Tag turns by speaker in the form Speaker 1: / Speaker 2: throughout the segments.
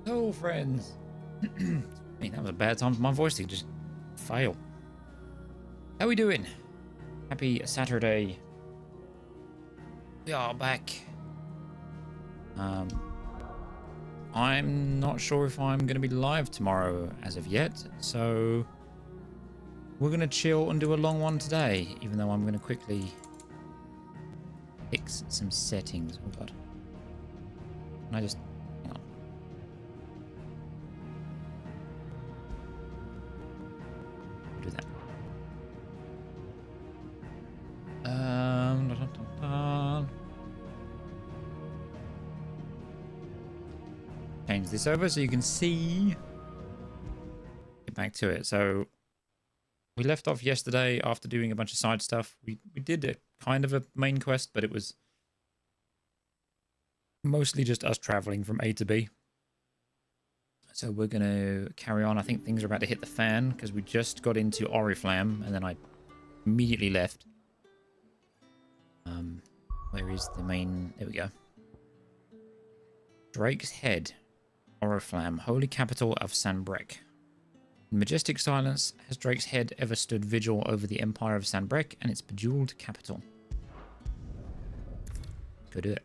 Speaker 1: Hello, friends. I mean, that was a bad time for my voice to just fail. How we doing? Happy Saturday. We are back. I'm not sure if I'm going to be live tomorrow as of yet, so we're going to chill and do a long one today, even though I'm going to quickly fix some settings. Oh god. Can I just... hang on. Do that. Dun, dun, dun, dun. Change this over so you can see. Get back to it. So we left off yesterday after doing a bunch of side stuff. We did a kind of a main quest, but it was mostly just us traveling from A to B. So we're going to carry on. I think things are about to hit the fan because we just got into Oriflamme and then I immediately left. Where is the main... there we go. Drake's Head. Oriflamme, holy capital of Sanbreque. In majestic silence, has Drake's Head ever stood vigil over the empire of Sanbreque and its bejeweled capital? Go do it.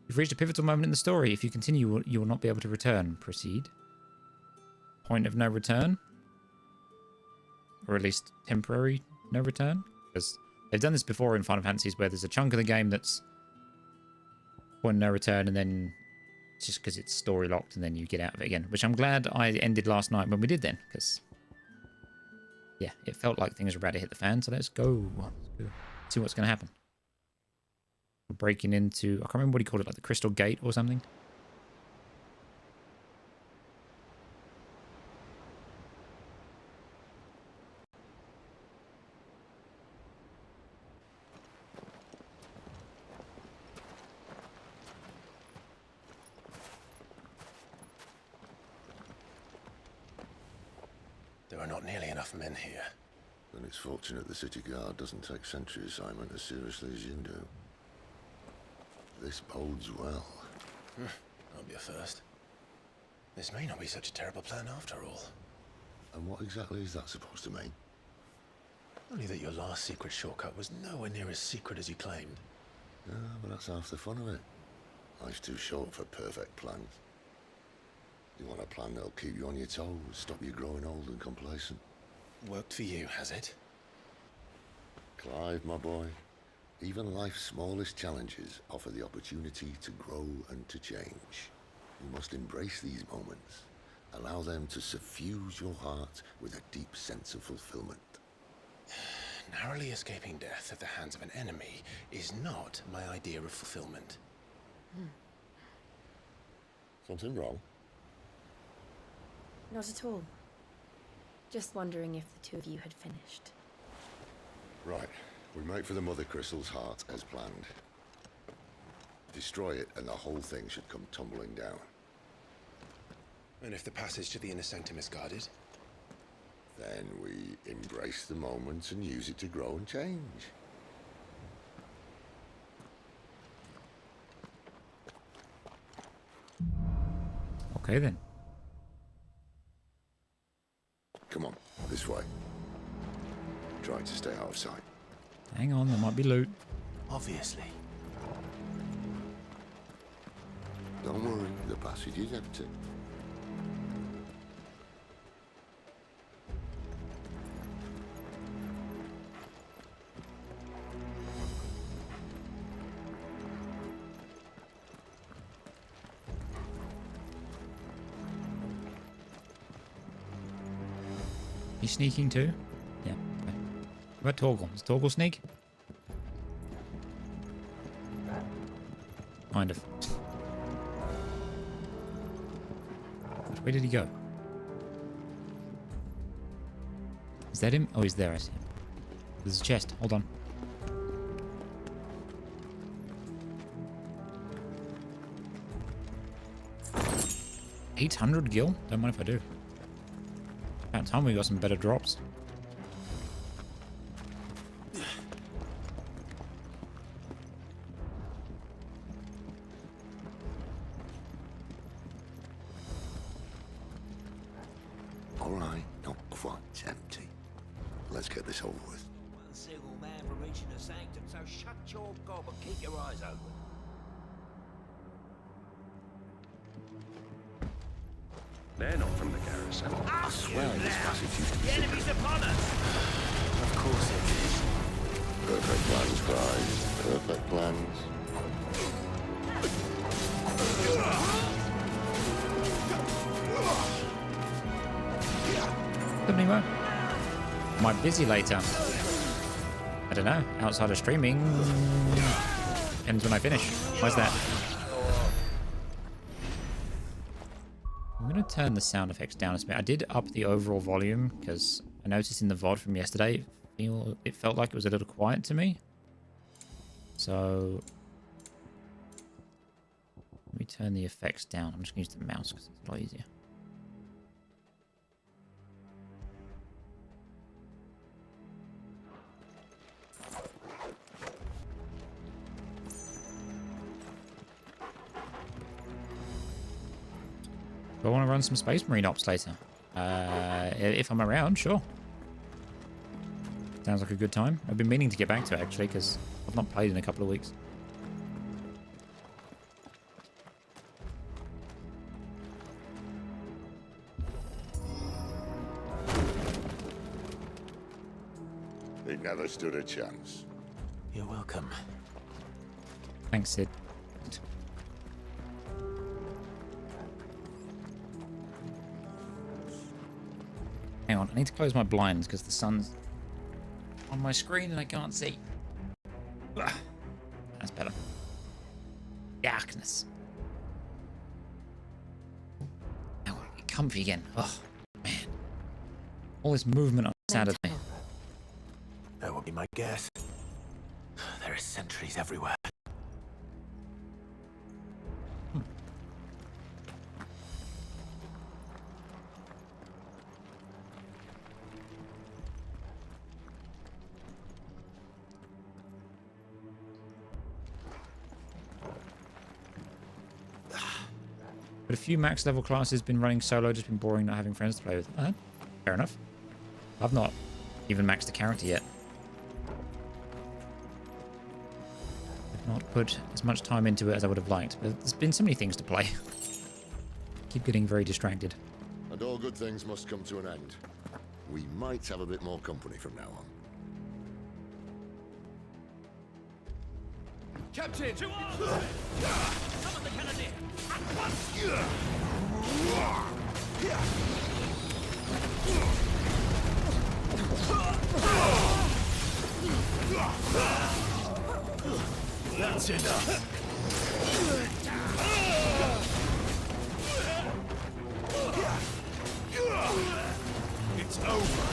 Speaker 1: You've reached a pivotal moment in the story. If you continue, you will not be able to return. Proceed. Point of no return. Or at least temporary no return. Because they've done this before in Final Fantasies where there's a chunk of the game that's point of no return and then it's just because it's story locked and then you get out of it again. Which I'm glad I ended last night when we did then. Because, yeah, it felt like things were about to hit the fan. So let's go. See what's going to happen. Breaking into, I can't remember what he called it, like the Crystal Gate or something.
Speaker 2: There are not nearly enough men here.
Speaker 3: Then it's fortunate the city guard doesn't take sentry assignment as seriously as you do. This bodes well.
Speaker 2: That'll be a first. This may not be such a terrible plan after all.
Speaker 3: And what exactly is that supposed to mean?
Speaker 2: Only that your last secret shortcut was nowhere near as secret as you claimed.
Speaker 3: Yeah, but that's half the fun of it. Life's too short for perfect plans. You want a plan that'll keep you on your toes, stop you growing old and complacent.
Speaker 2: Worked for you, has it?
Speaker 3: Clive, my boy, even life's smallest challenges offer the opportunity to grow and to change. You must embrace these moments. Allow them to suffuse your heart with a deep sense of fulfillment.
Speaker 2: Narrowly escaping death at the hands of an enemy is not my idea of fulfillment.
Speaker 3: Something wrong?
Speaker 4: Not at all. Just wondering if the two of you had finished.
Speaker 3: Right. We make for the Mother Crystal's heart as planned. Destroy it and the whole thing should come tumbling down.
Speaker 2: And if the passage to the inner sanctum is guarded?
Speaker 3: Then we embrace the moment and use it to grow and change.
Speaker 1: Okay then.
Speaker 3: Come on, this way. Try to stay out of sight.
Speaker 1: Hang on, there might be loot.
Speaker 2: Obviously.
Speaker 3: Don't worry, the passage is empty.
Speaker 1: He's sneaking too? Yeah. Okay. What about Torgal? Does Torgal sneak? Kind of. Which way did he go? Is that him? Oh, he's there, I see him. There's a chest. Hold on. $800 gil? Don't mind if I do. About time we got some better drops.
Speaker 3: empty. Let's get this over with.
Speaker 5: One single man for reaching the sanctum, so shut your gob and keep your eyes open.
Speaker 6: They're not from the garrison.
Speaker 5: I
Speaker 3: swear this passage used to be
Speaker 5: the enemy's upon us!
Speaker 2: Of course it is.
Speaker 3: Perfect plans, Christ. Perfect plans.
Speaker 1: Anymore? Am I busy later? I don't know. Outside of streaming, ends when I finish. Why's that? I'm going to turn the sound effects down a bit. I did up the overall volume because I noticed in the VOD from yesterday, it felt like it was a little quiet to me. So let me turn the effects down. I'm just going to use the mouse because it's a lot easier. Do I want to run some Space Marine ops later? If I'm around, sure. Sounds like a good time. I've been meaning to get back to it, actually, because I've not played in a couple of weeks.
Speaker 3: They never stood a chance.
Speaker 2: You're welcome.
Speaker 1: Thanks, Sid. Hang on, I need to close my blinds because the sun's on my screen and I can't see. Ugh. That's better. Darkness. Now I get comfy again. Oh, man. All this movement on Saturday.
Speaker 2: That would be my guess. There are sentries everywhere.
Speaker 1: But a few max level classes been running solo, just been boring not having friends to play with. Fair enough. I've not even maxed the character yet. I've not put as much time into it as I would have liked. But there's been so many things to play. Keep getting very distracted.
Speaker 3: And all good things must come to an end. We might have a bit more company from now on.
Speaker 5: Captain! To arms! Summon the cannoneer! At once!
Speaker 2: That's enough. It's over.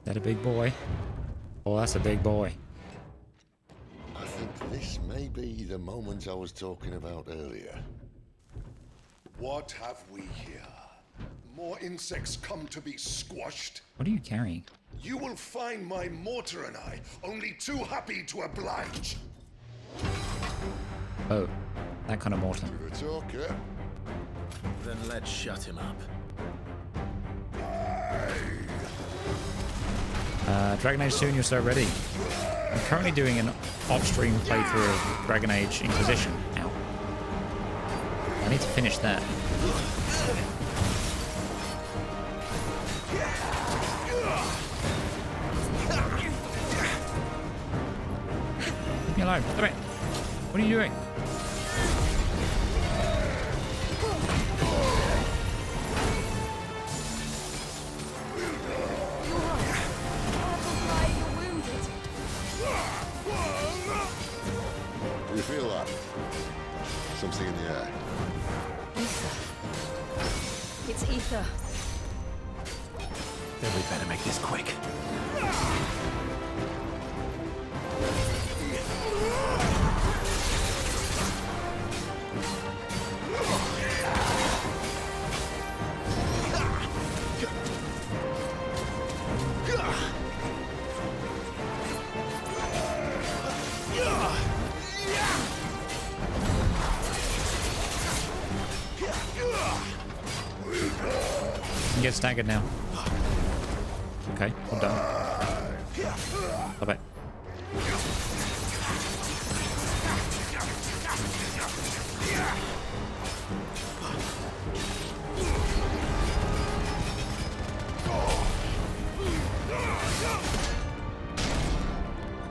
Speaker 1: That a big boy? Oh, that's a big boy.
Speaker 3: I think this may be the moment I was talking about earlier.
Speaker 7: What have we here? More insects come to be squashed?
Speaker 1: What are you carrying?
Speaker 7: You will find my mortar and I only too happy to oblige.
Speaker 1: Oh, that kind of mortar.
Speaker 3: Good talk, yeah?
Speaker 2: Then let's shut him up.
Speaker 1: Dragon Age 2 and you're so ready. I'm currently doing an off-stream playthrough of Dragon Age Inquisition. Ow. I need to finish that. Leave me alone. Stop it. What are you doing?
Speaker 3: Do you feel that? Something in the air.
Speaker 4: Ether. It's ether.
Speaker 2: Then we better make this quick.
Speaker 1: can get staggered now. Okay, well done. Love it.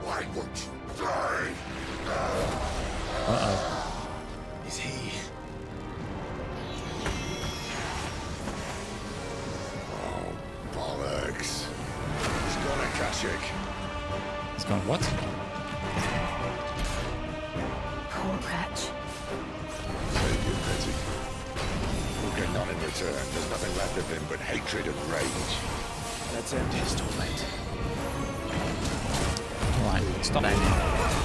Speaker 7: Why won't you die?
Speaker 1: Uh-oh.
Speaker 2: Is he?
Speaker 3: Oh, bollocks. He's gonna catch it.
Speaker 1: It's gone what?
Speaker 4: Poor wretch.
Speaker 3: Save you, Betty. We'll get none in return. There's nothing left of him but hatred and rage.
Speaker 2: Let's end his torment.
Speaker 1: Alright, stop that now.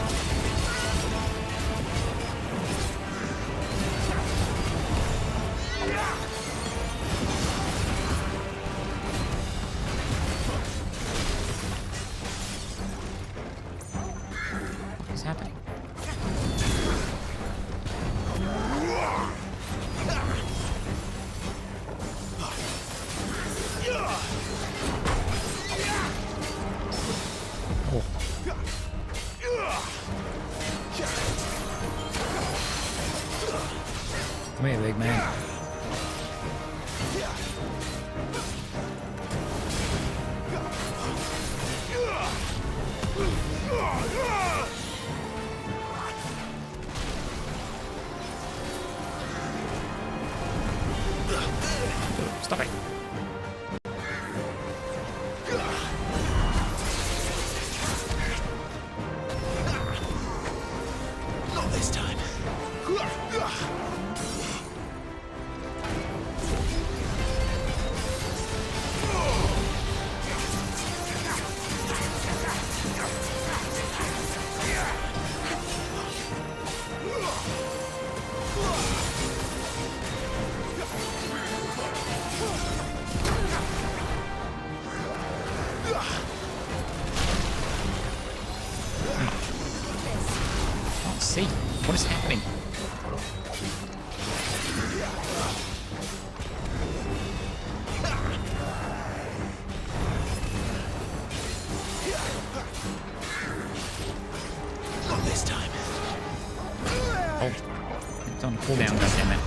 Speaker 1: What's happening? Oh. Come here, big man. Stop it.
Speaker 2: Not this time.
Speaker 1: Can't see. What is happening?
Speaker 2: Not this time.
Speaker 1: Oh, it's on cooldown, goddammit.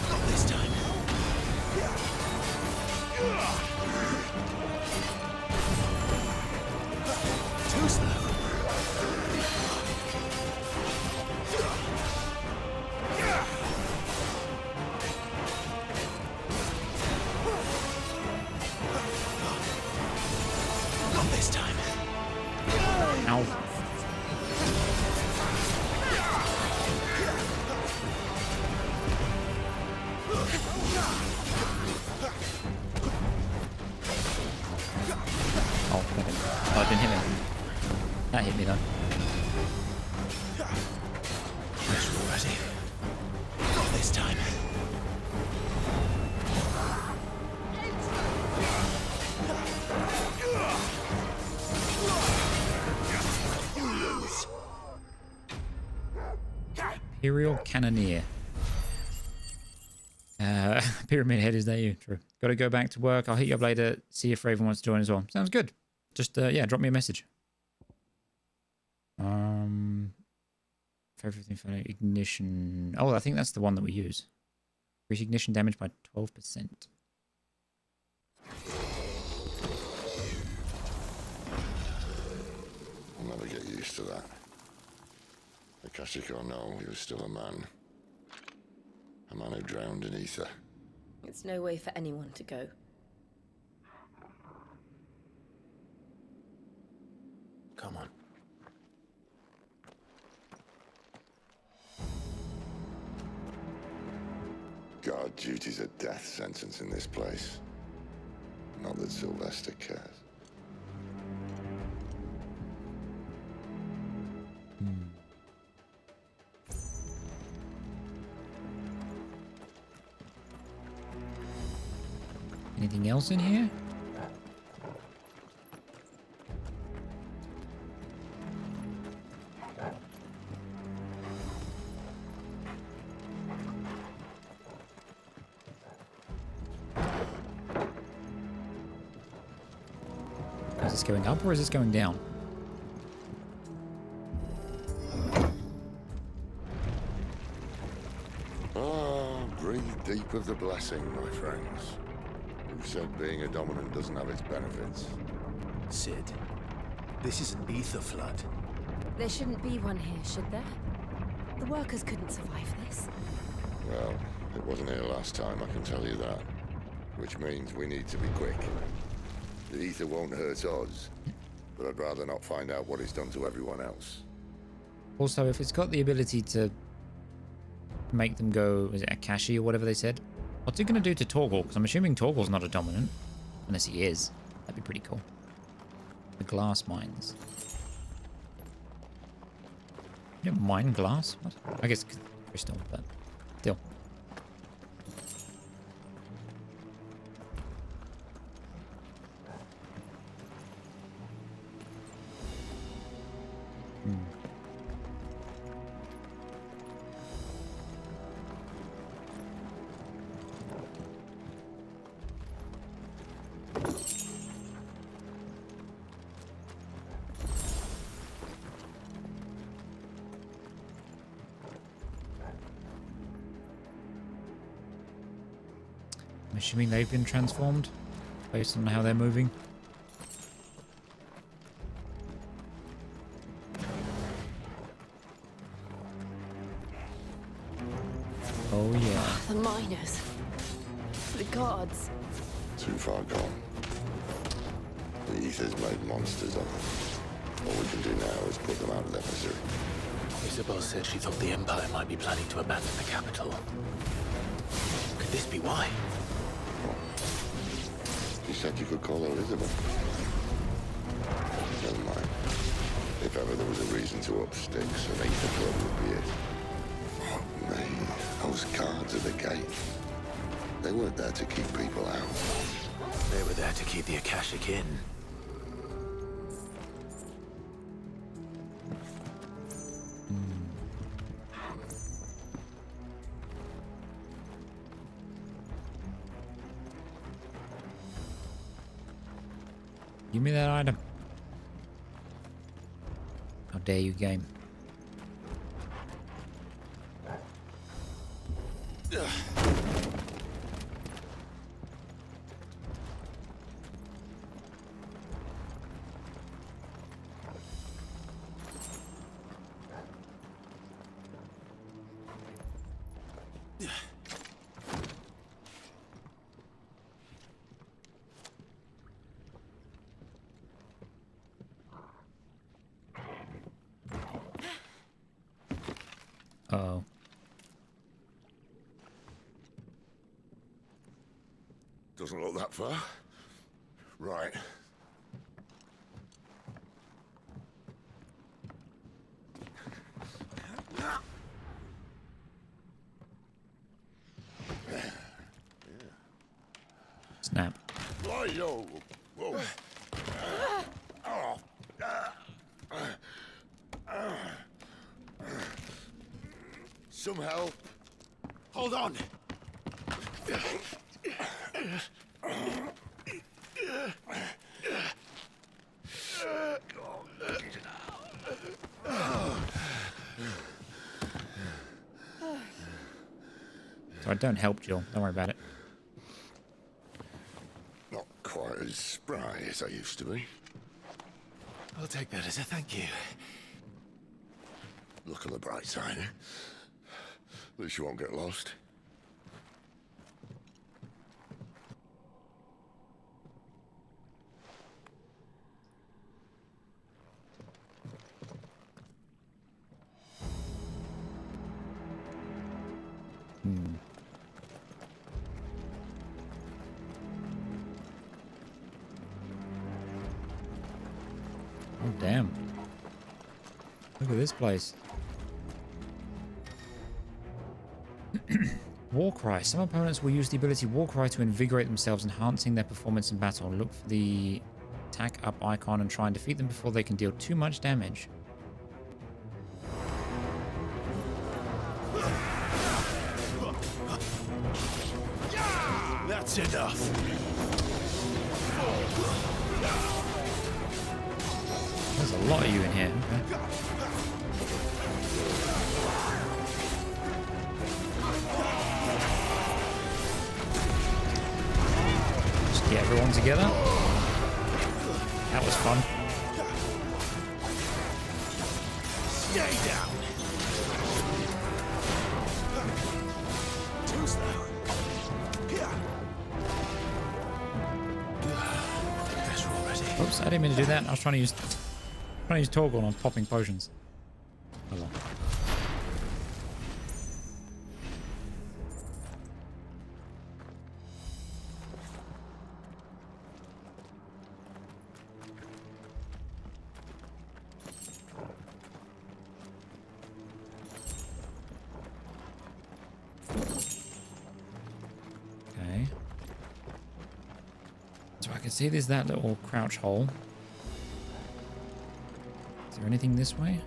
Speaker 2: Not this time. Too slow. Not this time.
Speaker 1: Ow. Oh, okay. Oh, it didn't hit me. That hit me though.
Speaker 2: Ready? Not this time.
Speaker 1: Imperial Cannoneer. Pyramid Head, is that you? True. Got to go back to work. I'll hit you up later. See if Raven wants to join as well. Sounds good. Just, yeah, drop me a message. Favorite thing for ignition. Oh, I think that's the one that we use. Increase ignition damage by 12%.
Speaker 3: I'll never get used to that. Akashic or no, he was still a man. A man who drowned in ether.
Speaker 4: It's no way for anyone to go.
Speaker 2: Come on.
Speaker 3: Guard duty's a death sentence in this place. Not that Sylvester cares.
Speaker 1: Anything else in here? Is this going up or is this going down?
Speaker 3: Breathe deep of the blessing, my friends. Who said being a dominant doesn't have its benefits?
Speaker 5: Sid, this is an ether flood.
Speaker 4: There shouldn't be one here, should there? The workers couldn't survive this.
Speaker 3: Well, it wasn't here last time, I can tell you that. Which means we need to be quick. The ether won't hurt us, but I'd rather not find out what it's done to everyone else.
Speaker 1: Also, if it's got the ability to make them go, is it Akashi or whatever they said? What's it going to do to Torgal? Because I'm assuming Torgal's not a dominant. Unless he is. That'd be pretty cool. The glass mines. You don't mine glass? What? I guess crystal, but still. I'm assuming they've been transformed based on how they're moving. Oh yeah.
Speaker 4: The miners. The gods.
Speaker 3: Too far gone. The ether's made monsters of them. All we can do now is put them out of their misery.
Speaker 2: Isabel said she thought the Empire might be planning to abandon the capital. Could this be why?
Speaker 3: She said you could call her Elizabeth. Never mind. If ever there was a reason to up sticks, an ether club would be it. Fuck me. Those guards at the gate. They weren't there to keep people out.
Speaker 2: They were there to keep the Akashic in.
Speaker 1: Give me that item. How dare you, game. Uh-oh.
Speaker 3: Doesn't look that far. Right.
Speaker 1: Snap.
Speaker 3: Yo. Whoa. Some help.
Speaker 2: Hold on!
Speaker 1: So I don't help Jill. Don't worry about it.
Speaker 3: Not quite as spry as I used to be.
Speaker 2: I'll take that as a thank you.
Speaker 3: Look on the bright side. At least you won't get lost.
Speaker 1: Oh, damn. Look at this place. Warcry. Some opponents will use the ability Warcry to invigorate themselves, enhancing their performance in battle. Look for the attack up icon and try and defeat them before they can deal too much damage.
Speaker 2: That's enough!
Speaker 1: There's a lot of you in here. Okay. Just get everyone together. That was fun.
Speaker 5: Stay down. Too slow. Better already.
Speaker 1: Oops, I didn't mean to do that. I was trying to use Torgal on popping potions. Oh well. Okay. So I can see there's that little crouch hole. Is there anything this way?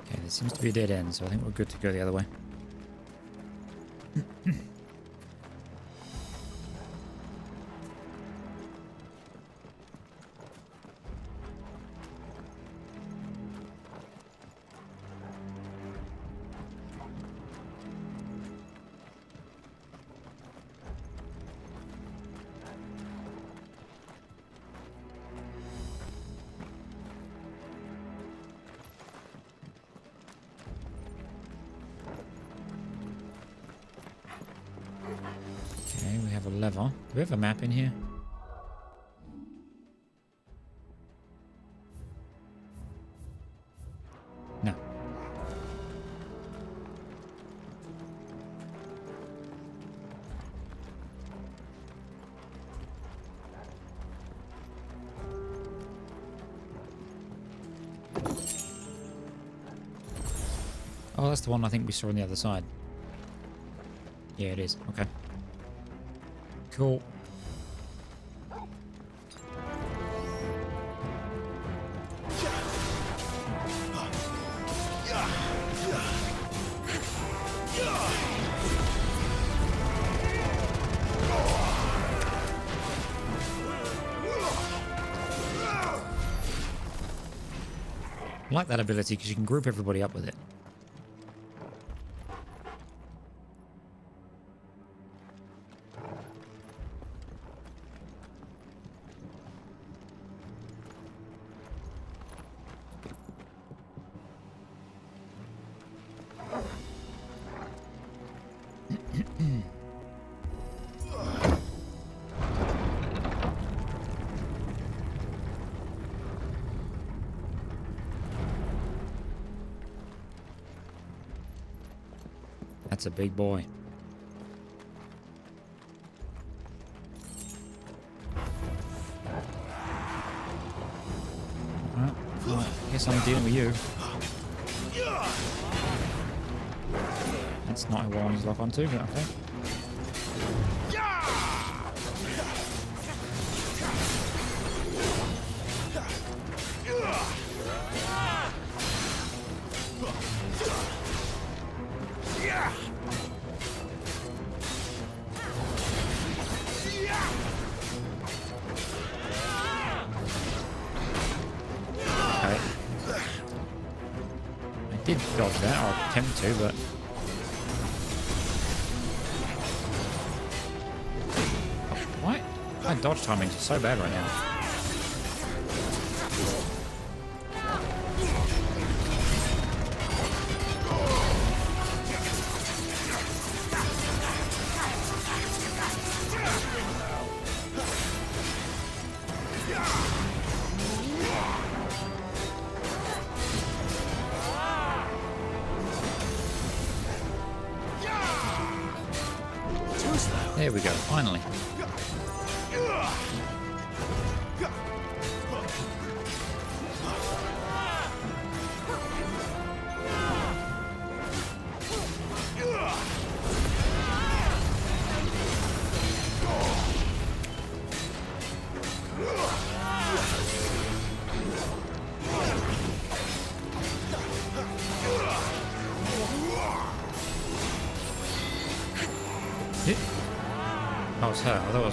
Speaker 1: Okay, there seems to be a dead end, so I think we're good to go the other way. Okay, we have a lever. Do we have a map in here? No. Oh, that's the one I think we saw on the other side. Yeah, it is. Okay. Cool. I like that ability because you can group everybody up with it. That's a big boy. Well, I guess I'm dealing with you. That's not who I wanted to lock onto, but okay. Did dodge that, or attempt to, but... Oh, what? My dodge timing is so bad right now. There we go, finally. was her. I thought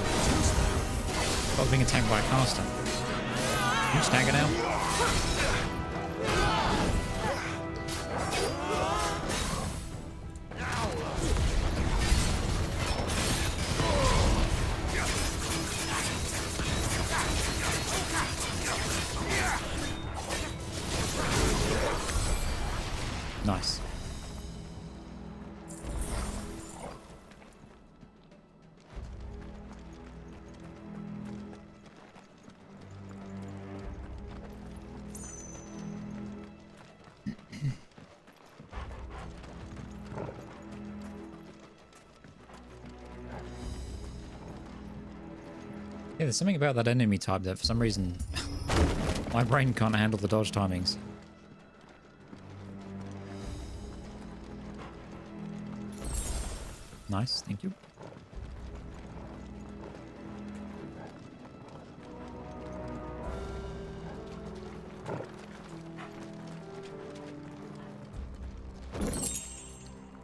Speaker 1: I was being attacked by a caster. You stagger now? Nice. Yeah, there's something about that enemy type that for some reason my brain can't handle the dodge timings. Nice, thank you.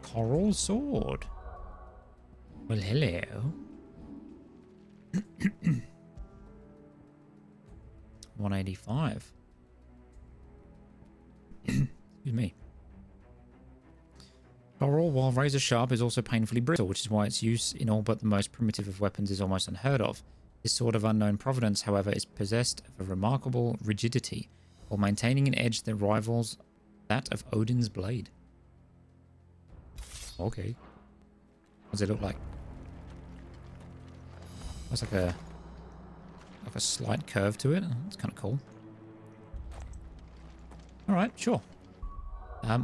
Speaker 1: Coral sword. Well, hello. 185. Excuse me. Coral, while razor sharp, is also painfully brittle, which is why its use in all but the most primitive of weapons is almost unheard of. This sword of unknown provenance, however, is possessed of a remarkable rigidity, while maintaining an edge that rivals that of Odin's blade. Okay. What does it look like? Looks like a slight curve to it. It's kind of cool. All right, sure.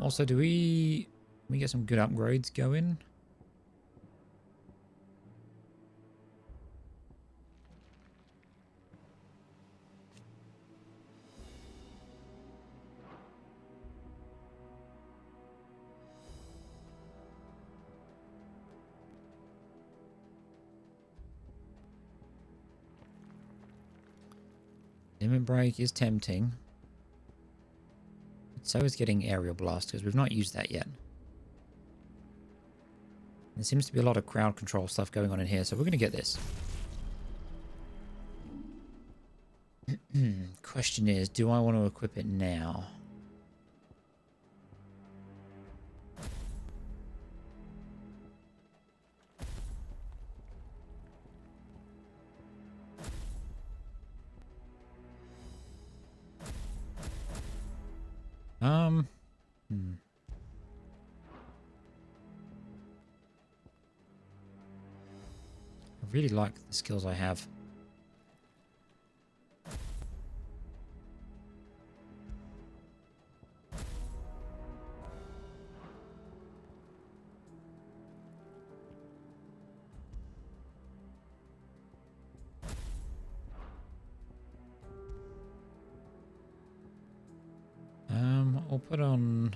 Speaker 1: Also, do we get some good upgrades going? Limit break is tempting. So is getting aerial blast, because we've not used that yet. There seems to be a lot of crowd control stuff going on in here, so we're going to get this. Question is, do I want to equip it now? I really like the skills I have. I'll put on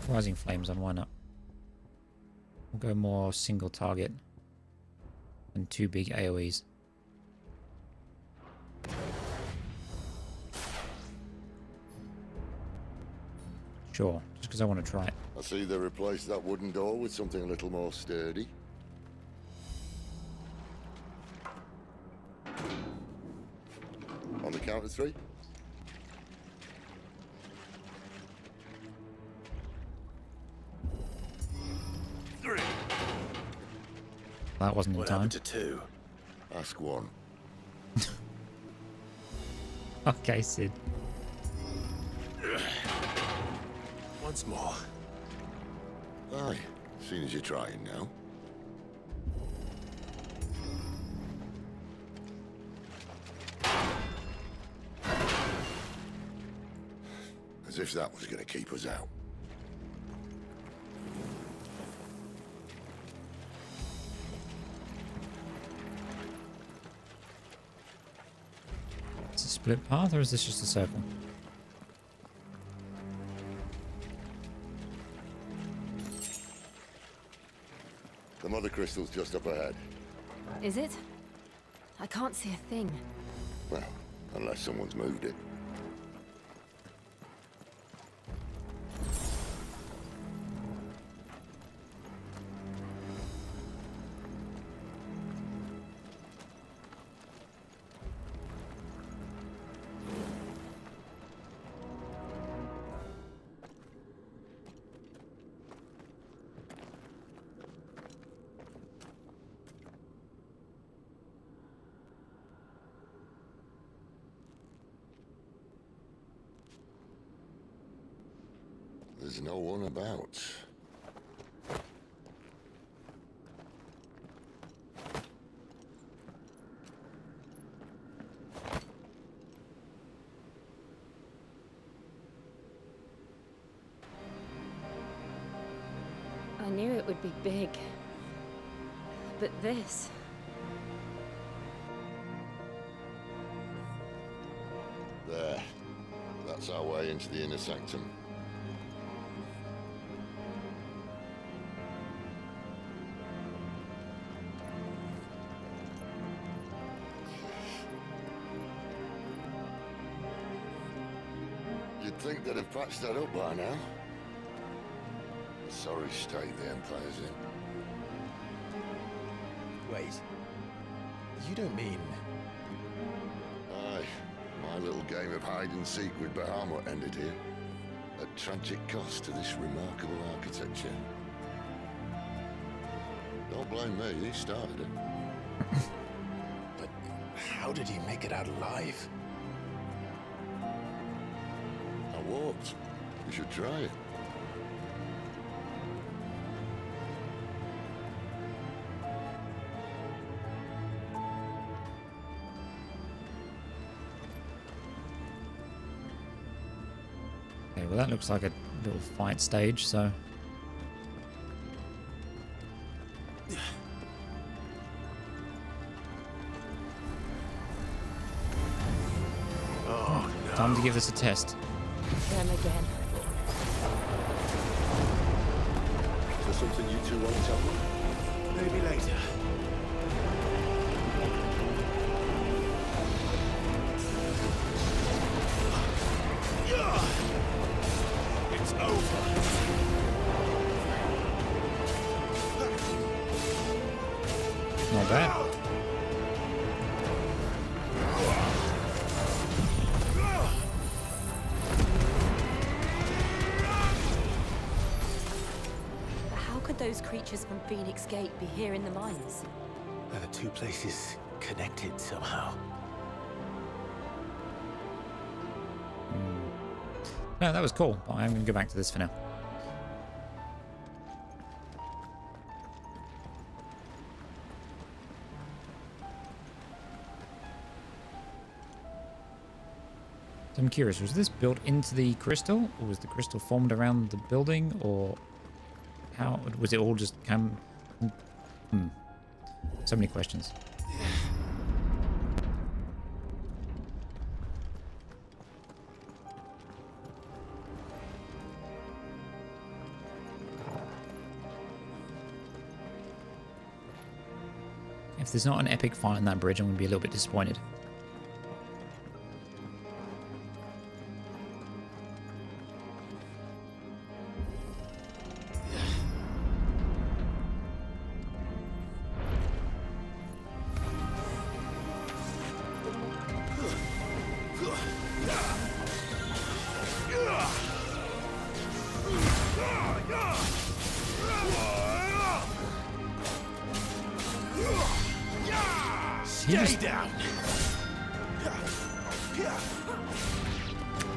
Speaker 1: Rising Flames on, why not? We'll go more single target and 2 big AoEs. Sure, just because I want to try it.
Speaker 3: I see they replaced that wooden door with something a little more sturdy. On the count of 3.
Speaker 1: That wasn't in
Speaker 2: What
Speaker 1: time.
Speaker 2: happened to 2?
Speaker 3: Ask 1.
Speaker 1: Okay, Sid.
Speaker 2: Once more.
Speaker 3: Aye, seeing as you're trying now. As if that was going to keep us out.
Speaker 1: Is it a split path or is this just a circle?
Speaker 3: The mother crystal's just up ahead.
Speaker 4: Is it? I can't see a thing.
Speaker 3: Well, unless someone's moved it. there's no one about.
Speaker 4: I knew it would be big. But this...
Speaker 3: There. That's our way into the inner sanctum. You'd think they'd have patched that up by now. Sorry state the Empire's in.
Speaker 2: Wait. You don't mean...
Speaker 3: Aye. My little game of hide-and-seek with Bahamut ended here. At tragic cost to this remarkable architecture. Don't blame me, he started it.
Speaker 2: But how did he make it out alive?
Speaker 3: I walked. You should try it.
Speaker 1: Okay, well that looks like a little fight stage, so...
Speaker 2: Oh, no.
Speaker 1: Time to give this a test.
Speaker 4: Them again.
Speaker 3: Is there something you two want to tell me?
Speaker 2: Maybe later. It's over.
Speaker 1: Not bad.
Speaker 4: How could those creatures from Phoenix Gate be here in the mines?
Speaker 2: Are the two places connected somehow?
Speaker 1: No, that was cool, but I'm going to go back to this for now. So I'm curious, was this built into the crystal, or was the crystal formed around the building, or how was it all just come? So many questions. If there's not an epic fight on that bridge, I'm going to be a little bit disappointed.
Speaker 2: Stay down.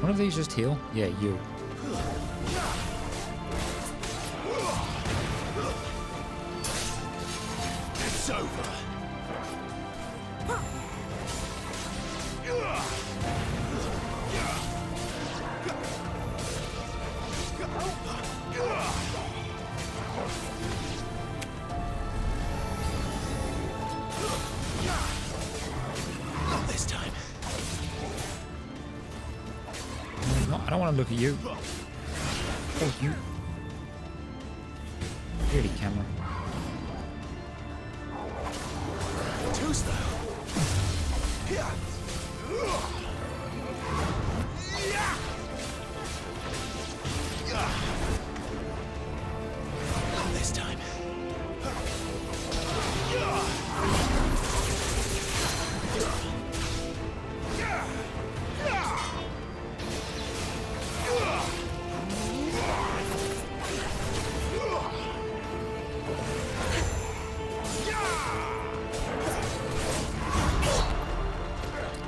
Speaker 1: One of these just heal? Yeah, you.
Speaker 2: It's over. Not this time.
Speaker 1: No, I don't want to look at you. Oh, you. Really, camera.
Speaker 2: Too slow. Not this time.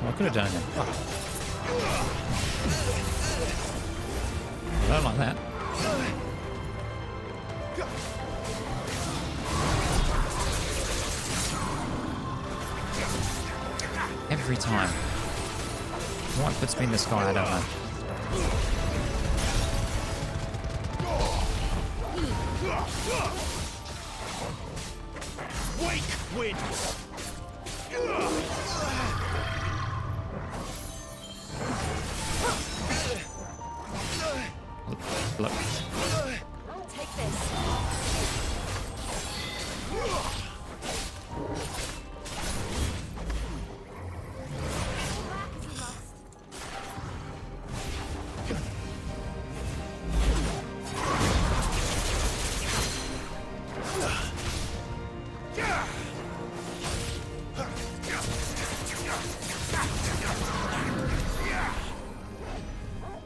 Speaker 1: Oh, I could have done it. I don't like that. Every time. What puts me in the sky, I don't know.
Speaker 5: Wake wind!
Speaker 1: Look.
Speaker 4: Take this.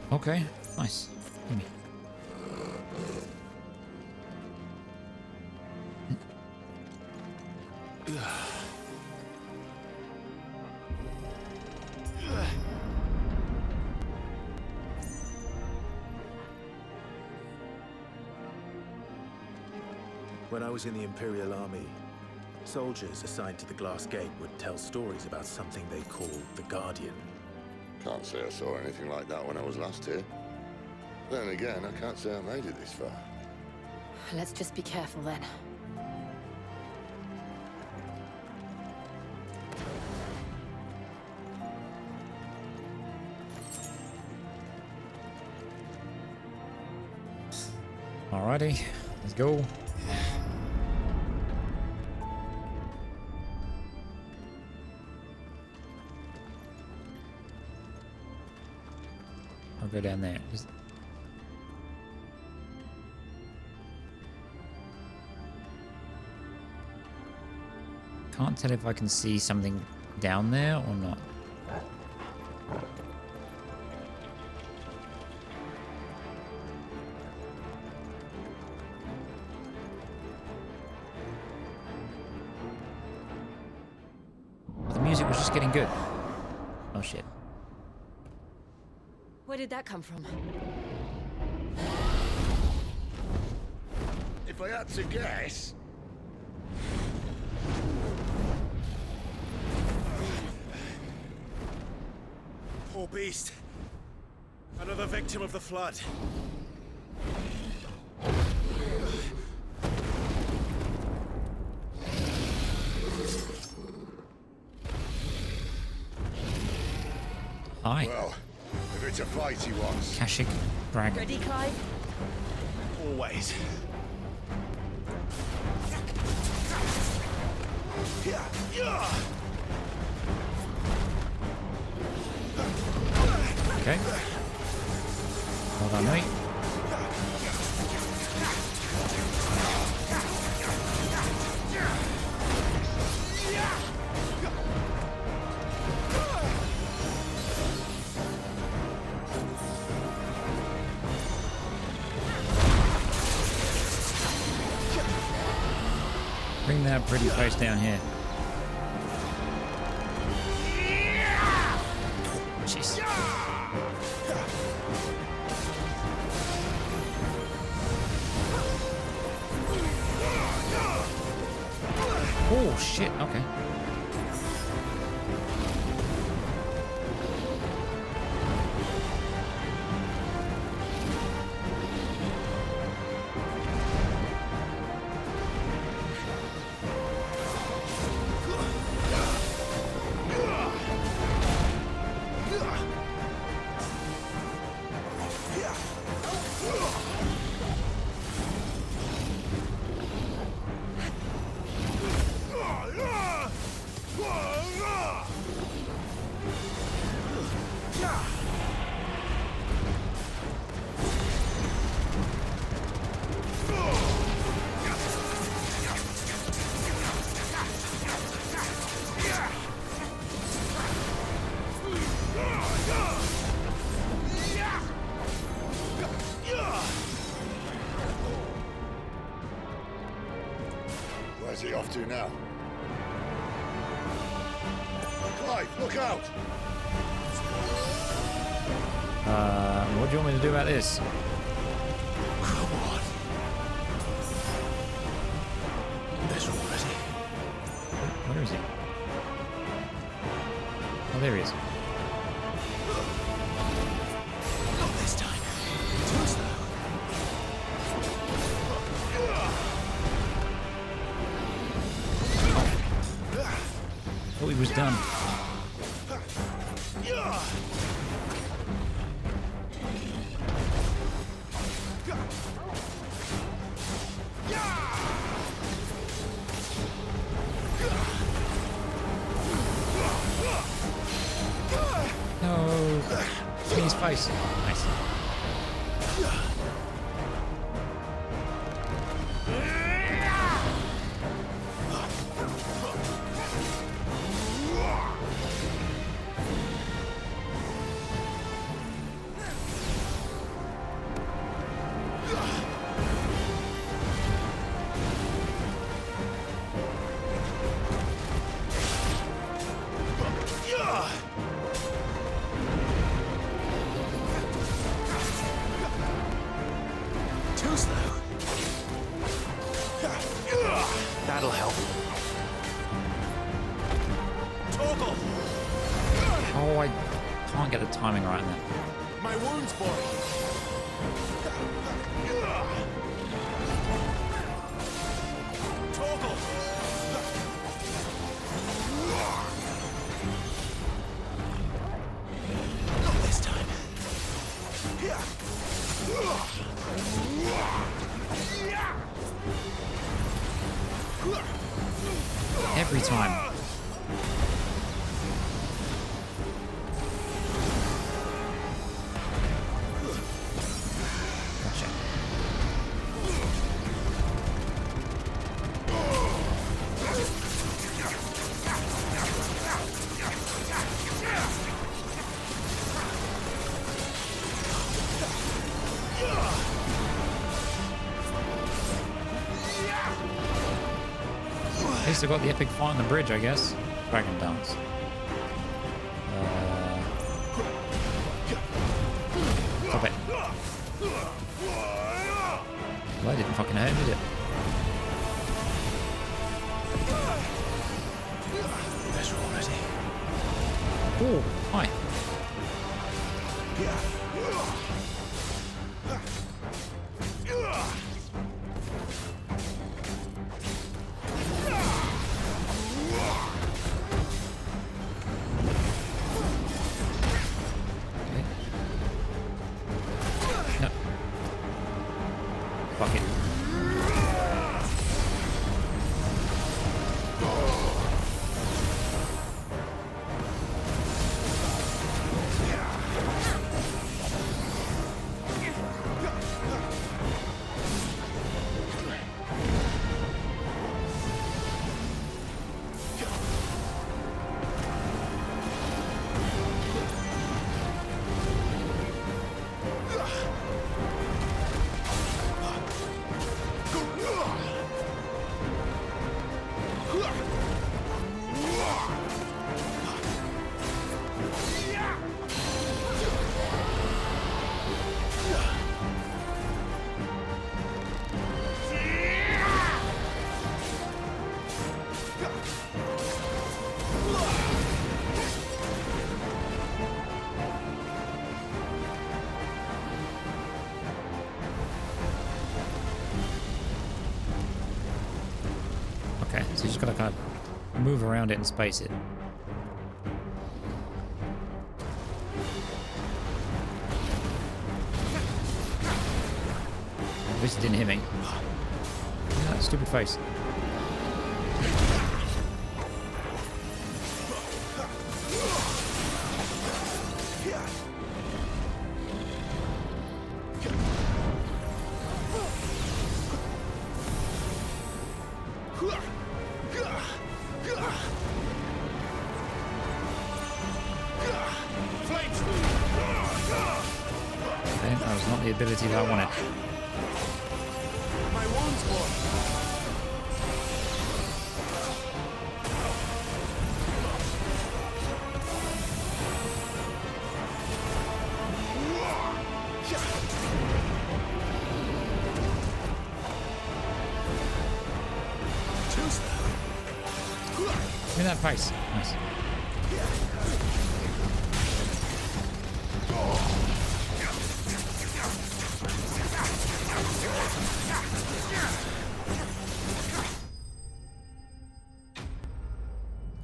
Speaker 1: Okay, nice. Gimme.
Speaker 8: When I was in the Imperial Army, soldiers assigned to the Glass Gate would tell stories about something they called the Guardian.
Speaker 3: Can't say I saw anything like that when I was last here. Then again, I can't say I made it this far.
Speaker 4: Let's just be careful then.
Speaker 1: Alrighty, let's go. I'll go down there. Can't tell if I can see something down there or not. The music was just getting good. Oh shit.
Speaker 4: Where did that come from?
Speaker 3: If I had to guess...
Speaker 8: Poor beast. Another victim of the flood.
Speaker 1: Hi.
Speaker 3: Well, if it's a fight he wants.
Speaker 1: Kashik Dragon.
Speaker 4: Ready, Clive?
Speaker 8: Always.
Speaker 1: Okay. Well done, mate. Bring that pretty face down here. Jeez. Oh shit, okay.
Speaker 3: Where's he off to now? Clive, look out!
Speaker 1: What do you want me to do about this?
Speaker 3: Come on.
Speaker 1: is he? Oh, there he is.
Speaker 5: Not this time. Too slow.
Speaker 1: Thought he was done. No! In his face. Nice.
Speaker 5: Too slow. That'll help. Toggle!
Speaker 1: Oh, I can't get the timing right on that.
Speaker 5: My wounds, boy. Toggle! Not this time.
Speaker 1: Every time. Gotcha. At least I got the epic fight on the bridge, I guess. Dragon dance. Stop it. Well, that didn't fucking hurt, did it?
Speaker 5: Better already.
Speaker 1: Oh, hi. Okay. No. Fuck it. Okay, so you just gotta kind of move around it and space it. This didn't hit me. That stupid face. Okay, that was not the ability that I wanted.
Speaker 5: My wounds, boy. Too slow.
Speaker 1: Give me that face. Nice.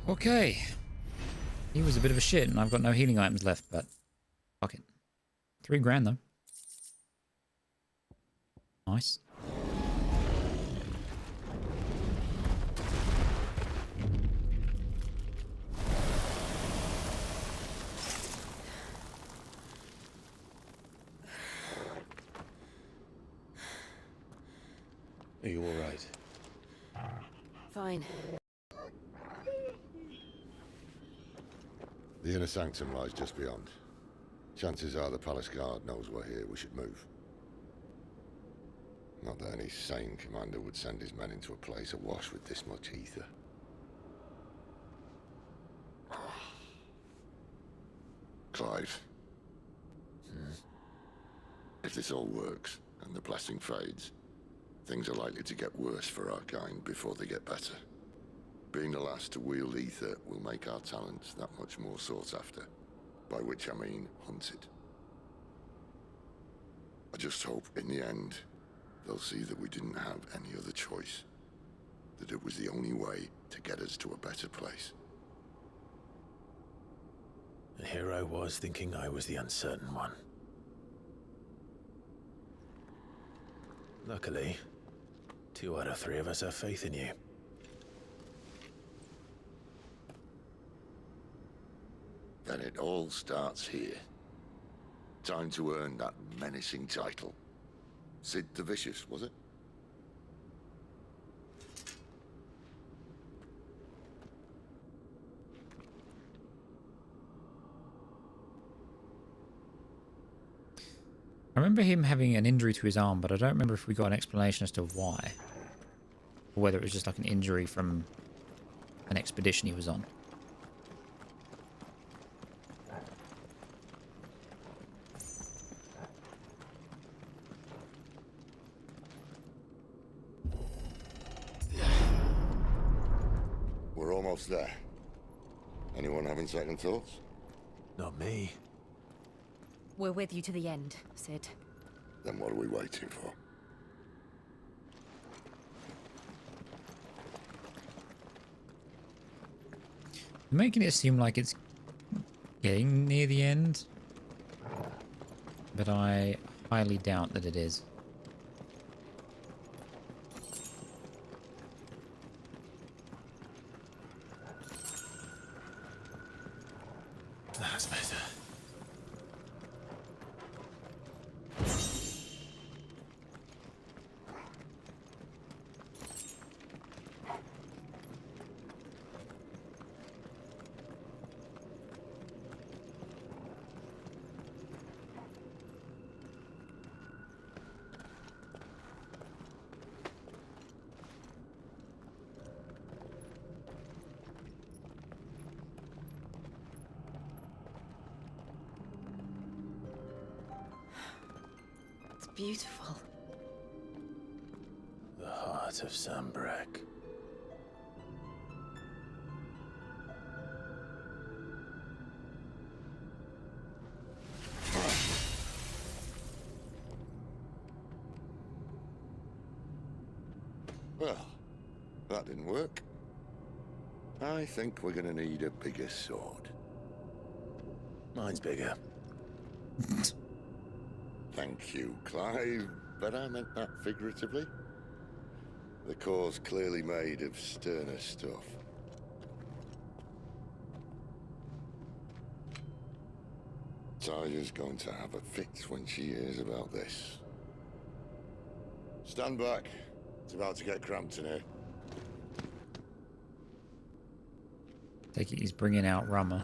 Speaker 1: Okay. He was a bit of a shit, and I've got no healing items left, but fuck it. 3 grand, though. Nice.
Speaker 2: Are you all right?
Speaker 4: Fine.
Speaker 3: The inner sanctum lies just beyond. Chances are the palace guard knows we're here. We should move. Not that any sane commander would send his men into a place awash with this much ether. Clive. If this all works, and the blessing fades, things are likely to get worse for our kind before they get better. Being the last to wield ether will make our talents that much more sought after. By which I mean hunted. I just hope, in the end, they'll see that we didn't have any other choice. That it was the only way to get us to a better place.
Speaker 8: And here I was thinking I was the uncertain one. Luckily, 2 out of 3 of us have faith in you.
Speaker 3: Then it all starts here. Time to earn that menacing title. Sid the Vicious, was it?
Speaker 1: I remember him having an injury to his arm, but I don't remember if we got an explanation as to why. Or whether it was just like an injury from an expedition he was on.
Speaker 3: We're almost there. Anyone having second thoughts?
Speaker 8: Not me.
Speaker 4: We're with you to the end, Sid.
Speaker 3: Then what are we waiting for?
Speaker 1: Making it seem like it's getting near the end, but I highly doubt that it is.
Speaker 8: That's better.
Speaker 4: It's beautiful.
Speaker 8: The heart of Sambrek.
Speaker 3: Well, that didn't work. I think we're gonna need a bigger sword.
Speaker 8: Mine's bigger.
Speaker 3: Thank you, Clive, but I meant that figuratively. The core's clearly made of sterner stuff. Taya's going to have a fit when she hears about this. Stand back. It's about to get cramped in here.
Speaker 1: Take it he's bringing out Rummer.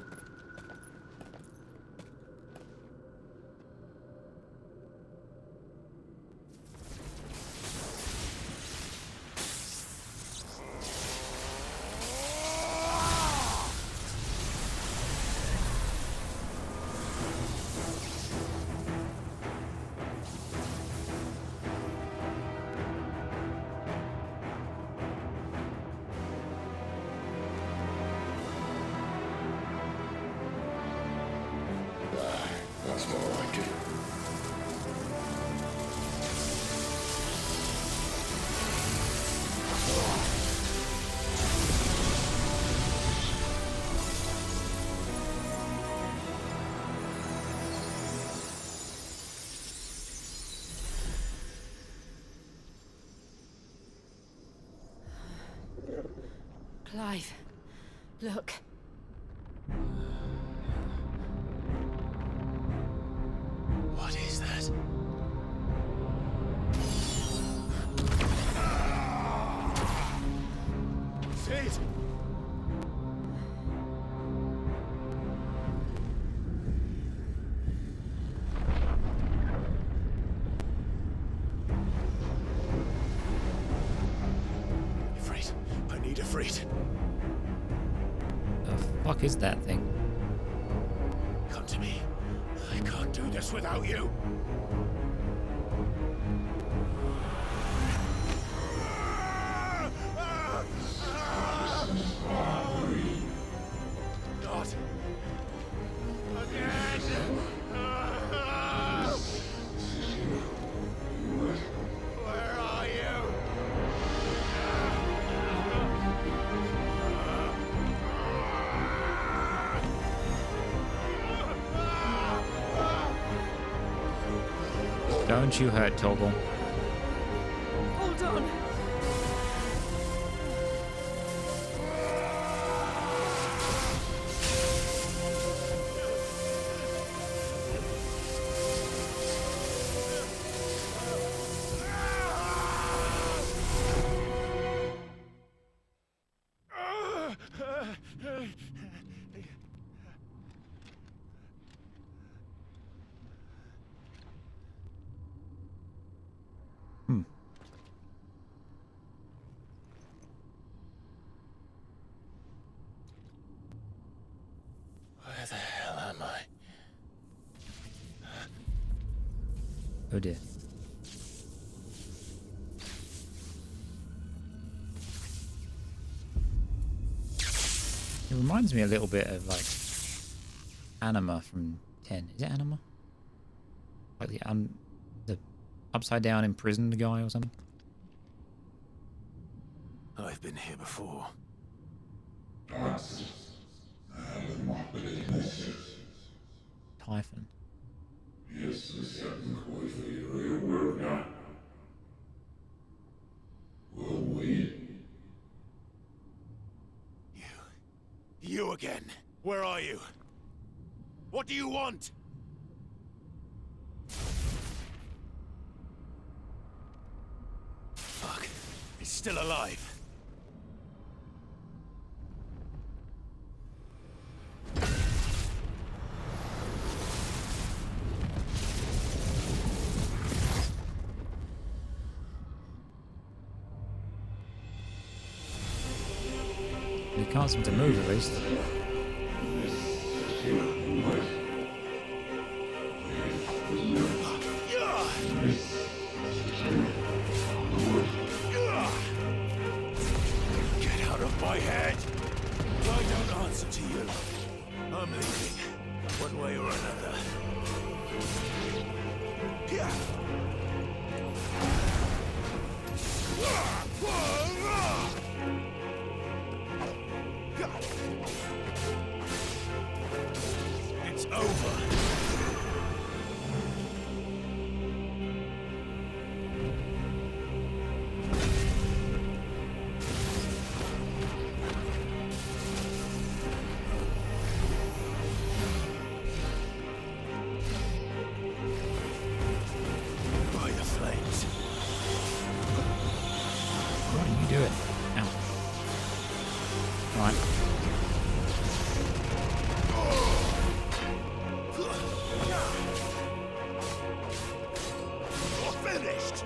Speaker 4: Clive, look.
Speaker 2: What is that? Sid! Ifrit, I need Ifrit.
Speaker 1: The fuck is that thing?
Speaker 2: Come to me. I can't do this without you. Not again. Where are you?
Speaker 1: Don't you hurt Toggle.
Speaker 4: Hold on.
Speaker 2: Where the hell am I?
Speaker 1: Oh dear. It reminds me a little bit of like Anima from 10. Is it Anima? Like the upside down imprisoned guy or something?
Speaker 8: I've been here before.
Speaker 1: Typhon.
Speaker 2: You again. Where are you? What do you want? Fuck. He's still alive.
Speaker 1: He can't seem to move at least.
Speaker 2: Get out of my head! I don't answer to you. I'm leaving, one way or another. It's over. By the flames.
Speaker 1: What are you doing? Ow. Right.
Speaker 2: You're finished.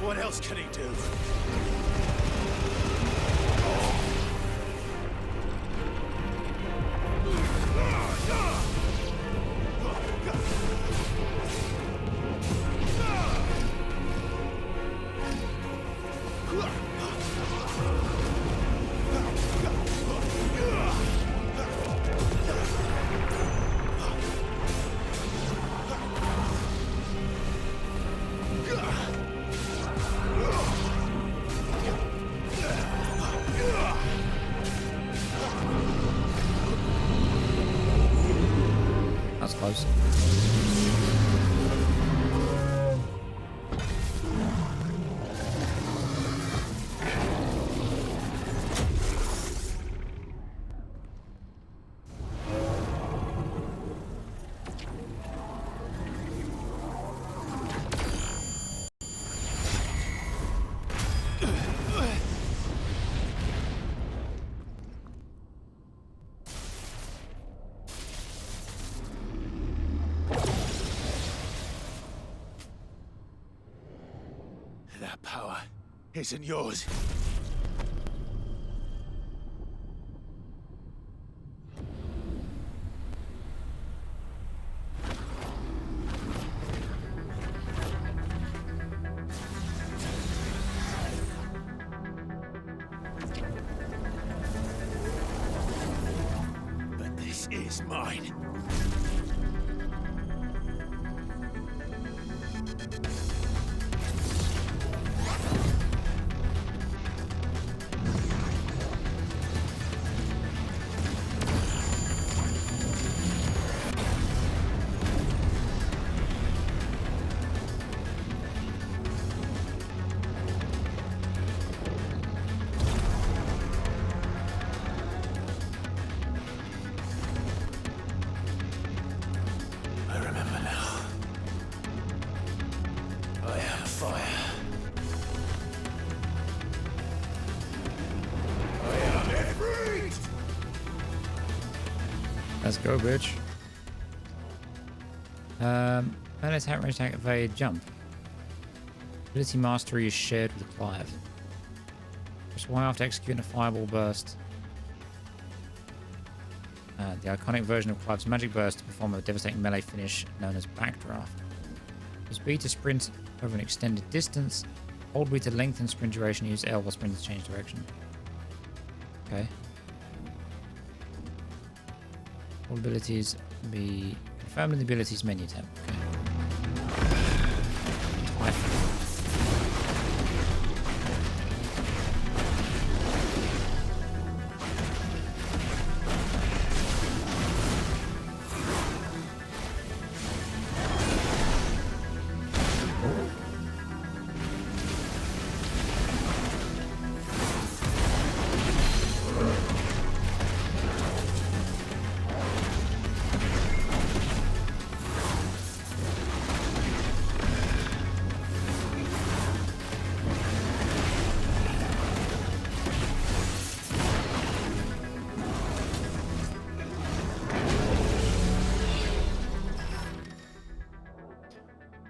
Speaker 2: What else can he do?
Speaker 1: close.
Speaker 8: That power isn't yours. But this is mine. I remember now. I am fire. I am Ifrit!
Speaker 1: Let's go, bitch. Melee attack, range attack, evade, jump. Ability mastery is shared with Clive. Press Y after executing a fireball burst. The iconic version of Clive's magic burst to perform a devastating melee finish known as backdraft. Use B to sprint over an extended distance. Hold B to lengthen sprint duration. Use L while sprinting to change direction. Okay. All abilities be confirmed in the abilities menu tab. Okay. Typhon.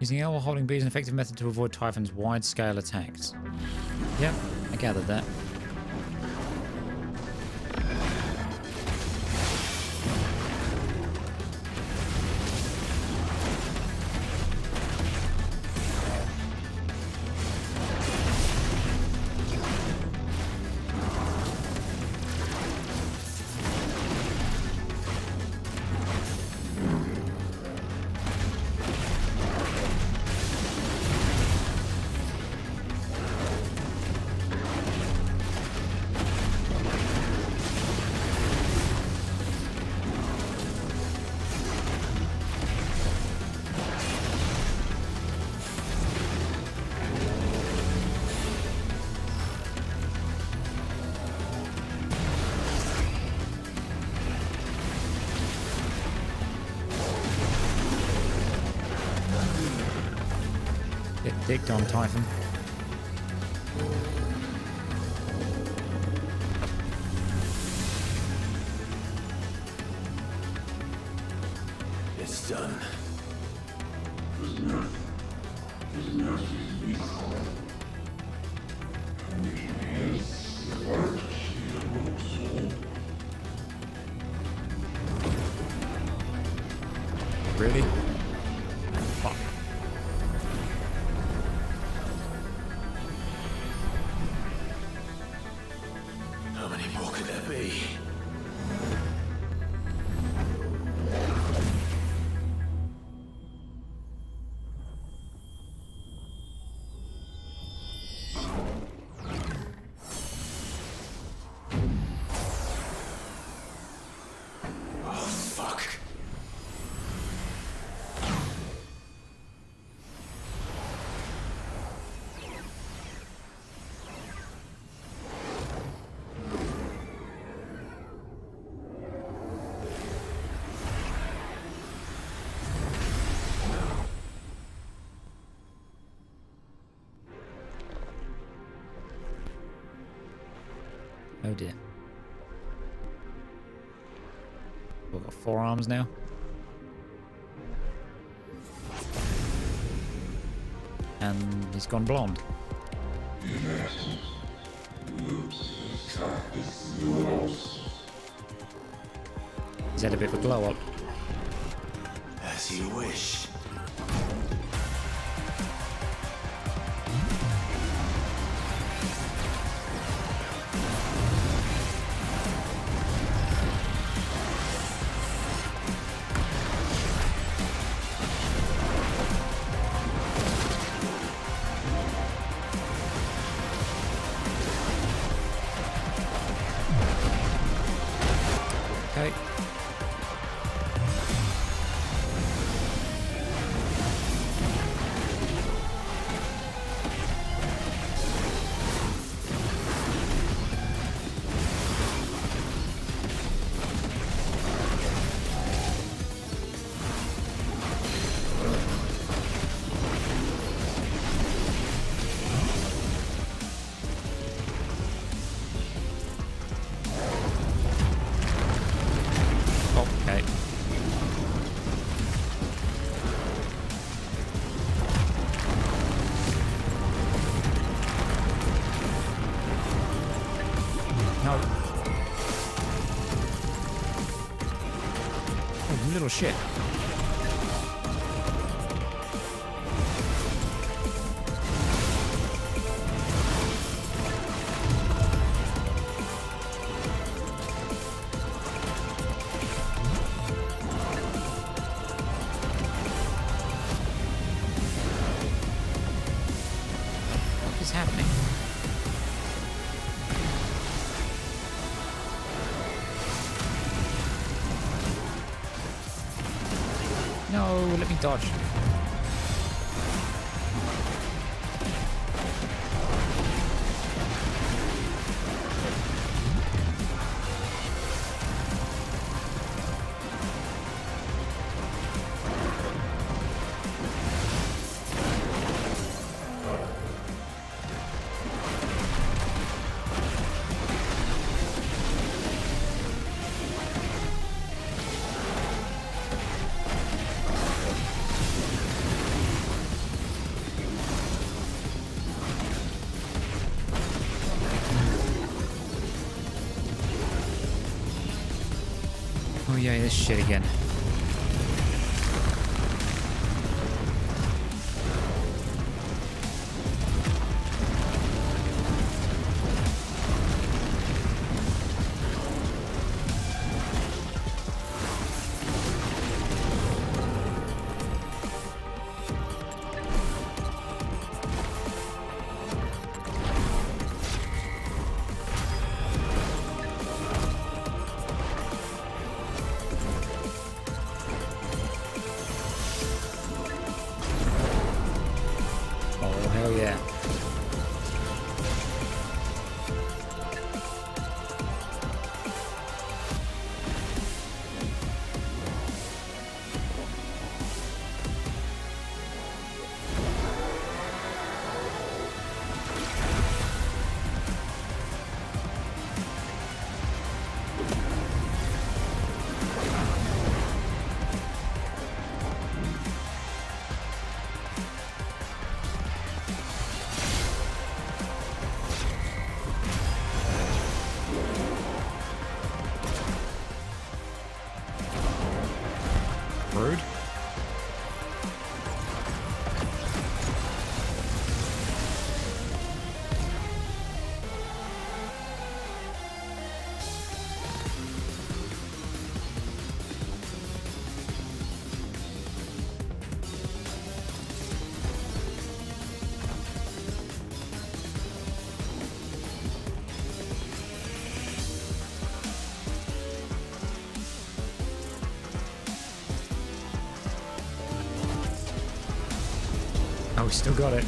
Speaker 1: Using L while holding B is an effective method to avoid Typhon's wide-scale attacks. Yep, I gathered that. Get dicked on, Typhon.
Speaker 8: It's done.
Speaker 1: Really? Fuck.
Speaker 8: How many more could there be? Oh, fuck.
Speaker 1: Oh dear. We've got 4 arms now. And he's gone blonde. He's had a bit of a glow up.
Speaker 5: As you wish.
Speaker 1: Okay. Okay. No. Oh, you little shit. What is happening? No, let me dodge. Oh yeah, this shit again. Oh hell yeah. Rude. Oh, we still got it.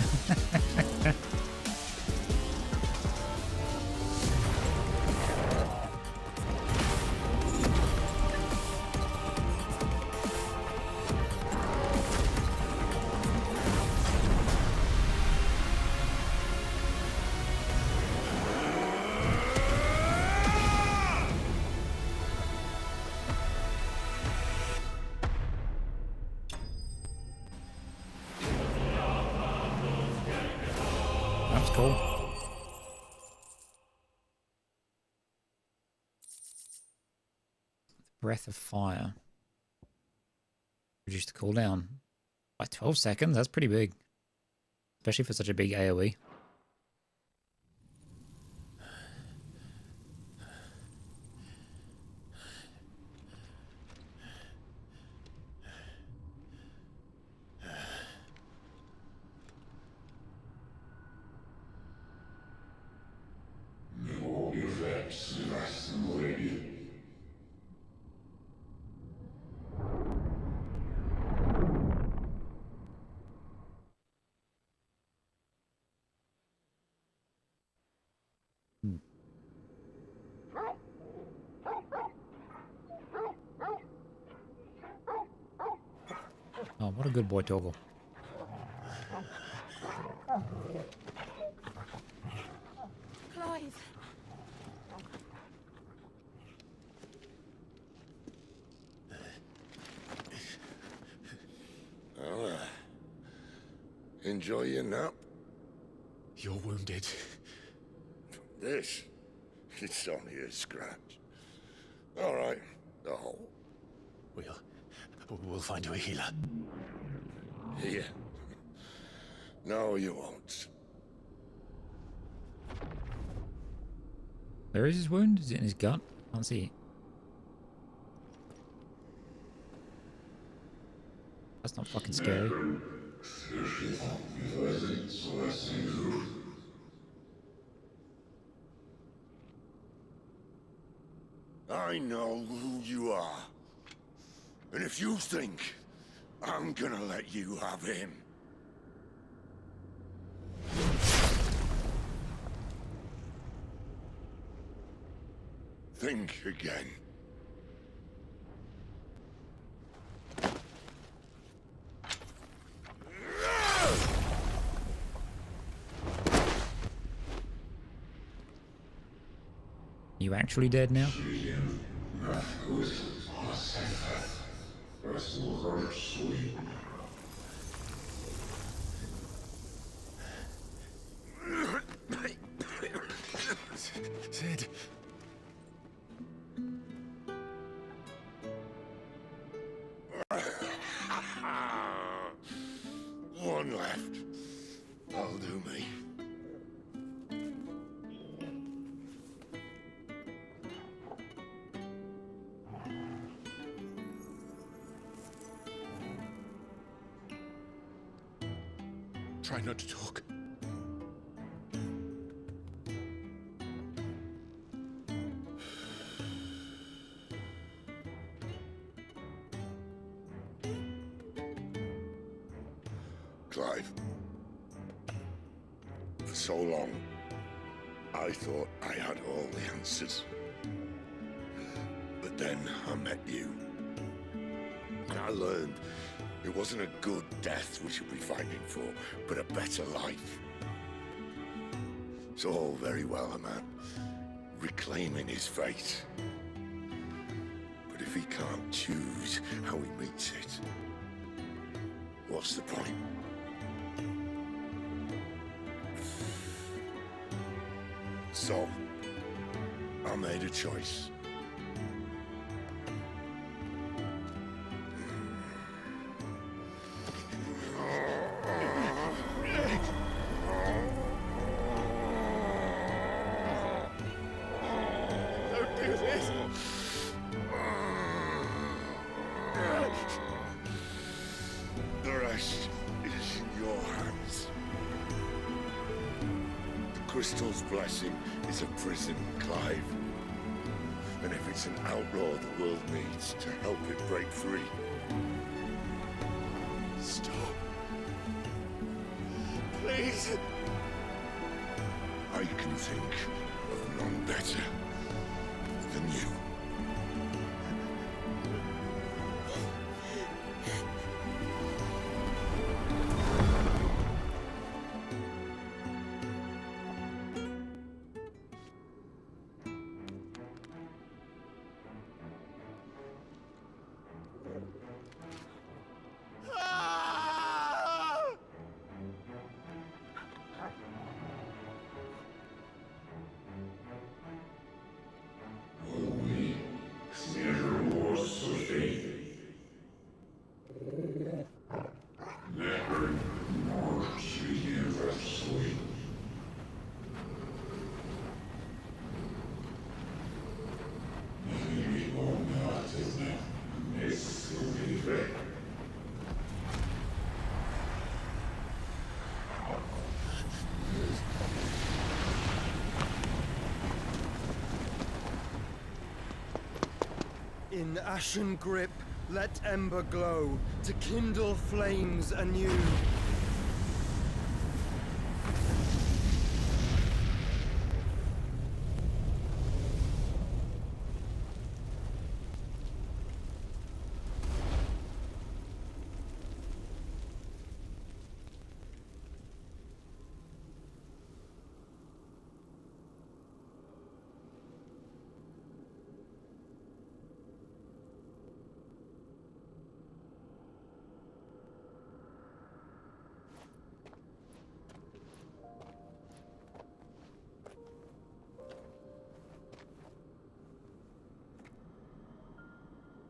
Speaker 1: Breath of Fire. Reduce the cooldown by 12 seconds. That's pretty big. Especially for such a big AoE. Oh, what a good boy, Torgal.
Speaker 4: Clive!
Speaker 3: Well, enjoy your nap.
Speaker 2: You're wounded.
Speaker 3: This, it's only a scratch. All right, the hole.
Speaker 2: We'll find you a healer.
Speaker 3: Here. No, you won't.
Speaker 1: Where is his wound? Is it in his gut? Can't see it. That's not fucking scary.
Speaker 3: I know who you are. And if you think I'm gonna let you have him... think again.
Speaker 1: You actually dead now?
Speaker 2: Sid.
Speaker 3: One left. That'll do me.
Speaker 2: Try not to talk.
Speaker 3: Clive. For so long, I thought I had all the answers. But then I met you. And I learned it wasn't a good death we should be fighting for, but a better life. It's all very well, a man reclaiming his fate. But if he can't choose how he meets it, what's the point? So, I made a choice. The rest is in your hands. The crystal's blessing is a prison, Clive. And if it's an outlaw the world needs to help it break free... Stop. Please. I can think of none better than you.
Speaker 9: In ashen grip, let ember glow, to kindle flames anew.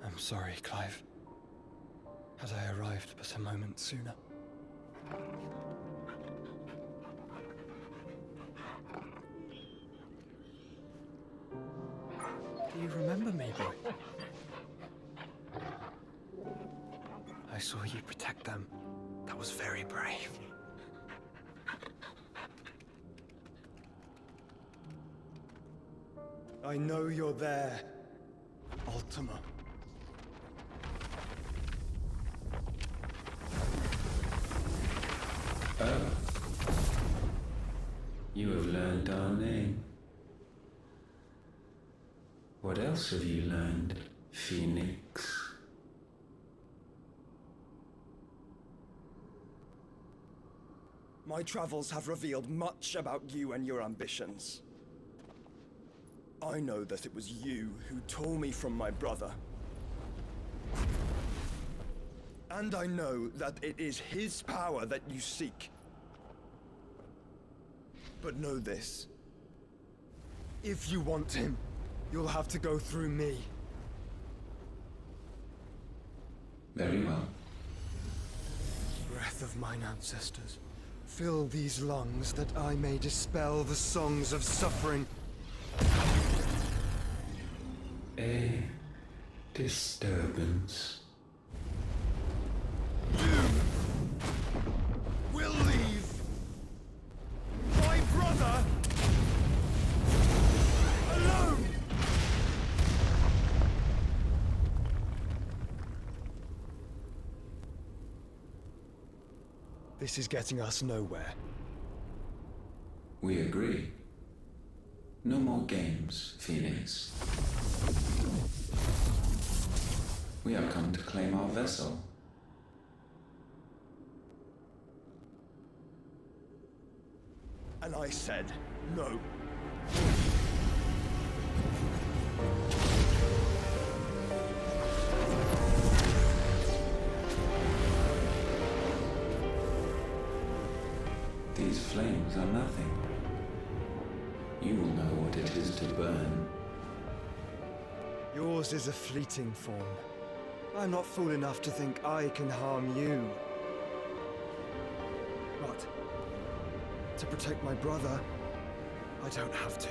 Speaker 9: I'm sorry, Clive. Had I arrived but a moment sooner. Do you remember me, boy? I saw you protect them. That was very brave. I know you're there, Ultima.
Speaker 10: Oh. You have learned our name. What else have you learned, Phoenix?
Speaker 9: My travels have revealed much about you and your ambitions. I know that it was you who tore me from my brother. And I know that it is his power that you seek. But know this. If you want him, you'll have to go through me.
Speaker 10: Very well.
Speaker 9: Breath of mine ancestors, fill these lungs that I may dispel the songs of suffering.
Speaker 10: A disturbance.
Speaker 9: You will leave my brother alone! This is getting us nowhere.
Speaker 10: We agree. No more games, Phoenix. We have come to claim our vessel.
Speaker 9: And I said no.
Speaker 10: These flames are nothing. You will know what it is to burn.
Speaker 9: Yours is a fleeting form. I'm not fool enough to think I can harm you. But to protect my brother, I don't have to.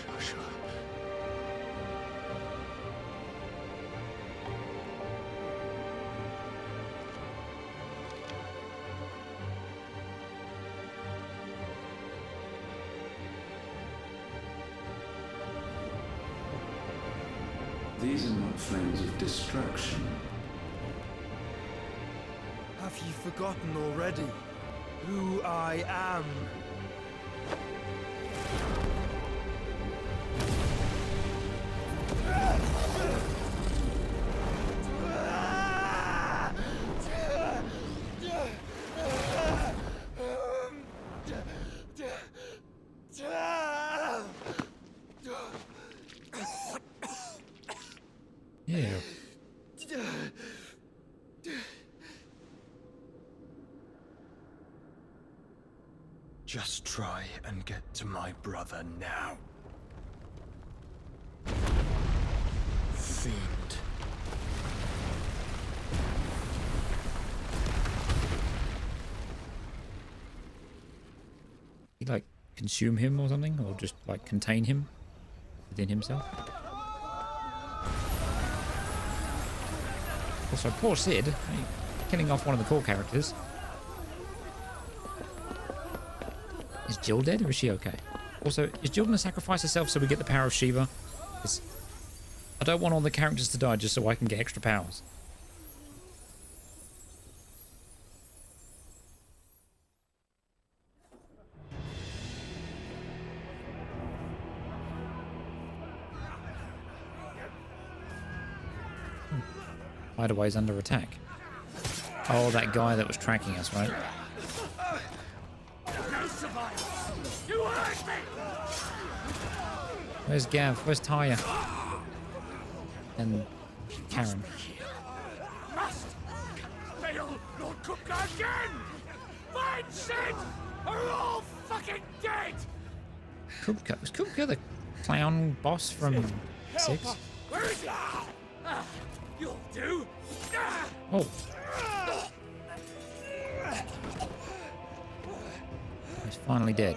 Speaker 3: Joshua.
Speaker 10: These are not flames of destruction.
Speaker 9: Have you forgotten already who I am?
Speaker 1: Yeah.
Speaker 9: Just try and get to my brother now. Fiend.
Speaker 1: He like consume him or something, or just like contain him within himself. Also, poor Sid, killing off one of the core characters. Is Jill dead, or is she okay? Also, is Jill going to sacrifice herself so we get the power of Shiva? I don't want all the characters to die just so I can get extra powers. Hideaway's under attack. Oh, that guy that was tracking us, right? Where's Gav? Where's Taya? And Karen.
Speaker 5: Must fail Lord Kupka again! Find Sid! Are all fucking dead!
Speaker 1: Kupka. Was Kupka the clown boss from 6?
Speaker 5: Where is he? You'll do.
Speaker 1: Oh. He's finally dead.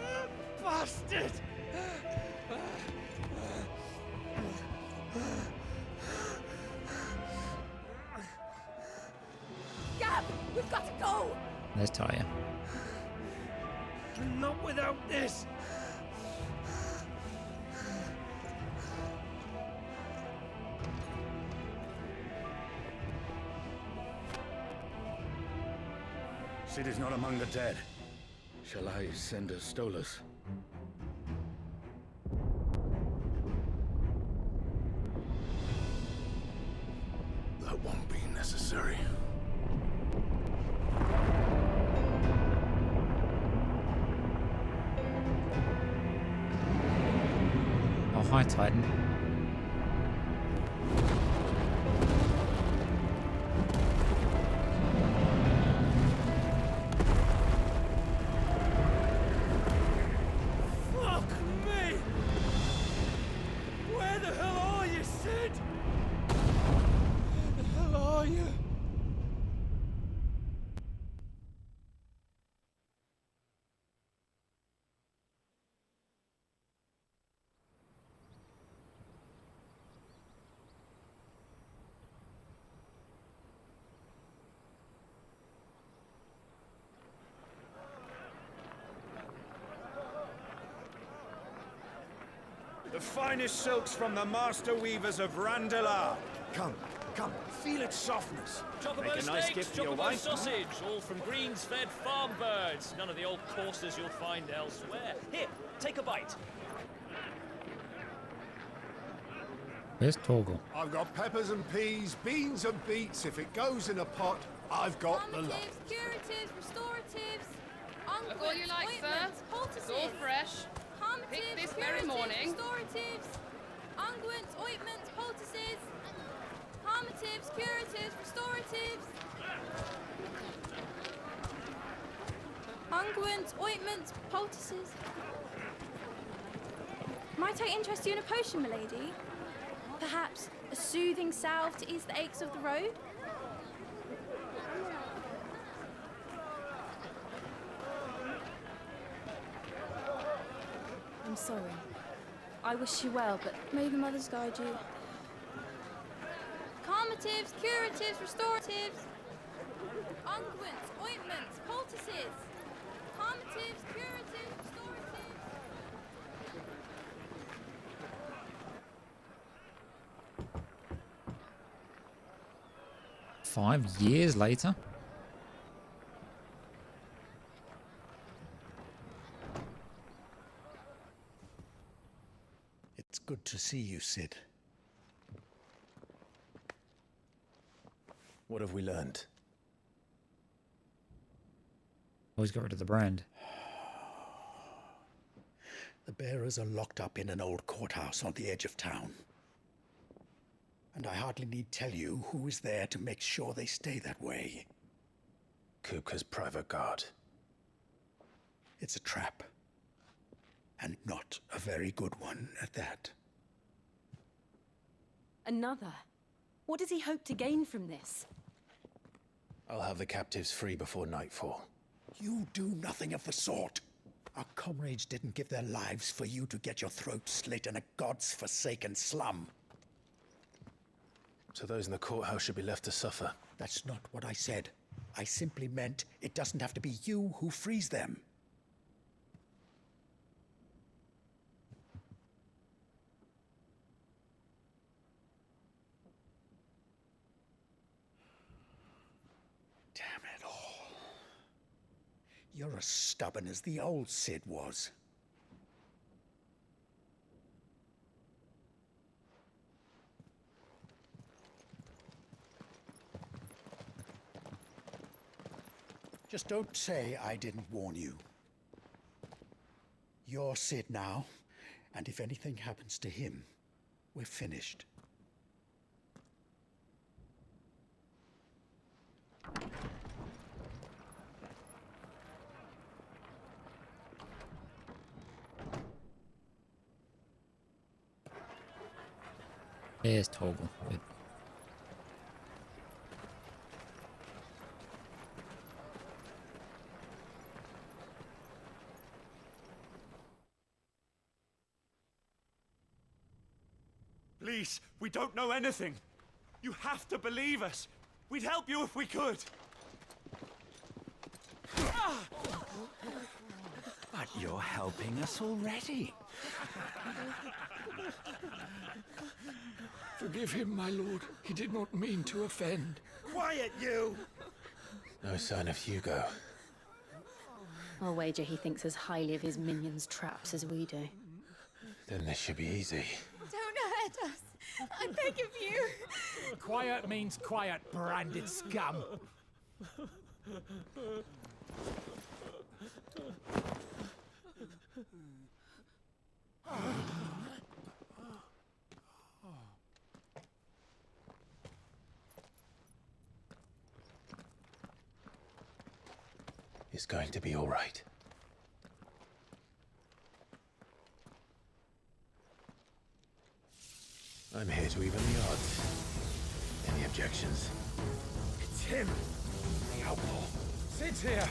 Speaker 5: Bastard!
Speaker 4: Gab, we've got to go!
Speaker 1: There's Taya.
Speaker 5: Not without this!
Speaker 6: Sid is not among the dead. Shall I send a Stolas?
Speaker 7: That won't be necessary.
Speaker 1: Oh, hi, Titan.
Speaker 5: Fuck me! Where the hell are you, Sid? Where the hell are you?
Speaker 8: The finest silks from the master weavers of Randalar.
Speaker 5: Come, feel its softness.
Speaker 11: Chocobo
Speaker 8: Make a nice
Speaker 11: steaks,
Speaker 8: gift for your
Speaker 11: chocobo
Speaker 8: wife.
Speaker 11: sausage, all from greens-fed farm birds. None of the old courses you'll find elsewhere. Here, take a bite.
Speaker 1: Where's Torgal?
Speaker 7: I've got peppers and peas, beans and beets. If it goes in a pot, I've got the lot.
Speaker 4: Calmatives, curatives, restoratives,
Speaker 12: Look all you like, sir. It's all fresh. Picked this very morning.
Speaker 4: Restoratives, unguents, ointments, poultices, calmatives, curatives, restoratives, unguents, ointments, poultices. Might I interest you in a potion, milady? Perhaps a soothing salve to ease the aches of the road? I'm sorry. I wish you well, but may the mothers guide you. Calmatives, curatives, restoratives, unguents, ointments, poultices. Calmatives, curatives, restoratives.
Speaker 1: 5 years later?
Speaker 2: It's good to see you, Sid. What have we learned?
Speaker 1: Always got rid of the brand.
Speaker 2: The bearers are locked up in an old courthouse on the edge of town. And I hardly need tell you who is there to make sure they stay that way. Kupka's private guard. It's a trap. And not a very good one at that.
Speaker 13: Another? What does he hope to gain from this?
Speaker 2: I'll have the captives free before nightfall. You do nothing of the sort. Our comrades didn't give their lives for you to get your throat slit in a god's forsaken slum.
Speaker 8: So those in the courthouse should be left to suffer.
Speaker 2: That's not what I said. I simply meant it doesn't have to be you who frees them. Damn it all. You're as stubborn as the old Cid was. Just don't say I didn't warn you. You're Cid now, and if anything happens to him, we're finished.
Speaker 1: There's Toggle. Good.
Speaker 6: Please, we don't know anything. You have to believe us. We'd help you if we could.
Speaker 2: But you're helping us already.
Speaker 14: Forgive him, my lord. He did not mean to offend.
Speaker 6: Quiet, you!
Speaker 8: No sign of Hugo.
Speaker 13: I'll wager he thinks as highly of his minions' traps as we do.
Speaker 8: Then this should be easy.
Speaker 4: Don't hurt us. I beg of you.
Speaker 5: Quiet means quiet, branded scum.
Speaker 8: It's going to be all right. I'm here to even the odds. Any objections?
Speaker 5: It's him, the outlaw. Sid's here.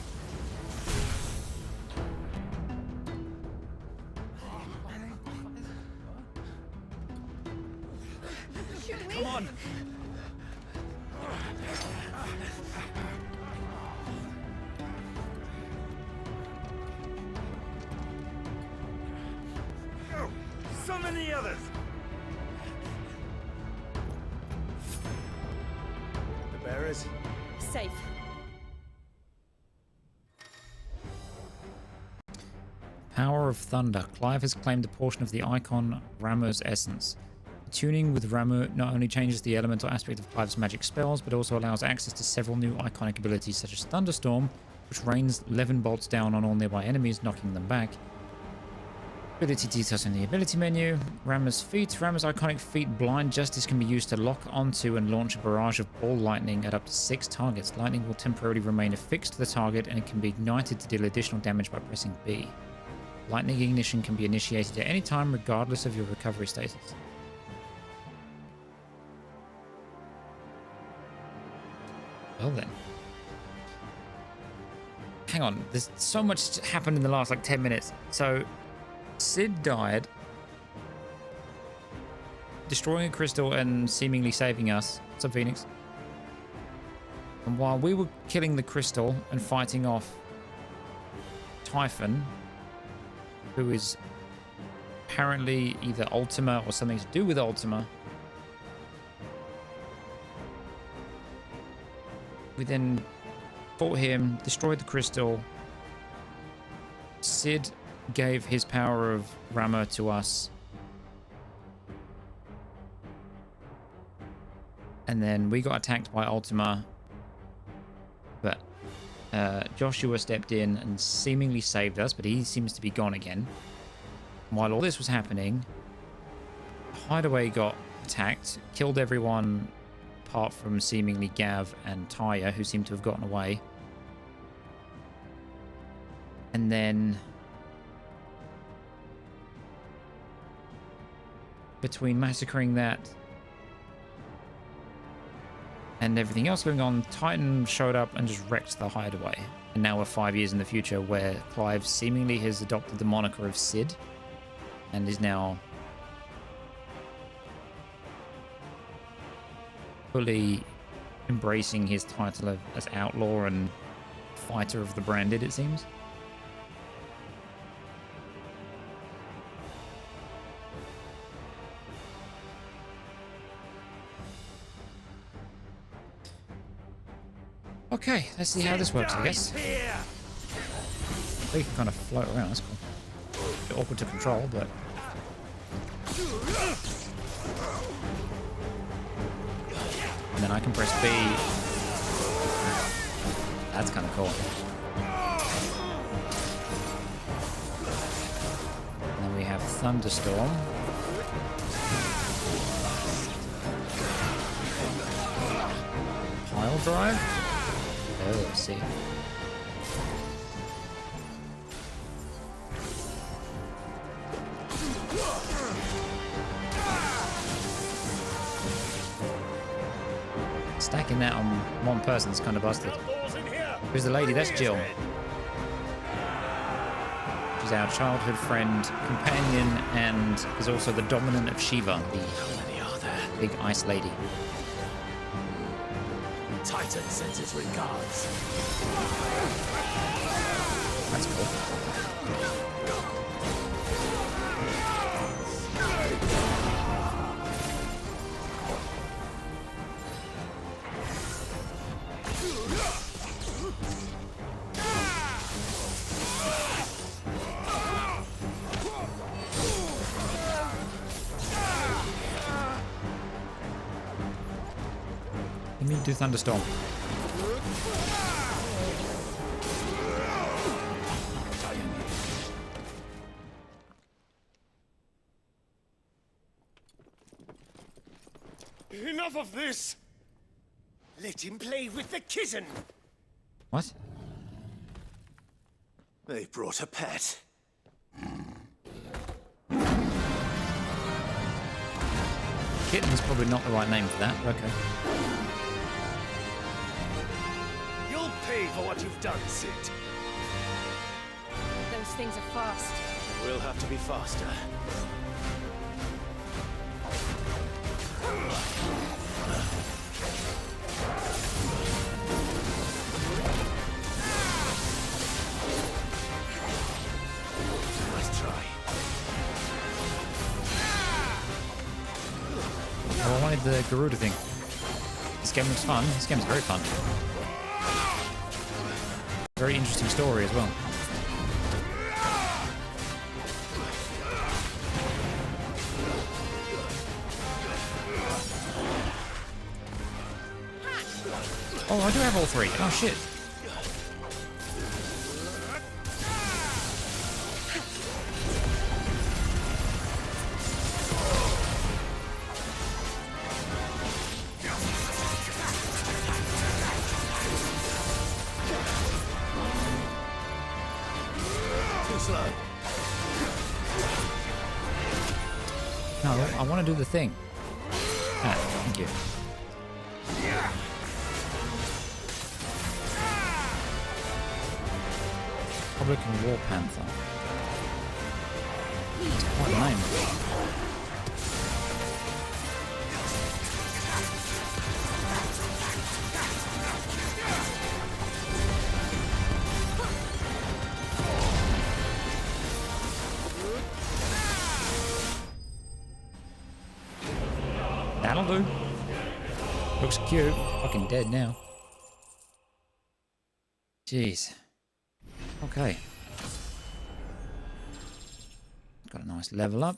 Speaker 5: Come on.
Speaker 6: Go! Summon the others!
Speaker 9: The bearers?
Speaker 13: Safe.
Speaker 1: Power of Thunder. Clive has claimed a portion of the icon Ramuh's essence. Tuning with Ramuh not only changes the elemental aspect of Clive's magic spells, but also allows access to several new iconic abilities such as Thunderstorm, which rains Levin bolts down on all nearby enemies, knocking them back. Ability details in the ability menu. Ramuh's feat. Ramuh's iconic feat Blind Justice can be used to lock onto and launch a barrage of ball lightning at up to 6 targets. Lightning will temporarily remain affixed to the target and it can be ignited to deal additional damage by pressing B. Lightning ignition can be initiated at any time regardless of your recovery status. Well then. Hang on, there's so much happened in the last like 10 minutes. So, Cid died, destroying a crystal and seemingly saving us. What's up, Phoenix? And while we were killing the crystal and fighting off Typhon, who is apparently either Ultima or something to do with Ultima, we then fought him, destroyed the crystal. Cid gave his power of Ramuh to us. And then we got attacked by Ultima. But Joshua stepped in and seemingly saved us, but he seems to be gone again. While all this was happening, Hideaway got attacked, killed everyone apart from seemingly Gav and Tyre, who seem to have gotten away. And then between massacring that and everything else going on, Titan showed up and just wrecked the Hideaway. And now we're 5 years in the future where Clive seemingly has adopted the moniker of Cid and is now fully embracing his title as outlaw and fighter of the branded, it seems. Okay, let's see how this works, I guess. We can kind of float around, that's cool. A bit awkward to control, but... And then I can press B. That's kind of cool. And then we have Thunderstorm. Pile Drive? Oh, let's see. Stacking that on one person is kind of busted. Who's the lady? That's Jill. She's our childhood friend, companion, and is also the dominant of Shiva, the big ice lady.
Speaker 8: Titan sends his regards.
Speaker 1: That's cool. Let me do Thunderstorm.
Speaker 5: Enough of this! Let him play with the kitten!
Speaker 1: What?
Speaker 8: They brought a pet.
Speaker 1: Kitten's probably not the right name for that, but okay.
Speaker 5: You'll pay for what you've done, Cid.
Speaker 13: Those things are fast.
Speaker 8: We'll have to be faster. Nice try.
Speaker 1: Oh, I wanted the Garuda thing. This game looks fun. This game's very fun. Very interesting story as well. Oh, I do have all three. Oh, shit.
Speaker 8: Too slow.
Speaker 1: No, I want to do the thing. Ah, thank you. Republican War Panther. That's quite a name. That'll do. Looks cute. Fucking dead now. Jeez. Okay. Got a nice level up.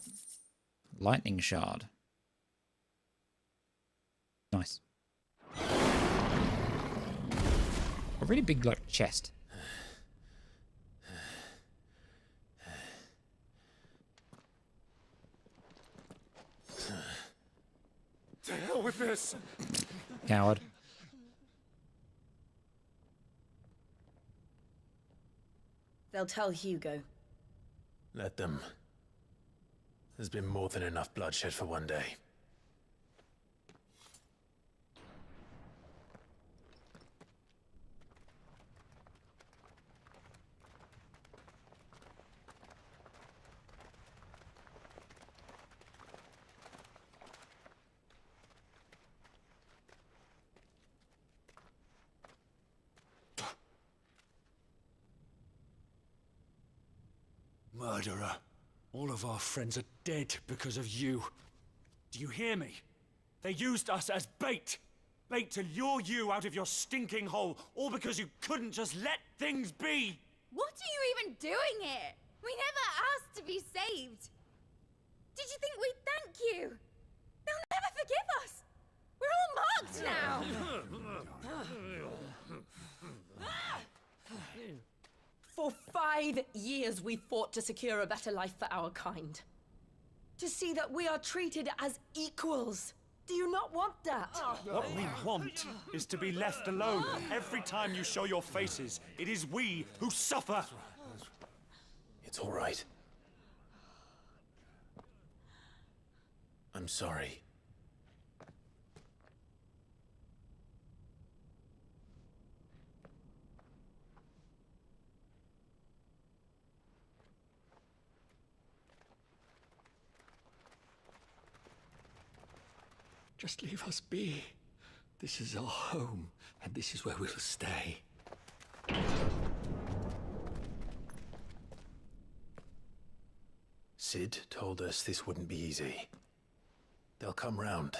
Speaker 1: Lightning shard. Nice. A really big, like, chest.
Speaker 5: To hell with this!
Speaker 1: Coward.
Speaker 13: They'll tell Hugo.
Speaker 8: Let them. There's been more than enough bloodshed for one day.
Speaker 6: Murderer. All of our friends are dead because of you. Do you hear me? They used us as bait. Bait to lure you out of your stinking hole, all because you couldn't just let things be.
Speaker 4: What are you even doing here? We never asked to be saved. Did you think we'd thank you? They'll never forgive us. We're all marked now.
Speaker 15: For 5 years we fought to secure a better life for our kind. To see that we are treated as equals. Do you not want that?
Speaker 6: What we want is to be left alone. Every time you show your faces, it is we who suffer.
Speaker 8: It's all right. I'm sorry.
Speaker 14: Just leave us be. This is our home, and this is where we'll stay.
Speaker 8: Sid told us this wouldn't be easy. They'll come round.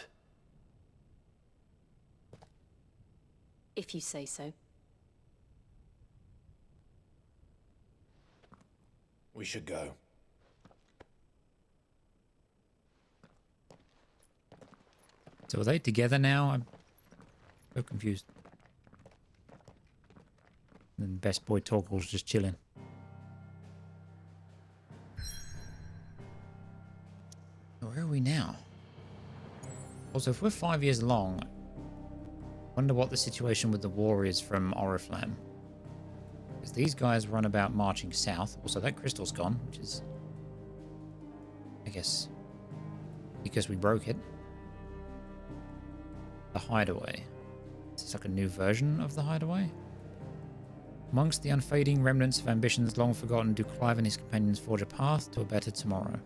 Speaker 13: If you say so.
Speaker 8: We should go.
Speaker 1: So are they together now? I'm so confused. And then best boy Torkel's just chilling. Where are we now? Also, if we're 5 years along, I wonder what the situation with the war is from Oriflamme. Because these guys run about marching south. Also, that crystal's gone, which is, I guess, because we broke it. The Hideaway. Is this like a new version of the Hideaway? Amongst the unfading remnants of ambitions long forgotten, do Clive and his companions forge a path to a better tomorrow.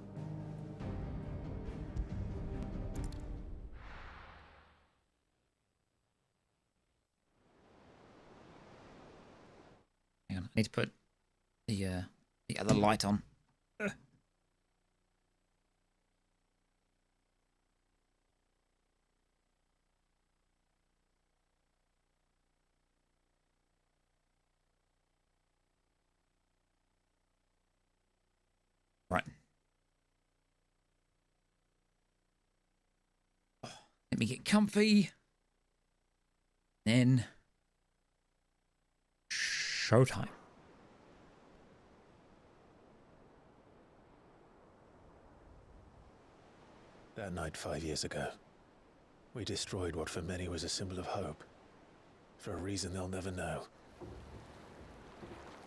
Speaker 1: Hang on, I need to put the other light on. Right. Let me get comfy. Then showtime.
Speaker 8: That night 5 years ago, we destroyed what for many was a symbol of hope. For a reason they'll never know.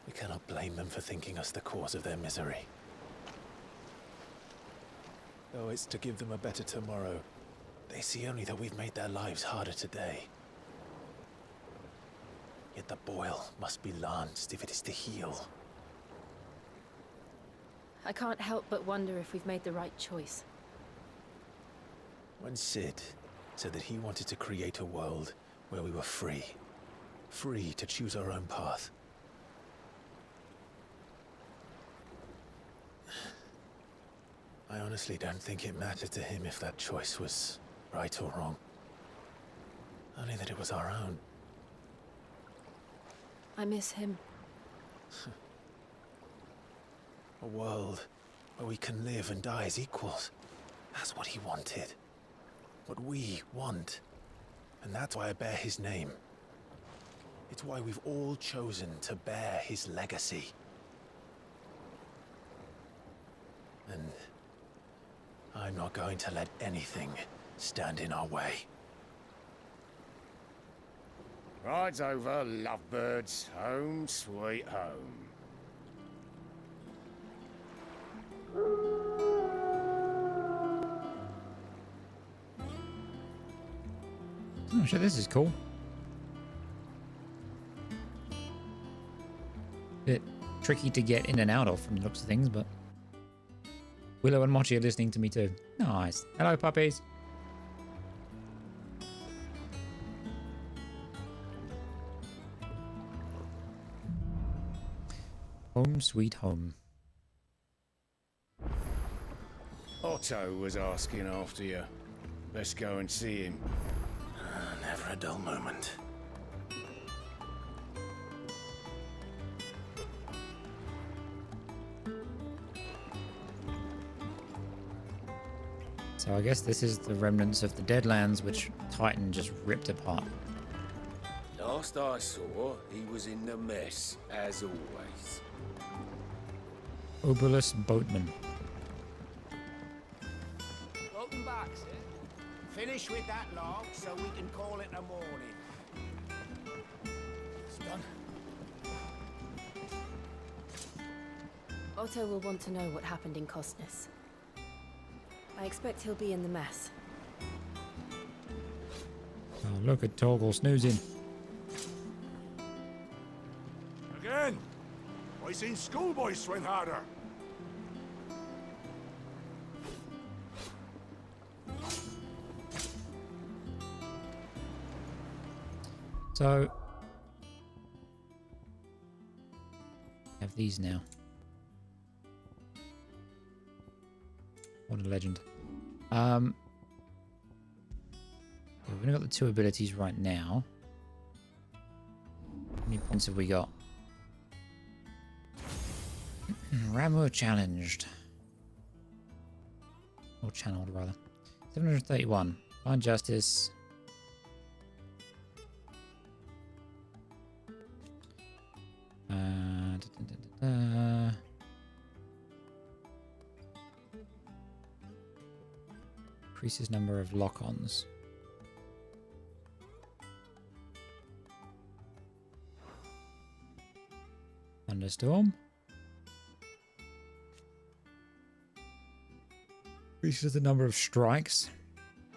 Speaker 8: We cannot blame them for thinking us the cause of their misery. Though it's to give them a better tomorrow, they see only that we've made their lives harder today. Yet the boil must be lanced if it is to heal.
Speaker 13: I can't help but wonder if we've made the right choice.
Speaker 8: When Sid said that he wanted to create a world where we were free. Free to choose our own path. I honestly don't think it mattered to him if that choice was right or wrong. Only that it was our own.
Speaker 13: I miss him.
Speaker 8: A world where we can live and die as equals. That's what he wanted. What we want. And that's why I bear his name. It's why we've all chosen to bear his legacy. And I'm not going to let anything stand in our way.
Speaker 16: Rides over, lovebirds. Home sweet home.
Speaker 1: Oh shit, this is cool. Bit tricky to get in and out of from the looks of things, but Willow and Mochi are listening to me too. Nice. Hello, puppies. Home sweet home.
Speaker 16: Otto was asking after you. Let's go and see him.
Speaker 8: Never a dull moment.
Speaker 1: So I guess this is the remnants of the Deadlands, which Titan just ripped apart.
Speaker 16: Last I saw, he was in the mess, as always.
Speaker 1: Obolus Boatman.
Speaker 5: Welcome back, sir. Finish with that log so we can call it a morning.
Speaker 9: It's done.
Speaker 13: Otto will want to know what happened in Costness. I expect he'll be in the mess.
Speaker 1: Oh, look at Torgal snoozing.
Speaker 7: Again? I seen schoolboys swing harder.
Speaker 1: So, have these now. What a legend. We've only got the 2 abilities right now. How many points have we got? Ramo challenged. Or channeled, rather. 731. Blind Justice. Increases number of lock-ons. Thunderstorm. Increases the number of strikes.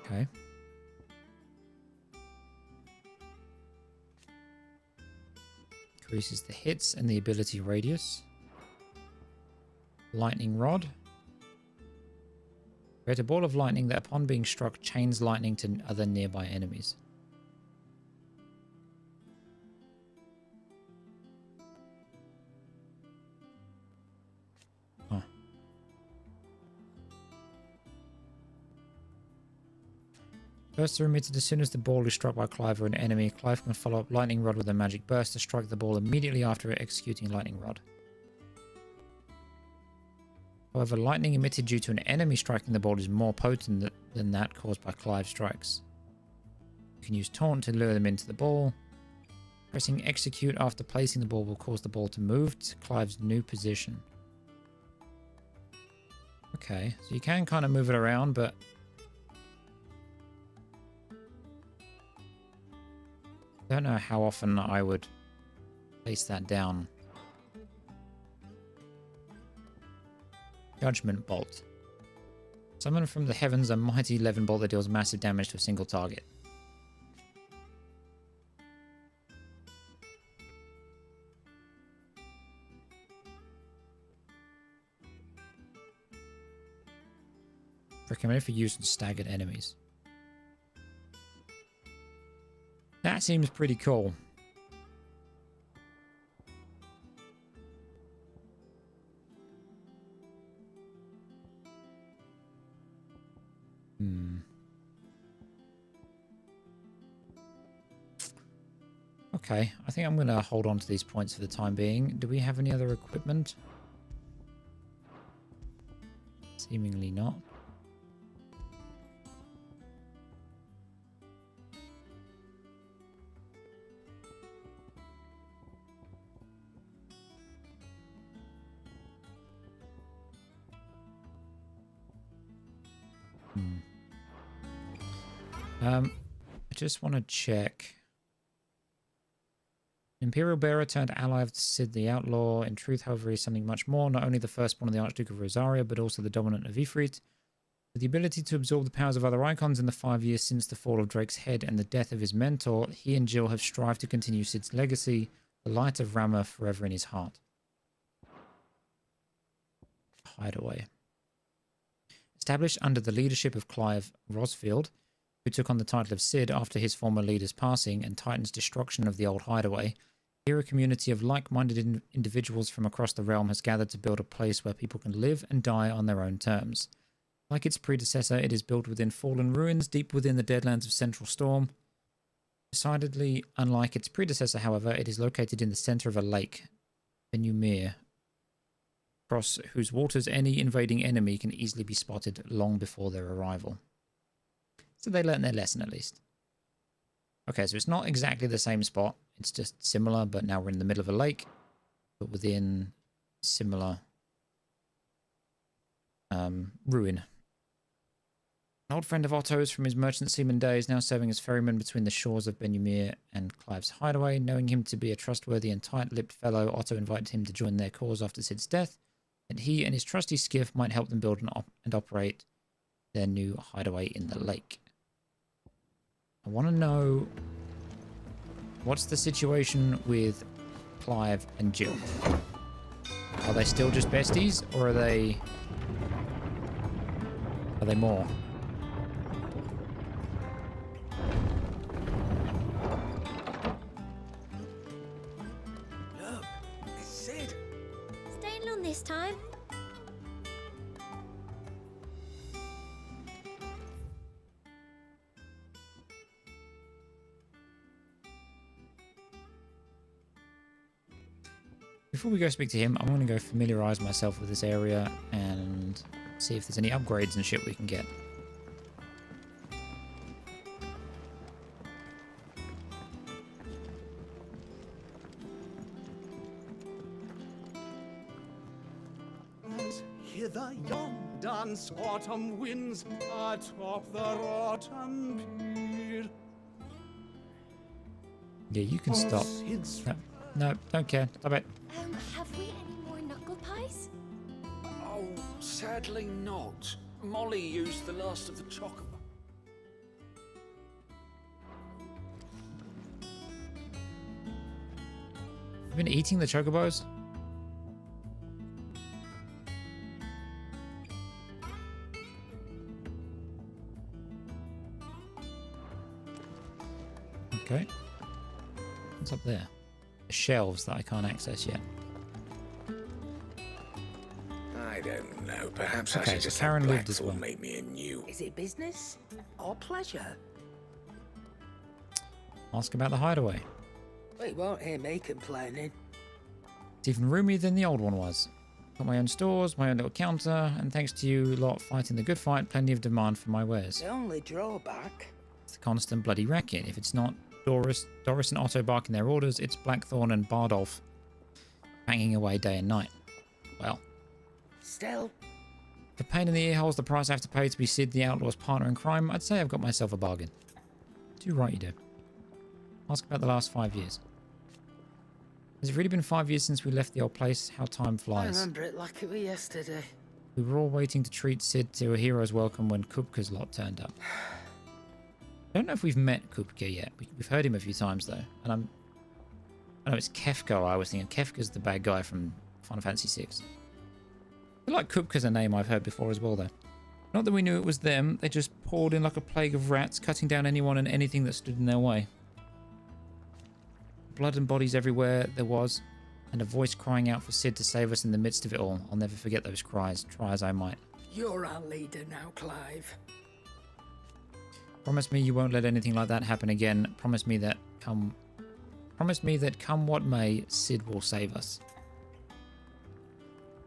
Speaker 1: Okay. Increases the hits and the ability radius. Lightning Rod. Create a ball of lightning that upon being struck chains lightning to other nearby enemies. Huh. Bursts are emitted as soon as the ball is struck by Clive or an enemy. Clive can follow up Lightning Rod with a magic burst to strike the ball immediately after executing Lightning Rod. However, lightning emitted due to an enemy striking the ball is more potent than that caused by Clive's strikes. You can use Taunt to lure them into the ball. Pressing Execute after placing the ball will cause the ball to move to Clive's new position. Okay, so you can kind of move it around, but I don't know how often I would place that down. Judgment Bolt. Summon from the heavens a mighty 11 bolt that deals massive damage to a single target. Recommended for use on staggered enemies. That seems pretty cool. Okay, I think I'm going to hold on to these points for the time being. Do we have any other equipment? Seemingly not. I just want to check. Imperial Bearer turned ally of Sid the Outlaw. In truth, however, he is something much more. Not only the firstborn of the Archduke of Rosaria, but also the dominant of Ifrit. With the ability to absorb the powers of other icons in the 5 years since the fall of Drake's head and the death of his mentor, he and Jill have strived to continue Sid's legacy, the light of Rama forever in his heart. Hideaway. Established under the leadership of Clive Rosfield, who took on the title of Sid after his former leader's passing and Titan's destruction of the old hideaway, here a community of like-minded individuals from across the realm has gathered to build a place where people can live and die on their own terms. Like its predecessor, it is built within fallen ruins, deep within the deadlands of Central Storm. Decidedly unlike its predecessor, however, it is located in the center of a lake, Benumir, across whose waters any invading enemy can easily be spotted long before their arrival. So they learned their lesson at least. Okay, so it's not exactly the same spot. It's just similar, but now we're in the middle of a lake, but within similar ruin. An old friend of Otto's from his merchant seaman days, now serving as ferryman between the shores of Benumir and Clive's hideaway. Knowing him to be a trustworthy and tight-lipped fellow, Otto invited him to join their cause after Sid's death, and he and his trusty skiff might help them build and operate their new hideaway in the lake. I want to know, what's the situation with Clive and Jill? Are they still just besties, or are they more?
Speaker 5: Look, it's Sid.
Speaker 4: Staying on this time?
Speaker 1: Before we go speak to him, I'm going to go familiarize myself with this area and see if there's any upgrades and shit we can get.
Speaker 17: Hither yon dance autumn winds atop the rotten pier.
Speaker 1: Yeah, you can stop. No, don't care. Stop it.
Speaker 4: Have we any more knuckle pies?
Speaker 14: Oh, sadly not. Molly used the last of the chocolate.
Speaker 1: You've been eating the chocobos? Okay. What's up there? The shelves that I can't access yet.
Speaker 16: I don't know. Perhaps I
Speaker 1: Okay,
Speaker 16: should
Speaker 1: so
Speaker 16: just
Speaker 1: Karen
Speaker 16: have
Speaker 1: lived as
Speaker 16: Blackthorn
Speaker 1: well.
Speaker 16: make me a new.
Speaker 5: Is it business or pleasure?
Speaker 1: Ask about the hideaway.
Speaker 5: Well, you won't hear me complaining.
Speaker 1: It's even roomier than the old one was. Got my own stores, my own little counter, and thanks to you lot fighting the good fight, plenty of demand for my wares.
Speaker 5: The only drawback.
Speaker 1: It's the constant bloody racket. If it's not Doris and Otto barking their orders, it's Blackthorn and Bardolph banging away day and night. Well,
Speaker 5: Still,
Speaker 1: for pain in the ear holes the price I have to pay to be Sid the Outlaw's partner in crime, I'd say I've got myself a bargain. Too right you do. Ask about the last 5 years. Has it really been 5 years since we left the old place? How time
Speaker 5: I
Speaker 1: flies.
Speaker 5: remember it like it was yesterday.
Speaker 1: We were all waiting to treat Sid to a hero's welcome when Kupka's lot turned up. I don't know if we've met Kupka yet. We've heard him a few times though. And I know it's Kefka I was thinking. Kefka's the bad guy from Final Fantasy VI. I feel like Kupka's a name I've heard before as well though. Not that we knew it was them, they just poured in like a plague of rats, cutting down anyone and anything that stood in their way. Blood and bodies everywhere there was, and a voice crying out for Sid to save us in the midst of it all. I'll never forget those cries, try as I might.
Speaker 5: You're our leader now, Clive.
Speaker 1: Promise me you won't let anything like that happen again. Promise me that come what may, Sid will save us.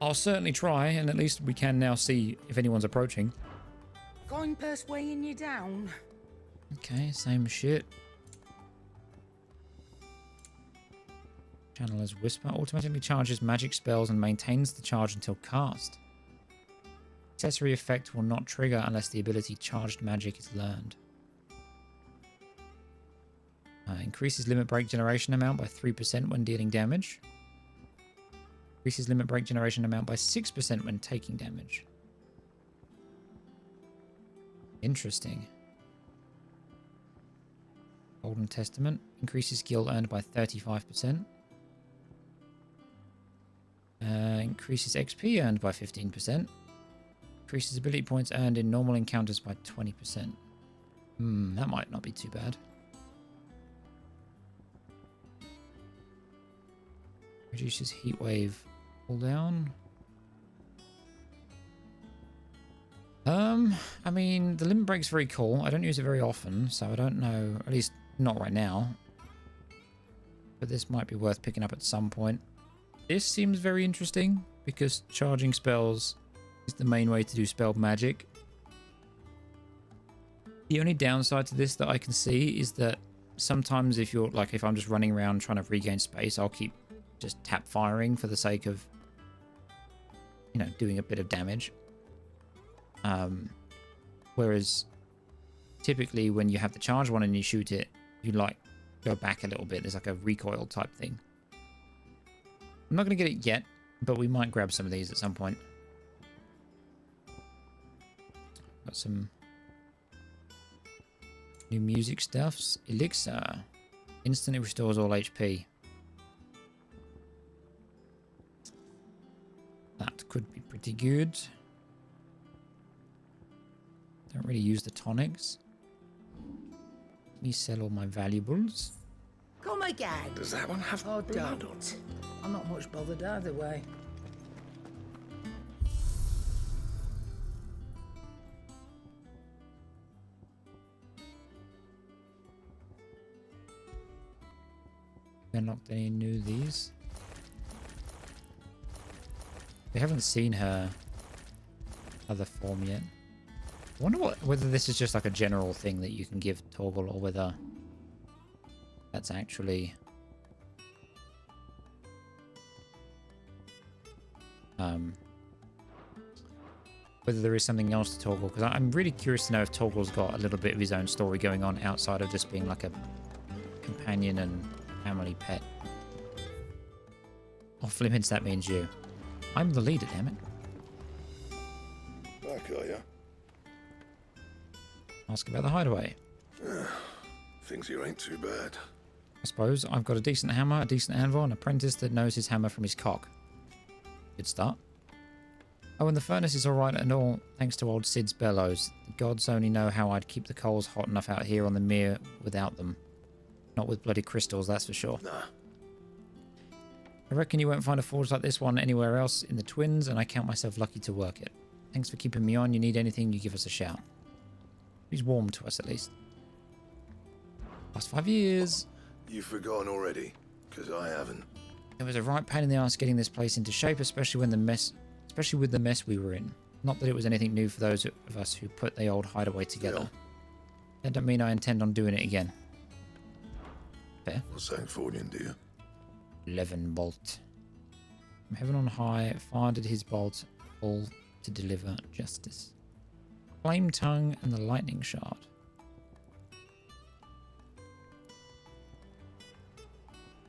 Speaker 1: I'll certainly try, and at least we can now see if anyone's approaching.
Speaker 5: Going purse weighing you down.
Speaker 1: Okay, same shit. Channeler's Whisper automatically charges magic spells and maintains the charge until cast. Accessory effect will not trigger unless the ability Charged Magic is learned. Increases limit break generation amount by 3% when dealing damage. Increases limit break generation amount by 6% when taking damage. Interesting. Golden Testament. Increases skill earned by 35%. Increases XP earned by 15%. Increases ability points earned in normal encounters by 20%. That might not be too bad. Reduces heat wave cooldown. I mean, the limit break's very cool. I don't use it very often, so I don't know. At least not right now. But this might be worth picking up at some point. This seems very interesting because charging spells is the main way to do spell magic. The only downside to this that I can see is that sometimes if you're like, if I'm just running around trying to regain space, I'll keep just tap firing for the sake of, you know, doing a bit of damage. Whereas typically when you have the charge one and you shoot it, you like go back a little bit. There's like a recoil type thing. I'm not going to get it yet, but we might grab some of these at some point. Got some new music stuffs. Elixir. Instantly restores all HP. That could be pretty good. Don't really use the tonics. Let me sell all my valuables.
Speaker 5: Come again.
Speaker 14: Does that one have
Speaker 5: Oh,
Speaker 14: blood
Speaker 5: don't. I'm not much bothered either way.
Speaker 1: Unlocked any new these? We haven't seen her other form yet. I wonder whether this is just like a general thing that you can give Torgal, or whether that's actually whether there is something else to Torgal, because I'm really curious to know if Torgal's got a little bit of his own story going on outside of just being like a companion and family pet. Off limits, that means you. I'm the leader, damn it.
Speaker 7: Back, are ya?
Speaker 1: Ask about the hideaway.
Speaker 7: Things here ain't too bad.
Speaker 1: I suppose I've got a decent hammer, a decent anvil, an apprentice that knows his hammer from his cock. Good start. Oh, and the furnace is alright and all, thanks to old Sid's bellows. The gods only know how I'd keep the coals hot enough out here on the mere without them. Not with bloody crystals, that's for sure.
Speaker 7: Nah.
Speaker 1: I reckon you won't find a forge like this one anywhere else in the Twins, and I count myself lucky to work it. Thanks for keeping me on. You need anything, you give us a shout. He's warm to us, at least. Last 5 years.
Speaker 7: You've forgotten already? Because I haven't.
Speaker 1: It was a right pain in the ass getting this place into shape, especially with the mess we were in. Not that it was anything new for those of us who put the old hideaway together. That don't mean I intend on doing it again. Fair.
Speaker 7: What's that forging, do you?
Speaker 1: 11 bolt. From heaven on high, fired his bolt, all to deliver justice. Flame tongue and the lightning shard.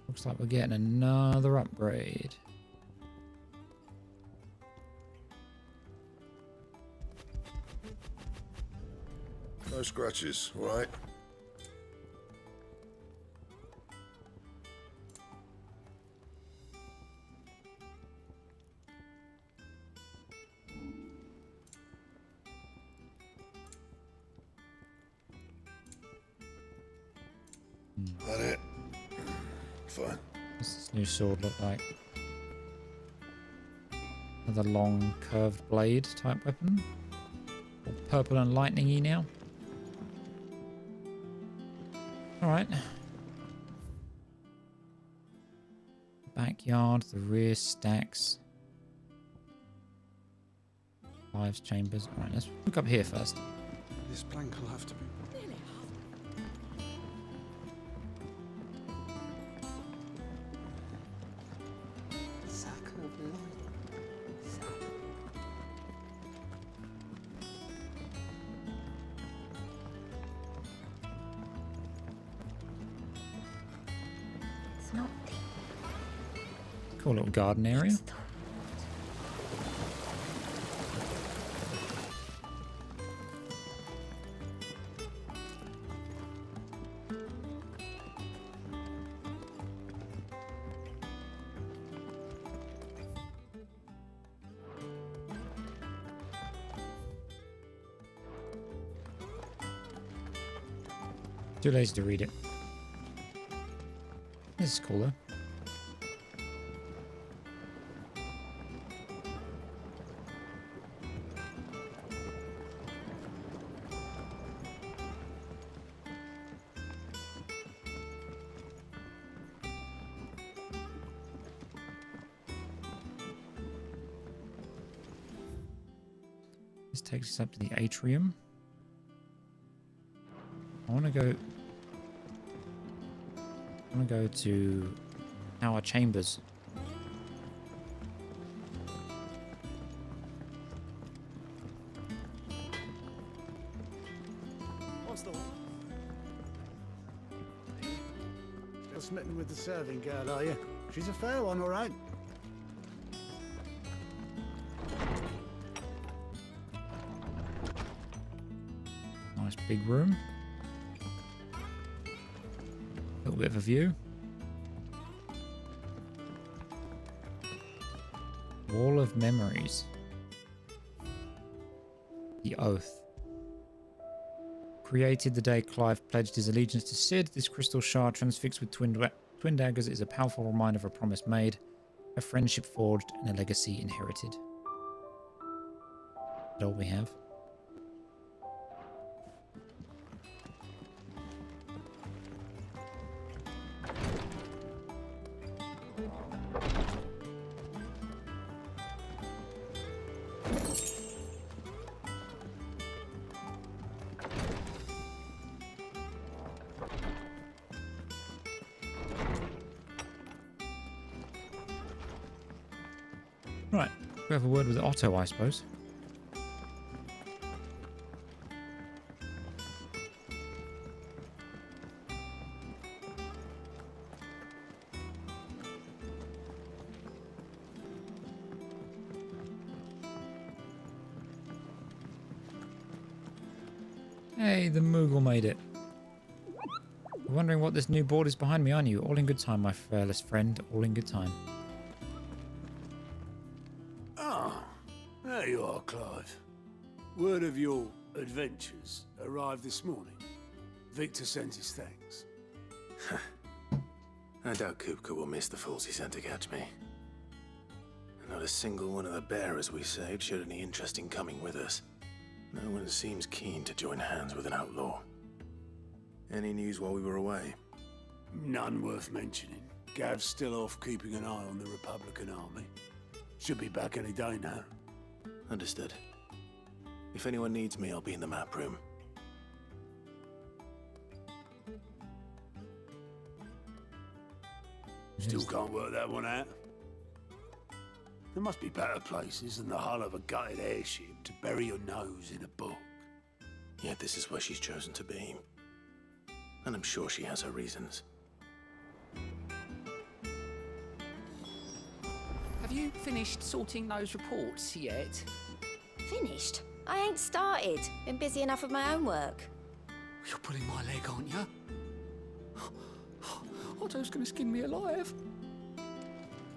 Speaker 1: Looks like we're getting another upgrade.
Speaker 7: No scratches, right? That it? Fine.
Speaker 1: What's this new sword look like? Another long curved blade type weapon. All purple and lightning-y now. Alright. Backyard, the rear stacks. Lives chambers. Alright, let's look up here first.
Speaker 17: This plank will have to be...
Speaker 1: Cool little garden area. Too lazy to read it. This is cool though. This takes us up to the atrium. I want to go to our chambers.
Speaker 5: What's the... Still smitten with the serving girl, are you? She's a fair one, all right.
Speaker 1: Nice big room. A little bit of a view. Wall of Memories. The Oath. Created the day Clive pledged his allegiance to Cid, this crystal shard transfixed with twin daggers is a powerful reminder of a promise made, a friendship forged, and a legacy inherited. That's all we have. Right, we have a word with Otto, I suppose. Hey, the Moogle made it. You're wondering what this new board is behind me, aren't you? All in good time, my fearless friend. All in good time.
Speaker 18: There you are, Clive. Word of your adventures arrived this morning. Victor sends his thanks.
Speaker 8: I doubt Kupka will miss the fools he sent to catch me. Not a single one of the bearers we saved showed any interest in coming with us. No one seems keen to join hands with an outlaw. Any news while we were away?
Speaker 18: None worth mentioning. Gav's still off keeping an eye on the Republican army. Should be back any day now.
Speaker 8: Understood. If anyone needs me, I'll be in the map room.
Speaker 18: Still can't work that one out. There must be better places than the hull of a gutted airship to bury your nose in a book.
Speaker 8: Yet this is where she's chosen to be. And I'm sure she has her reasons.
Speaker 19: Have you finished sorting those reports yet?
Speaker 20: Finished? I ain't started. Been busy enough with my own work.
Speaker 19: You're pulling my leg, aren't you? Otto's gonna skin me alive.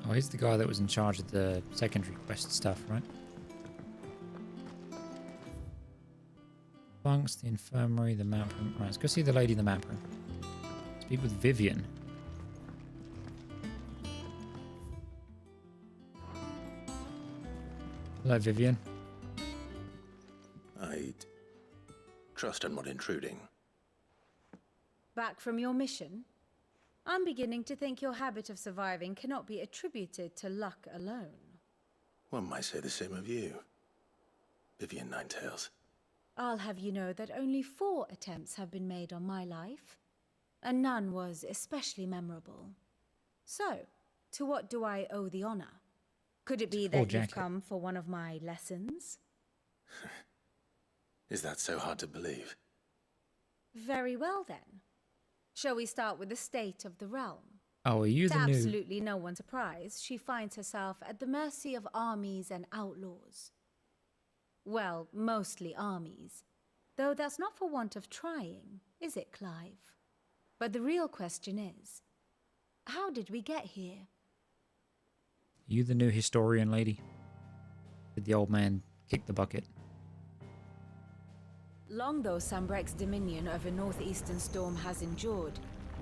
Speaker 1: Oh, he's the guy that was in charge of the secondary quest stuff, right? Bunks, the infirmary, the map room. Right, let's go see the lady in the map room. Speak with Vivian. Hello, Vivian.
Speaker 8: I'd trust I'm not intruding.
Speaker 21: Back from your mission? I'm beginning to think your habit of surviving cannot be attributed to luck alone.
Speaker 8: One might say the same of you, Vivian Ninetails.
Speaker 21: I'll have you know that only 4 attempts have been made on my life, and none was especially memorable. So, to what do I owe the honor? Could it be that you've come for one of my lessons?
Speaker 8: Is that so hard to believe?
Speaker 21: Very well then. Shall we start with the state of the realm?
Speaker 1: Oh, are you the
Speaker 21: To
Speaker 1: new...
Speaker 21: absolutely no one's surprise, she finds herself at the mercy of armies and outlaws. Well, mostly armies. Though that's not for want of trying, is it, Clive? But the real question is, how did we get here?
Speaker 1: You the new historian lady? Did the old man kick the bucket?
Speaker 21: Long though Sambrek's dominion over northeastern Storm has endured,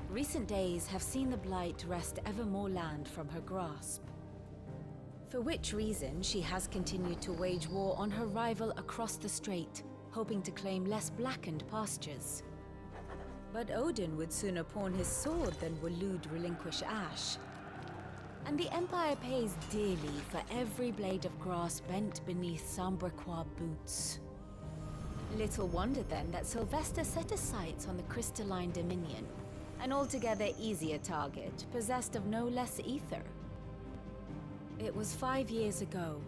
Speaker 21: recent days have seen the Blight wrest ever more land from her grasp. For which reason she has continued to wage war on her rival across the strait, hoping to claim less blackened pastures. But Odin would sooner pawn his sword than Waloed relinquish Ash. And the Empire pays dearly for every blade of grass bent beneath Sambraquois boots. Little wonder then that Sylvester set his sights on the crystalline Dominion, an altogether easier target, possessed of no less ether. It was 5 years ago,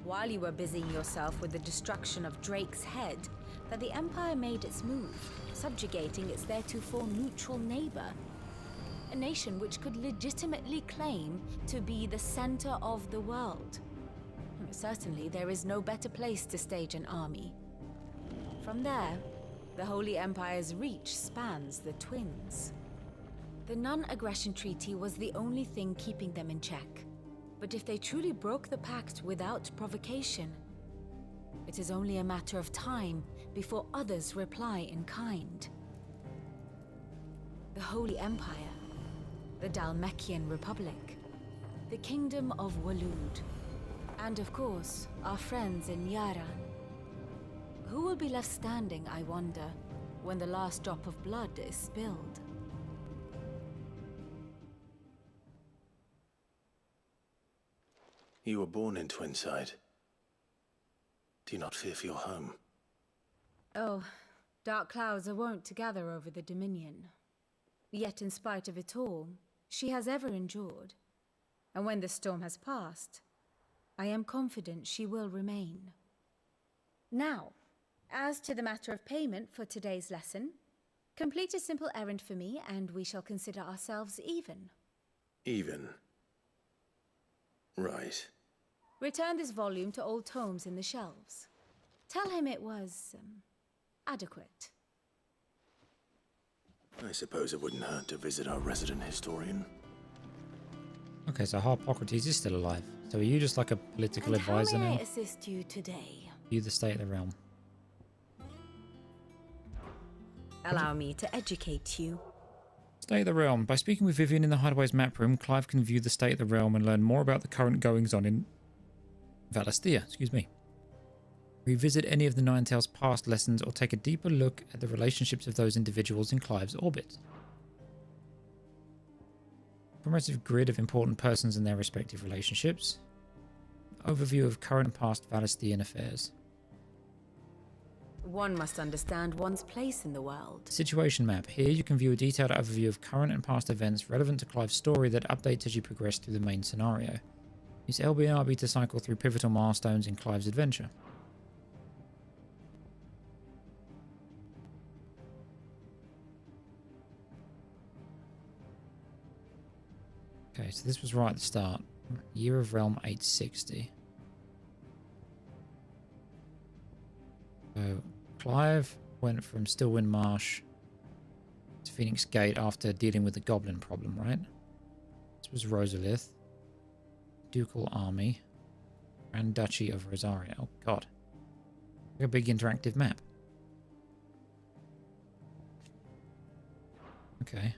Speaker 21: while you were busying yourself with the destruction of Drake's head, that the Empire made its move, subjugating its theretofore neutral neighbor. A nation which could legitimately claim to be the center of the world. Certainly, there is no better place to stage an army. From there, the Holy Empire's reach spans the Twins. The non-aggression treaty was the only thing keeping them in check. But if they truly broke the pact without provocation, it is only a matter of time before others reply in kind. The Holy Empire, the Dhalmekian Republic, the Kingdom of Waloed, and of course, our friends in Yaran. Who will be left standing, I wonder, when the last drop of blood is spilled?
Speaker 8: You were born in Twinside. Do you not fear for your home?
Speaker 21: Oh, dark clouds are wont to gather over the Dominion. Yet in spite of it all, she has ever endured. And when the storm has passed, I am confident she will remain. Now, as to the matter of payment for today's lesson, complete a simple errand for me and we shall consider ourselves even.
Speaker 8: Even? Right.
Speaker 21: Return this volume to old tomes in the shelves. Tell him it was, adequate.
Speaker 8: I suppose it wouldn't hurt to visit our resident historian.
Speaker 1: Okay, so Harpocrates is still alive. So are you just like a political advisor
Speaker 21: How may
Speaker 1: now?
Speaker 21: I assist you today?
Speaker 1: You the state of the realm.
Speaker 21: Allow me to educate you.
Speaker 1: State of the realm. By speaking with Vivian in the Hideaway's map room, Clive can view the state of the realm and learn more about the current goings-on in Valisthea. Excuse me. Revisit any of the Ninetales' past lessons or take a deeper look at the relationships of those individuals in Clive's orbit. Comprehensive grid of important persons and their respective relationships. Overview of current and past Valisthean affairs.
Speaker 21: One must understand one's place in the world.
Speaker 1: Situation map. Here you can view a detailed overview of current and past events relevant to Clive's story that updates as you progress through the main scenario. Use LB and RB to cycle through pivotal milestones in Clive's adventure. Okay, so this was right at the start. Year of Realm 860. So Clive went from Stillwind Marsh to Phoenix Gate after dealing with the goblin problem, right? This was Rosalith, Ducal Army, and Duchy of Rosaria. Oh god. Like a big interactive map. Okay.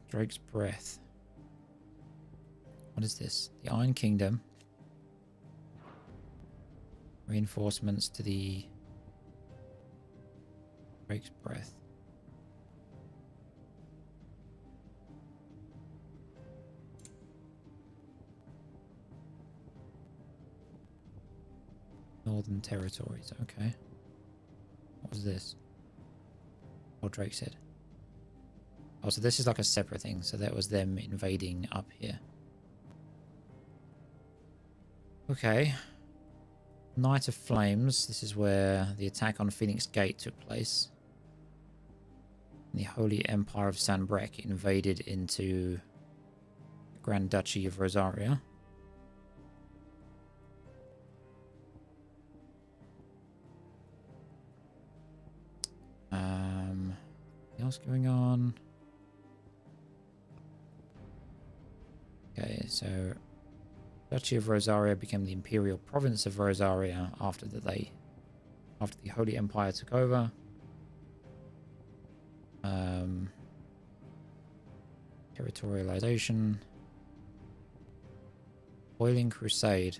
Speaker 1: Drake's Breath. What is this? The Iron Kingdom. Reinforcements to the Drake's Breath. Northern Territories, okay. What was this? What Drake said. Oh, so this is like a separate thing. So that was them invading up here. Okay. Night of Flames. This is where the attack on Phoenix Gate took place. The Holy Empire of Sanbrek invaded into the Grand Duchy of Rosaria. Anything else going on? Okay, so Duchy of Rosaria became the Imperial Province of Rosaria after the Holy Empire took over. Territorialization. Boiling Crusade.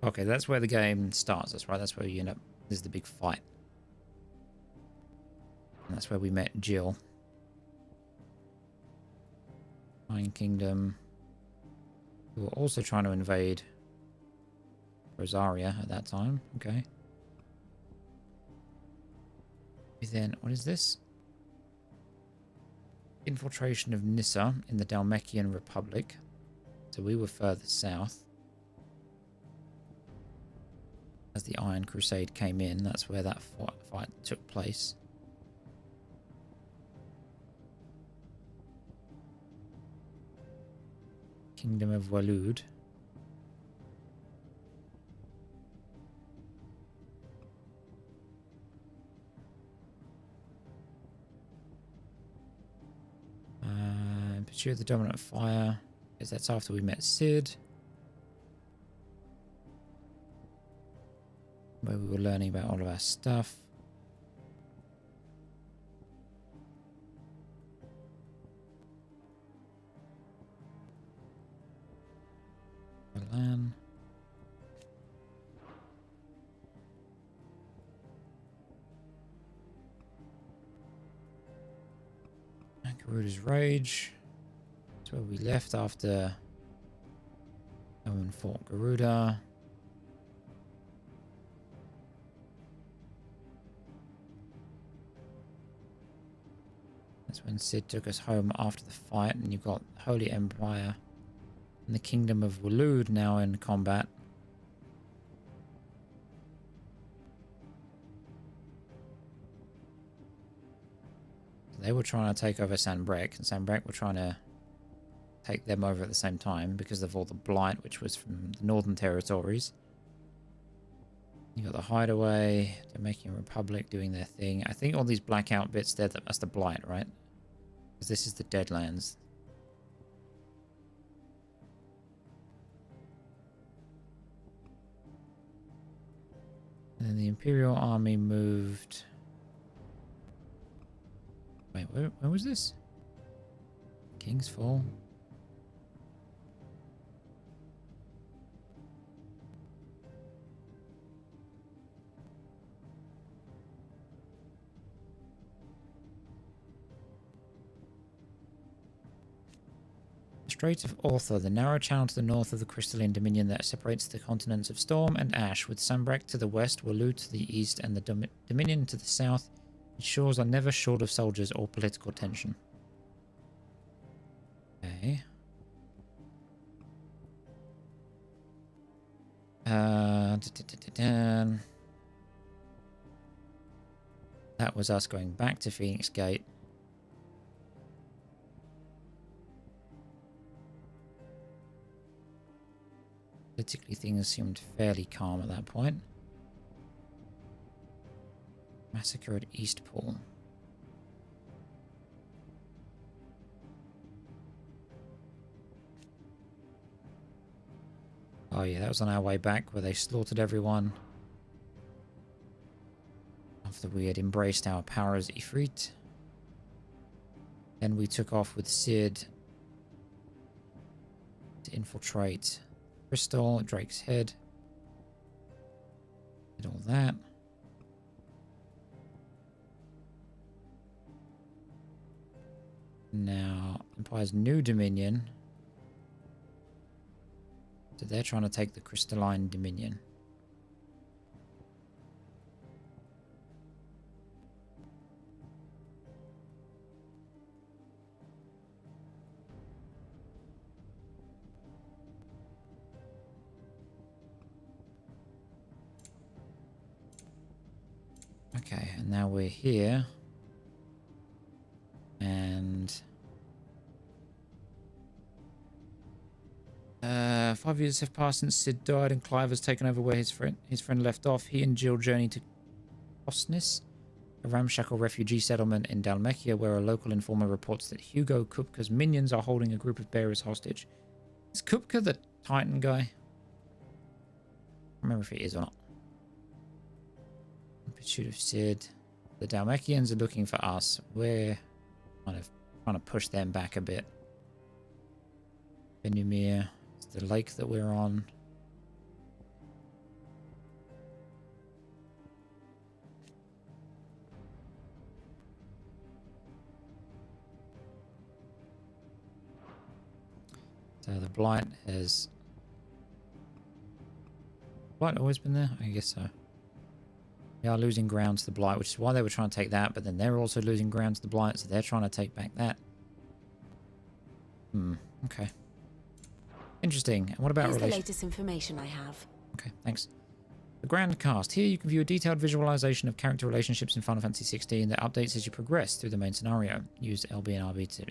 Speaker 1: Okay, that's where the game starts us, right? That's where you end up. This is the big fight. And that's where we met Jill. Iron Kingdom. Who were also trying to invade Rosaria at that time. Okay. Then, what is this? Infiltration of Nissa in the Dalmekian Republic. So we were further south. As the Iron Crusade came in, that's where that fight took place. Kingdom of Walud. Pursue the dominant fire, because that's after we met Cid. Where we were learning about all of our stuff. Milan. Garuda's Rage. That's where we left after Owen fought Garuda. That's when Cid took us home after the fight, and you've got the Holy Empire and the Kingdom of Walud now in combat. They were trying to take over Sanbreque, and Sanbreque were trying to take them over at the same time because of all the blight, which was from the Northern Territories. You got the Hideaway, they're making a Republic, doing their thing. I think all these blackout bits there, that's the blight, right? Because this is the Deadlands. And then the Imperial Army moved... Wait, where was this? King's Fall. Strait of Ortha, the narrow channel to the north of the crystalline dominion that separates the continents of Storm and Ash, with Sanbreque to the west, Walud to the east, and the Dominion to the south. Its shores are never short of soldiers or political tension. Okay. That was us going back to Phoenix Gate. Politically, things seemed fairly calm at that point. Massacre at Eastpool. Oh yeah, that was on our way back where they slaughtered everyone. After we had embraced our power as Ifrit. Then we took off with Cid to infiltrate Crystal, Drake's Head. Did all that. Now, Empire's New Dominion. So they're trying to take the Crystalline Dominion. Okay, and now we're here. And 5 years have passed since Cid died and Clive has taken over where his friend left off. He and Jill journey to Kosnis, a ramshackle refugee settlement in Dalmekia, where a local informer reports that Hugo Kupka's minions are holding a group of bearers hostage. Is Kupka the Titan guy? I don't remember if he is or not. In pursuit of Cid. The Dalmekians are looking for us. We're kind of trying to push them back a bit. Benumir. It's the lake that we're on. So the blight has... Blight always been there? I guess so. They are losing ground to the blight, which is why they were trying to take that, but then they're also losing ground to the blight, so they're trying to take back that. Okay. Interesting. And what about
Speaker 21: Here's the latest information I have.
Speaker 1: Okay, thanks. The Grand Cast. Here you can view a detailed visualization of character relationships in Final Fantasy XVI that updates as you progress through the main scenario. Use LB and RB to...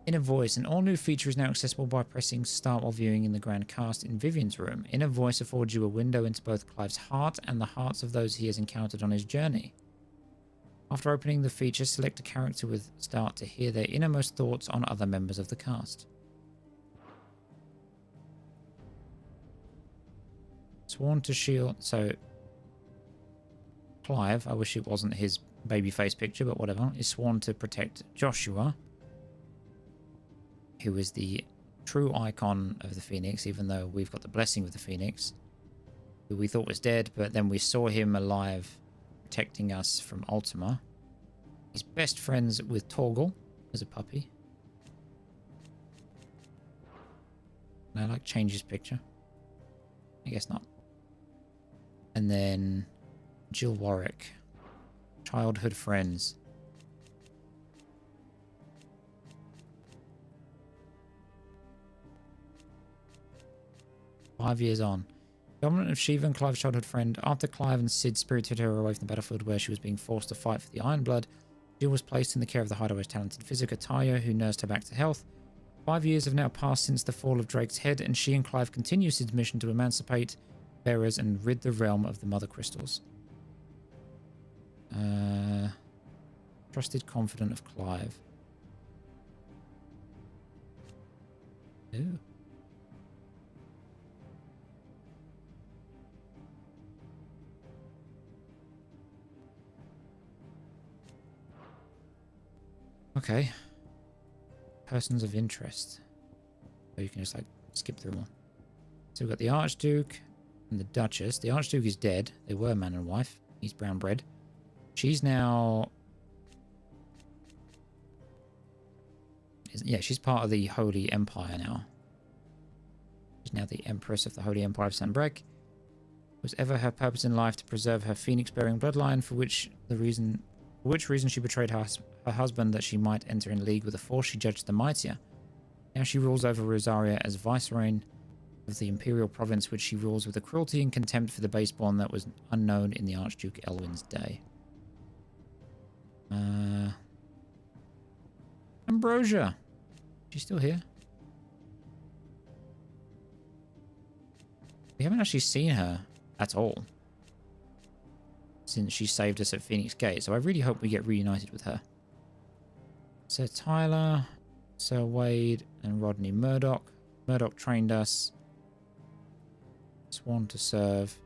Speaker 1: Inner Voice. An all-new feature is now accessible by pressing start while viewing in the Grand Cast in Vivian's room. Inner Voice affords you a window into both Clive's heart and the hearts of those he has encountered on his journey. After opening the feature, select a character with start to hear their innermost thoughts on other members of the cast. Sworn to shield... So, Clive, I wish it wasn't his babyface picture, but whatever, is sworn to protect Joshua, who is the true icon of the Phoenix, even though we've got the blessing of the Phoenix, who we thought was dead, but then we saw him alive protecting us from Ultima. He's best friends with Torgal as a puppy. Can I like change his picture? I guess not. And then Jill Warwick. Childhood friends. "5 years on. Dominant of Shiva and Clive's childhood friend. After Clive and Sid spirited her away from the battlefield where she was being forced to fight for the Iron Blood, Jill was placed in the care of the Hideaway's talented physica Tayo, who nursed her back to health. 5 years have now passed since the fall of Drake's head, and she and Clive continue Sid's mission to emancipate bearers and rid the realm of the Mother Crystals. Trusted confidant of Clive. Ooh. Okay. Persons of interest. So you can just like skip through one. So we've got the Archduke and the Duchess. The Archduke is dead. They were man and wife. He's brown bread. She's now... Yeah, she's part of the Holy Empire now. She's now the Empress of the Holy Empire of Sanbreque. It was ever her purpose in life to preserve her phoenix-bearing bloodline, for which reason she betrayed her husband that she might enter in league with the force she judged the mightier. Now she rules over Rosaria as viceroy of the imperial province, which she rules with a cruelty and contempt for the baseborn that was unknown in the Archduke Elwin's day. Ambrosia. She's still here. We haven't actually seen her at all since she saved us at Phoenix Gate, so I really hope we get reunited with her. Sir Tyler, Sir Wade, and Rodney Murdoch. Murdoch trained us. Sworn to serve.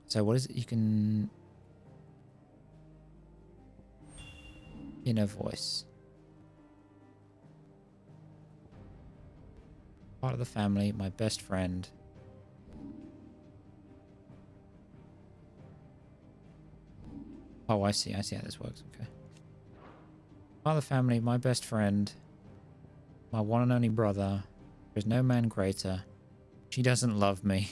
Speaker 1: So what is it? You can... Inner Voice. Part of the family, my best friend. Oh, I see how this works, okay. Part of the family, my best friend. My one and only brother. There's no man greater. She doesn't love me.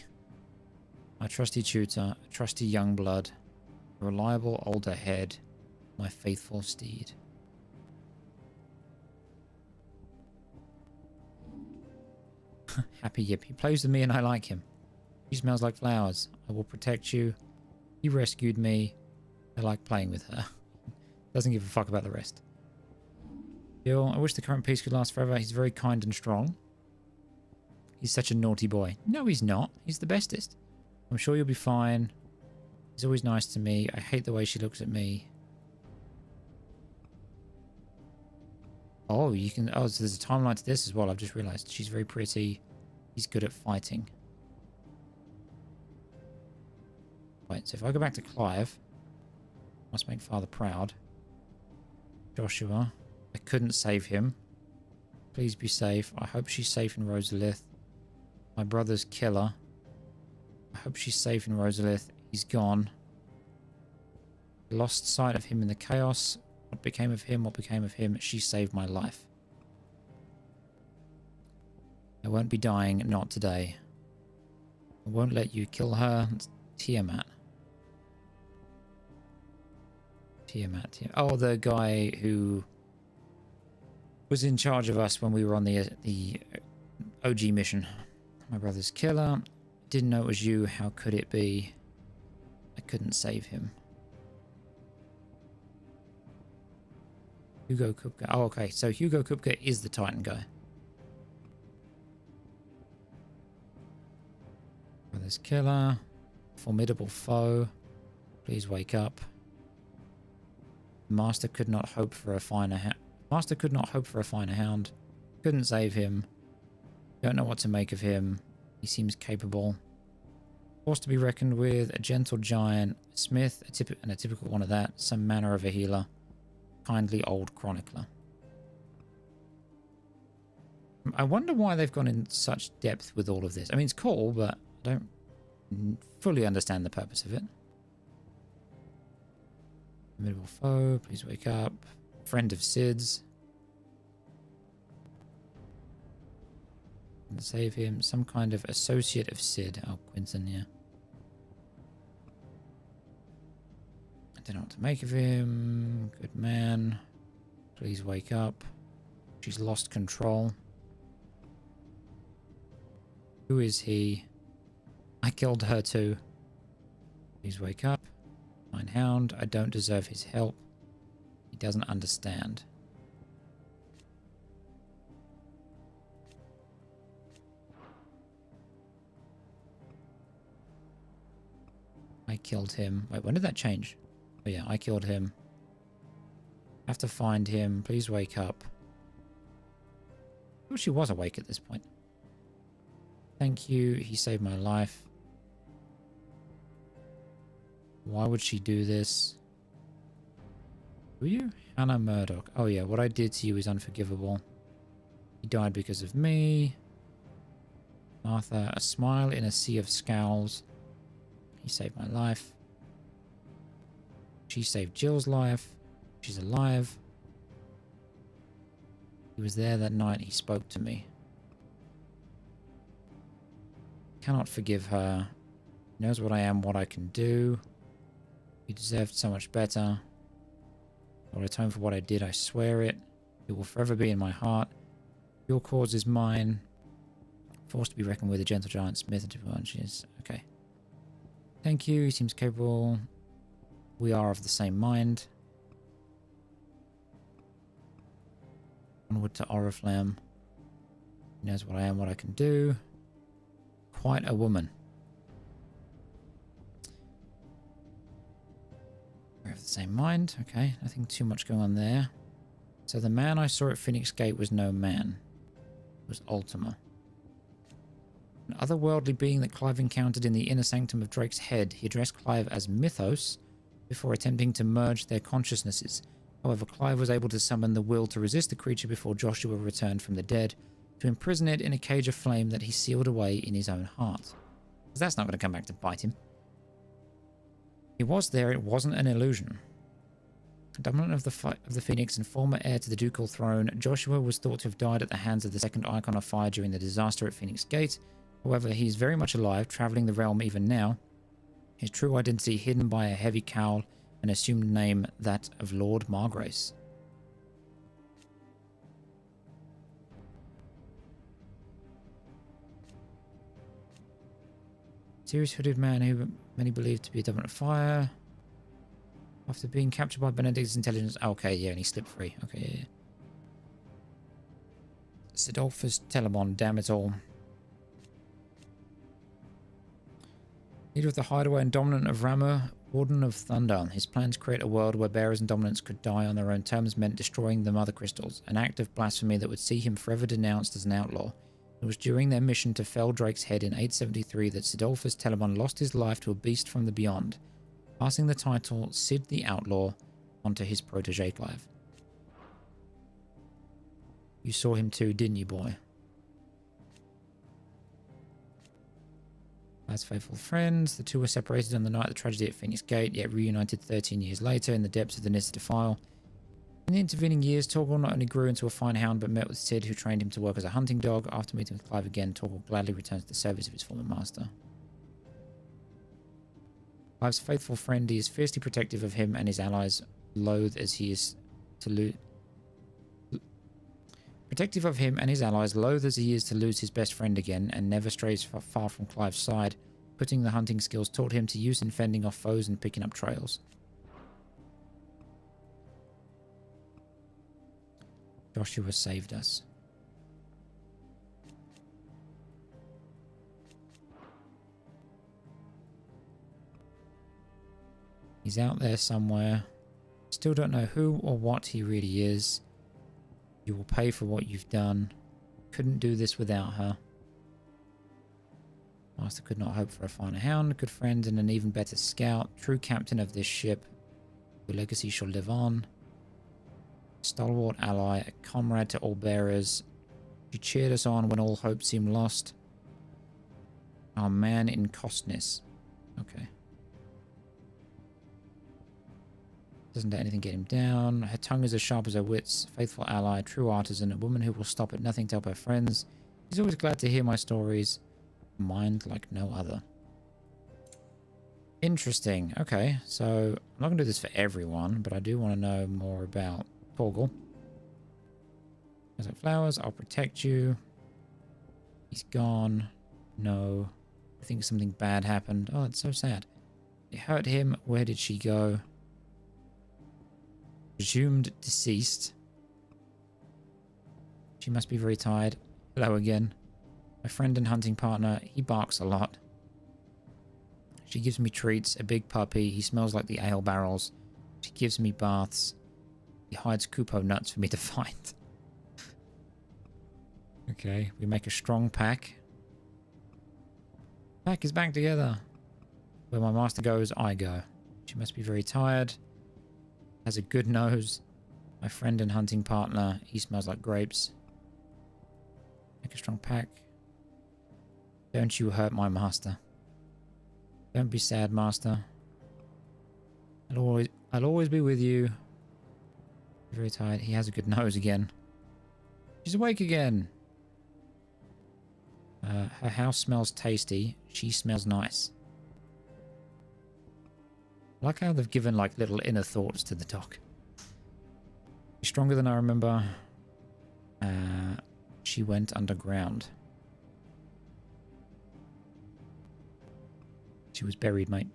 Speaker 1: My trusty tutor, a trusty young blood. A reliable older head. My faithful steed. Happy Yip. He plays with me and I like him. He smells like flowers. I will protect you. He rescued me. I like playing with her. Doesn't give a fuck about the rest. Bill, I wish the current peace could last forever. He's very kind and strong. He's such a naughty boy. No, he's not. He's the bestest. I'm sure you'll be fine. He's always nice to me. I hate the way she looks at me. Oh, you can... Oh, so there's a timeline to this as well. I've just realized. She's very pretty. He's good at fighting. Right, so if I go back to Clive... Must make father proud. Joshua. I couldn't save him. Please be safe. I hope she's safe in Rosalith. My brother's killer. I hope she's safe in Rosalith. He's gone. Lost sight of him in the chaos. What became of him? What became of him? She saved my life. I won't be dying, not today. I won't let you kill her. It's Tiamat. Tiamat. Oh, the guy who was in charge of us when we were on the OG mission. My brother's killer. Didn't know it was you. How could it be? I couldn't save him. Hugo Kupka. Oh, okay. So Hugo Kupka is the Titan guy. Brother's killer. Formidable foe. Please wake up. Master could not hope for a finer Master could not hope for a finer hound. Couldn't save him. Don't know what to make of him. He seems capable. Forced to be reckoned with. A gentle giant. Smith, and a typical one of that. Some manner of a healer. Kindly old chronicler. I wonder why they've gone in such depth with all of this. I mean, it's cool, but I don't fully understand the purpose of it. Formidable foe, please wake up. Friend of Sid's. And save him. Some kind of associate of Sid. Oh, Quinton, yeah. I don't know what to make of him. Good man. Please wake up. She's lost control. Who is he? I killed her too. Please wake up. Fine hound. I don't deserve his help. He doesn't understand. I killed him. Wait, when did that change? Oh yeah, I killed him. Have to find him. Please wake up. Oh, she was awake at this point. Thank you. He saved my life. Why would she do this? Who are you? Hannah Murdoch. Oh yeah, what I did to you is unforgivable. He died because of me. Martha, a smile in a sea of scowls. He saved my life. She saved Jill's life. She's alive. He was there that night. He spoke to me. Cannot forgive her. He knows what I am, what I can do. He deserved so much better. I'll atone for what I did, I swear it. It will forever be in my heart. Your cause is mine. Forced to be reckoned with, a gentle giant Smith and 2 bunches. Okay. Thank you, he seems capable. We are of the same mind. Onward to Oriflamme. He knows what I am, what I can do. Quite a woman. We're of the same mind. Okay, nothing too much going on there. So the man I saw at Phoenix Gate was no man. It was Ultima. An otherworldly being that Clive encountered in the inner sanctum of Drake's head. He addressed Clive as Mythos before attempting to merge their consciousnesses. However, Clive was able to summon the will to resist the creature before Joshua returned from the dead, to imprison it in a cage of flame that he sealed away in his own heart. Because that's not going to come back to bite him. He was there, it wasn't an illusion. Dominant of the Phoenix and former heir to the ducal throne, Joshua was thought to have died at the hands of the second Icon of Fire during the disaster at Phoenix Gate. However, he is very much alive, travelling the realm even now. His true identity hidden by a heavy cowl and assumed name that of Lord Margrace. Mysterious hooded man who many believe to be a dominant of fire. After being captured by Benedict's intelligence. Oh, okay, yeah, and he slipped free. Okay, yeah. Sidolphus Telemon, damn it all. Leader of the Hideaway and Dominant of Rammer, Warden of Thunder. His plan to create a world where bearers and dominants could die on their own terms meant destroying the Mother Crystals, an act of blasphemy that would see him forever denounced as an outlaw. It was during their mission to fell Drake's head in 873 that Sidolphus Telemon lost his life to a beast from the beyond, passing the title Sid the Outlaw onto his protege Clive. You saw him too, didn't you, boy? As faithful friends, the two were separated on the night of the tragedy at Phoenix Gate, yet reunited 13 years later in the depths of the Nissa Defile. In the intervening years, Torgal not only grew into a fine hound, but met with Sid, who trained him to work as a hunting dog. After meeting with Clive again, Torgal gladly returns to the service of his former master. Clive's faithful friend, he is fiercely protective of him and his allies, loath as he is to lose his best friend again, and never strays far from Clive's side, putting the hunting skills taught him to use in fending off foes and picking up trails. Joshua saved us. He's out there somewhere. Still don't know who or what he really is. You will pay for what you've done. Couldn't do this without her. Master could not hope for a finer hound, good friend, and an even better scout. True captain of this ship. Your legacy shall live on. Stalwart ally, a comrade to all bearers. She cheered us on when all hope seemed lost. Our man in costness. Okay. Doesn't let anything get him down. Her tongue is as sharp as her wits. Faithful ally, true artisan, a woman who will stop at nothing to help her friends. She's always glad to hear my stories. Mind like no other. Interesting. Okay, so I'm not going to do this for everyone, but I do want to know more about Torgal. There's like flowers. I'll protect you. He's gone. No. I think something bad happened. Oh, it's so sad. It hurt him. Where did she go? Presumed deceased. She must be very tired. Hello again. My friend and hunting partner, he barks a lot. She gives me treats, a big puppy. He smells like the ale barrels. She gives me baths. He hides Kupo nuts for me to find. Okay, we make a strong pack. Pack is back together. Where my master goes, I go. She must be very tired. Has a good nose. My friend and hunting partner, he smells like grapes. Make a strong pack. Don't you hurt my master. Don't be sad, master. I'll always be with you. Very tired. He has a good nose again. She's awake again. Her house smells tasty. She smells nice. I like how they've given like little inner thoughts to the dog. She's stronger than I remember. She went underground. She was buried, mate.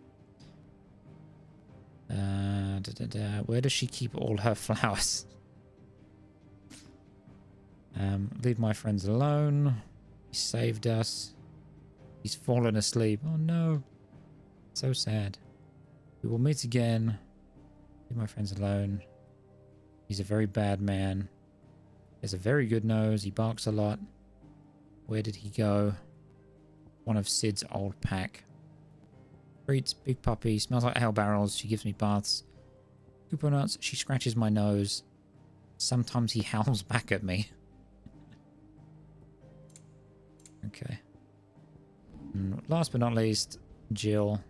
Speaker 1: Where does she keep all her flowers? Leave my friends alone. He saved us. He's fallen asleep. Oh no. So sad. We will meet again. Leave my friends alone. He's a very bad man. He has a very good nose. He barks a lot. Where did he go? One of Sid's old pack. Treats, big puppy. Smells like ale barrels. She gives me baths. Kupo nuts. She scratches my nose. Sometimes he howls back at me. Okay. And last but not least, Jill.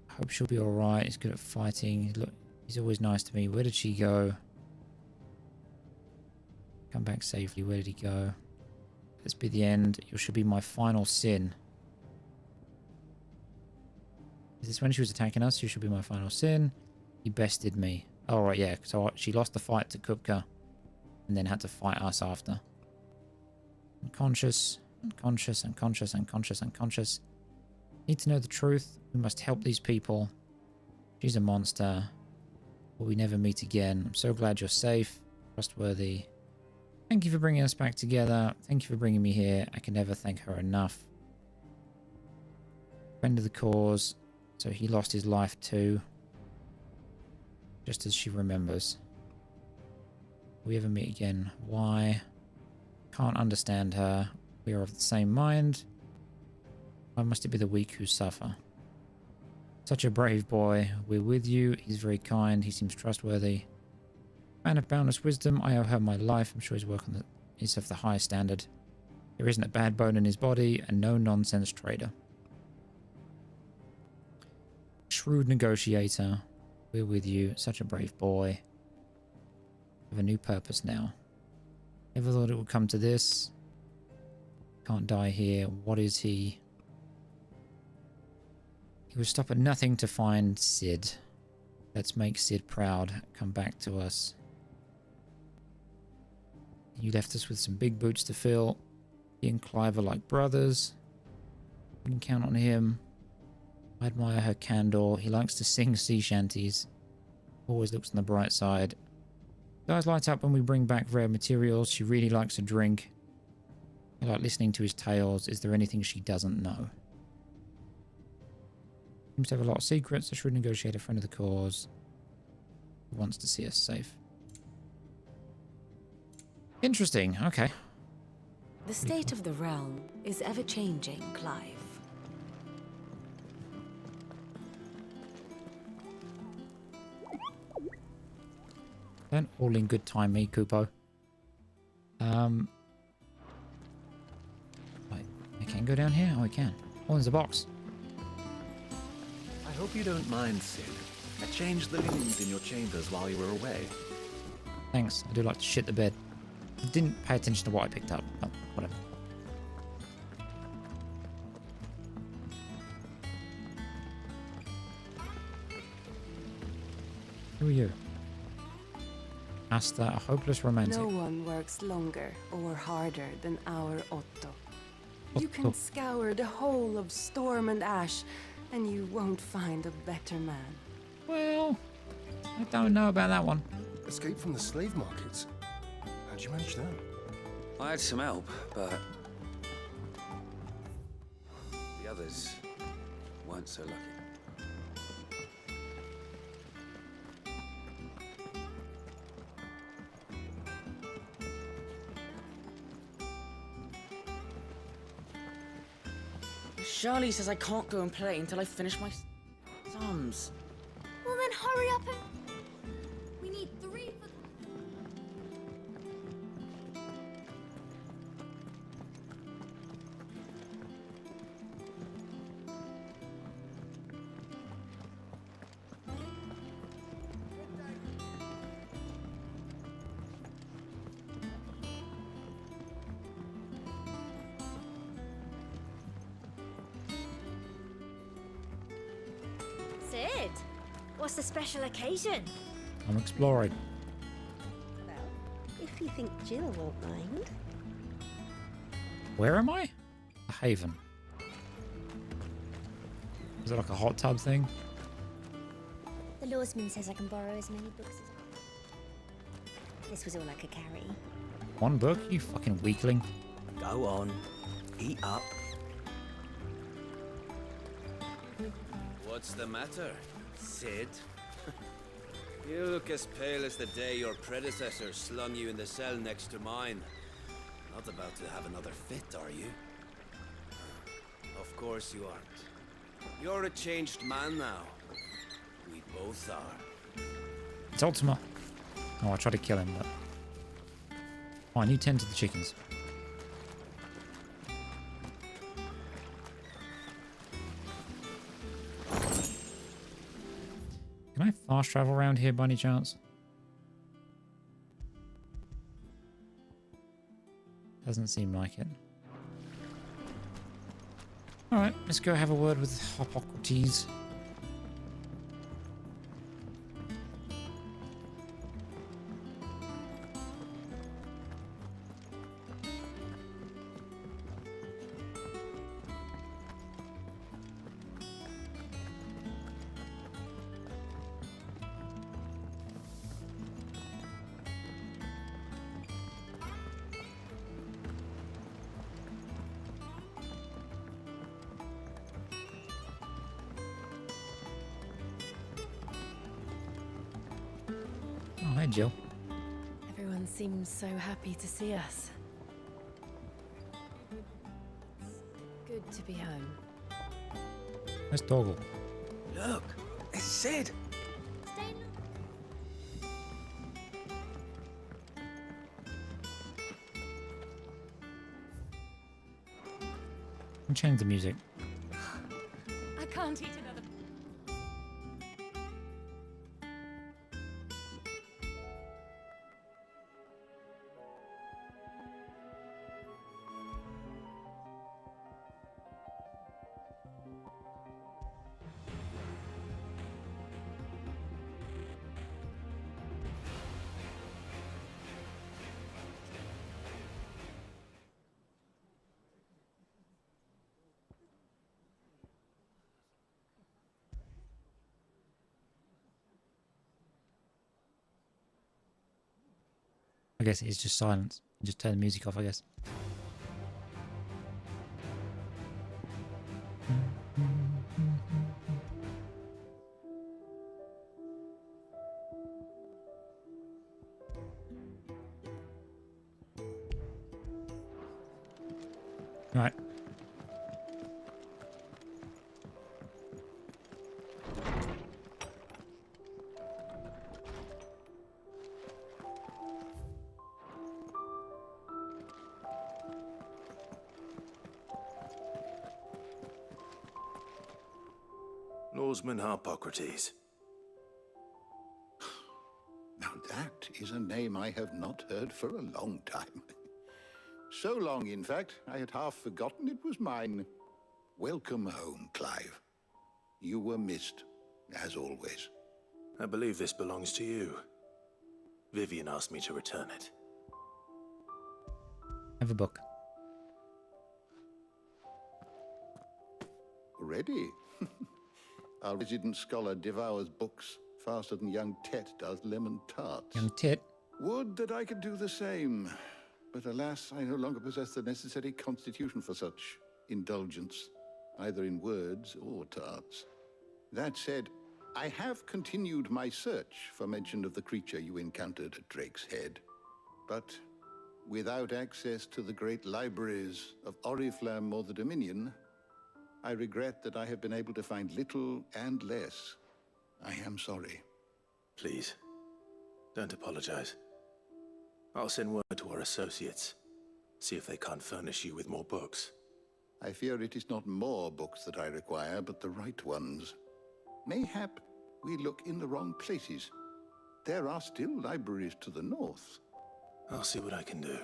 Speaker 1: Hope she'll be alright. He's good at fighting. Look, he's always nice to me. Where did she go? Come back safely. Where did he go? This be the end. You should be my final sin. Is this when she was attacking us? You should be my final sin. He bested me. Oh, right, yeah. So she lost the fight to Kupka and then had to fight us after. Unconscious, unconscious, unconscious, unconscious, unconscious. Need to know the truth. We must help these people. She's a monster. Will we never meet again? I'm so glad you're safe. Trustworthy. Thank you for bringing us back together. Thank you for bringing me here. I can never thank her enough. Friend of the cause. So he lost his life too. Just as she remembers. Will we ever meet again? Why? Can't understand her. We are of the same mind. Why must it be the weak who suffer? Such a brave boy. We're with you. He's very kind. He seems trustworthy. Man of boundless wisdom. I owe her my life. I'm sure his work is of the highest standard. There isn't a bad bone in his body, and no nonsense trader. shrewd negotiator. We're with you. Such a brave boy. Have a new purpose now. Never thought it would come to this. Can't die here. What is he? He would stop at nothing to find Sid. Let's make Sid proud. Come back to us. You left us with some big boots to fill. He and Clive are like brothers. We can count on him. I admire her candor. He likes to sing sea shanties. Always looks on the bright side. Eyes light up when we bring back rare materials. She really likes to drink. I like listening to his tales. Is there anything she doesn't know? Seems to have a lot of secrets. A shrewd negotiator, friend of the cause. He wants to see us safe. Interesting. Okay.
Speaker 21: The state of the realm is ever-changing, Clive.
Speaker 1: Then all in good time, me, Kupo. Wait, I can go down here? Oh, I can. Oh, there's a box.
Speaker 3: I hope you don't mind, Sid. I changed the linens in your chambers while you were away.
Speaker 1: Thanks. I do like to shit the bed. I didn't pay attention to what I picked up. Oh, whatever. Who are you? Asta, a hopeless romantic.
Speaker 22: No one works longer or harder than our Otto. You can scour the whole of Storm and Ash, and you won't find a better man.
Speaker 1: Well, I don't know about that one.
Speaker 23: Escape from the slave markets. How'd you manage that?
Speaker 16: I had some help, but the others weren't so lucky.
Speaker 24: Charlie says I can't go and play until I finish my sums.
Speaker 4: Well then hurry up and... We need 3 for...
Speaker 20: Sid, what's the special occasion?
Speaker 1: I'm exploring.
Speaker 20: Well, if you think Jill won't mind.
Speaker 1: Where am I? A haven. Is it like a hot tub thing?
Speaker 20: The lawsman says I can borrow as many books as I... This was all I could carry.
Speaker 1: One book? You fucking weakling.
Speaker 24: Go on, eat up.
Speaker 16: What's the matter, Sid? You look as pale as the day your predecessor slung you in the cell next to mine. Not about to have another fit, are you? Of course you aren't. You're a changed man now. We both are.
Speaker 1: It's Ultima. Oh, I tried to kill him, but... Oh, I need 10 to the chickens. Can I fast travel around here by any chance? Doesn't seem like it. Alright, let's go have a word with Hippocrates. Oh, hey, Jill.
Speaker 22: Everyone seems so happy to see us. It's good to be home.
Speaker 1: Where's Toggle?
Speaker 24: Look, it's Sid.
Speaker 1: And change the music.
Speaker 22: I can't eat another.
Speaker 1: I guess it is just silence. Just turn the music off, I guess. Right.
Speaker 8: Lawsman Harpocrates.
Speaker 2: Now that is a name I have not heard for a long time. So long, in fact, I had half forgotten it was mine. Welcome home, Clive. You were missed, as always.
Speaker 8: I believe this belongs to you. Vivian asked me to return it.
Speaker 1: Have a book.
Speaker 2: Ready? Our resident scholar devours books faster than young Tet does lemon tarts.
Speaker 1: Young Tet?
Speaker 2: Would that I could do the same. But alas, I no longer possess the necessary constitution for such indulgence, either in words or tarts. That said, I have continued my search for mention of the creature you encountered at Drake's Head. But without access to the great libraries of Oriflamme or the Dominion, I regret that I have been able to find little and less. I am sorry.
Speaker 8: Please, don't apologize. I'll send word to our associates. See if they can't furnish you with more books.
Speaker 2: I fear it is not more books that I require, but the right ones. Mayhap we look in the wrong places. There are still libraries to the north.
Speaker 8: I'll see what I can do.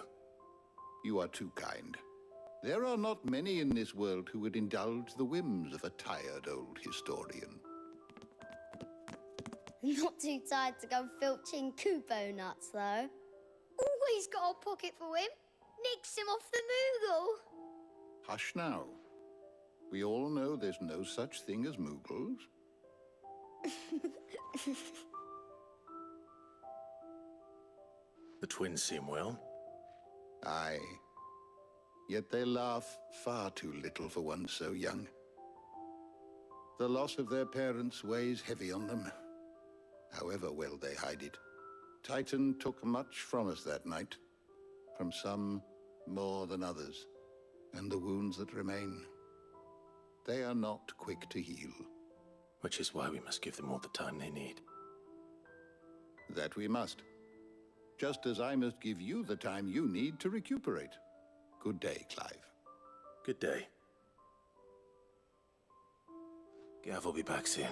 Speaker 2: You are too kind. There are not many in this world who would indulge the whims of a tired old historian.
Speaker 20: Not too tired to go filching Kupo nuts, though. Always got a pocket for him. Nicks him off the Moogle.
Speaker 2: Hush now. We all know there's no such thing as Moogles.
Speaker 8: The twins seem well.
Speaker 2: Aye. Yet they laugh far too little for one so young. The loss of their parents weighs heavy on them, however well they hide it. Titan took much from us that night, from some more than others, and the wounds that remain, they are not quick to heal.
Speaker 8: Which is why we must give them all the time they need.
Speaker 2: That we must. Just as I must give you the time you need to recuperate. Good day, Clive.
Speaker 8: Good day. Gav will be back soon.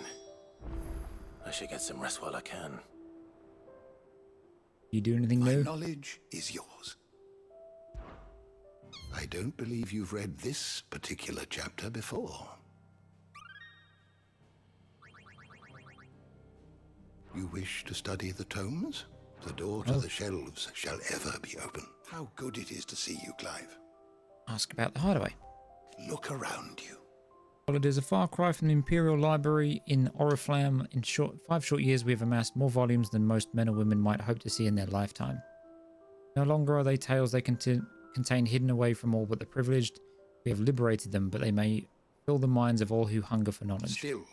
Speaker 8: I should get some rest while I can.
Speaker 1: You do anything
Speaker 2: My
Speaker 1: new?
Speaker 2: knowledge is yours. I don't believe you've read this particular chapter before. You wish to study the tomes? The door to the shelves shall ever be open. How good it is to see you, Clive.
Speaker 1: Ask about the hideaway.
Speaker 2: Look around you.
Speaker 1: Well, it is a far cry from the Imperial Library in Oriflamme. In 5 short years, we have amassed more volumes than most men or women might hope to see in their lifetime. No longer are they tales they contain hidden away from all but the privileged. We have liberated them, but they may fill the minds of all who hunger for knowledge.
Speaker 2: Still.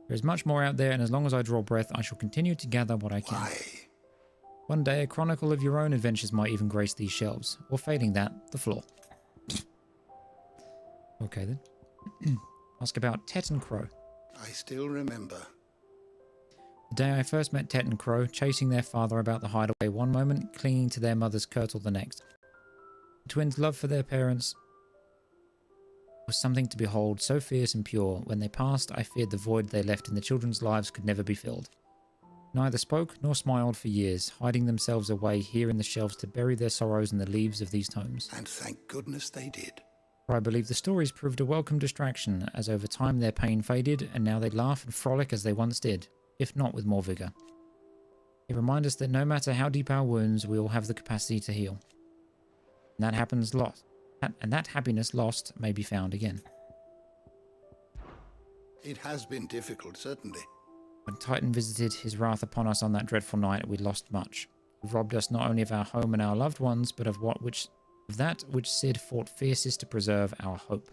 Speaker 1: There is much more out there, and as long as I draw breath, I shall continue to gather what I can.
Speaker 2: Why?
Speaker 1: One day, a chronicle of your own adventures might even grace these shelves, or failing that, the floor. Okay then. Ask about Tet and Crow.
Speaker 2: I still remember.
Speaker 1: The day I first met Tet and Crow, chasing their father about the hideaway one moment, clinging to their mother's kirtle the next. The twins' love for their parents was something to behold, so fierce and pure. When they passed, I feared the void they left in the children's lives could never be filled. Neither spoke nor smiled for years, hiding themselves away here in the shelves to bury their sorrows in the leaves of these tomes.
Speaker 2: And thank goodness they did.
Speaker 1: For I believe the stories proved a welcome distraction, as over time their pain faded, and now they laugh and frolic as they once did, if not with more vigour. They remind us that no matter how deep our wounds, we all have the capacity to heal. And that happens lost. And that happiness lost may be found again.
Speaker 2: It has been difficult, certainly.
Speaker 1: When Titan visited his wrath upon us on that dreadful night, we lost much. You've robbed us not only of our home and our loved ones, but of that which Cid fought fiercest to preserve, our hope.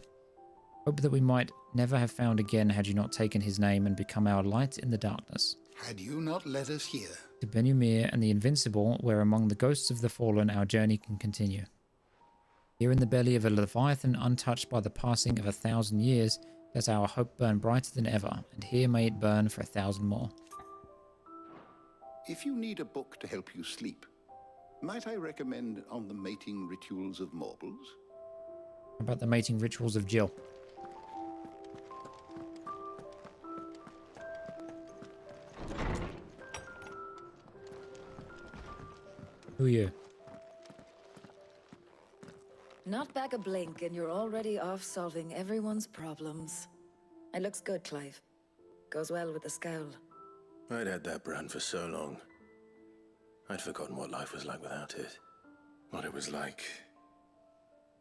Speaker 1: Hope that we might never have found again had you not taken his name and become our light in the darkness.
Speaker 2: Had you not led us here,
Speaker 1: To Benumir and the Invincible, where among the ghosts of the fallen our journey can continue. Here in the belly of a leviathan untouched by the passing of 1,000 years, does our hope burn brighter than ever, and here may it burn for 1,000 more.
Speaker 2: if you need a book to help you sleep, might I recommend On the Mating Rituals of Mortals?
Speaker 1: How about the mating rituals of Jill? Who are you?
Speaker 10: Not back a blink and you're already off solving everyone's problems. It looks good, Clive. Goes well with the scowl.
Speaker 8: I'd had that brand for so long. I'd forgotten what life was like without it. What it was like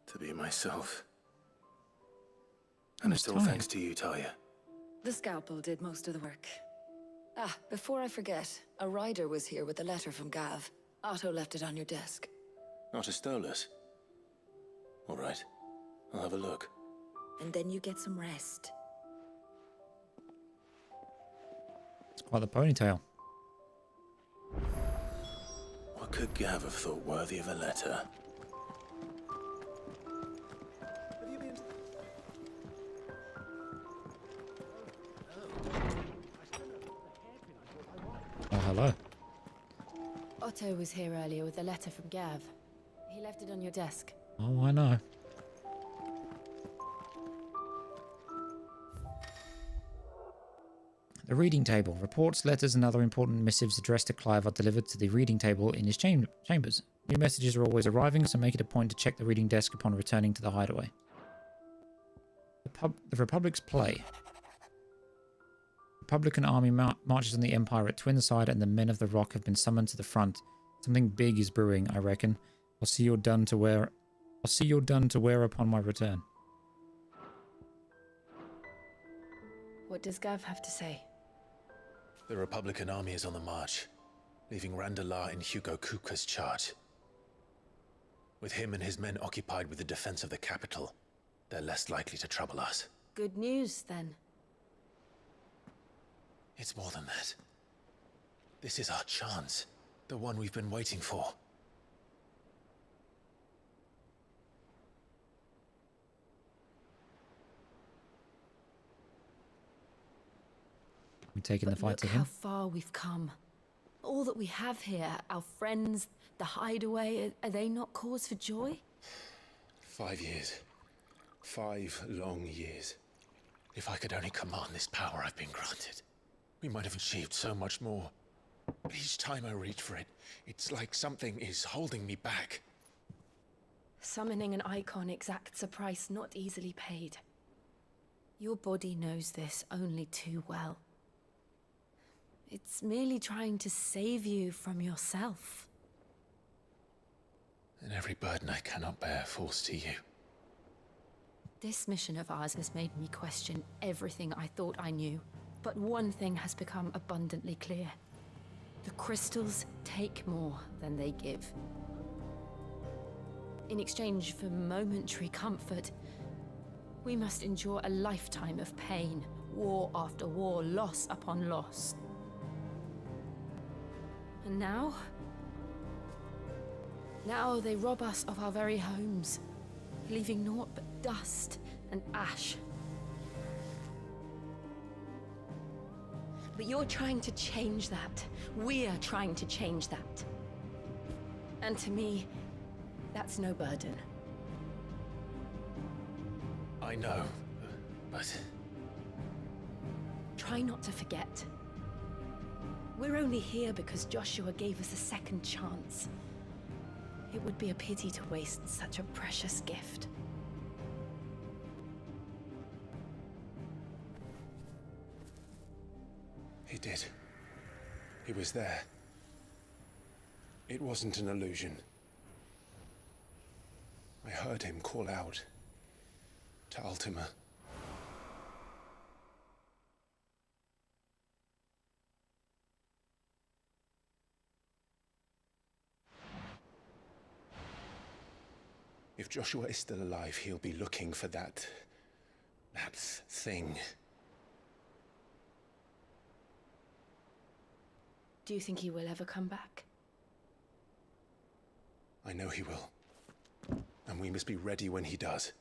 Speaker 8: to be myself. And it's all thanks to you, Talia.
Speaker 10: The scalpel did most of the work. Ah, before I forget, a rider was here with a letter from Gav. Otto left it on your desk.
Speaker 8: Not a Stolas. All right, I'll have a look.
Speaker 10: And then you get some rest.
Speaker 1: It's quite the ponytail.
Speaker 8: What could Gav have thought worthy of a letter?
Speaker 1: Oh, hello.
Speaker 13: Otto was here earlier with a letter from Gav. He left it on your desk.
Speaker 1: Oh, I know. The reading table. Reports, letters, and other important missives addressed to Clive are delivered to the reading table in his chambers. New messages are always arriving, so make it a point to check the reading desk upon returning to the hideaway. The Republic's play. Republican army marches on the Empire at Twinside, and the men of the Rock have been summoned to the front. Something big is brewing, I reckon. I'll see your done to wear upon my return.
Speaker 13: What does Gav have to say?
Speaker 8: The Republican army is on the march, leaving Randalar in Hugo Kuka's charge. With him and his men occupied with the defense of the capital, they're less likely to trouble us.
Speaker 13: Good news, then.
Speaker 8: It's more than that. This is our chance, the one we've been waiting for.
Speaker 1: We're taking the fight to
Speaker 13: Look
Speaker 1: him.
Speaker 13: how far we've come. All that we have here, our friends, the hideaway, are they not cause for joy?
Speaker 8: 5 years. 5 long years. If I could only command this power I've been granted, we might have achieved so much more. But each time I reach for it, it's like something is holding me back.
Speaker 13: Summoning an icon exacts a price not easily paid. Your body knows this only too well. It's merely trying to save you from yourself.
Speaker 8: And every burden I cannot bear falls to you.
Speaker 13: This mission of ours has made me question everything I thought I knew. But one thing has become abundantly clear. The crystals take more than they give. In exchange for momentary comfort, we must endure a lifetime of pain, war after war, loss upon loss. And now they rob us of our very homes, leaving naught but dust and ash. But you're trying to change that. We're trying to change that. And to me, that's no burden.
Speaker 8: I know, but...
Speaker 13: Try not to forget. We're only here because Joshua gave us a second chance. It would be a pity to waste such a precious gift.
Speaker 8: He did. He was there. It wasn't an illusion. I heard him call out to Ultima. If Joshua is still alive, he'll be looking for that thing.
Speaker 13: Do you think he will ever come back?
Speaker 8: I know he will. And we must be ready when he does.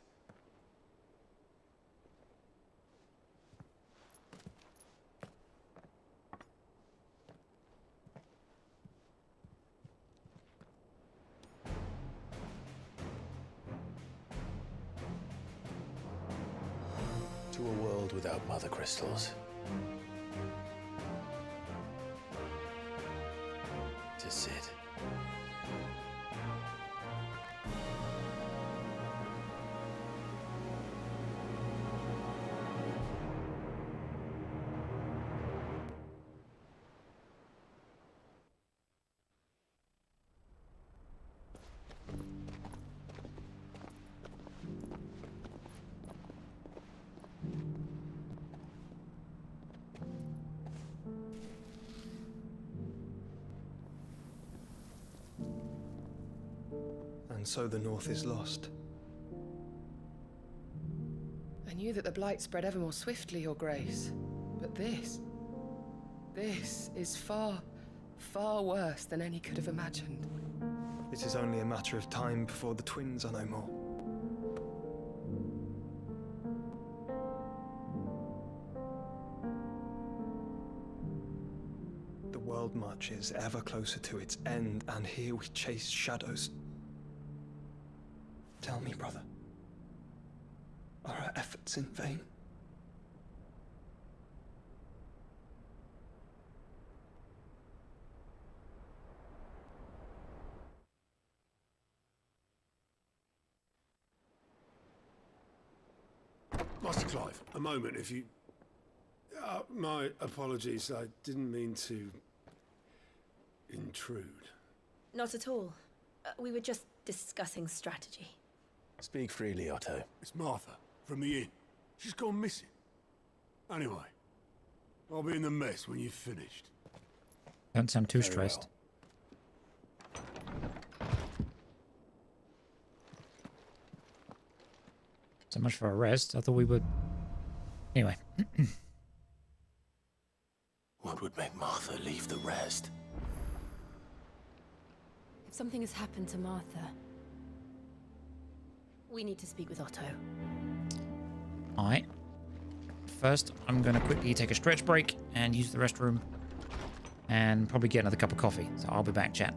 Speaker 8: To a world without mother crystals. To Sid.
Speaker 9: And so the North is lost.
Speaker 6: I knew that the blight spread ever more swiftly, Your Grace. But this is far, far worse than any could have imagined.
Speaker 9: It is only a matter of time before the twins are no more. The world marches ever closer to its end, and here we chase shadows. Tell me, brother, are our efforts in vain?
Speaker 18: Master Clive, a moment, if you... my apologies, I didn't mean to... intrude.
Speaker 13: Not at all. We were just discussing strategy.
Speaker 8: Speak freely, Otto.
Speaker 18: It's Martha, from the inn. She's gone missing. Anyway, I'll be in the mess when you've finished.
Speaker 1: Don't sound too
Speaker 18: Very
Speaker 1: stressed. So much for a rest. I thought we would... Anyway.
Speaker 8: What would make Martha leave the rest?
Speaker 13: If something has happened to Martha, we need to speak with Otto.
Speaker 1: Alright. First, I'm going to quickly take a stretch break and use the restroom. And probably get another cup of coffee. So I'll be back, chat.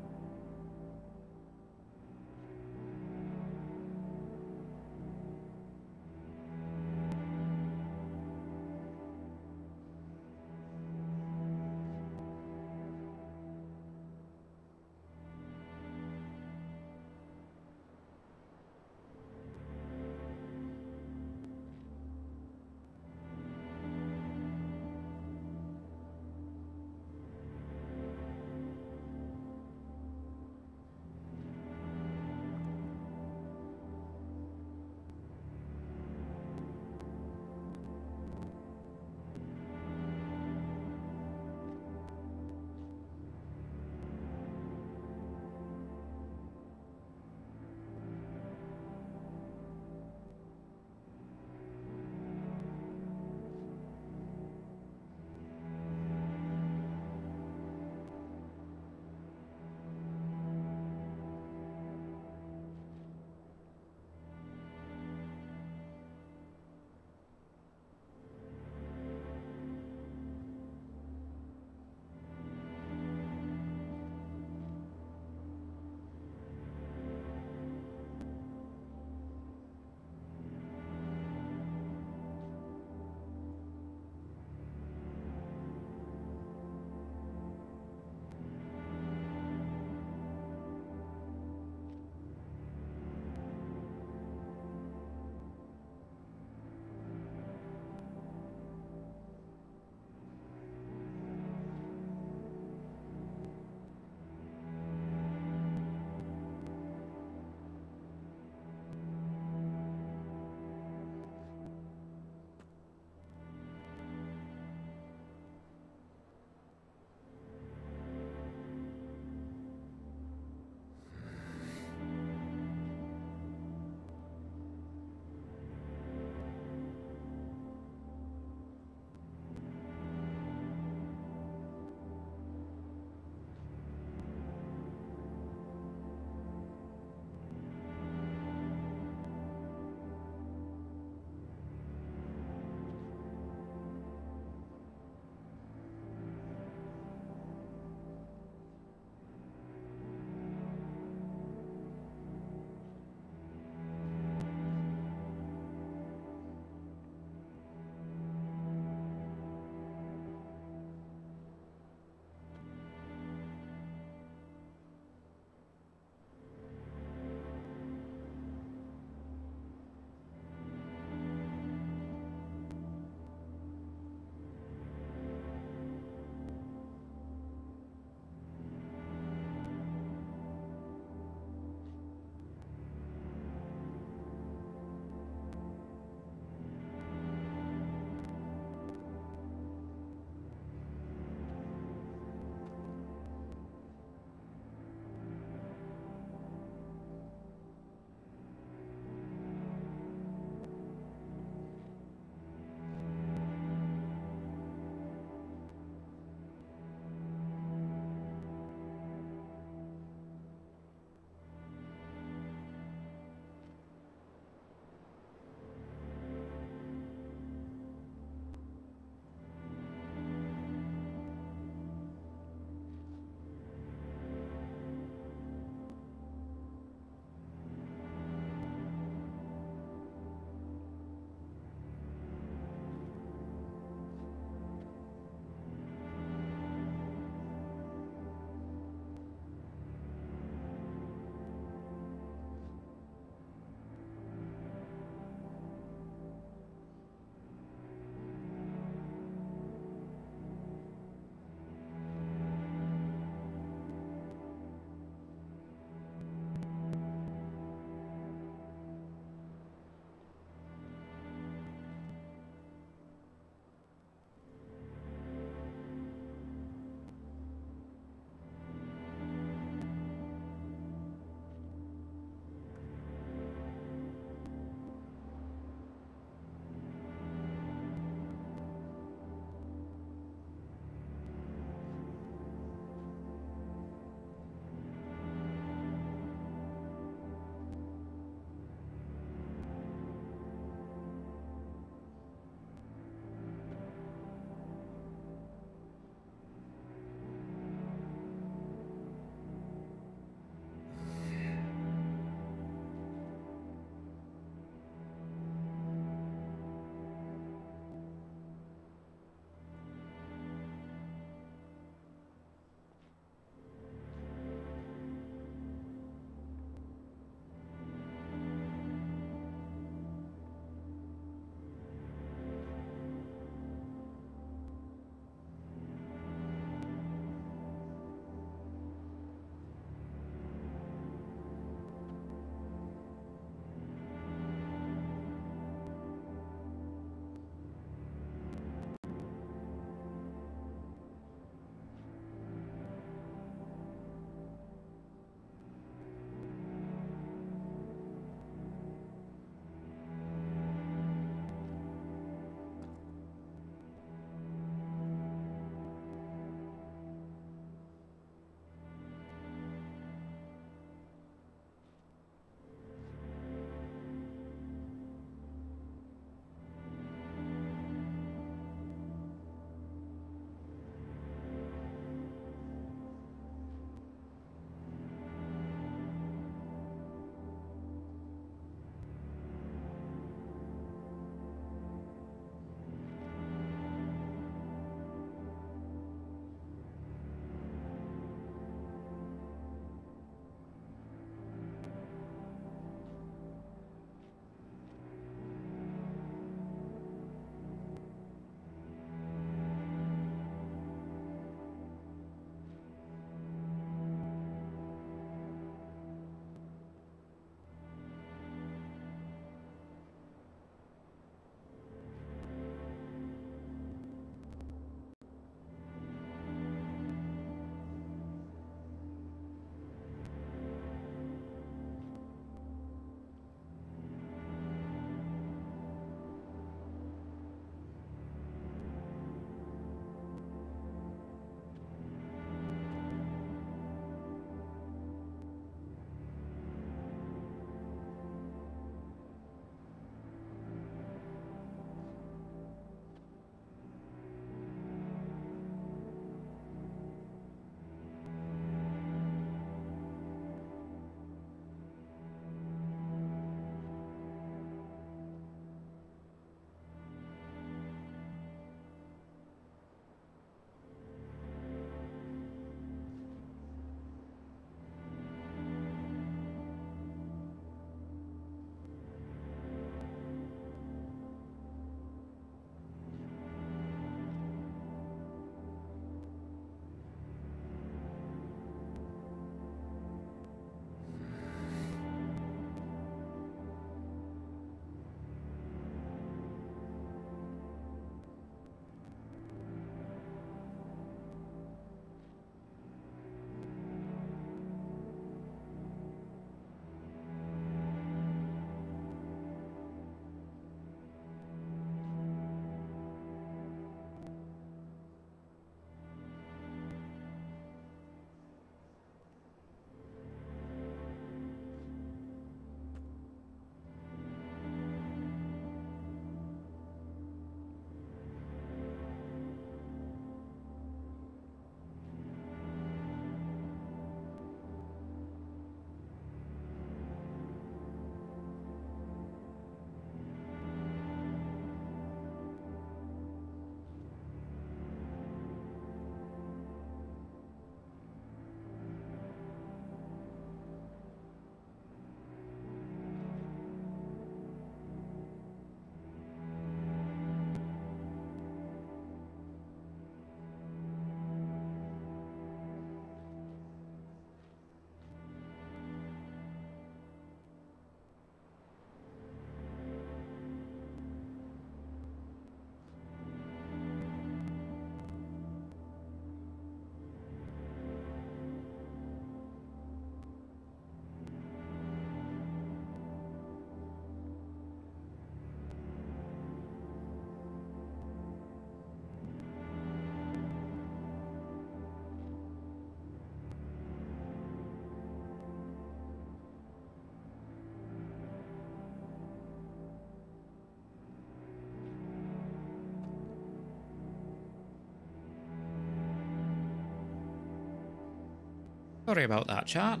Speaker 1: Sorry about that, chat.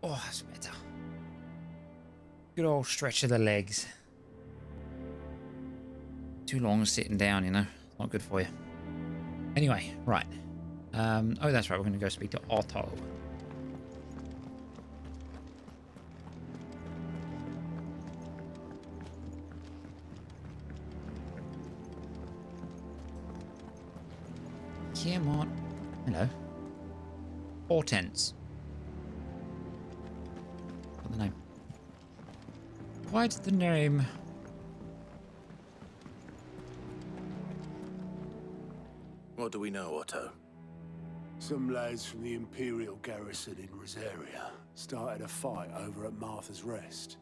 Speaker 1: Oh, that's better. Good old stretch of the legs. Too long sitting down, you know. Not good for you. Anyway, right. Oh, that's right. We're going to go speak to Otto. Come on. Hello. Hortense. What's the name? Quite the name.
Speaker 8: What do we know, Otto?
Speaker 18: Some lads from the Imperial garrison in Rosaria started a fight over at Martha's Rest.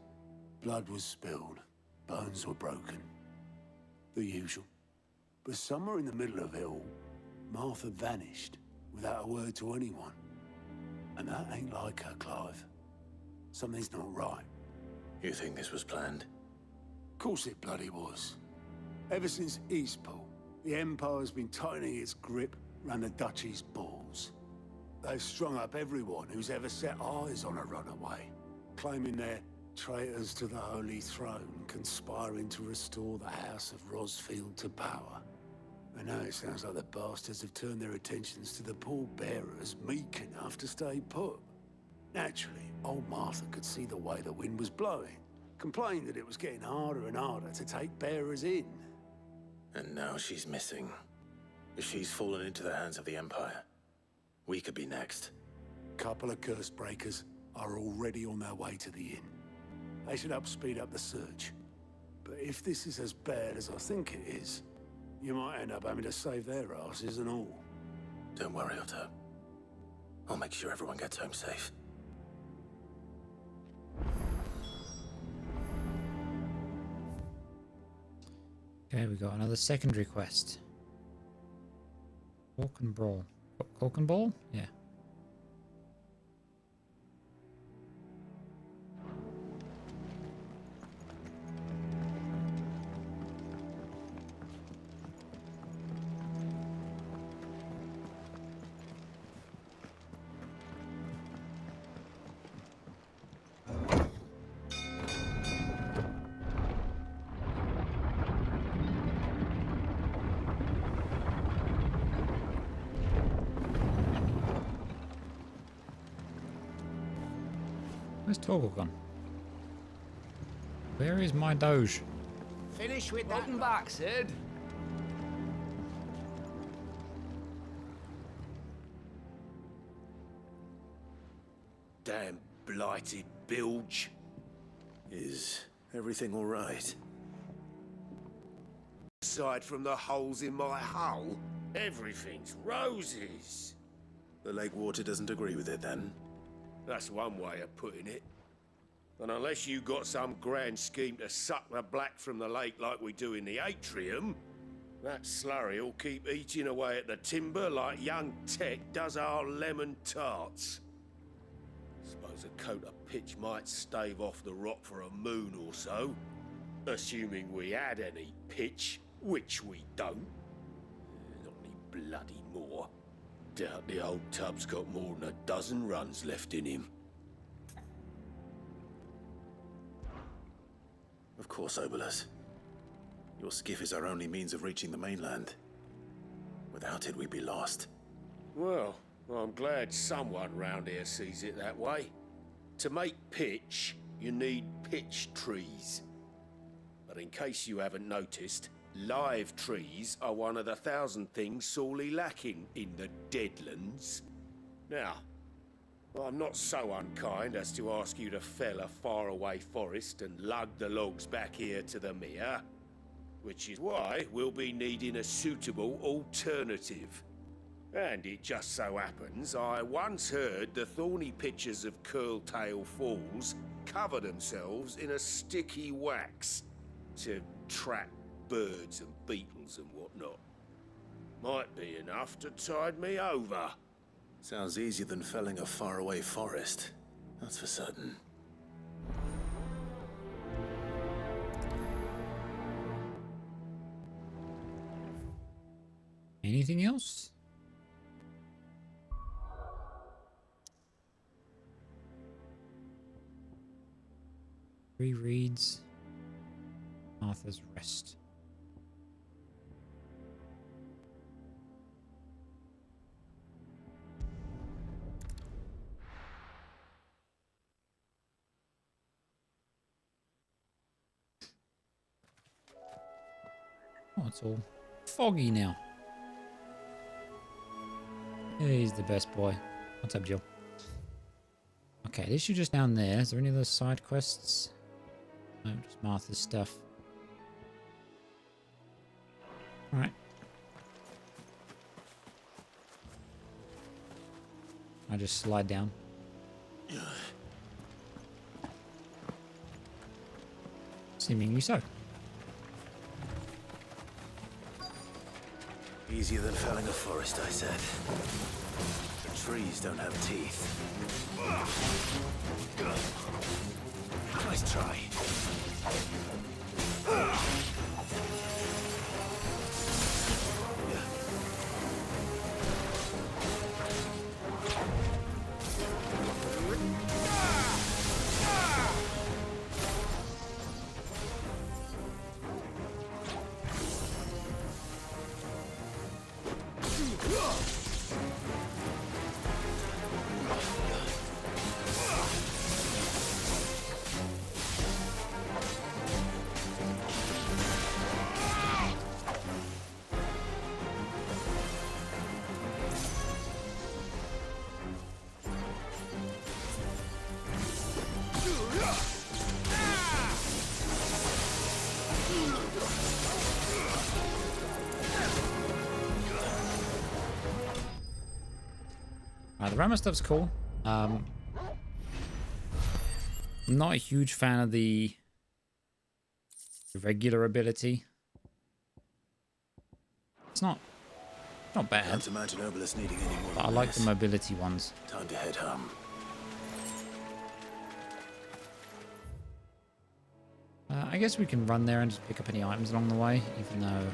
Speaker 18: Blood was spilled, bones were broken. The usual. But somewhere in the middle of it all, Martha vanished without a word to anyone. And that ain't like her, Clive. Something's not right.
Speaker 8: You think this was planned?
Speaker 18: Of course it bloody was. Ever since Eastpool, the Empire's been tightening its grip around the Duchy's balls. They've strung up everyone who's ever set eyes on a runaway, claiming they're traitors to the Holy Throne, conspiring to restore the House of Rosfield to power. And now it sounds like the bastards have turned their attentions to the pallbearers meek enough to stay put. Naturally, old Martha could see the way the wind was blowing, complained that it was getting harder and harder to take bearers in.
Speaker 8: And now she's missing. If she's fallen into the hands of the Empire, we could be next.
Speaker 18: Couple of curse breakers are already on their way to the inn. They should help speed up the search. But if this is as bad as I think it is, you might end up having to save their asses and all.
Speaker 8: Don't worry, Otto. I'll make sure everyone gets home safe.
Speaker 1: Okay, we got another secondary quest. Cork and Brawl. Cork and Ball? Yeah. Where's Torgal gone? Where is my Doge?
Speaker 5: Finish with that. Welcome back, Sid.
Speaker 16: Damn blighted bilge.
Speaker 8: Is everything all right?
Speaker 16: Aside from the holes in my hull, everything's roses.
Speaker 8: The lake water doesn't agree with it, then?
Speaker 16: That's one way of putting it. And unless you got some grand scheme to suck the black from the lake like we do in the atrium, that slurry will keep eating away at the timber like young Tech does our lemon tarts. Suppose a coat of pitch might stave off the rock for a moon or so, assuming we had any pitch, which we don't. Not any bloody more. Doubt the old tub's got more than a dozen runs left in him.
Speaker 8: Of course, Obolus. Your skiff is our only means of reaching the mainland. Without it, we'd be lost.
Speaker 16: Well, I'm glad someone round here sees it that way. To make pitch, you need pitch trees. But in case you haven't noticed, live trees are one of the 1,000 things sorely lacking in the Deadlands. Now, I'm not so unkind as to ask you to fell a faraway forest and lug the logs back here to the mere, which is why we'll be needing a suitable alternative. And it just so happens I once heard the thorny pitchers of Curltail Falls cover themselves in a sticky wax to trap birds and beetles and whatnot. Might be enough to tide me over.
Speaker 8: Sounds easier than felling a faraway forest. That's for certain.
Speaker 1: Anything else? Rereads Arthur's Rest. Oh, it's all foggy now. He's the best boy. What's up, Jill? Okay, at least you're just down there. Is there any other side quests? No, just Martha's stuff. Alright. I just slide down. Seemingly so.
Speaker 8: Easier than felling a forest, I said. The trees don't have teeth. Nice try.
Speaker 1: The Rama stuff's cool. I'm not a huge fan of the regular ability. It's not bad.
Speaker 8: Can't imagine Obelisk needing any more.
Speaker 1: But I like the mobility ones.
Speaker 8: Time to head home.
Speaker 1: I guess we can run there and just pick up any items along the way, even though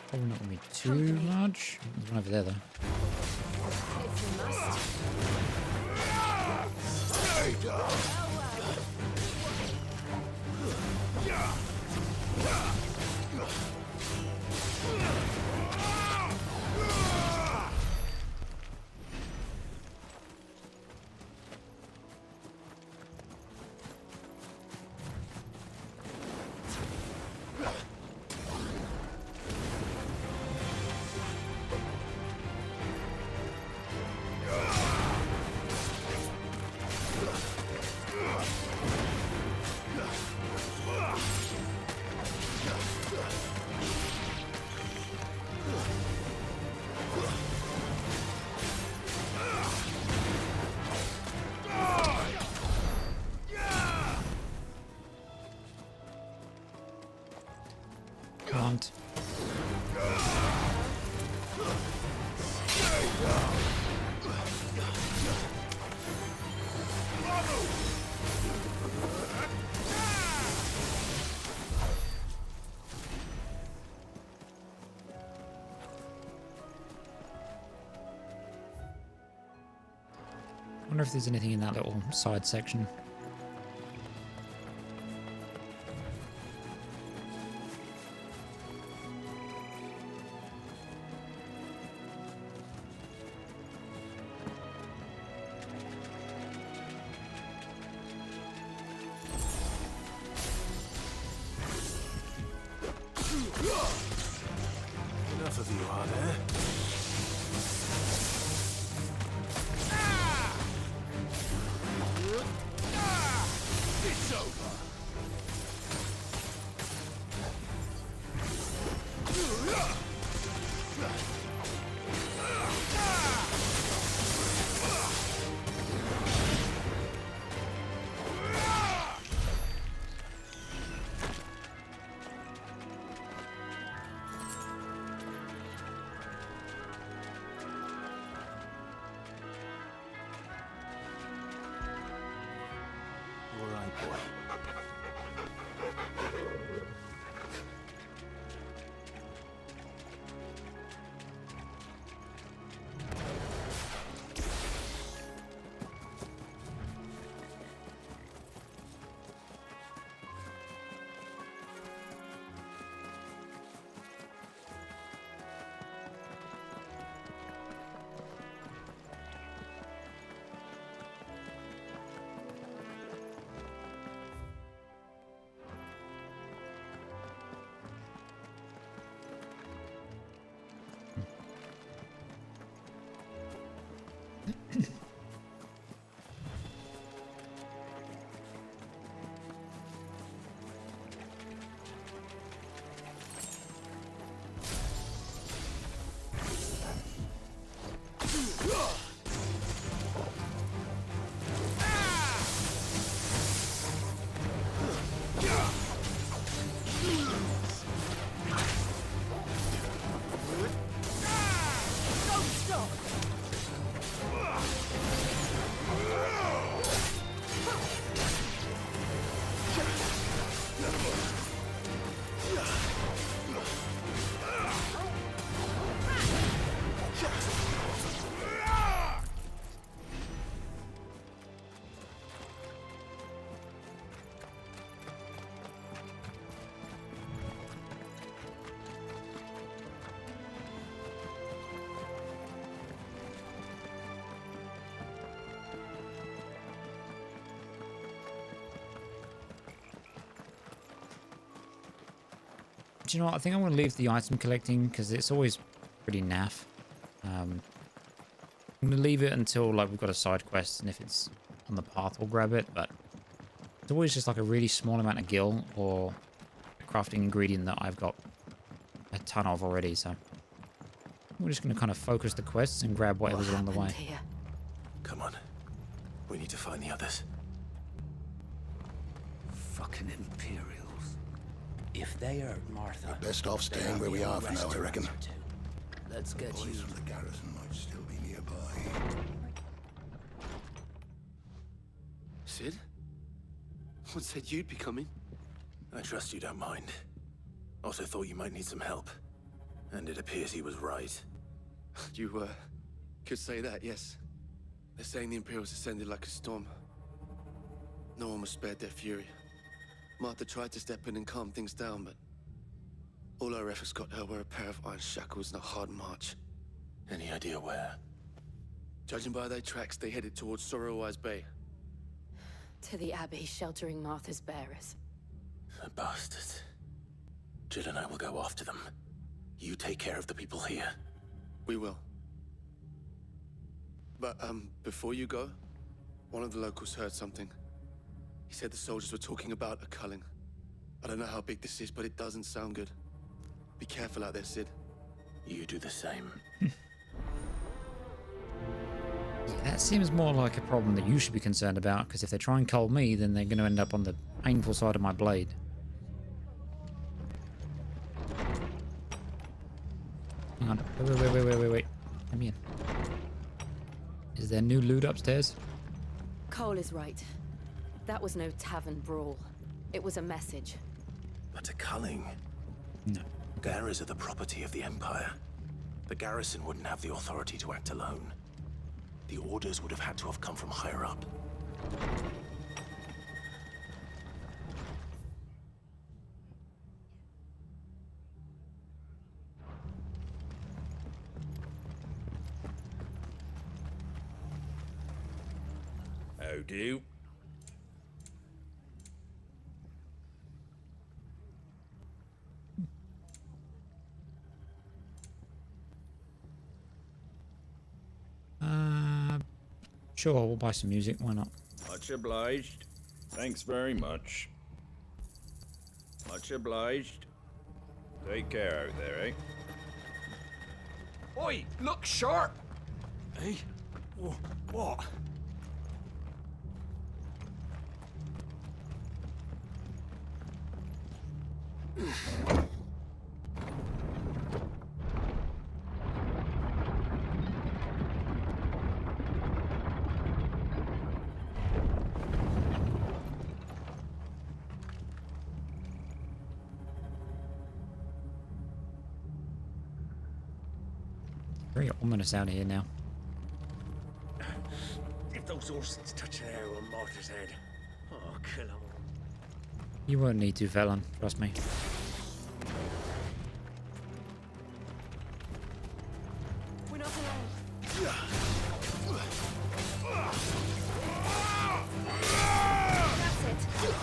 Speaker 1: probably not going to be too much. There's one over there, though. Can't. I wonder if there's anything in that little side section.
Speaker 8: Enough of you, are there?
Speaker 5: It's over.
Speaker 8: All right, boy.
Speaker 1: Do you know what? I think I'm going to leave the item collecting because it's always pretty naff. I'm going to leave it until like we've got a side quest, and if it's on the path, we'll grab it. But it's always just like a really small amount of gil or a crafting ingredient that I've got a ton of already. So we're just going to kind of focus the quests and grab whatever's along the way.
Speaker 8: Here? Come on. We need to find the others.
Speaker 5: Fucking Imperials. If they hurt Martha...
Speaker 7: We're best off staying where we are for now, I reckon.
Speaker 5: Let's get you...
Speaker 7: Boys from the garrison might still be nearby.
Speaker 11: Sid? What said you'd be coming?
Speaker 8: I trust you don't mind. Also thought you might need some help. And it appears he was right.
Speaker 11: You, could say that, yes. They're saying the Imperials ascended like a storm. No one was spared their fury. Martha tried to step in and calm things down, but all our efforts got her were a pair of iron shackles and a hard march.
Speaker 8: Any idea where?
Speaker 11: Judging by their tracks, they headed towards Sorrowwise Bay.
Speaker 13: To the Abbey, sheltering Martha's bearers.
Speaker 8: The bastards. Jill and I will go after them. You take care of the people here.
Speaker 11: We will. But, before you go, one of the locals heard something. He said the soldiers were talking about a culling. I don't know how big this is, but it doesn't sound good. Be careful out there, Sid.
Speaker 8: You do the same.
Speaker 1: That seems more like a problem that you should be concerned about, because if they try and cull me, then they're going to end up on the painful side of my blade. Hang on. Wait. Let me in. Is there new loot upstairs?
Speaker 13: Cole is right. That was no tavern brawl. It was a message.
Speaker 8: But a culling?
Speaker 1: No.
Speaker 8: Bearers are the property of the Empire. The garrison wouldn't have the authority to act alone. The orders would have had to have come from higher up.
Speaker 16: How do?
Speaker 1: Sure, we'll buy some music, why not?
Speaker 16: Much obliged. Thanks very much. Much obliged. Take care out there, eh?
Speaker 5: Oi, look sharp! Hey? What?
Speaker 1: Very ominous out here now.
Speaker 5: If those horses touch an arrow on Martha's head, oh, kill them.
Speaker 1: You won't need to, Velen, trust me.
Speaker 13: We're not alone. That's it.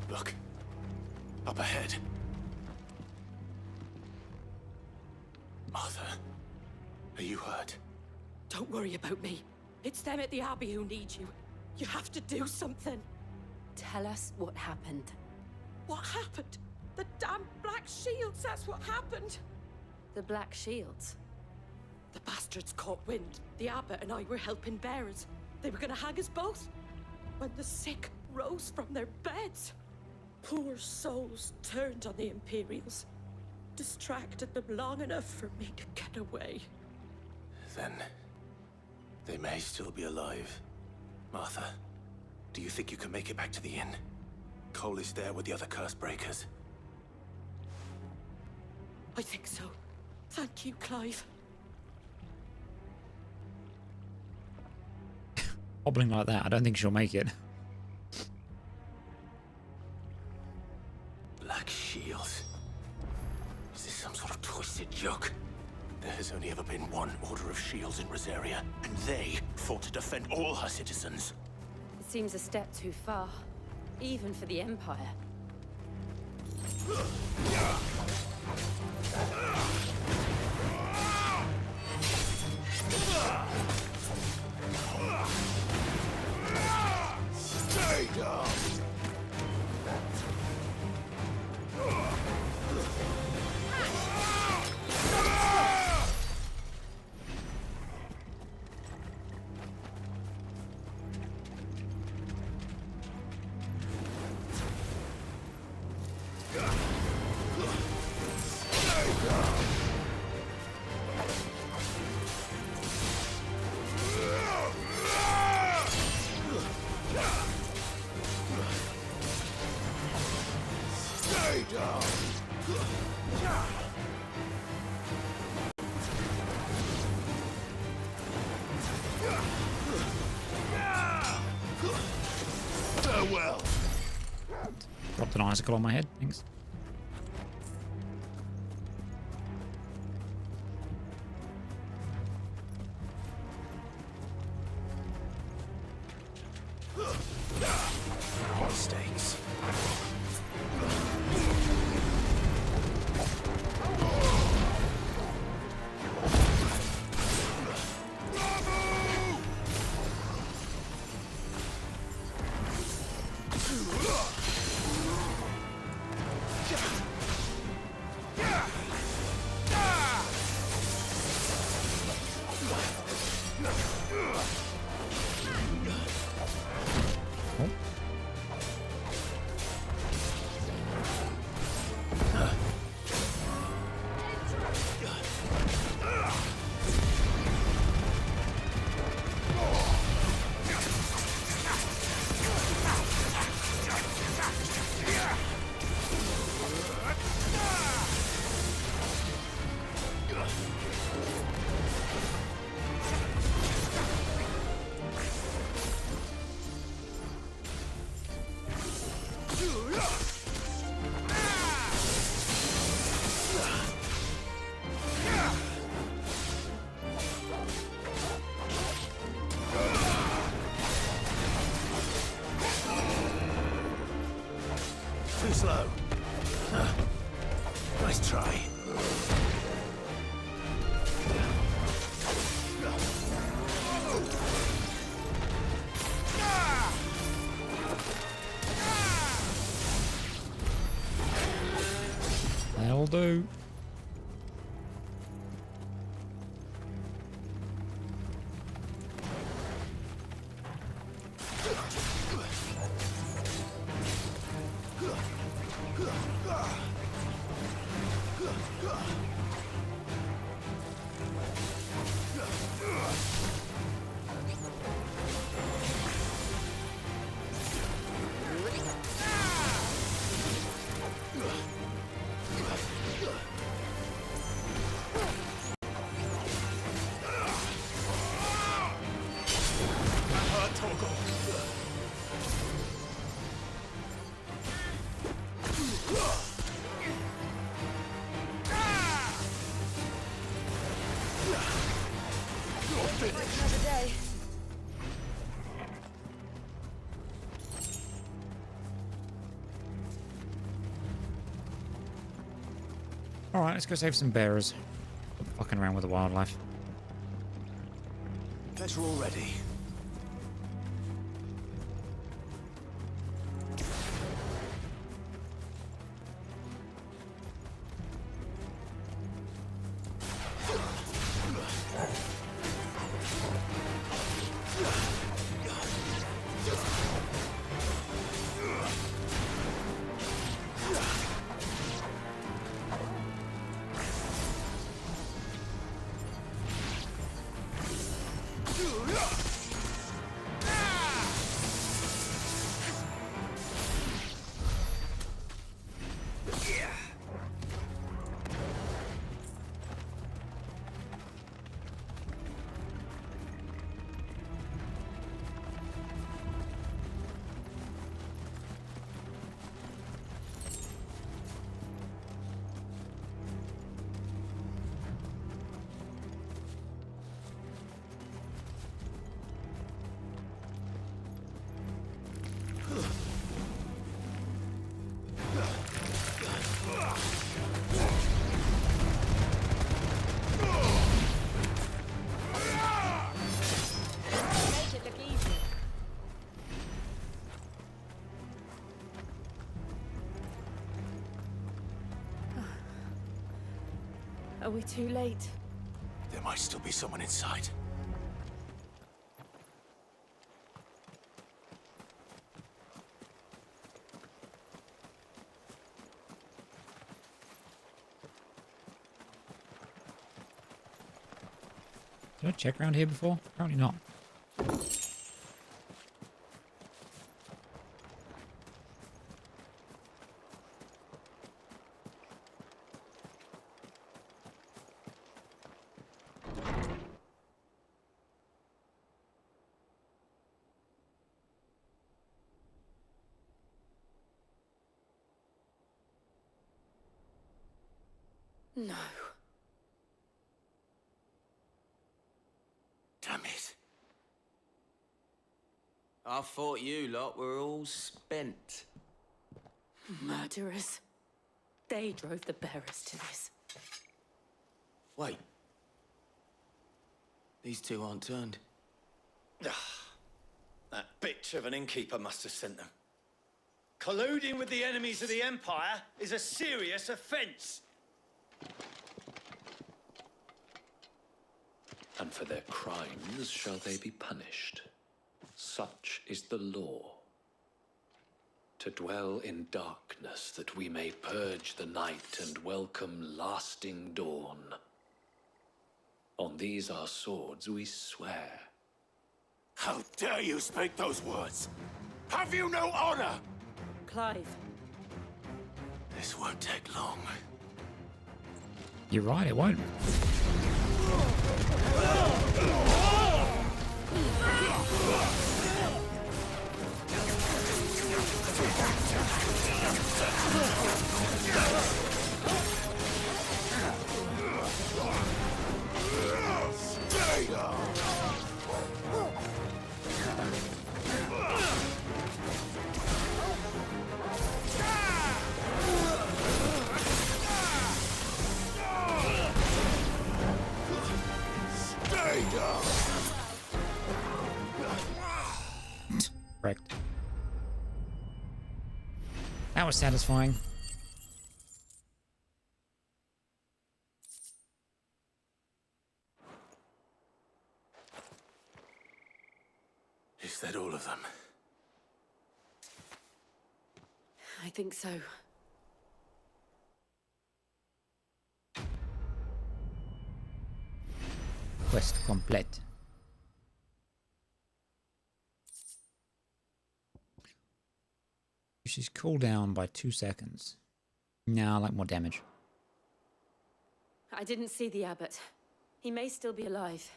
Speaker 8: Look. Up ahead. Martha, are you hurt?
Speaker 12: Don't worry about me. It's them at the Abbey who need you. You have to do something.
Speaker 13: Tell us what happened.
Speaker 12: What happened? The damn Black Shields, that's what happened.
Speaker 13: The Black Shields?
Speaker 12: The bastards caught wind. The abbot and I were helping bearers. They were gonna hang us both. When the sick rose from their beds. Poor souls turned on the Imperials. distracted them long enough for me to get away.
Speaker 8: Then they may still be alive. Martha, do you think you can make it back to the inn? Cole is there with the other curse breakers.
Speaker 12: I think so. Thank you, Clive.
Speaker 1: Hobbling like that, I don't think she'll make it.
Speaker 8: Black shields. Is this some sort of twisted joke? There has only ever been one order of shields in Rosaria, and they fought to defend all her citizens.
Speaker 21: It seems a step too far, even for the Empire.
Speaker 7: Stay down! Farewell.
Speaker 1: Dropped an icicle on my head. Thanks.
Speaker 8: Mistakes. Too slow. Nice try.
Speaker 1: That'll do.
Speaker 21: Another day.
Speaker 1: Alright, let's go save some bearers. Fucking around with the wildlife.
Speaker 8: Guess we're all ready.
Speaker 12: Are we too late?
Speaker 8: There might still be someone inside.
Speaker 1: Did I check around here before? Apparently not.
Speaker 12: No.
Speaker 8: Damn it.
Speaker 16: I thought you lot were all spent.
Speaker 12: Murderers. They drove the bearers to this.
Speaker 16: Wait. These two aren't turned.
Speaker 14: That bitch of an innkeeper must have sent them. Colluding with the enemies of the Empire is a serious offense.
Speaker 15: And for their crimes shall they be punished. Such is the law. To dwell in darkness that we may purge the night and welcome lasting dawn. On these our swords we swear.
Speaker 8: How dare you speak those words? Have you no honor?
Speaker 12: Clive.
Speaker 8: This won't take long.
Speaker 1: You're right, it won't.
Speaker 8: Stay down! Stay down!
Speaker 1: Correct. That was satisfying.
Speaker 8: Is that all of them?
Speaker 12: I think so.
Speaker 1: Quest complete. She's cooled down by 2 seconds. Nah, I like more damage.
Speaker 12: I didn't see the abbot. He may still be alive.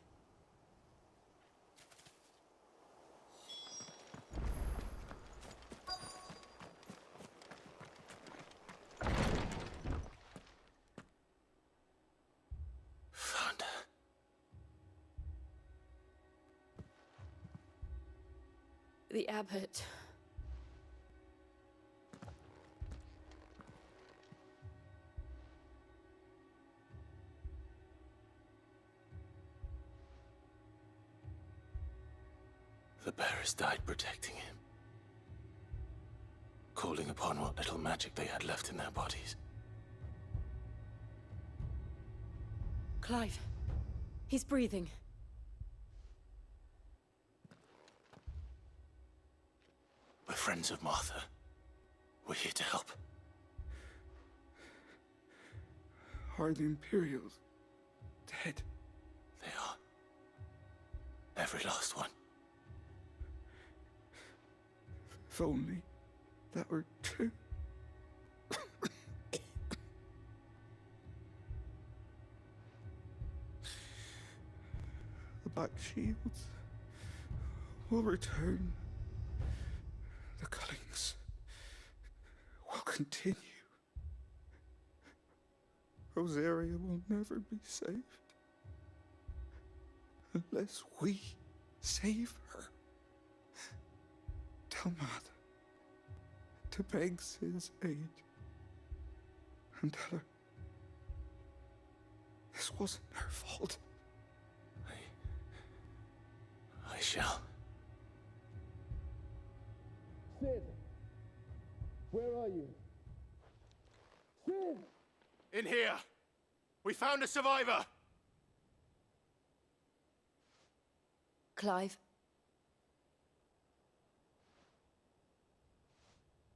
Speaker 8: Found her.
Speaker 12: The abbot.
Speaker 8: The bearers died protecting him. Calling upon what little magic they had left in their bodies.
Speaker 12: Clive. He's breathing.
Speaker 8: We're friends of Martha. We're here to help.
Speaker 9: Are the Imperials dead?
Speaker 8: They are. Every last one.
Speaker 9: If only that were true. The Black Shields will return. The cullings will continue. Rosaria will never be saved unless we save her. Tell Mother to beg Sid's aid and tell her this wasn't her fault.
Speaker 8: I shall.
Speaker 14: Sid! Where are you? Sid!
Speaker 8: In here!
Speaker 7: We found a survivor!
Speaker 21: Clive?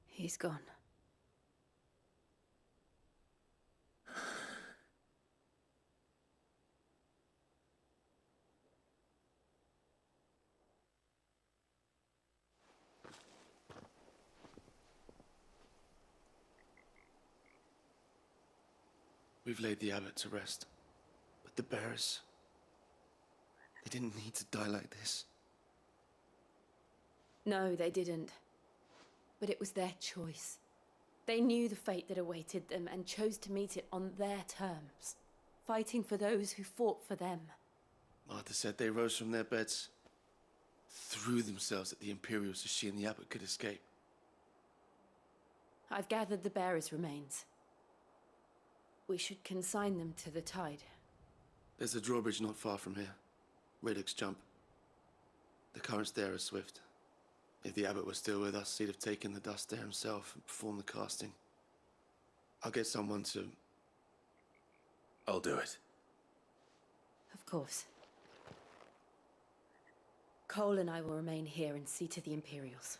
Speaker 21: He's gone.
Speaker 11: We've laid the abbot to rest. But the bearers... they didn't need to die like this.
Speaker 13: No, they didn't. But it was their choice. They knew the fate that awaited them and chose to meet it on their terms, fighting for those who fought for them.
Speaker 11: Martha said they rose from their beds, threw themselves at the Imperials so she and the abbot could escape.
Speaker 13: I've gathered the bearers' remains. We should consign them to the tide.
Speaker 11: There's a drawbridge not far from here. Riddick's Jump. The currents there are swift. If the abbot was still with us, he'd have taken the dust there himself and performed the casting. I'll get someone to...
Speaker 8: I'll do it.
Speaker 13: Of course. Cole and I will remain here and see to the Imperials.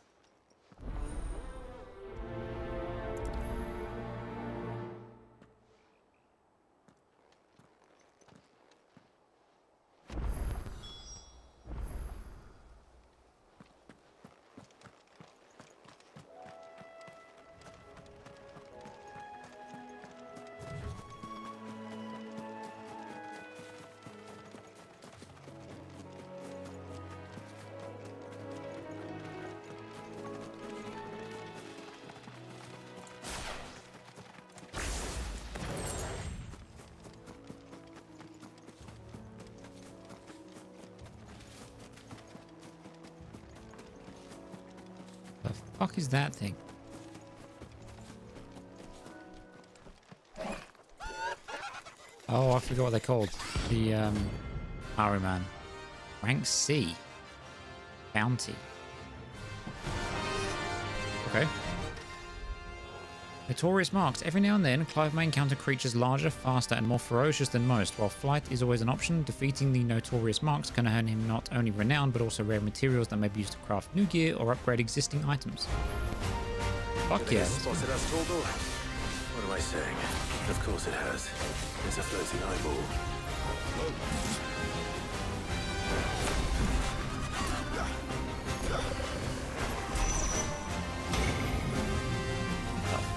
Speaker 1: The fuck is that thing? Oh, I forgot what they're called. The Harryman. Rank C. Bounty. Okay. Notorious marks. Every now and then, Clive may encounter creatures larger, faster, and more ferocious than most. While flight is always an option, defeating the notorious marks can earn him not only renown, but also rare materials that may be used to craft new gear or upgrade existing items. Fuck yeah.
Speaker 8: Spotted us, Torgal? What am I saying? Of course it has. It's a floating eyeball.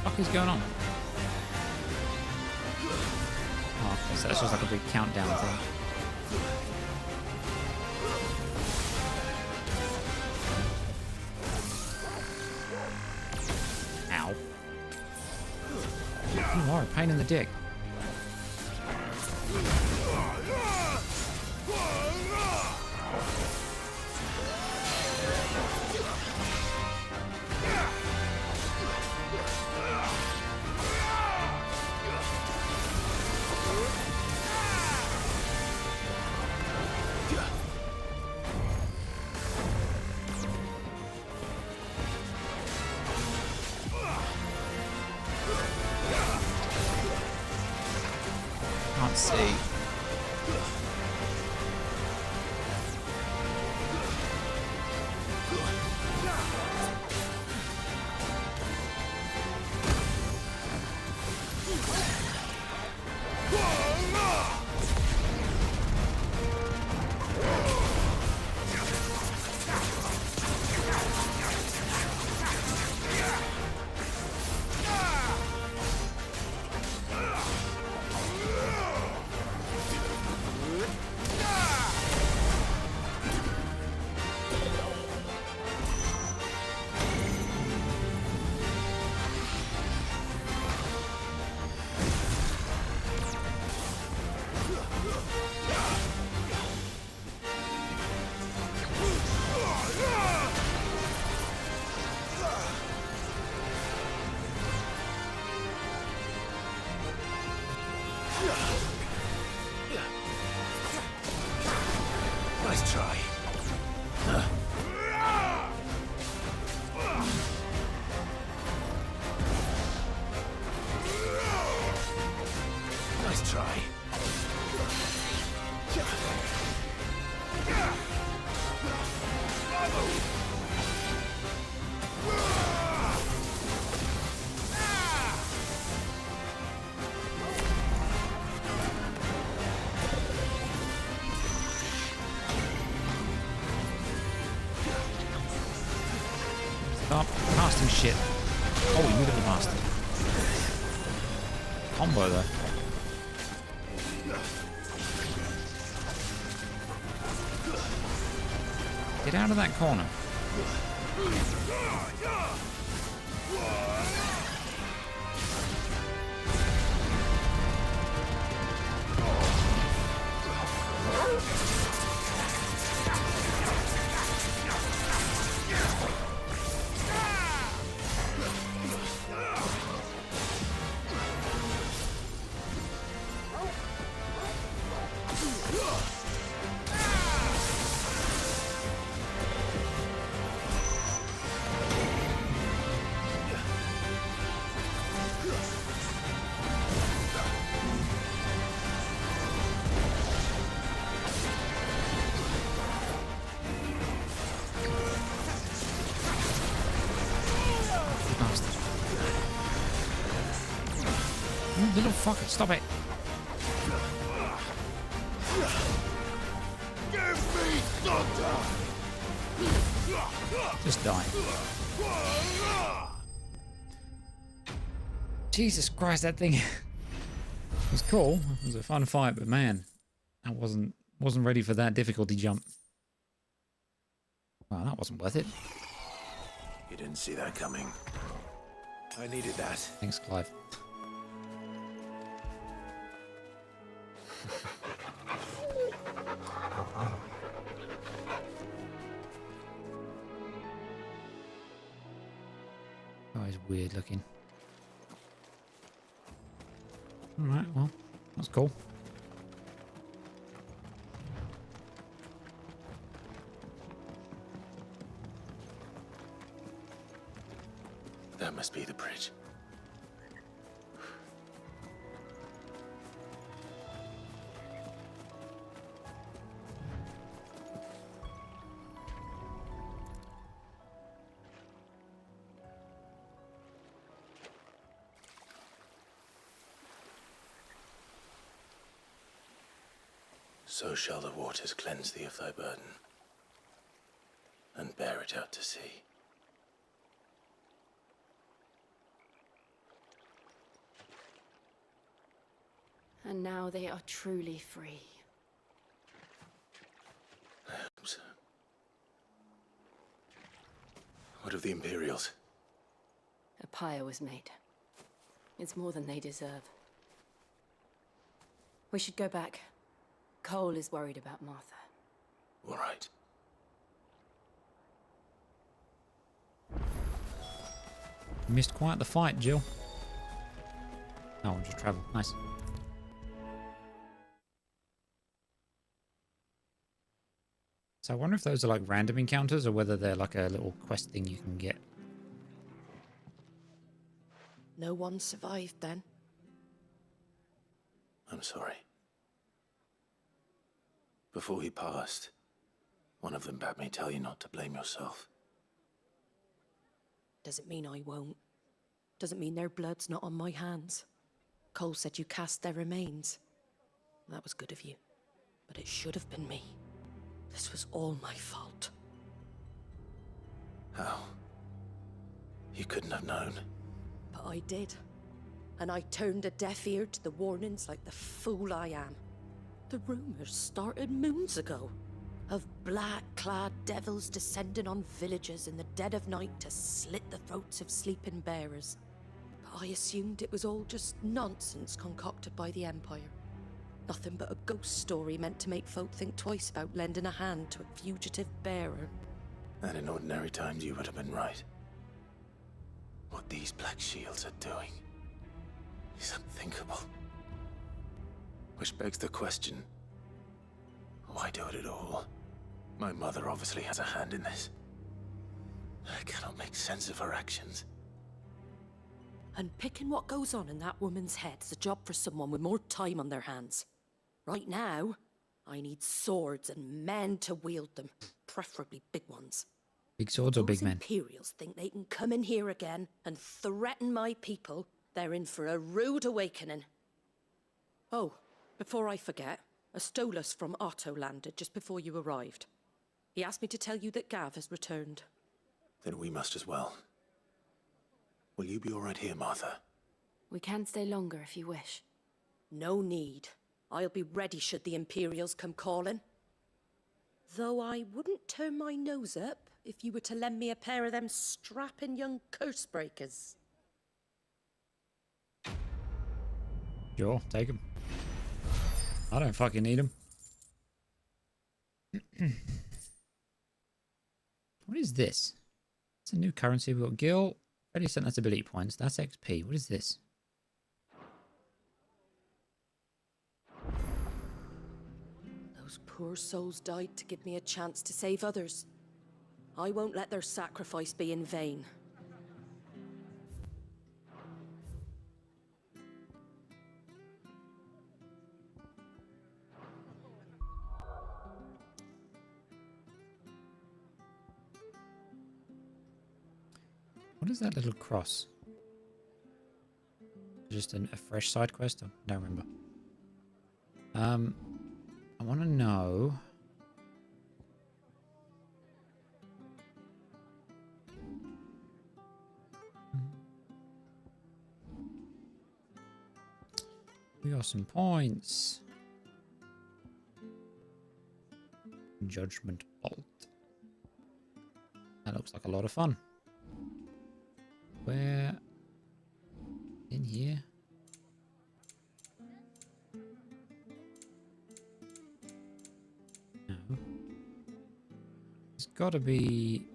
Speaker 1: What is going on? Oh, okay, so that's just like a big countdown thing. Ow. You are a pain in the dick. Can't see.
Speaker 8: Nice try. Nice try.
Speaker 1: some shit. Oh, you little bastard. Combo though. Get out of that corner. Little fucker, stop it.
Speaker 7: Give me thunder!
Speaker 1: Just die. Jesus Christ, that thing was cool. It was a fun fight, but man, I wasn't ready for that difficulty jump. Well, that wasn't worth it.
Speaker 8: You didn't see that coming. I needed that.
Speaker 1: Thanks, Clive. Oh, he's weird looking. Alright, well, that's cool.
Speaker 8: That must be the bridge. So shall the waters cleanse thee of thy burden, and bear it out to sea.
Speaker 13: And now they are truly free.
Speaker 8: I hope so. What of the Imperials?
Speaker 13: A pyre was made. It's more than they deserve. We should go back. Cole is worried about Martha.
Speaker 8: All right.
Speaker 1: Missed quite the fight, Jill. Oh, just travel. Nice. So I wonder if those are like random encounters or whether they're like a little quest thing you can get.
Speaker 12: No one survived then?
Speaker 8: I'm sorry. Before he passed, one of them bade me tell you not to blame yourself.
Speaker 12: Doesn't mean I won't. Doesn't mean their blood's not on my hands. Cole said you cast their remains. That was good of you. But it should have been me. This was all my fault.
Speaker 8: How? You couldn't have known.
Speaker 12: But I did. And I turned a deaf ear to the warnings like the fool I am. The rumors started moons ago. Of black-clad devils descending on villages in the dead of night to slit the throats of sleeping bearers. But I assumed it was all just nonsense concocted by the Empire. Nothing but a ghost story meant to make folk think twice about lending a hand to a fugitive bearer.
Speaker 8: And in ordinary times you would have been right. What these Black Shields are doing is unthinkable. Which begs the question, why do it at all? My mother obviously has a hand in this. I cannot make sense of her actions.
Speaker 12: And picking what goes on in that woman's head is a job for someone with more time on their hands. Right now, I need swords and men to wield them, preferably big ones.
Speaker 1: Big swords or big men?
Speaker 12: Imperials think they can come in here again and threaten my people. They're in for a rude awakening. Oh, before I forget, a Stolas from Otto landed just before you arrived. He asked me to tell you that Gav has returned.
Speaker 8: Then we must as well. Will you be all right here, Martha?
Speaker 21: We can stay longer if you wish.
Speaker 12: No need. I'll be ready should the Imperials come calling. Though I wouldn't turn my nose up if you were to lend me a pair of them strapping young curse breakers.
Speaker 1: Sure, take him. I don't fucking need him. What is this? It's a new currency. We've got Gil. 30% that's ability points. That's XP. What is this?
Speaker 12: Those poor souls died to give me a chance to save others. I won't let their sacrifice be in vain.
Speaker 1: What is that little cross? Just a fresh side quest? I don't remember. I want to know. We got some points. Judgment Bolt. That looks like a lot of fun. Where? In here? No. It's got to be...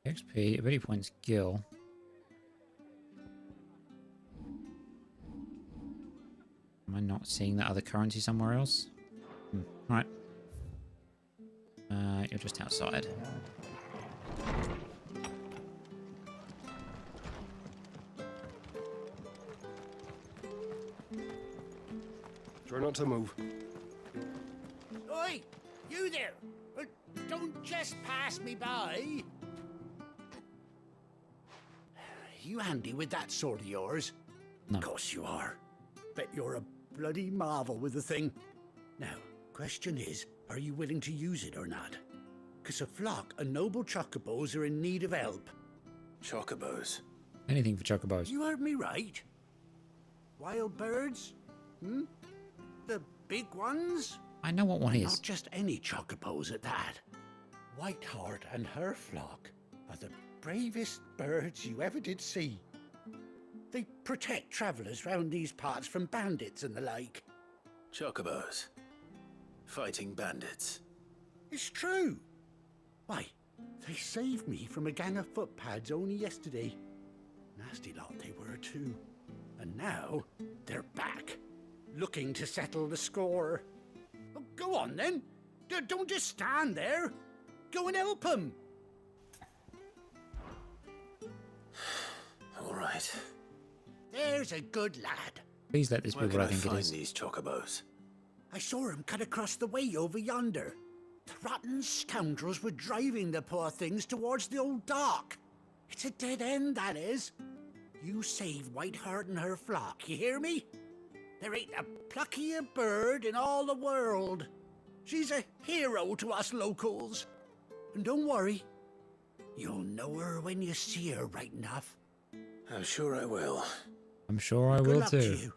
Speaker 1: XP, ability points, Gil. Am I not seeing that other currency somewhere else? Right. You're just outside.
Speaker 3: Try not to move.
Speaker 5: Oi! You there! Don't just pass me by! You handy with that sword of yours?
Speaker 1: No.
Speaker 5: Of course you are. Bet you're a bloody marvel with the thing. Now, question is, are you willing to use it or not? 'Cause a flock of noble chocobos are in need of help.
Speaker 8: Chocobos?
Speaker 1: Anything for chocobos.
Speaker 5: You heard me right. Wild birds? Hmm? The big ones?
Speaker 1: I know what one
Speaker 5: And
Speaker 1: is.
Speaker 5: not just any chocobos at that. Whiteheart and her flock are the bravest birds you ever did see. They protect travellers round these parts from bandits and the like.
Speaker 8: Chocobos. Fighting bandits.
Speaker 5: It's true. Why, they saved me from a gang of footpads only yesterday. Nasty lot they were too. And now they're back, looking to settle the score. Well, go on then. Don't just stand there. Go and help them.
Speaker 8: All right.
Speaker 5: There's a good lad.
Speaker 1: Please let this be
Speaker 8: Where
Speaker 1: what
Speaker 8: can
Speaker 1: I
Speaker 8: I
Speaker 1: think it
Speaker 8: find
Speaker 1: is.
Speaker 8: these chocobos?
Speaker 5: I saw him cut across the way over yonder. The rotten scoundrels were driving the poor things towards the old dock. It's a dead end, that is. You save Whiteheart and her flock, you hear me? There ain't a pluckier bird in all the world. She's a hero to us locals. And don't worry, you'll know her when you see her right enough.
Speaker 8: I'm sure I will.
Speaker 1: I'm sure I
Speaker 5: Good
Speaker 1: will
Speaker 5: luck to
Speaker 1: too.
Speaker 5: you.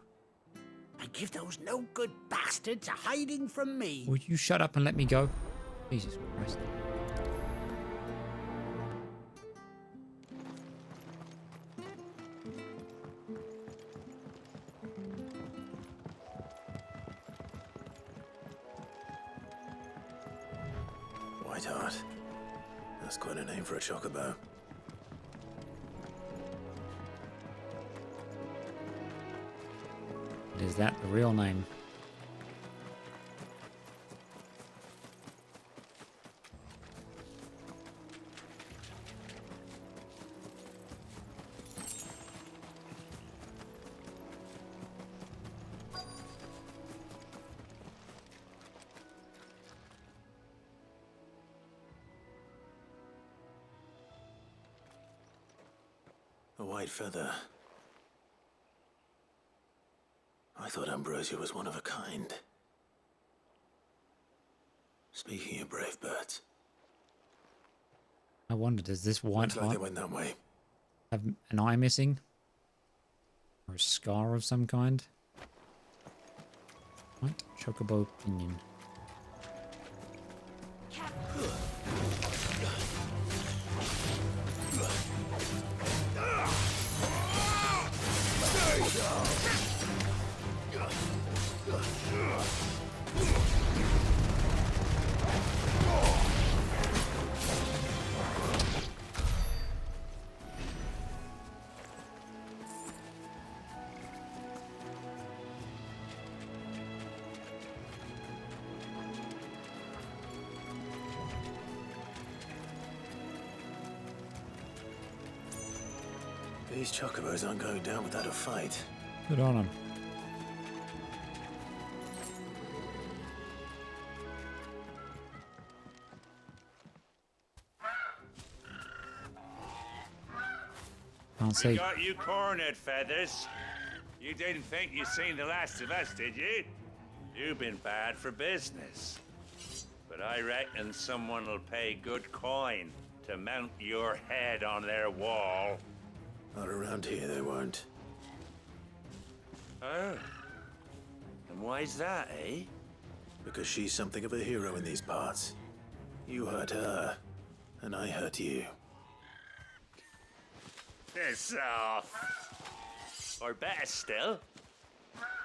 Speaker 5: And give those no-good bastards a hiding from me.
Speaker 1: Will you shut up and let me go? Jesus Christ.
Speaker 8: Whiteheart. That's quite a name for a chocobo.
Speaker 1: Is that the real name?
Speaker 8: white feather. I thought Ambrosia was one of a kind. Speaking of brave birds.
Speaker 1: I wonder, does this white
Speaker 8: Looks like they
Speaker 1: heart
Speaker 8: went that way.
Speaker 1: have an eye missing? Or a scar of some kind? White chocobo pinion.
Speaker 8: These chocobos aren't going down without a fight.
Speaker 1: Good on them. Can't
Speaker 4: We
Speaker 1: see.
Speaker 4: got you cornered, Feathers. You didn't think you'd seen the last of us, did you? You've been bad for business. But I reckon someone will pay good coin to mount your head on their wall.
Speaker 8: Not around here, they won't.
Speaker 4: Oh. And why's that, eh?
Speaker 8: Because she's something of a hero in these parts. You hurt her, and I hurt you.
Speaker 4: Piss off. Or better still,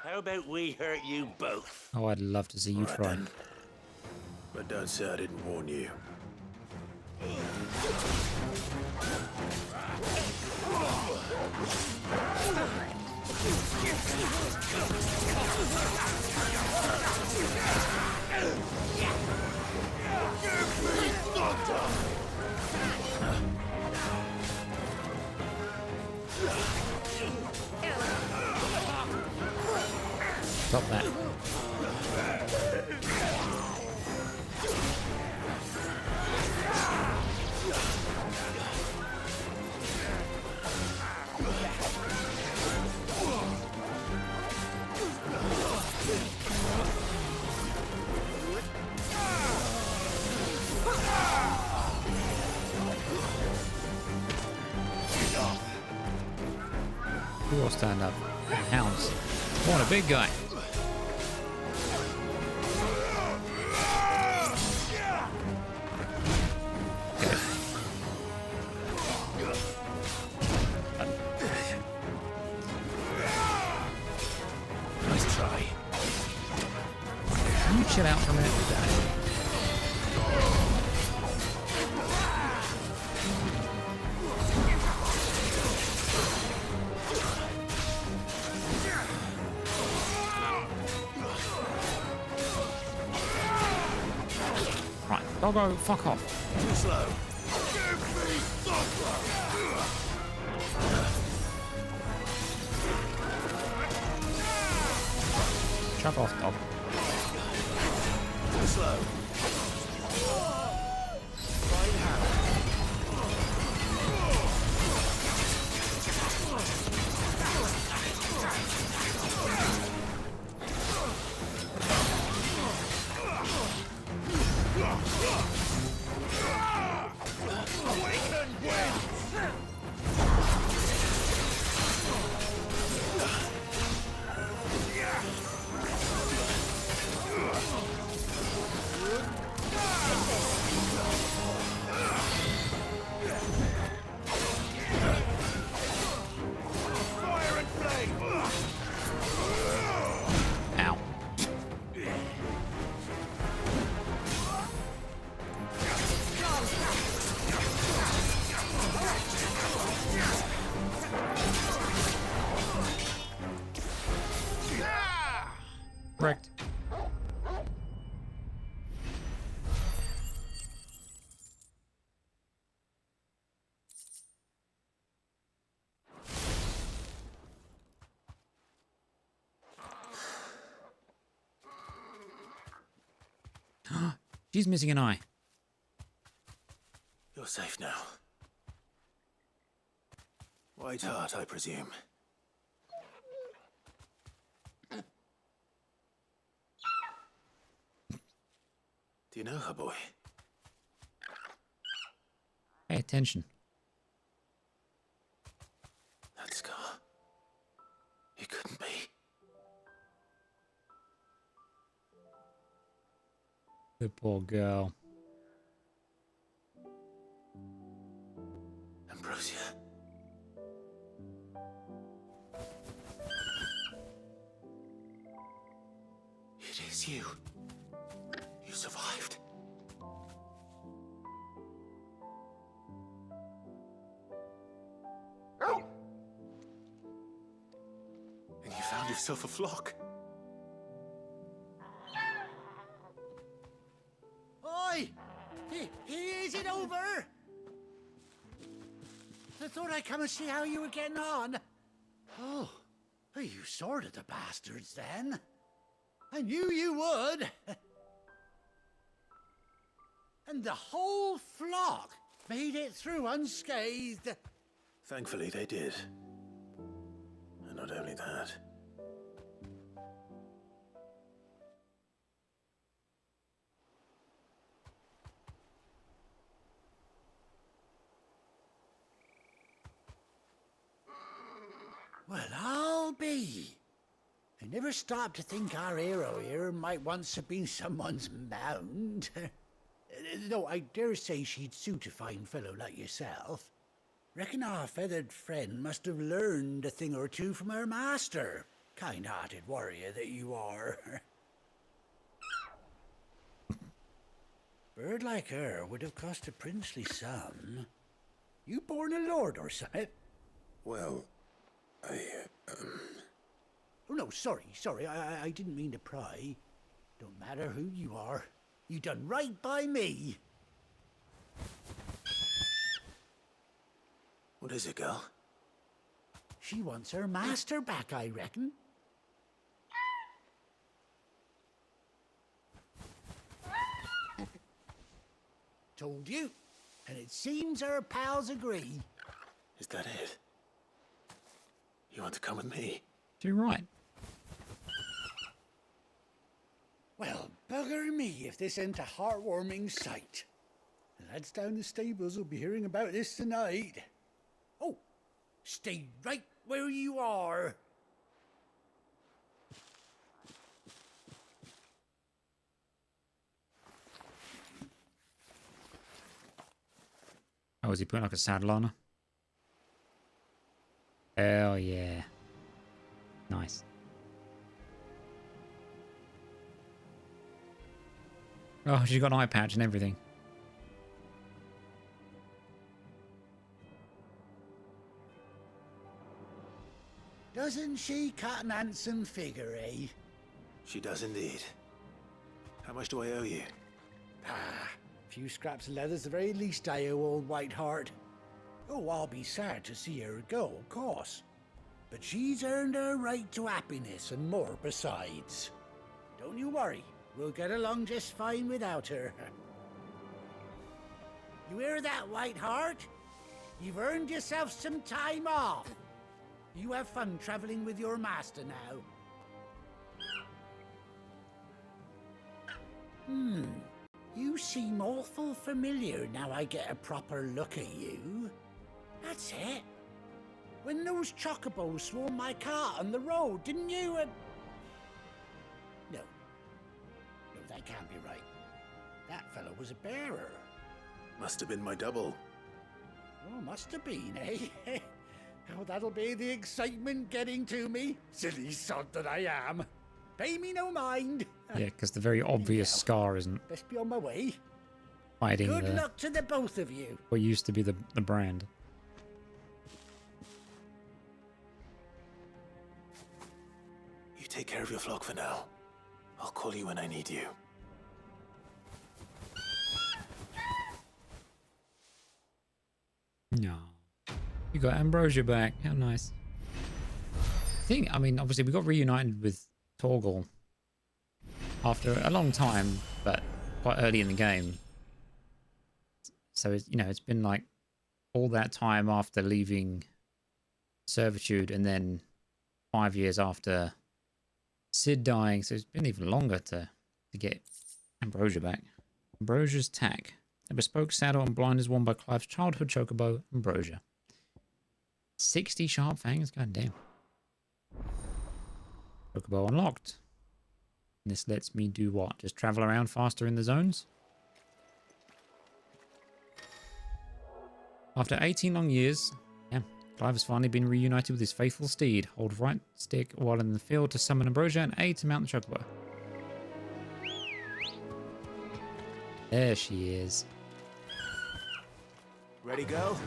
Speaker 4: how about we hurt you both?
Speaker 1: Oh, I'd love to see you
Speaker 8: Right
Speaker 1: try.
Speaker 8: then. But don't say I didn't warn you.
Speaker 1: Stop that. Who will stand up? Hounds. What a big guy.
Speaker 8: Nice try.
Speaker 1: Can you chill out for a minute with that? Right, doggo, fuck off.
Speaker 8: Too slow.
Speaker 1: Chuck off, dog.
Speaker 8: Too slow.
Speaker 1: Ow. Wrecked. She's missing an eye.
Speaker 8: You're safe now. White Hart, I presume. Do you know her, boy?
Speaker 1: Pay attention.
Speaker 8: That scar. It couldn't be.
Speaker 1: The poor girl.
Speaker 8: Ambrosia. It is you. You survived. And you found yourself a flock.
Speaker 5: Oi! Is it over? I thought I'd come and see how you were getting on. Oh, you sorted the bastards then. I knew you would. And the whole flock made it through unscathed.
Speaker 8: Thankfully, they did. And not only that.
Speaker 5: Well, I'll be. I never stopped to think our hero here might once have been someone's mount. Though I dare say she'd suit a fine fellow like yourself. Reckon our feathered friend must have learned a thing or two from her master. Kind-hearted warrior that you are. Bird like her would have cost a princely sum. You born a lord or something?
Speaker 8: Well,
Speaker 5: Oh, no, sorry. I didn't mean to pry. Don't matter who you are. You done right by me.
Speaker 8: What is it, girl?
Speaker 5: She wants her master back, I reckon. Told you. And it seems her pals agree.
Speaker 8: Is that it? You want to come with me?
Speaker 1: You're right.
Speaker 5: Well, bugger me if this ain't a heartwarming sight. The lads down the stables will be hearing about this tonight. Oh, stay right where you are.
Speaker 1: Oh, is he putting like a saddle on her? Hell yeah. Nice. Oh, she's got an eye patch and everything.
Speaker 5: Doesn't she cut an handsome figure, eh?
Speaker 8: She does indeed. How much do I owe you?
Speaker 5: Ah, a few scraps of leather's the very least I owe old Whiteheart. Oh, I'll be sad to see her go, of course. But she's earned her right to happiness and more besides. Don't you worry, we'll get along just fine without her. You hear that, Whiteheart? You've earned yourself some time off. You have fun traveling with your master now. You seem awful familiar now I get a proper look at you. That's it. When those chocobos swarmed my cart on the road, didn't you? No, that can't be right. That fellow was a bearer.
Speaker 8: Must have been my double.
Speaker 5: Oh, must have been, eh? Oh, that'll be the excitement getting to me. Silly sod that I am. Pay me no mind.
Speaker 1: Yeah, because the very obvious scar isn't
Speaker 5: Best be on my way.
Speaker 1: hiding
Speaker 5: Good luck to the both of you.
Speaker 1: what used to be the brand.
Speaker 8: You take care of your flock for now. I'll call you when I need you.
Speaker 1: No. You got Ambrosia back. How nice. I mean, obviously we got reunited with Torgal after a long time, but quite early in the game. So it's, it's been like all that time after leaving servitude, and then 5 years after Sid dying, so it's been even longer to get Ambrosia back. Ambrosia's tag. A bespoke saddle and blind is worn by Clive's childhood chocobo, Ambrosia. 60 sharp fangs? God damn. Chocobo unlocked. And this lets me do what? Just travel around faster in the zones? After 18 long years, Clive has finally been reunited with his faithful steed. Hold right stick while in the field to summon Ambrosia and A to mount the chocobo. There she is.
Speaker 8: Ready, go?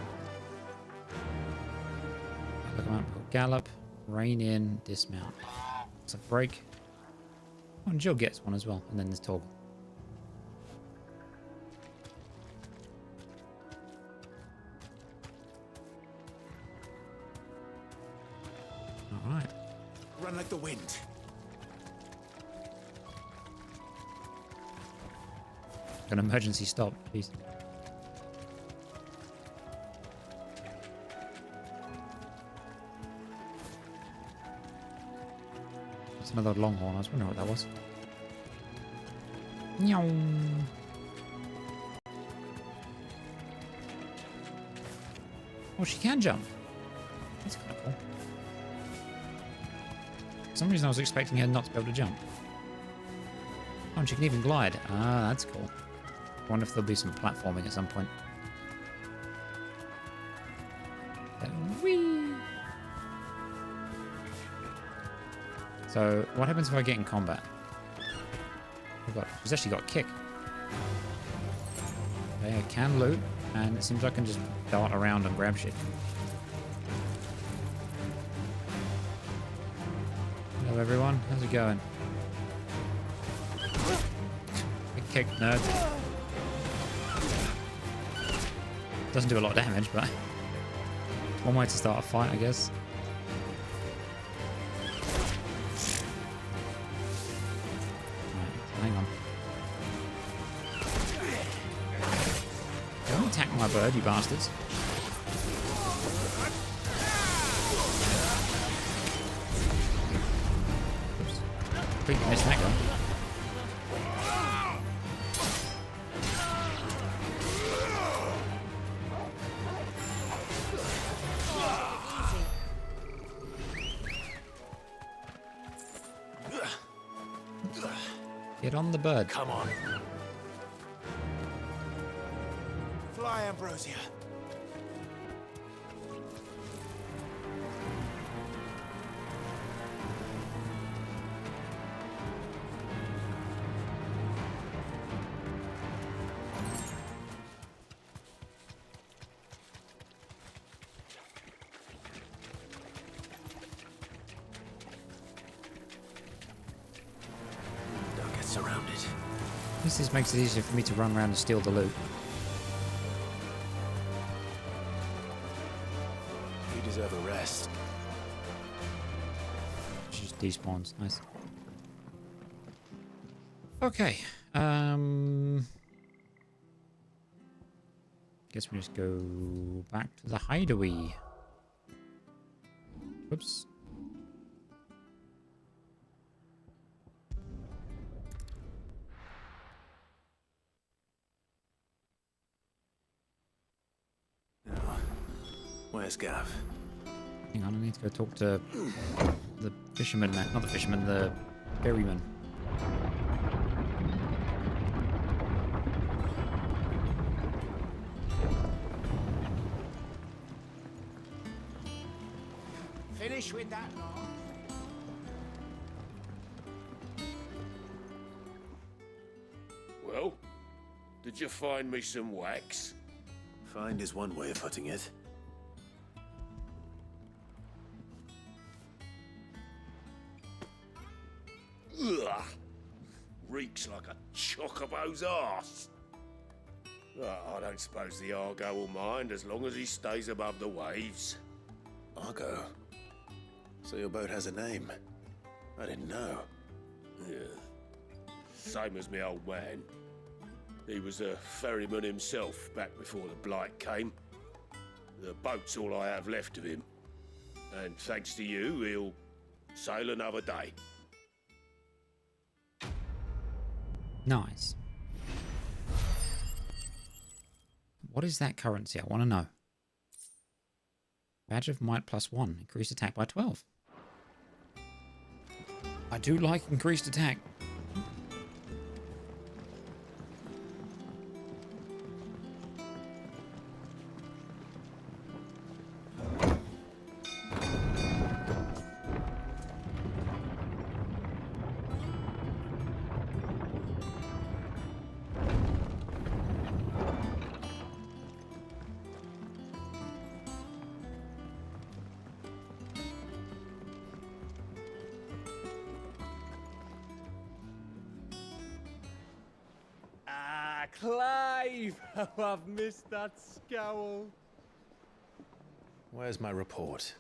Speaker 1: Gallop, rein in, dismount. It's a break. Oh, and Jill gets one as well, and then there's Toggle. Alright.
Speaker 8: Run like the wind.
Speaker 1: An emergency stop, please. It's another longhorn. I was wondering what that was. Meow. Oh, she can jump. That's kind of cool. For some reason I was expecting her not to be able to jump. Oh, and she can even glide. Ah, that's cool. I wonder if there'll be some platforming at some point. Whee! So, what happens if I get in combat? She's actually got a kick. Okay, I can loot, and it seems like I can just dart around and grab shit. Hello everyone, how's it going? Big kick, nerd. Doesn't do a lot of damage, but one way to start a fight, I guess. Right, hang on. Don't attack my bird, you bastards. Oops. Completely missed that guy. Get on the bird.
Speaker 8: Come on. Fly, Ambrosia. Surrounded.
Speaker 1: At least this makes it easier for me to run around and steal the loot.
Speaker 8: You deserve a rest.
Speaker 1: She just despawns. Nice. Okay. Guess we just go back to the hideaway. Whoops.
Speaker 8: Where's Gav?
Speaker 1: Hang on, I need to go talk to the fisherman man. Not the fisherman, the berryman.
Speaker 5: Finish with that, Lord.
Speaker 17: Well, did you find me some wax?
Speaker 8: Find is one way of putting it.
Speaker 17: Ugh! Reeks like a chocobo's arse. I don't suppose the Argo will mind as long as he stays above the waves.
Speaker 8: Argo? So your boat has a name? I didn't know.
Speaker 17: Yeah. Same as me old man. He was a ferryman himself back before the Blight came. The boat's all I have left of him. And thanks to you, he'll sail another day.
Speaker 1: Nice. What is that currency? I want to know. Badge of Might +1. Increased attack by 12. I do like increased attack.
Speaker 19: Clive! How I've missed that scowl.
Speaker 8: Where's my report?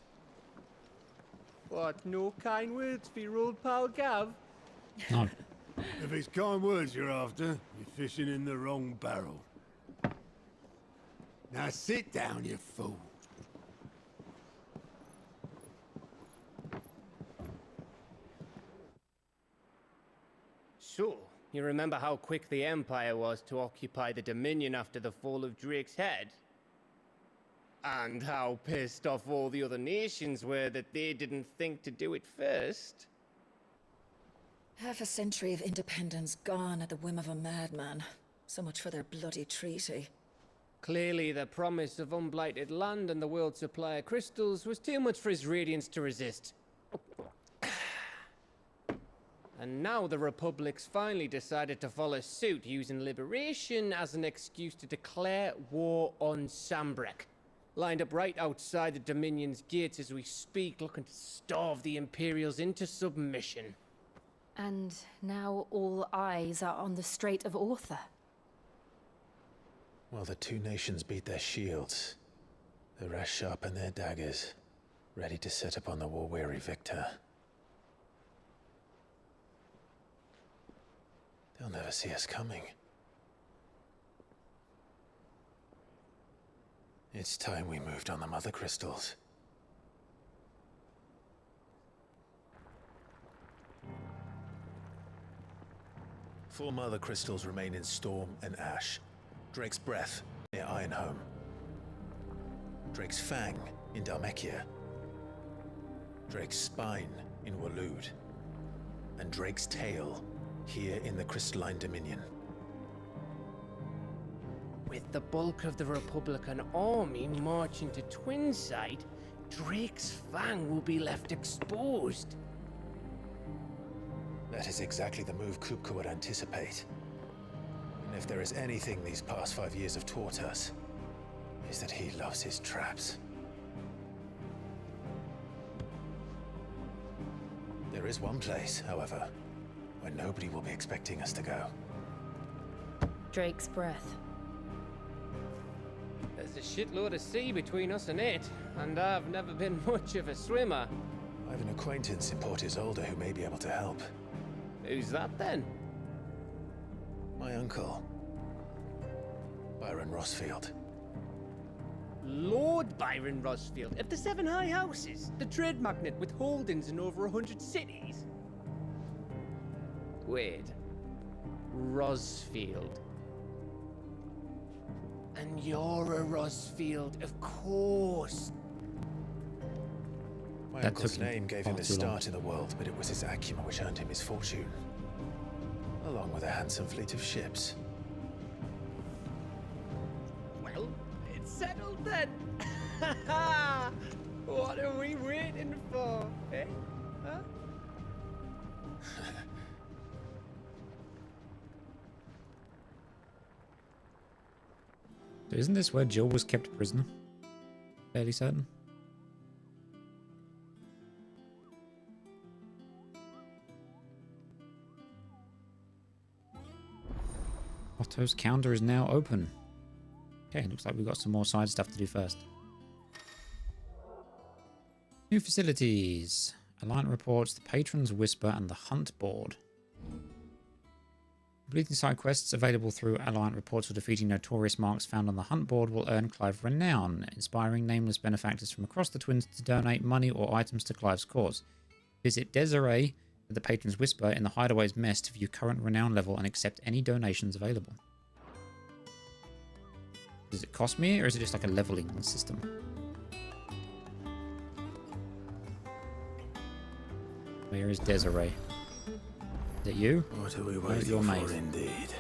Speaker 19: What, no kind words for your old pal Gav?
Speaker 1: No.
Speaker 18: If it's kind words you're after, you're fishing in the wrong barrel. Now sit down, you fool.
Speaker 19: So, you remember how quick the Empire was to occupy the Dominion after the fall of Drake's head? And how pissed off all the other nations were that they didn't think to do it first?
Speaker 10: Half a century of independence gone at the whim of a madman. So much for their bloody treaty.
Speaker 19: Clearly, the promise of unblighted land and the world's supply of crystals was too much for his radiance to resist. And now the Republic's finally decided to follow suit, using liberation as an excuse to declare war on Sambrek. Lined up right outside the Dominion's gates as we speak, looking to starve the Imperials into submission.
Speaker 13: And now all eyes are on the Strait of Author.
Speaker 8: Well, the two nations beat their shields. The rest sharpen their daggers, ready to set upon the war-weary victor. They'll never see us coming. It's time we moved on the Mother Crystals. Four Mother Crystals remain in Storm and Ash. Drake's Breath near Ironhome. Drake's Fang in Dhalmekia. Drake's Spine in Waloed. And Drake's Tail here in the Crystalline Dominion.
Speaker 19: With the bulk of the Republican army marching to Twinside, Drake's Fang will be left exposed.
Speaker 8: That is exactly the move Kupka would anticipate. And if there is anything these past 5 years have taught us, is that he loves his traps. There is one place, however, where nobody will be expecting us to go.
Speaker 13: Drake's Breath.
Speaker 19: There's a shitload of sea between us and it, and I've never been much of a swimmer.
Speaker 8: I have an acquaintance in Port Isolde who may be able to help.
Speaker 19: Who's that then?
Speaker 8: My uncle, Byron Rosfield.
Speaker 19: Lord Byron Rosfield of the Seven High Houses, the trade magnate with holdings in over 100 cities. Wait, Rosfield. And you're a Rosfield, of course.
Speaker 8: My
Speaker 1: That
Speaker 8: uncle's
Speaker 1: took him
Speaker 8: name gave
Speaker 1: far
Speaker 8: him a
Speaker 1: too long.
Speaker 8: start in the world, but it was his acumen which earned him his fortune. Along with a handsome fleet of ships.
Speaker 19: Well, it's settled then. What are we waiting for, eh? Huh?
Speaker 1: So isn't this where Jill was kept prisoner? Fairly certain. Otto's counter is now open. Okay, looks like we've got some more side stuff to do first. New facilities. Alliant reports the Patron's Whisper and the Hunt Board. Completing side quests available through Alliant reports or defeating notorious marks found on the hunt board will earn Clive renown, inspiring nameless benefactors from across the Twins to donate money or items to Clive's cause. Visit Desiree with the Patron's Whisper in the Hideaway's mess to view current renown level and accept any donations available. Does it cost me, or is it just like a leveling system? Where is Desiree? Is it you?
Speaker 8: What are we
Speaker 1: Where's your
Speaker 8: waiting
Speaker 1: mate?
Speaker 8: for, indeed?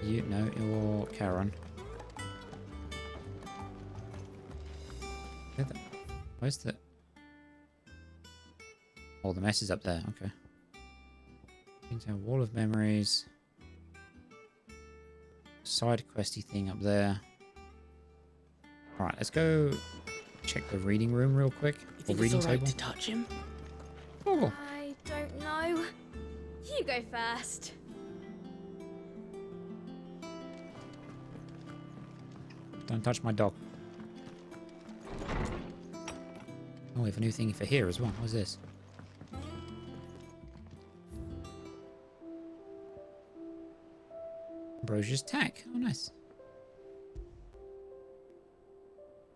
Speaker 1: You, no, you're Karen. Where's the... Oh, the mess is up there. Okay. Into a wall of memories. Side questy thing up there. Alright, let's go check the reading room real quick.
Speaker 12: You think
Speaker 1: Or
Speaker 12: it's
Speaker 1: reading
Speaker 12: alright
Speaker 1: table.
Speaker 12: to touch him?
Speaker 1: Oh.
Speaker 20: I don't know. You go first.
Speaker 1: Don't touch my dog. Oh, we have a new thing for here as well. What's this? Ambrosia's tack. Oh, nice.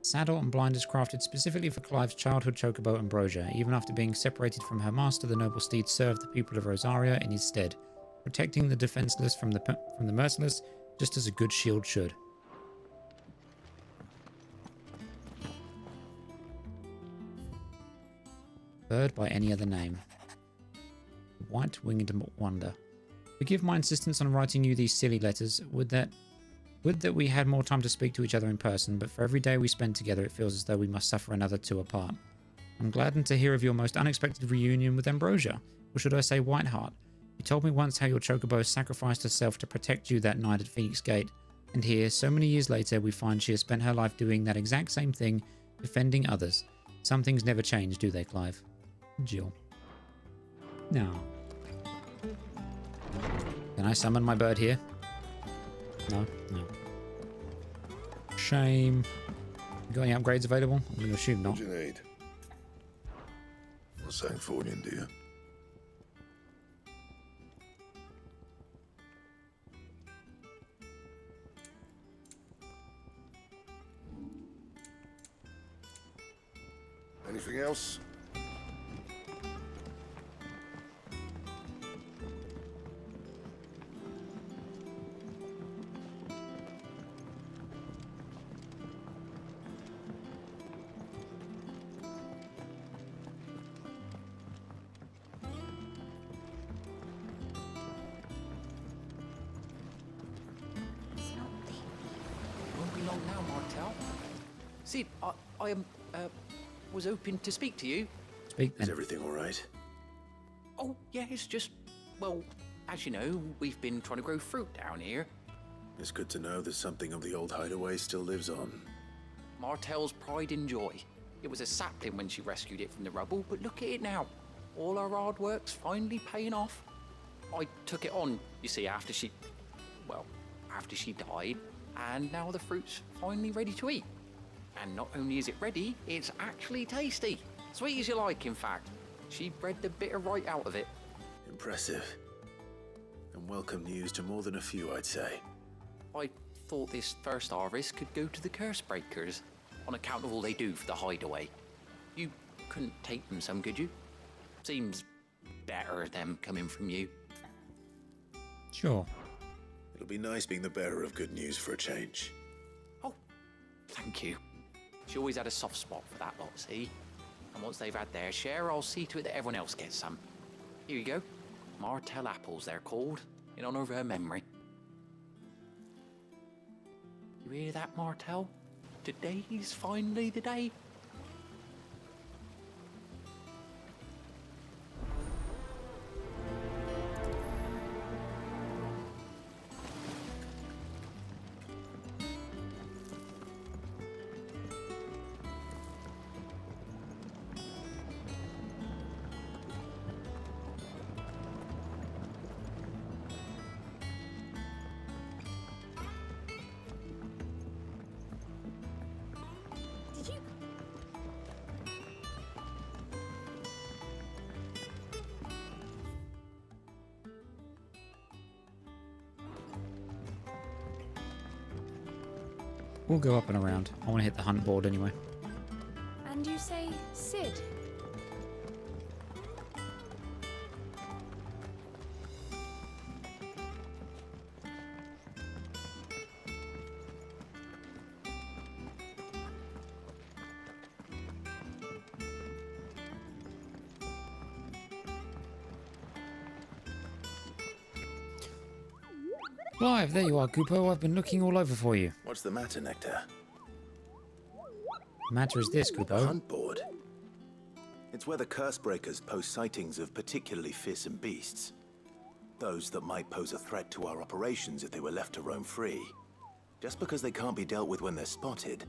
Speaker 1: Saddle and blinders crafted specifically for Clive's childhood chocobo Ambrosia. Even after being separated from her master, the noble steed served the people of Rosaria in his stead, protecting the defenseless from the merciless, just as a good shield should. Bird by any other name. White-winged wonder. Forgive my insistence on writing you these silly letters. Would that we had more time to speak to each other in person, but for every day we spend together it feels as though we must suffer another two apart. I'm gladdened to hear of your most unexpected reunion with Ambrosia, or should I say Whiteheart. You told me once how your chocobo sacrificed herself to protect you that night at Phoenix Gate, and here, so many years later, we find she has spent her life doing that exact same thing, defending others. Some things never change, do they, Clive? Jill. No. Can I summon my bird here? No? No. Shame. Got any upgrades available? I'm going to assume not.
Speaker 7: What do you need? What's that for you, dear? Anything else?
Speaker 22: Won't be long now, Martel. See, I was hoping to speak to you.
Speaker 1: Speak then.
Speaker 22: Is everything all right? Oh, yeah, it's just, well, as you know, we've been trying to grow fruit down here.
Speaker 8: It's good to know that something of the old hideaway still lives on.
Speaker 22: Martel's pride and joy. It was a sapling when she rescued it from the rubble, but look at it now. All our hard work's finally paying off. I took it on, you see, after she died, and now the fruit's finally ready to eat. And not only is it ready, it's actually tasty. Sweet as you like, in fact. She bred the bitter right out of it.
Speaker 8: Impressive. And welcome news to more than a few, I'd say.
Speaker 22: I thought this first harvest could go to the curse breakers, on account of all they do for the hideaway. You couldn't take them some, could you? Seems better them coming from you.
Speaker 1: Sure.
Speaker 8: It'll be nice being the bearer of good news for a change.
Speaker 22: Thank you. She always had a soft spot for that lot, see? And once they've had their share, I'll see to it that everyone else gets some. Here you go. Martel apples, they're called, in honor of her memory. You hear that, Martel? Today's finally the day.
Speaker 1: We'll go up and around. I want to hit the hunt board anyway.
Speaker 20: And you say Sid?
Speaker 1: Clive, there you are, Kupo. I've been looking all over for you.
Speaker 8: What's the matter, Nectar?
Speaker 1: The matter is this,
Speaker 8: The
Speaker 1: Kupo.
Speaker 8: hunt board. It's where the Cursebreakers post sightings of particularly fearsome beasts. Those that might pose a threat to our operations if they were left to roam free. Just because they can't be dealt with when they're spotted,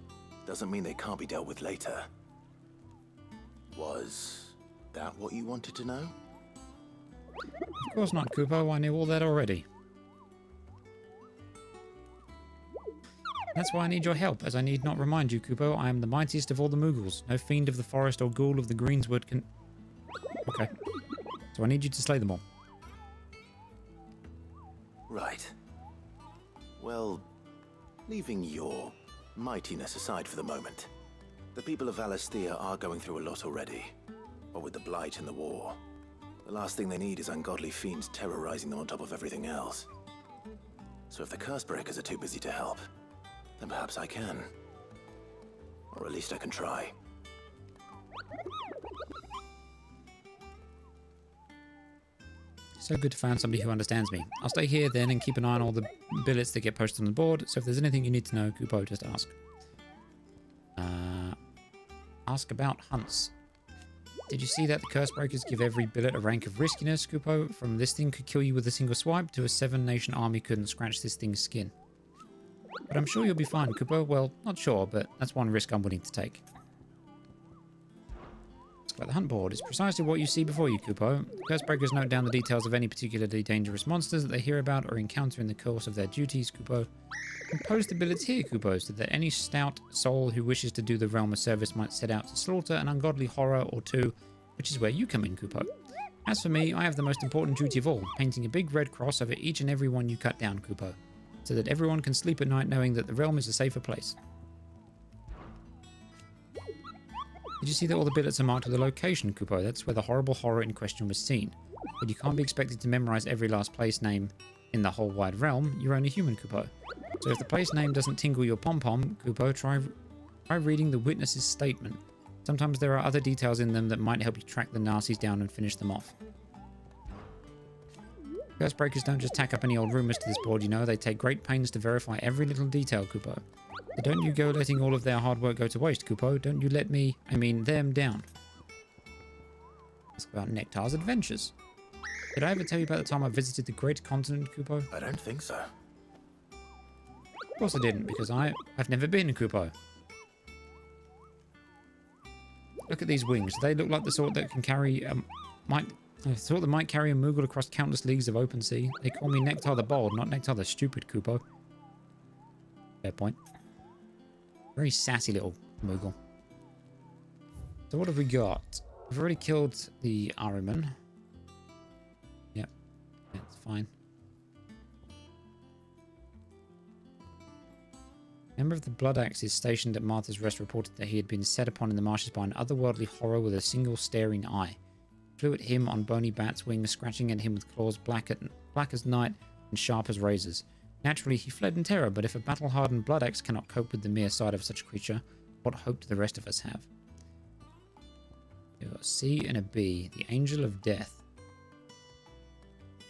Speaker 8: doesn't mean they can't be dealt with later. Was that what you wanted to know?
Speaker 1: Of course not, Kupo. I knew all that already. That's why I need your help, as I need not remind you, Kupo, I am the mightiest of all the Moogles. No fiend of the forest or ghoul of the greenswood can... Okay. So I need you to slay them all.
Speaker 8: Right. Well, leaving your mightiness aside for the moment, the people of Valisthea are going through a lot already. What with the Blight and the war. The last thing they need is ungodly fiends terrorizing them on top of everything else. So if the Cursebreakers are too busy to help, then perhaps I can. Or at least I can try.
Speaker 1: So good to find somebody who understands me. I'll stay here then and keep an eye on all the billets that get posted on the board, so if there's anything you need to know, Kupo, just ask. Ask about hunts. Did you see that the Cursebreakers give every billet a rank of riskiness, Kupo? From this thing could kill you with a single swipe to a 7-nation army couldn't scratch this thing's skin. But I'm sure you'll be fine, Kupo. Well, not sure, but that's one risk I'm willing to take. Ask about the hunt board. It's precisely what you see before you, Kupo. The Cursebreakers note down the details of any particularly dangerous monsters that they hear about or encounter in the course of their duties, Kupo. And post the billets here, Kupo, so that any stout soul who wishes to do the realm a service might set out to slaughter an ungodly horror or two, which is where you come in, Kupo. As for me, I have the most important duty of all, painting a big red cross over each and every one you cut down, Kupo, so that everyone can sleep at night knowing that the realm is a safer place. Did you see that all the billets are marked with a location, Kupo? That's where the horrible horror in question was seen. But you can't be expected to memorize every last place name in the whole wide realm. You're only human, Kupo. So if the place name doesn't tingle your pom-pom, Kupo, try reading the witness's statement. Sometimes there are other details in them that might help you track the Nazis down and finish them off. Cursebreakers don't just tack up any old rumors to this board, you know. They take great pains to verify every little detail, Kupo. So don't you go letting all of their hard work go to waste, Kupo. Don't you let me, them down. Ask about Nectar's adventures. Did I ever tell you about the time I visited the Great Continent, Kupo?
Speaker 8: I don't think so.
Speaker 1: Of course I didn't, because I've never been in Kupo. Look at these wings. They look like the sort that can carry the sort that might carry a Moogle across countless leagues of open sea. They call me Nectar the Bold, not Nectar the Stupid, Kupo. Fair point. Very sassy little Moogle. So what have we got? We've already killed the Ahriman. Yep, that's fine. A member of the Blood Axes stationed at Martha's Rest reported that he had been set upon in the marshes by an otherworldly horror with a single staring eye. Flew at him on bony bat's wings, scratching at him with claws black as night and sharp as razors. Naturally, he fled in terror, but if a battle-hardened Blood Axe cannot cope with the mere sight of such a creature, what hope do the rest of us have? We've got a C and a B, the Angel of Death.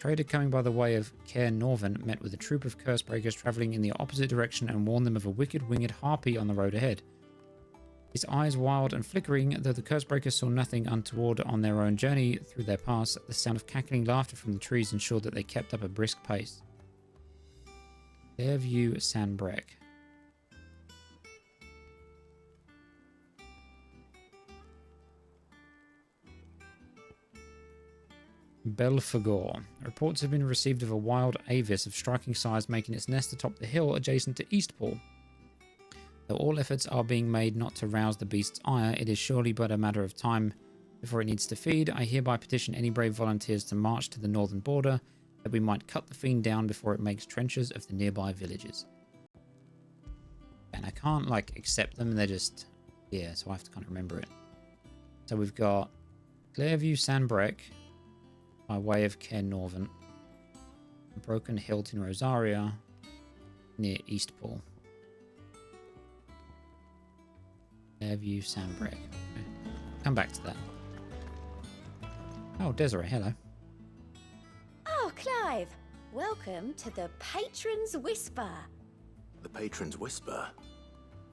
Speaker 1: Trader coming by the way of Caer Norvin met with a troop of Cursebreakers travelling in the opposite direction and warned them of a wicked winged harpy on the road ahead. His eyes wild and flickering, though the Cursebreakers saw nothing untoward on their own journey through their pass, the sound of cackling laughter from the trees ensured that they kept up a brisk pace. Fairview Sanbrec. Belphegor. Reports have been received of a wild avis of striking size making its nest atop the hill adjacent to Eastpool. Though all efforts are being made not to rouse the beast's ire, it is surely but a matter of time before it needs to feed. I hereby petition any brave volunteers to march to the northern border, that we might cut the fiend down before it makes trenches of the nearby villages. And I can't, like, accept them. They're just... Yeah, so I have to kind of remember it. So we've got Clairview Sanbreck by way of Cair Norvent. Broken Hilt in Rosaria near Eastpool. Clairview Sanbreck. Okay. Come back to that. Oh, Desiree, hello.
Speaker 12: Oh, Clive. Welcome to the Patron's Whisper.
Speaker 8: The Patron's Whisper?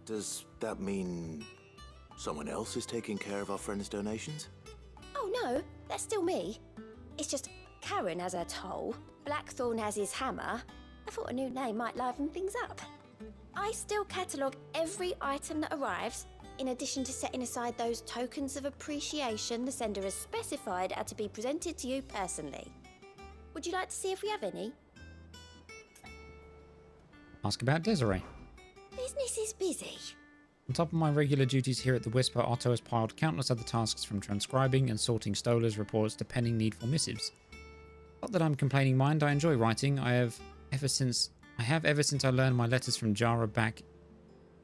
Speaker 8: Does that mean someone else is taking care of our friend's donations?
Speaker 12: Oh, no. That's still me. It's just Karen has her toll, Blackthorn has his hammer. I thought a new name might liven things up. I still catalogue every item that arrives, in addition to setting aside those tokens of appreciation the sender has specified are to be presented to you personally. Would you like to see if we have any?
Speaker 1: Ask about Desiree.
Speaker 12: Business is busy.
Speaker 1: On top of my regular duties here at the Whisper, Otto has piled countless other tasks from transcribing and sorting Stolar's reports to penning needful missives. Not that I'm complaining, mind. I enjoy writing. I have ever since I learned my letters from Yara back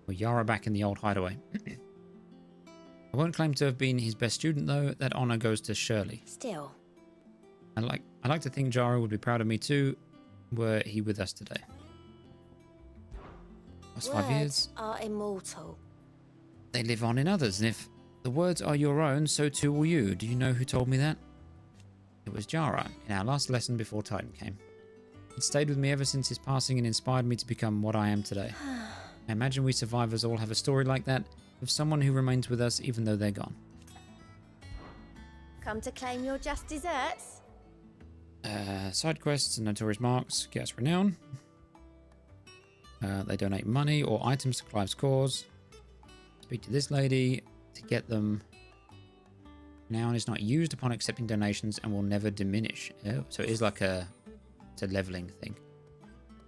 Speaker 1: in the old hideaway. I won't claim to have been his best student, though. That honor goes to Shirley.
Speaker 12: Still.
Speaker 1: I like to think Jara would be proud of me too, were he with us today. Last 5 years.
Speaker 12: Words are immortal.
Speaker 1: They live on in others, and if the words are your own, so too will you. Do you know who told me that? It was Jara, in our last lesson before Titan came. It stayed with me ever since his passing and inspired me to become what I am today. I imagine we survivors all have a story like that, of someone who remains with us even though they're gone.
Speaker 12: Come to claim your just desserts?
Speaker 1: Side quests and notorious marks get us renown. They donate money or items to Clive's cause. Speak to this lady to get them. Renown is not used upon accepting donations and will never diminish. Oh, so it is like it's a leveling thing.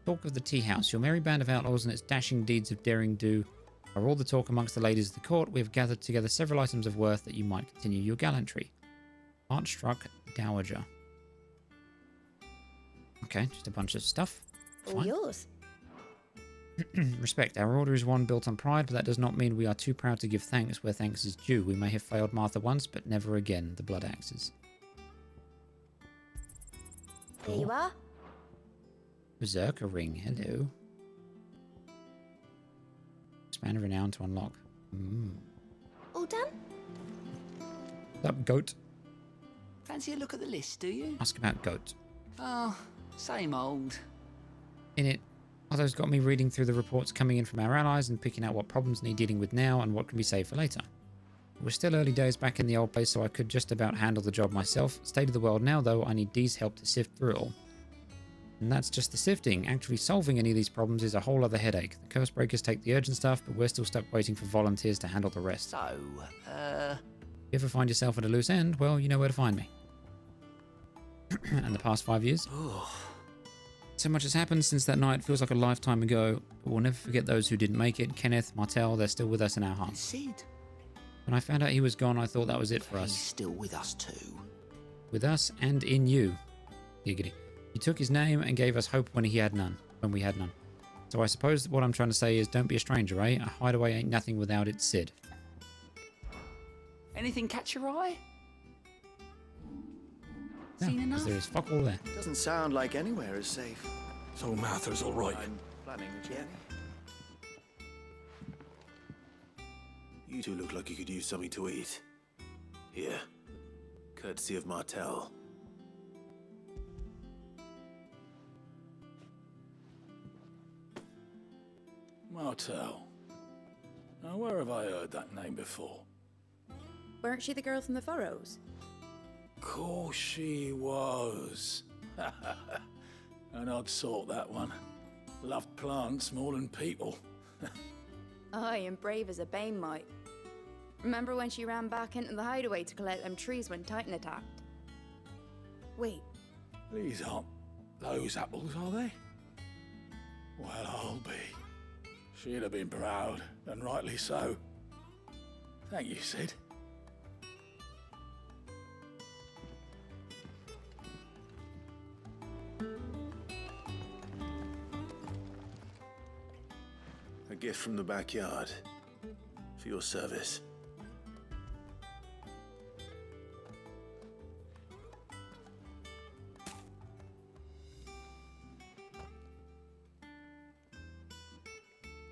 Speaker 1: Talk of the tea house. Your merry band of outlaws and its dashing deeds of daring do are all the talk amongst the ladies of the court. We have gathered together several items of worth that you might continue your gallantry. Art-struck dowager. Okay, just a bunch of stuff.
Speaker 12: All yours.
Speaker 1: Respect. Our order is one built on pride, but that does not mean we are too proud to give thanks where thanks is due. We may have failed Martha once, but never again. The blood axes.
Speaker 12: There you are.
Speaker 1: Berserker ring. Hello. Expand renown to unlock.
Speaker 12: All done?
Speaker 1: What's up, goat?
Speaker 2: Fancy a look at the list, do you?
Speaker 1: Ask about goat.
Speaker 2: Oh, same old.
Speaker 1: In it, Otto's got me reading through the reports coming in from our allies and picking out what problems need dealing with now and what can be saved for later. We're still early days back in the old place, so I could just about handle the job myself. State of the world now, though, I need Dee's help to sift through it all. And that's just the sifting. Actually solving any of these problems is a whole other headache. The curse breakers take the urgent stuff, but we're still stuck waiting for volunteers to handle the rest.
Speaker 2: So,
Speaker 1: If you ever find yourself at a loose end, well, you know where to find me. And the past 5 years? So much has happened since that night. Feels like a lifetime ago, but we'll never forget those who didn't make it. Kenneth, Martel, they're still with us in our hearts.
Speaker 2: Sid.
Speaker 1: When I found out he was gone, I thought that was it for us.
Speaker 2: He's still with us too.
Speaker 1: With us and in you. Giggity. He took his name and gave us hope when we had none. So I suppose what I'm trying to say is don't be a stranger, eh? A hideaway ain't nothing without its Sid.
Speaker 2: Anything catch your eye?
Speaker 1: No,
Speaker 2: Seen enough?
Speaker 1: there is fuck all there.
Speaker 16: Doesn't sound like anywhere is safe.
Speaker 6: So Martha's all right.
Speaker 16: I'm planning a journey.
Speaker 8: You two look like you could use something to eat. Here. Courtesy of Martel.
Speaker 6: Martel. Now, where have I heard that name before?
Speaker 23: Weren't she the girl from the Furrows?
Speaker 6: Course she was. An odd sort, that one. Loved plants more than people.
Speaker 23: Aye, and brave as a bane might. Remember when she ran back into the hideaway to collect them trees when Titan attacked? Wait,
Speaker 6: These aren't those apples, are they? Well, I'll be. She'd have been proud, and rightly so. Thank you, Sid.
Speaker 8: gift from the backyard. For your service.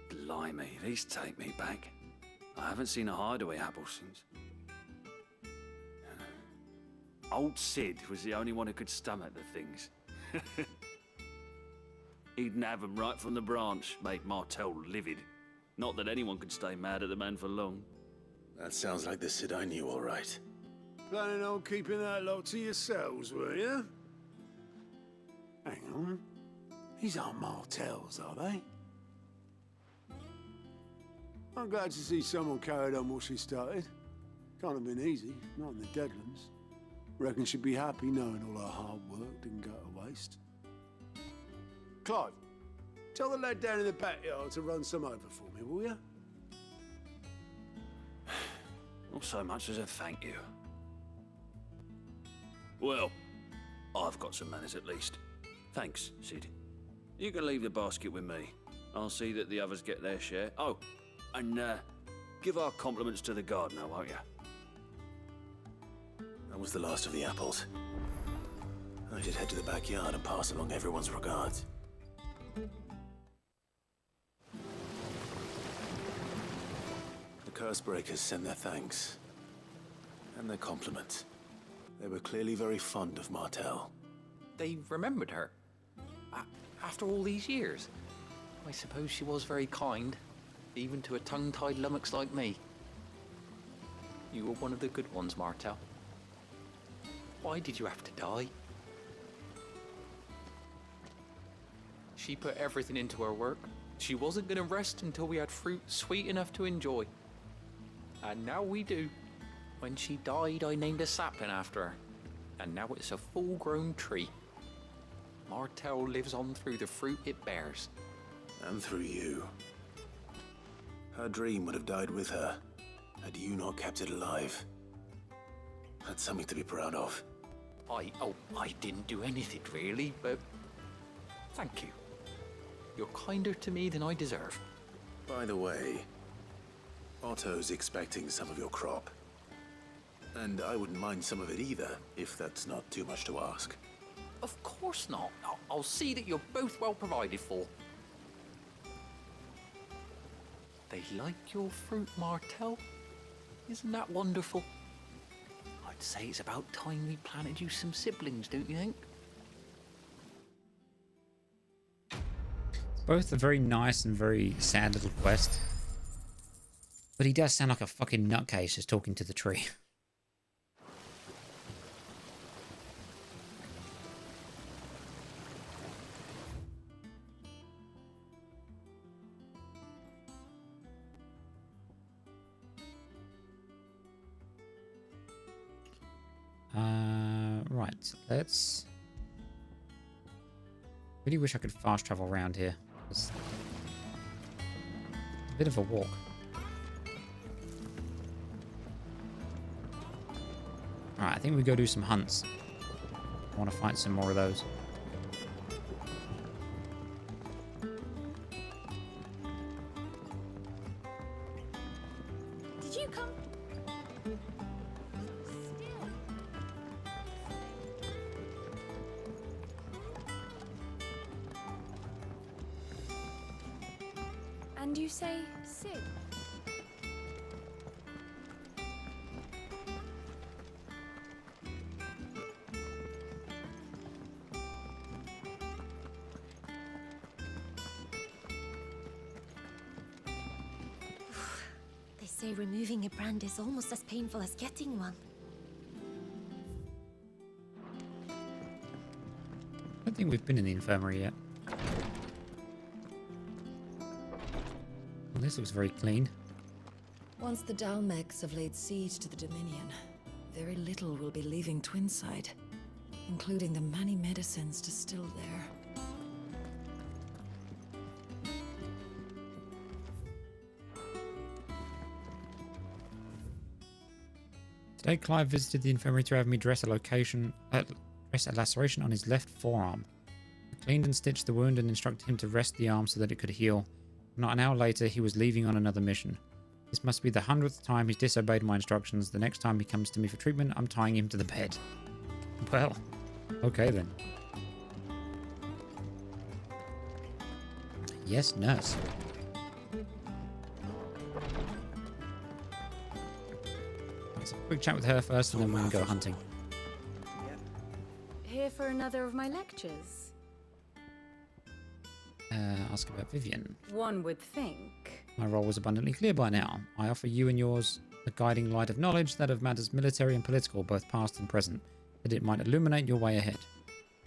Speaker 9: Blimey, these take me back. I haven't seen a hideaway apple since. Old Sid was the only one who could stomach the things. He'd nab 'em right from the branch, make Martell livid. Not that anyone could stay mad at the man for long.
Speaker 8: That sounds like the Sid I knew, all right.
Speaker 18: Planning on keeping that lot to yourselves, were you? Hang on. These aren't Martells, are they? I'm glad to see someone carried on what she started. Can't have been easy, not in the Deadlands. Reckon she'd be happy knowing all her hard work didn't go to waste. Clive, tell the lad down in the backyard to run some over for me, will you?
Speaker 9: Not so much as a thank you. Well, I've got some manners at least. Thanks, Sid. You can leave the basket with me. I'll see that the others get their share. Oh, and give our compliments to the gardener, won't you?
Speaker 8: That was the last of the apples. I should head to the backyard and pass along everyone's regards. The Cursebreakers send their thanks. And their compliments. They were clearly very fond of Martell.
Speaker 22: They remembered her. After all these years. I suppose she was very kind, even to a tongue-tied lummox like me. You were one of the good ones, Martell. Why did you have to die? She put everything into her work. She wasn't going to rest until we had fruit sweet enough to enjoy. And now we do. When she died, I named a sapling after her. And now it's a full-grown tree. Martell lives on through the fruit it bears.
Speaker 8: And through you. Her dream would have died with her, had you not kept it alive. That's something to be proud of.
Speaker 22: I didn't do anything really, but thank you. You're kinder to me than I deserve.
Speaker 8: By the way, Otto's expecting some of your crop. And I wouldn't mind some of it either, if that's not too much to ask.
Speaker 22: Of course not. I'll see that you're both well provided for. They like your fruit, Martell. Isn't that wonderful? I'd say it's about time we planted you some siblings, don't you think?
Speaker 1: Both a very nice and very sad little quest. But he does sound like a fucking nutcase just talking to the tree. Right, let's... Really wish I could fast travel around here. It's a bit of a walk. Alright, I think we go do some hunts. I want to fight some more of those.
Speaker 20: Did you come? And you say Sid?
Speaker 12: They say removing a brand is almost as painful as getting one.
Speaker 1: I don't think we've been in the infirmary yet. Well, this looks very clean.
Speaker 10: Once the Dalmecs have laid siege to the Dominion, very little will be leaving Twinside, including the many medicines distilled there.
Speaker 1: Today, Clive visited the infirmary to have me dress a laceration on his left forearm. I cleaned and stitched the wound and instructed him to rest the arm so that it could heal Not an hour later, he was leaving on another mission. This must be the 100th time he's disobeyed my instructions. The next time he comes to me for treatment, I'm tying him to the bed. Well, okay then. Yes, nurse. Let's have a quick chat with her first, and then we can go hunting.
Speaker 21: Here for another of my lectures?
Speaker 1: Ask about Vivian.
Speaker 21: One would think.
Speaker 1: My role was abundantly clear by now. I offer you and yours the guiding light of knowledge, that of matters military and political, both past and present, that it might illuminate your way ahead.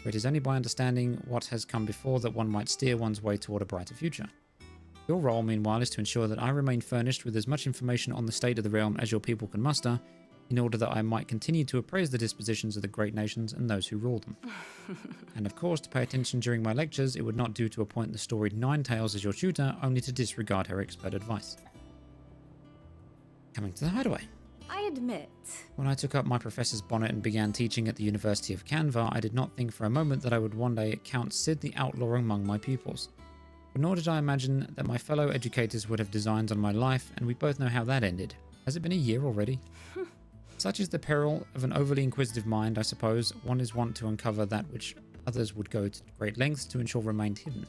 Speaker 1: For it is only by understanding what has come before that one might steer one's way toward a brighter future. Your role, meanwhile, is to ensure that I remain furnished with as much information on the state of the realm as your people can muster, in order that I might continue to appraise the dispositions of the great nations and those who rule them. And of course, to pay attention during my lectures, it would not do to appoint the storied Ninetales as your tutor, only to disregard her expert advice. Coming to the hideaway.
Speaker 21: I admit.
Speaker 1: When I took up my professor's bonnet and began teaching at the University of Canva, I did not think for a moment that I would one day count Sid the Outlaw among my pupils. But nor did I imagine that my fellow educators would have designs on my life, and we both know how that ended. Has it been a year already? Such is the peril of an overly inquisitive mind, I suppose. One is wont to uncover that which others would go to great lengths to ensure remained hidden.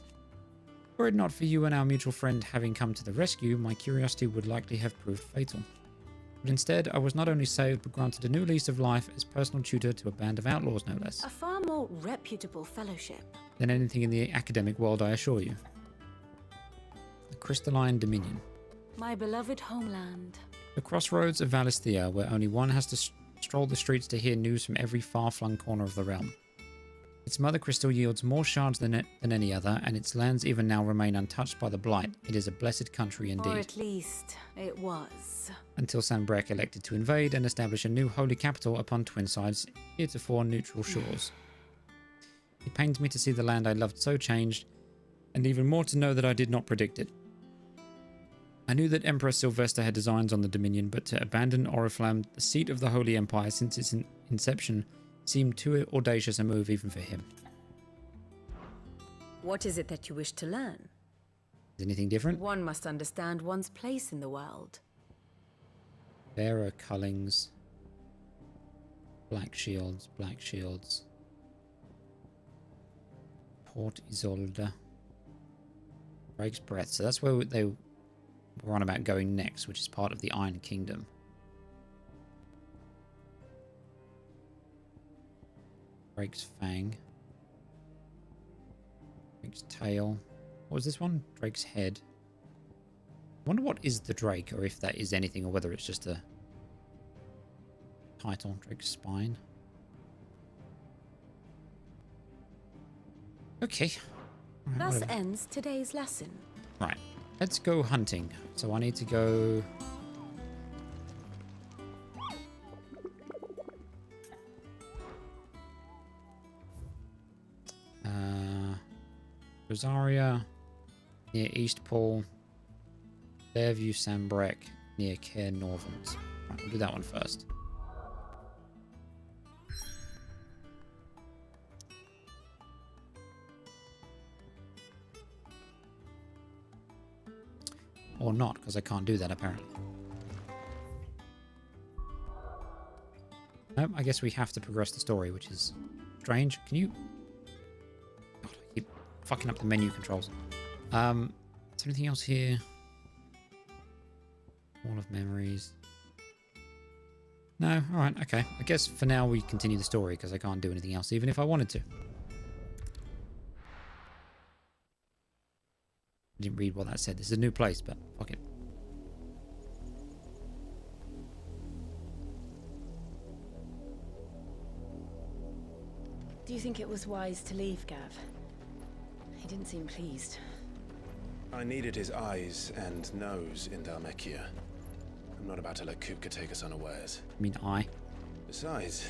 Speaker 1: Were it not for you and our mutual friend having come to the rescue, my curiosity would likely have proved fatal. But instead, I was not only saved, but granted a new lease of life as personal tutor to a band of outlaws, no less.
Speaker 21: A far more reputable fellowship
Speaker 1: Than anything in the academic world, I assure you. The Crystalline Dominion.
Speaker 21: My beloved homeland.
Speaker 1: The crossroads of Valisthea, where only one has to stroll the streets to hear news from every far-flung corner of the realm. Its mother crystal yields more shards than any other, and its lands even now remain untouched by the blight. It is a blessed country indeed.
Speaker 21: Or at least, it was.
Speaker 1: Until Sanbreque elected to invade and establish a new holy capital upon Twinside's heretofore neutral shores. It pains me to see the land I loved so changed, and even more to know that I did not predict it. I knew that Emperor Sylvester had designs on the Dominion, but to abandon Oriflamme, the seat of the Holy Empire since its inception, seemed too audacious a move even for him.
Speaker 21: What is it that you wish to learn?
Speaker 1: Is anything different?
Speaker 21: One must understand one's place in the world.
Speaker 1: Bearer Cullings. Black shields, black shields. Port Isolde. Drake's Breath. So that's where they were on about going next, which is part of the Iron Kingdom. Drake's Fang. Drake's Tail. What was this one? Drake's Head. I wonder what is the Drake, or if that is anything, or whether it's just a title. Drake's Spine. Okay. Right,
Speaker 21: Thus
Speaker 1: whatever.
Speaker 21: ends today's lesson.
Speaker 1: Right. Let's go hunting. So I need to go... Rosaria, near Eastpool. Fairview Sanbreque, near Cair Norvant. Right, we'll do that one first. Or not, because I can't do that apparently. Nope, I guess we have to progress the story, which is strange. Can you... God, I keep fucking up the menu controls. Is there anything else here? Wall of Memories. No? Alright, okay. I guess for now we continue the story, because I can't do anything else, even if I wanted to. I didn't read what that said. This is a new place, but fuck it.
Speaker 13: Do you think it was wise to leave, Gav? He didn't seem pleased.
Speaker 8: I needed his eyes and nose in Dhalmekia. I'm not about to let Kupka take us unawares.
Speaker 1: I mean, I.
Speaker 8: Besides,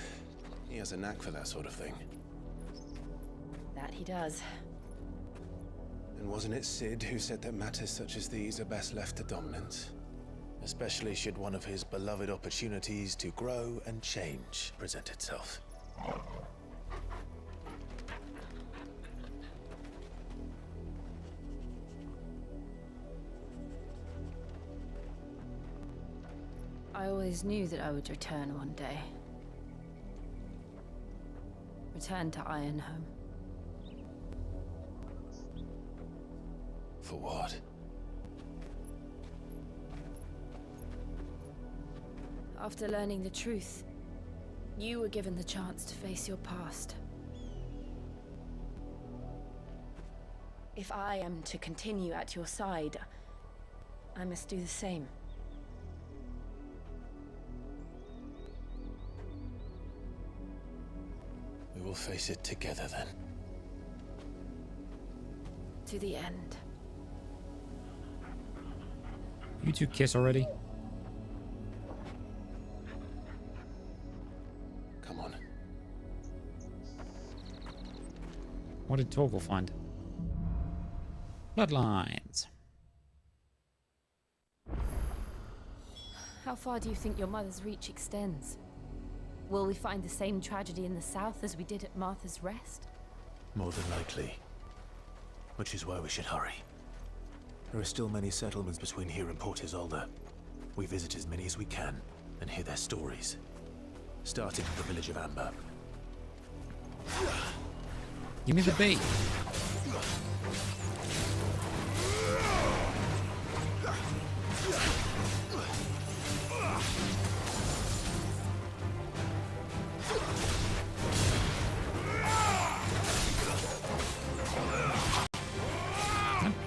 Speaker 8: he has a knack for that sort of thing.
Speaker 13: That he does.
Speaker 8: And wasn't it Sid who said that matters such as these are best left to dominance? Especially should one of his beloved opportunities to grow and change present itself.
Speaker 13: I always knew that I would return one day. Return to Ironhome.
Speaker 8: For what?
Speaker 13: After learning the truth, you were given the chance to face your past. If I am to continue at your side, I must do the same.
Speaker 8: We will face it together then.
Speaker 13: To the end.
Speaker 1: You two kiss already?
Speaker 8: Come on.
Speaker 1: What did Torgal find? Bloodlines.
Speaker 13: How far do you think your mother's reach extends? Will we find the same tragedy in the south as we did at Martha's Rest?
Speaker 8: More than likely. Which is why we should hurry. There are still many settlements between here and Port Isolde. We visit as many as we can and hear their stories. Starting with the village of Amber.
Speaker 1: Give me the bait.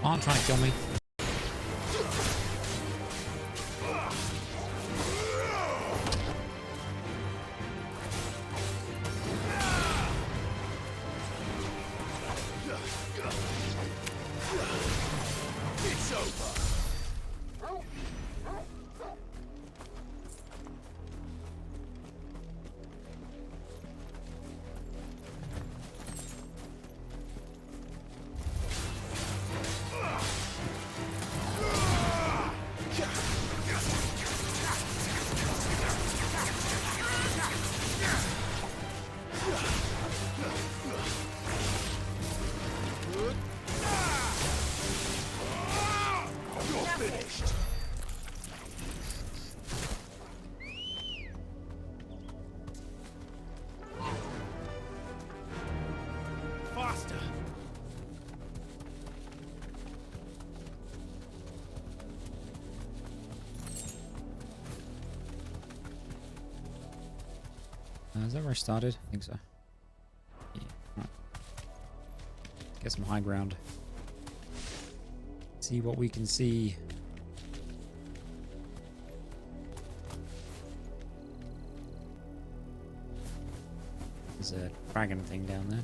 Speaker 1: Aren't trying to kill me.
Speaker 17: It's over.
Speaker 6: Faster!
Speaker 1: Is that where I started? I think so. Yeah. Right. Get some high ground. See what we can see. There's a dragon thing down there.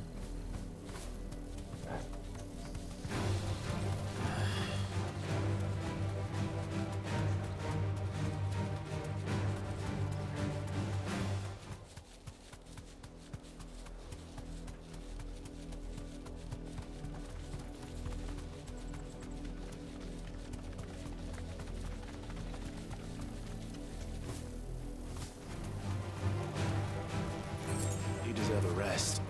Speaker 8: You deserve a rest.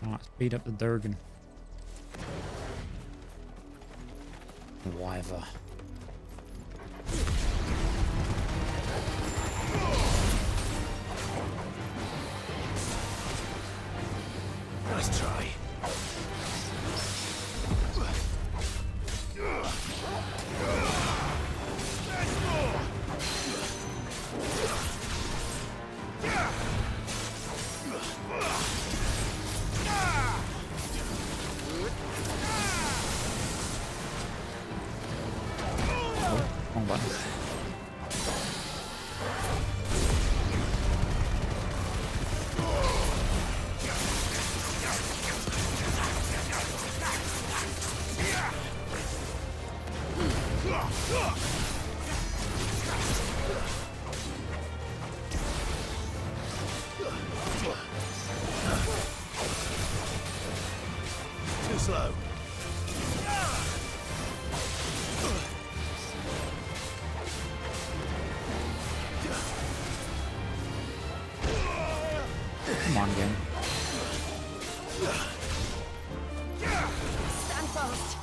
Speaker 1: Alright, speed up the Durgan. Wyver.
Speaker 8: Nice try.
Speaker 1: Wrong button. on, game.
Speaker 20: Stand fast.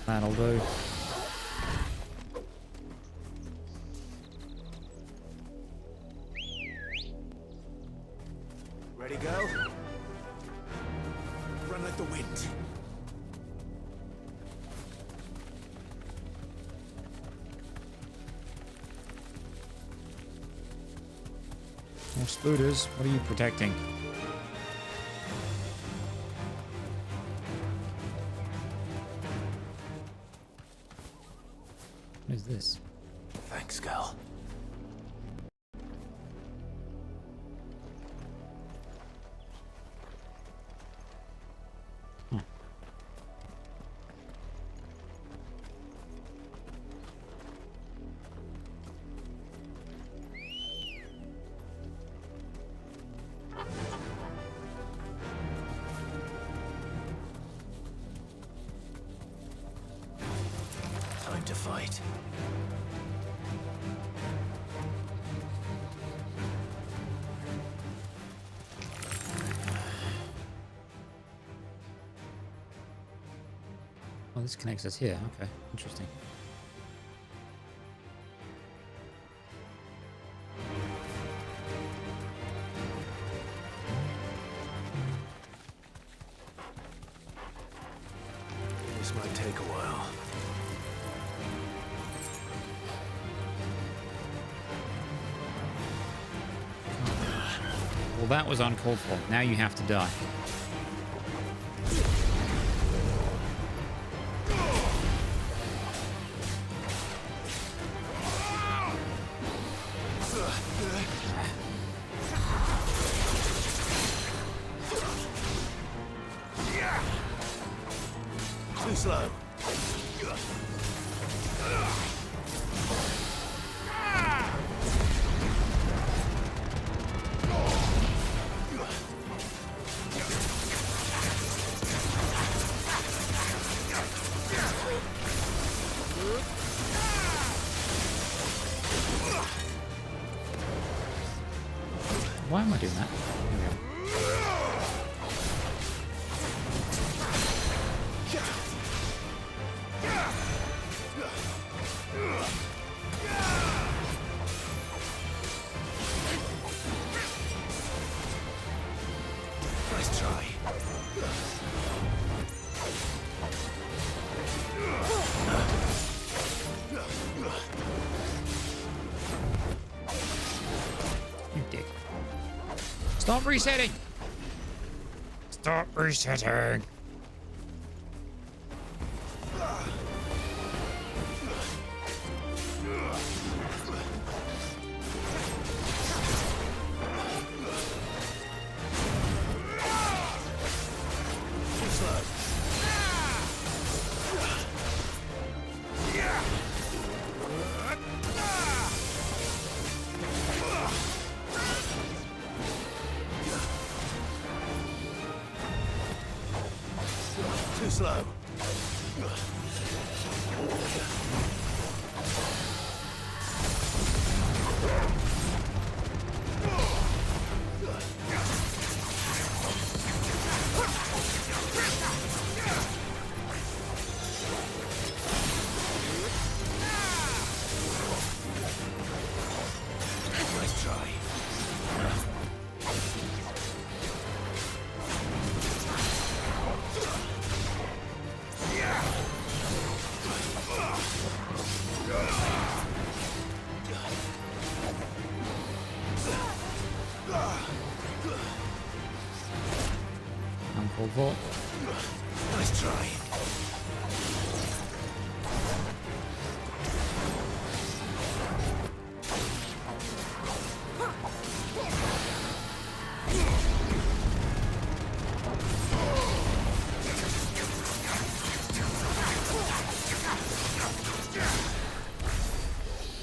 Speaker 1: That'll do.
Speaker 8: Ready, go? Run like the wind.
Speaker 1: More spooters. What are you protecting? What is this?
Speaker 8: Thanks, girl. Time to fight.
Speaker 1: Oh, this connects us here. Okay, interesting.
Speaker 8: This might take a while.
Speaker 1: Well, that was uncalled for. Now you have to die.
Speaker 8: Too slow.
Speaker 1: Why am I doing that? There we go.
Speaker 8: Nice try.
Speaker 1: You dick. Stop resetting! Stop resetting!
Speaker 8: Too slow. Nice try.
Speaker 1: Uncalled for.
Speaker 8: Nice try.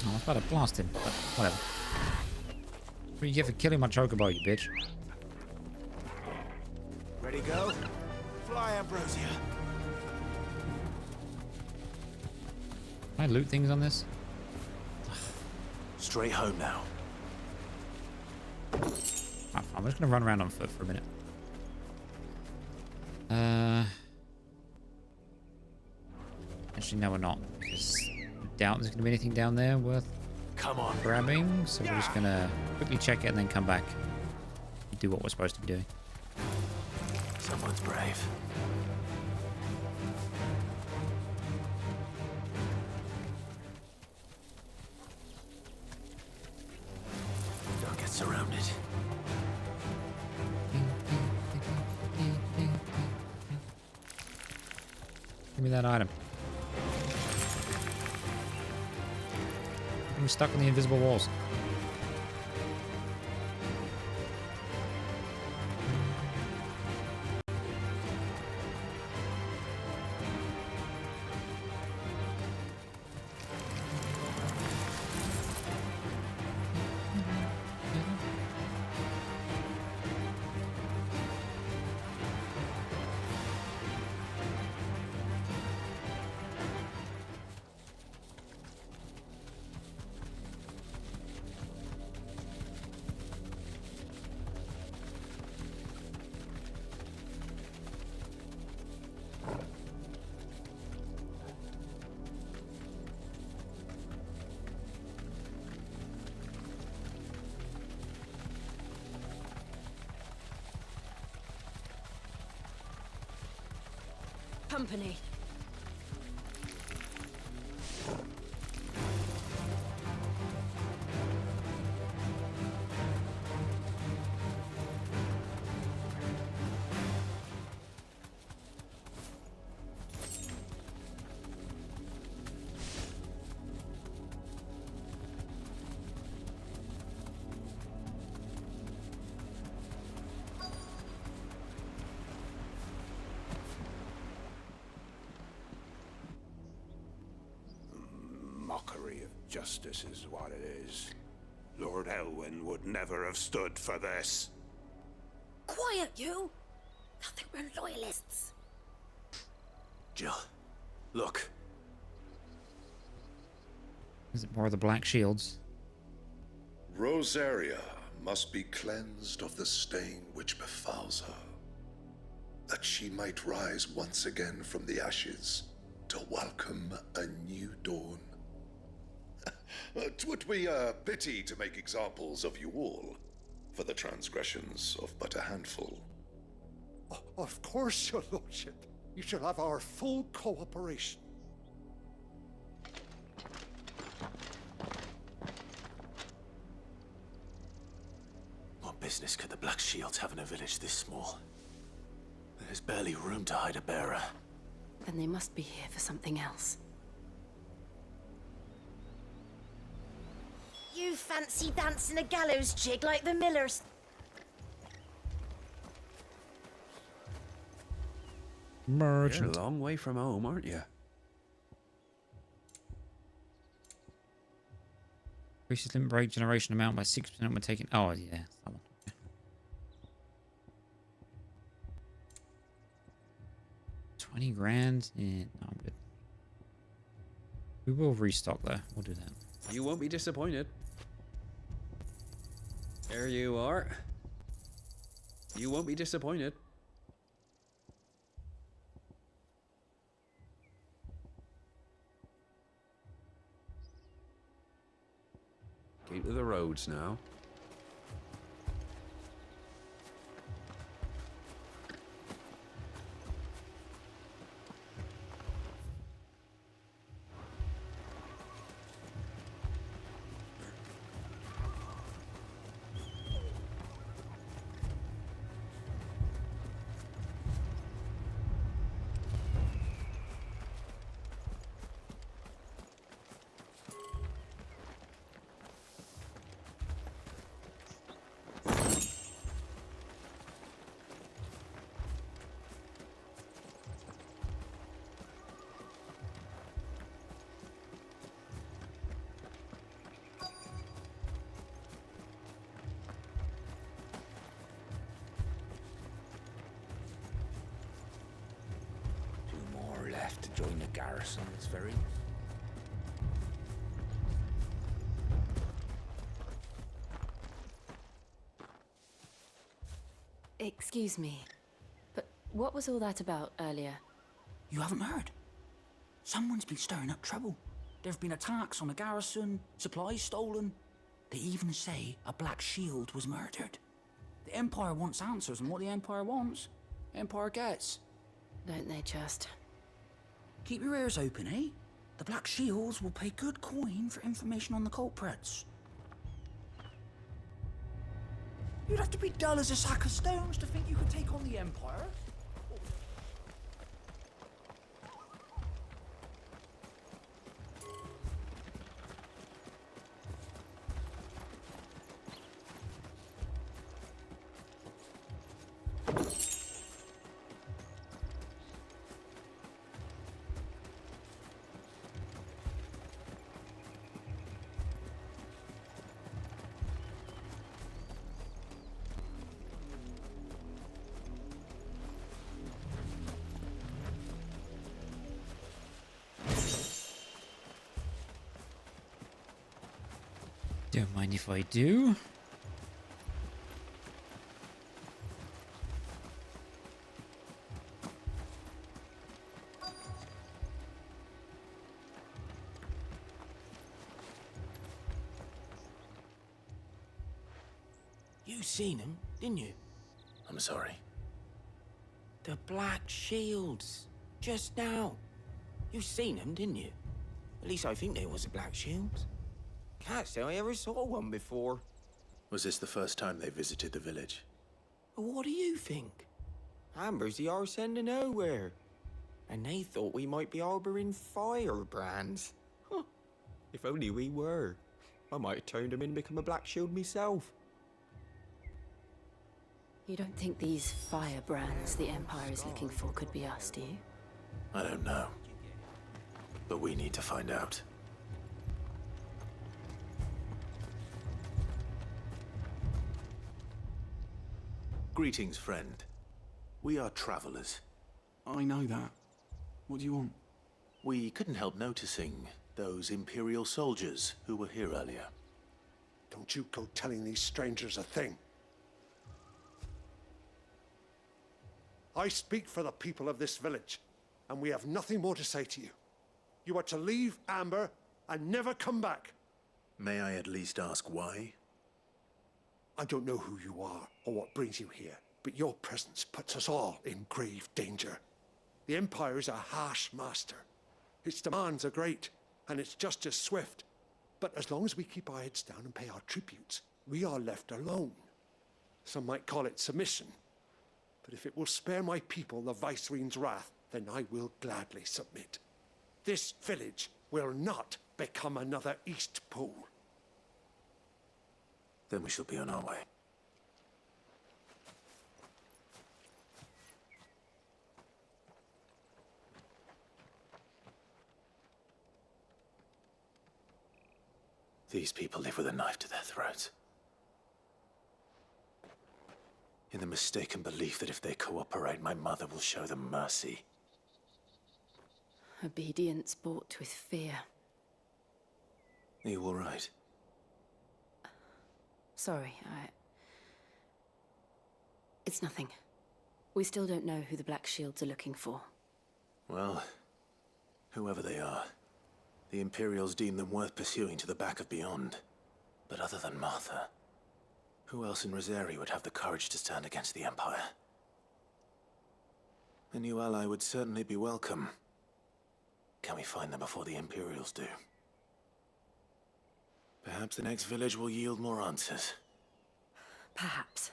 Speaker 1: Oh, I was about to blast him, but whatever. What do you get for killing my chocobo, you bitch?
Speaker 8: Ready, go? Fly, Ambrosia.
Speaker 1: Can I loot things on this?
Speaker 8: Straight home now.
Speaker 1: Oh, I'm just gonna run around on foot for a minute. Actually, no, we're not. Because I doubt there's gonna be anything down there worth grabbing. So we're just gonna quickly check it and then come back and do what we're supposed to be doing.
Speaker 8: Someone's brave. Don't get surrounded.
Speaker 1: Give me that item. I'm stuck on the invisible walls.
Speaker 12: Company.
Speaker 17: Mockery of justice is what it is. Lord Elwyn would never have stood for this.
Speaker 12: Quiet, you! Thought they were loyalists.
Speaker 8: Jill, look.
Speaker 1: Is it more of the black shields?
Speaker 7: Rosaria must be cleansed of the stain which befouls her, that she might rise once again from the ashes to welcome a new dawn. 'Twould be a pity to make examples of you all, for the transgressions of but a handful.
Speaker 5: Of course, your lordship. You shall have our full cooperation.
Speaker 8: What business could the Black Shields have in a village this small? There's barely room to hide a bearer.
Speaker 12: Then they must be here for something else.
Speaker 11: You fancy dancing a gallows jig like the Millers?
Speaker 1: Merchant.
Speaker 9: You're a long way from home, aren't you?
Speaker 1: Increases limit break generation amount by 6% when taking. Oh, yeah. That one. Okay. 20 grand? Yeah, no, I'm good. We will restock though. We'll do that.
Speaker 9: You won't be disappointed. There you are. You won't be disappointed. Keep to the roads now.
Speaker 6: to join the garrison this very...
Speaker 13: Excuse me, but what was all that about earlier?
Speaker 2: You haven't heard? Someone's been stirring up trouble. There have been attacks on the garrison, supplies stolen. They even say a Black Shield was murdered. The Empire wants answers, and what the Empire wants, Empire gets.
Speaker 13: Don't they just?
Speaker 2: Keep your ears open, eh? The Black Shields will pay good coin for information on the culprits. You'd have to be dull as a sack of stones to think you could take on the Empire.
Speaker 1: Don't mind if I do.
Speaker 2: You seen him, didn't you?
Speaker 8: I'm sorry.
Speaker 2: The Black Shields. Just now. You seen them, didn't you? At least I think they was the Black Shields. Can't say I ever saw one before.
Speaker 8: Was this the first time they visited the village?
Speaker 2: What do you think? Amber's the arse end of nowhere. And they thought we might be harbouring firebrands. Huh. If only we were. I might have turned them in and become a Black Shield myself.
Speaker 13: You don't think these firebrands the Empire is looking for could be us, do you?
Speaker 8: I don't know. But we need to find out. Greetings, friend. We are travelers.
Speaker 3: I know that. What do you want?
Speaker 8: We couldn't help noticing those Imperial soldiers who were here earlier.
Speaker 7: Don't you go telling these strangers a thing. I speak for the people of this village, and we have nothing more to say to you. You are to leave Amber and never come back.
Speaker 8: May I at least ask why?
Speaker 7: I don't know who you are or what brings you here, but your presence puts us all in grave danger. The Empire is a harsh master. Its demands are great, and its justice swift. But as long as we keep our heads down and pay our tributes, we are left alone. Some might call it submission. But if it will spare my people the Viceroy's wrath, then I will gladly submit. This village will not become another East Pool.
Speaker 8: Then we shall be on our way. These people live with a knife to their throats. In the mistaken belief that if they cooperate, my mother will show them mercy.
Speaker 13: Obedience bought with fear.
Speaker 8: Are you all right?
Speaker 13: Sorry, It's nothing. We still don't know who the Black Shields are looking for.
Speaker 8: Well, whoever they are, the Imperials deem them worth pursuing to the back of beyond. But other than Martha, who else in Rosari would have the courage to stand against the Empire? A new ally would certainly be welcome. Can we find them before the Imperials do? Perhaps the next village will yield more answers.
Speaker 13: Perhaps.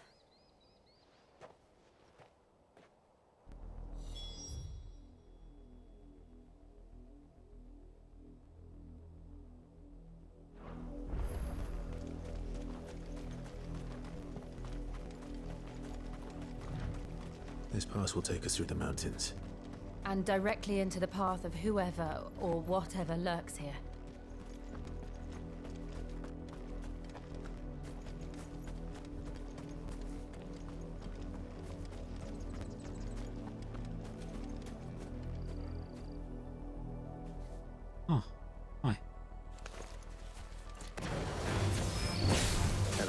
Speaker 8: This pass will take us through the mountains.
Speaker 13: And directly into the path of whoever or whatever lurks here.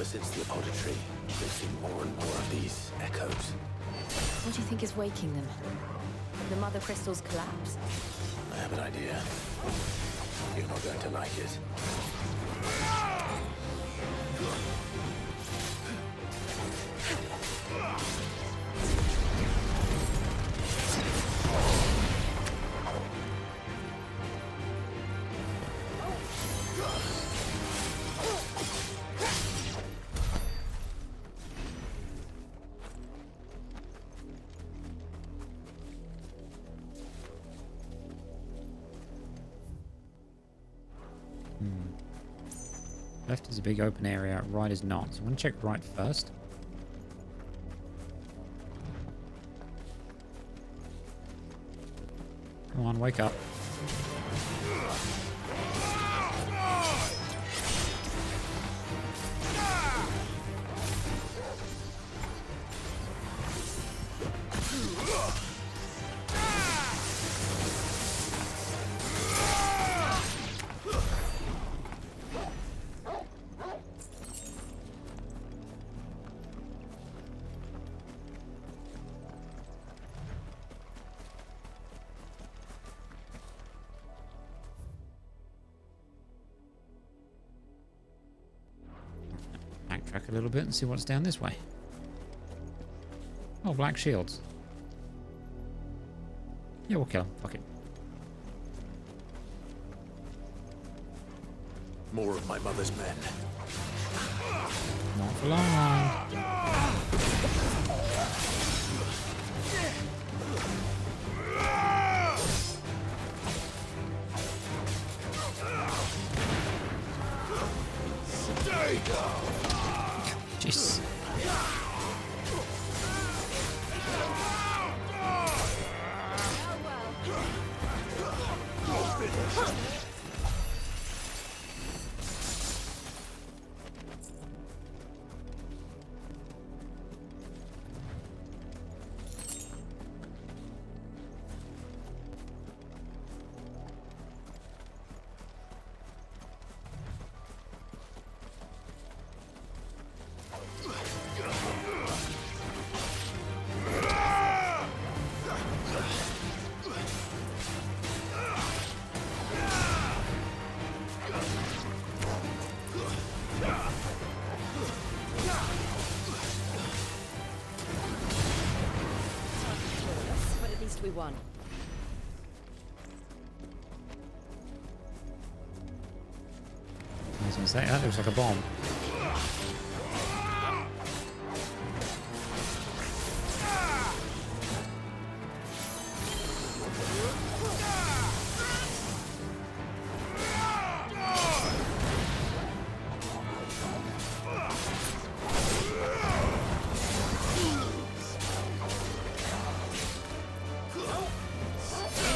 Speaker 8: since the apothecary, they've seen more and more of these echoes.
Speaker 10: What do you think is waking them? The mother crystal's collapse?
Speaker 8: I have an idea. You're not going to like it.
Speaker 1: Left is a big open area, right is not. So I want to check right first. Come on, wake up. Backtrack a little bit and see what's down this way. Oh, black shields. Yeah, we'll kill him. Fuck it.
Speaker 8: More of my mother's men.
Speaker 1: Not for long. Jeez.
Speaker 10: But at least we won.
Speaker 1: I was gonna say, that looks like a bomb.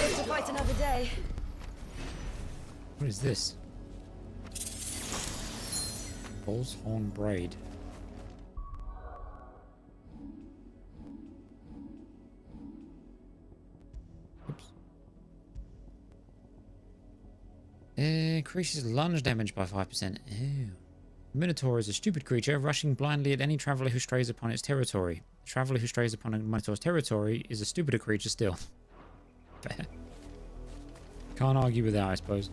Speaker 10: Live to fight another day.
Speaker 1: What is this? Bull's horn braid. Oops. Increases lunge damage by 5%. Ew. Minotaur is a stupid creature rushing blindly at any traveler who strays upon its territory. A traveler who strays upon a Minotaur's territory is a stupider creature still. Fair. Can't argue with that, I suppose.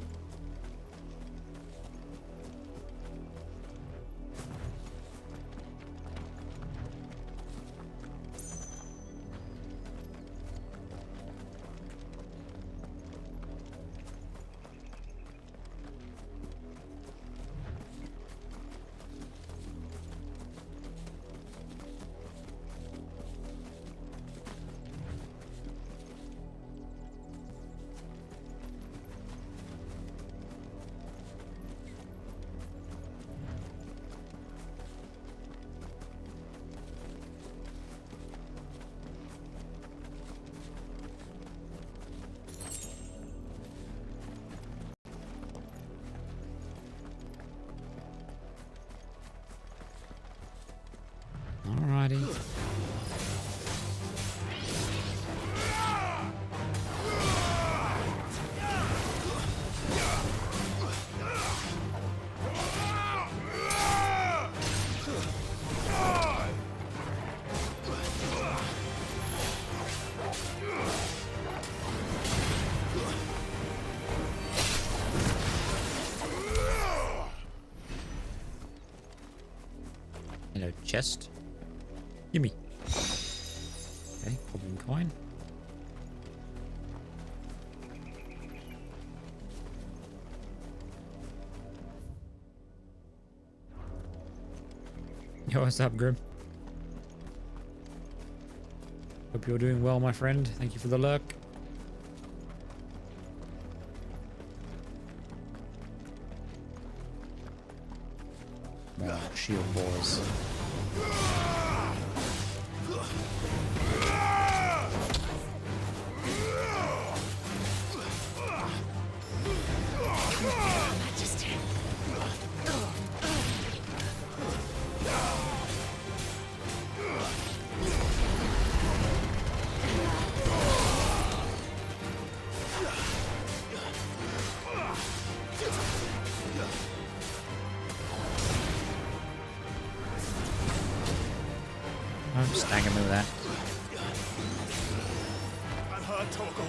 Speaker 1: Hello, chest. Gimme. Okay, goblin coin. Yo, what's up, Grim? Hope you're doing well, my friend. Thank you for the lurk. Wow, shield boys. I'm staggering with that.
Speaker 17: I've heard Torgal.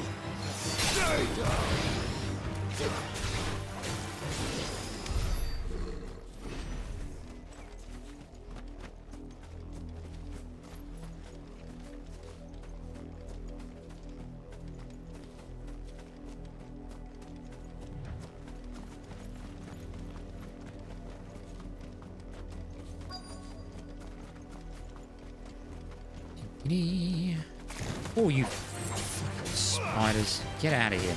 Speaker 1: Oh, you fucking spiders. Get out of here.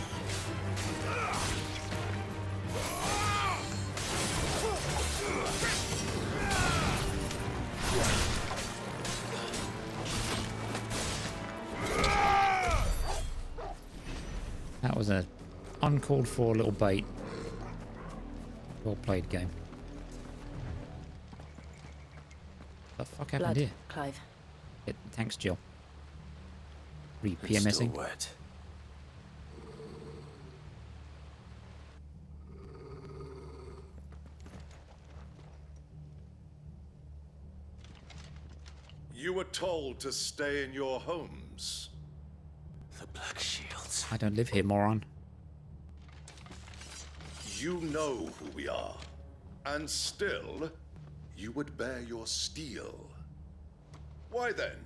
Speaker 1: That was a uncalled for little bait. Well played, game. What the fuck happened here?
Speaker 12: Clive.
Speaker 1: Thanks, Jill. Are you
Speaker 8: It's still
Speaker 1: PMSing?
Speaker 8: wet.
Speaker 17: You were told to stay in your homes.
Speaker 8: The Black Shields.
Speaker 1: I don't live here, moron.
Speaker 17: You know who we are. And still, you would bear your steel. Why then,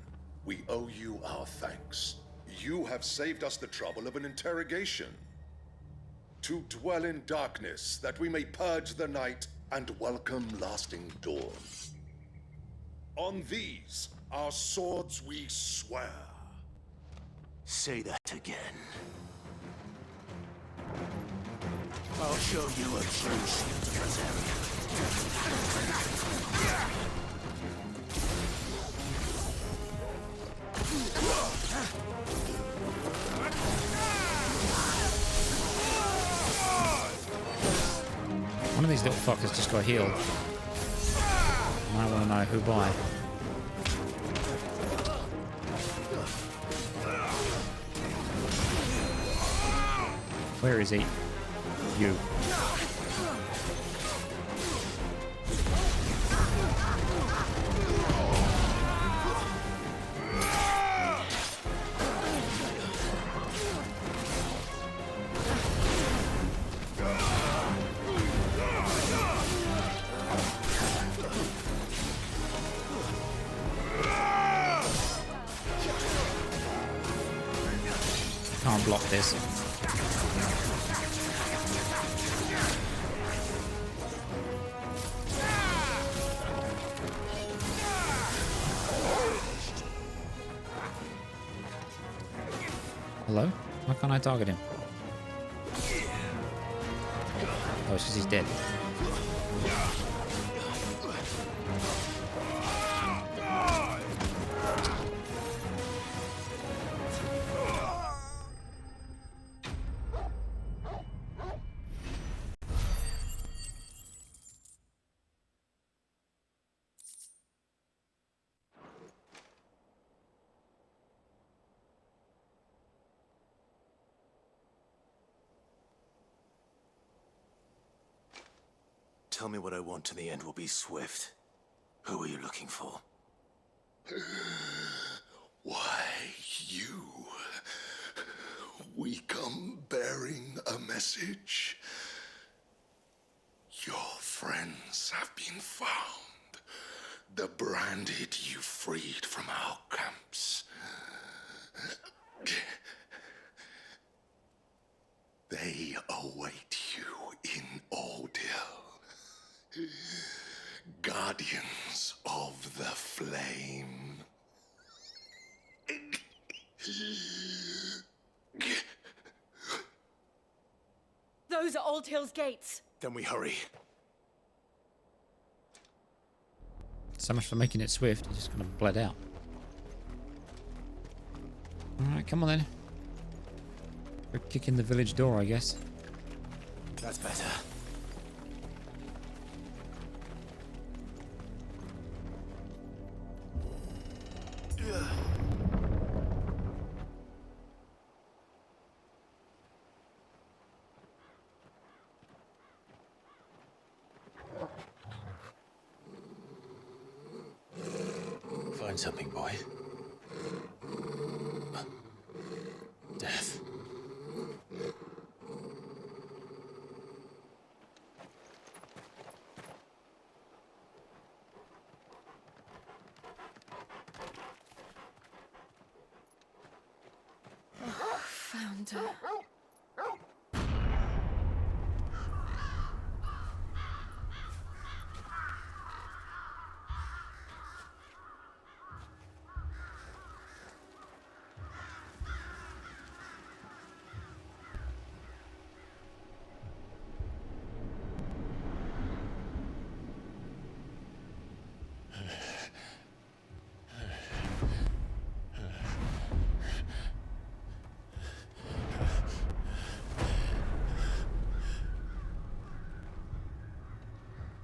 Speaker 17: we owe you our thanks. You have saved us the trouble of an interrogation. To dwell in darkness, that we may purge the night and welcome lasting dawn. On these, our swords we swear.
Speaker 18: Say that again. I'll show you a true shield
Speaker 1: One of these little fuckers just got healed. And I want to know who by. Where is he? You. Can't block this. Hello? Why can't I target him? Oh, it's because he's dead.
Speaker 8: Tell me what I want and the end will be swift. Who are you looking for?
Speaker 17: Why, you. We come bearing a message. Your friends have been found. the branded you freed from our camps. They await you in Ordil. Guardians of the Flame.
Speaker 12: Those are Old Hill's gates.
Speaker 8: Then we hurry.
Speaker 1: So much for making it swift. He just kind of bled out. Alright, come on then. We're kicking the village door, I guess.
Speaker 8: That's better. Find something, boy. Death.
Speaker 13: Found her.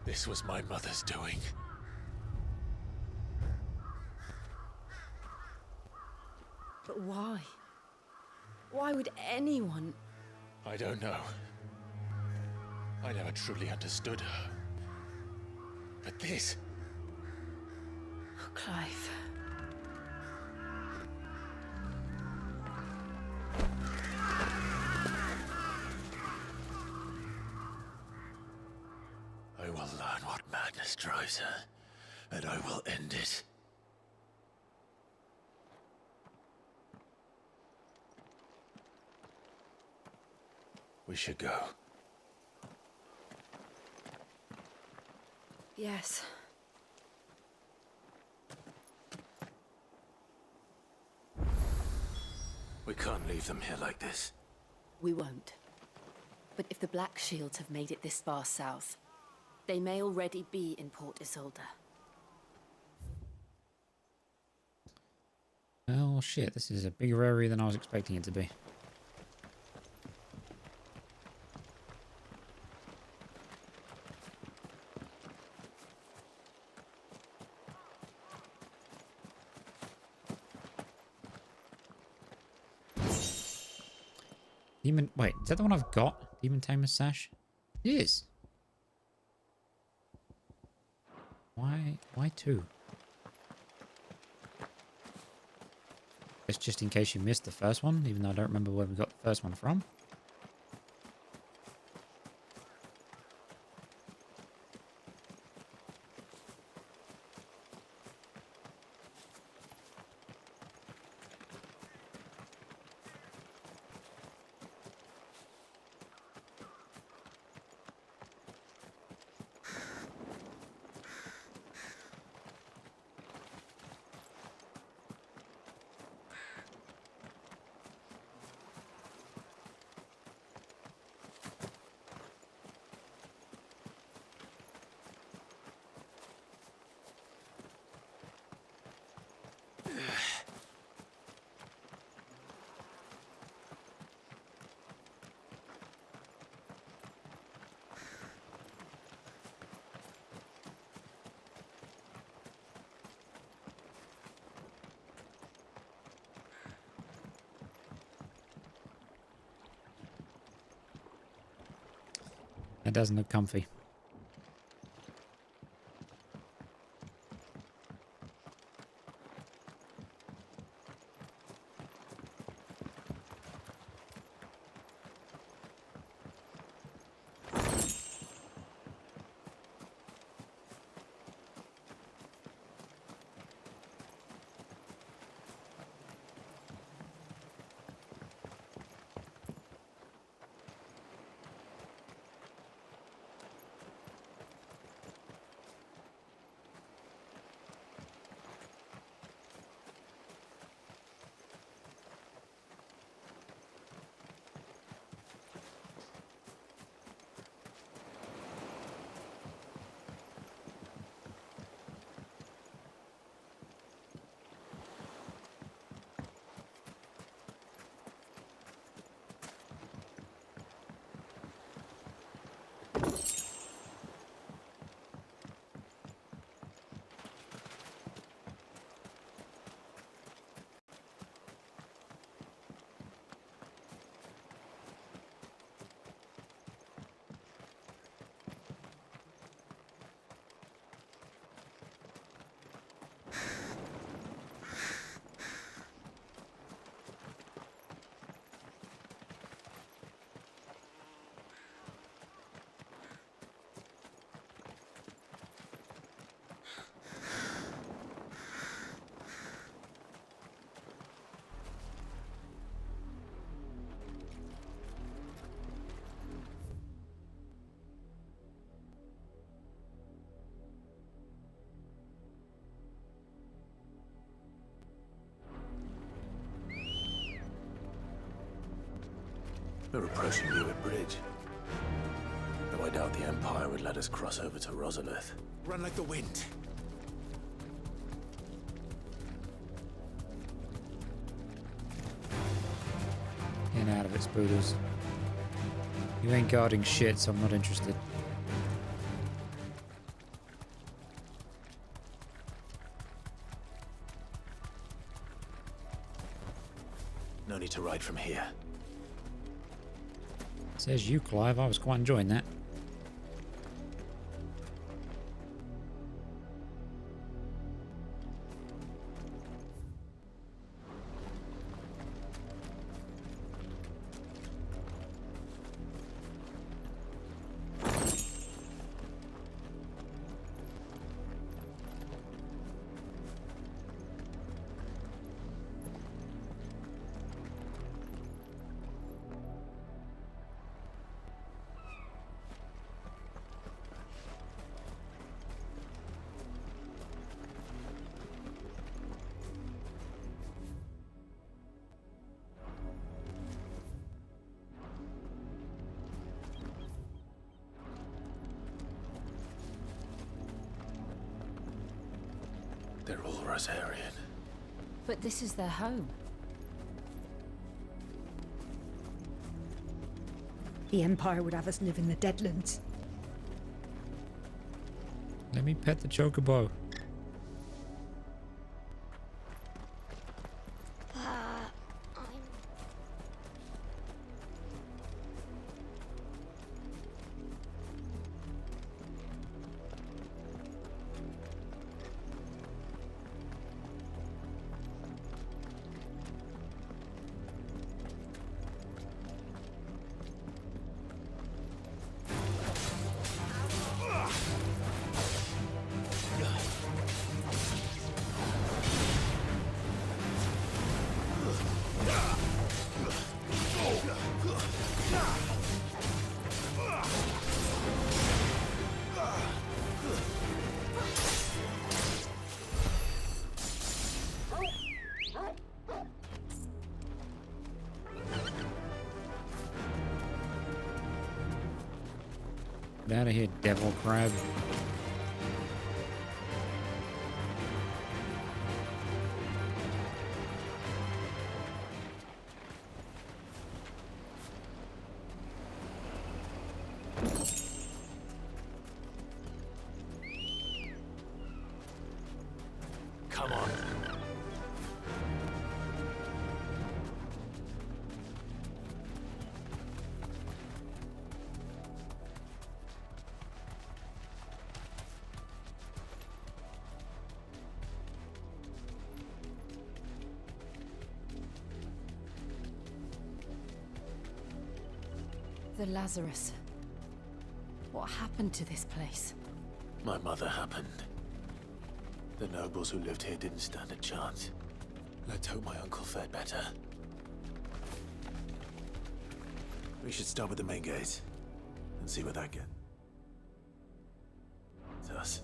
Speaker 8: This was my mother's doing.
Speaker 12: But why? Why would anyone...
Speaker 8: I don't know. I never truly understood her. But this...
Speaker 13: Oh, Clive.
Speaker 8: I will learn what madness drives her, and I will end it. We should go.
Speaker 13: Yes.
Speaker 8: We can't leave them here like this.
Speaker 12: We won't. But if the Black Shields have made it this far south, they may already be in Port Isolde.
Speaker 1: Oh shit, this is a bigger area than I was expecting it to be. Demon... Wait, is that the one I've got? Demon Tamer's Sash? It is. Why two? It's just in case you missed the first one, even though I don't remember where we got the first one from. It doesn't look comfy.
Speaker 8: We're approaching Newick Bridge. Though I doubt the Empire would let us cross over to Rosalith.
Speaker 4: Run like the wind.
Speaker 1: In and out of it, spoodles. You ain't guarding shit, so I'm not interested.
Speaker 8: No need to ride from here.
Speaker 1: Says you, Clive. I was quite enjoying that.
Speaker 8: They're all Rosarian.
Speaker 21: But this is their home.
Speaker 14: The Empire would have us live in the Deadlands.
Speaker 1: Let me pet the chocobo. Get out of here, devil crab.
Speaker 8: Come on.
Speaker 21: The Lazarus. What happened to this place?
Speaker 8: My mother happened. The nobles who lived here didn't stand a chance. Let's hope my uncle fared better. We should start with the main gate and see what that gets us.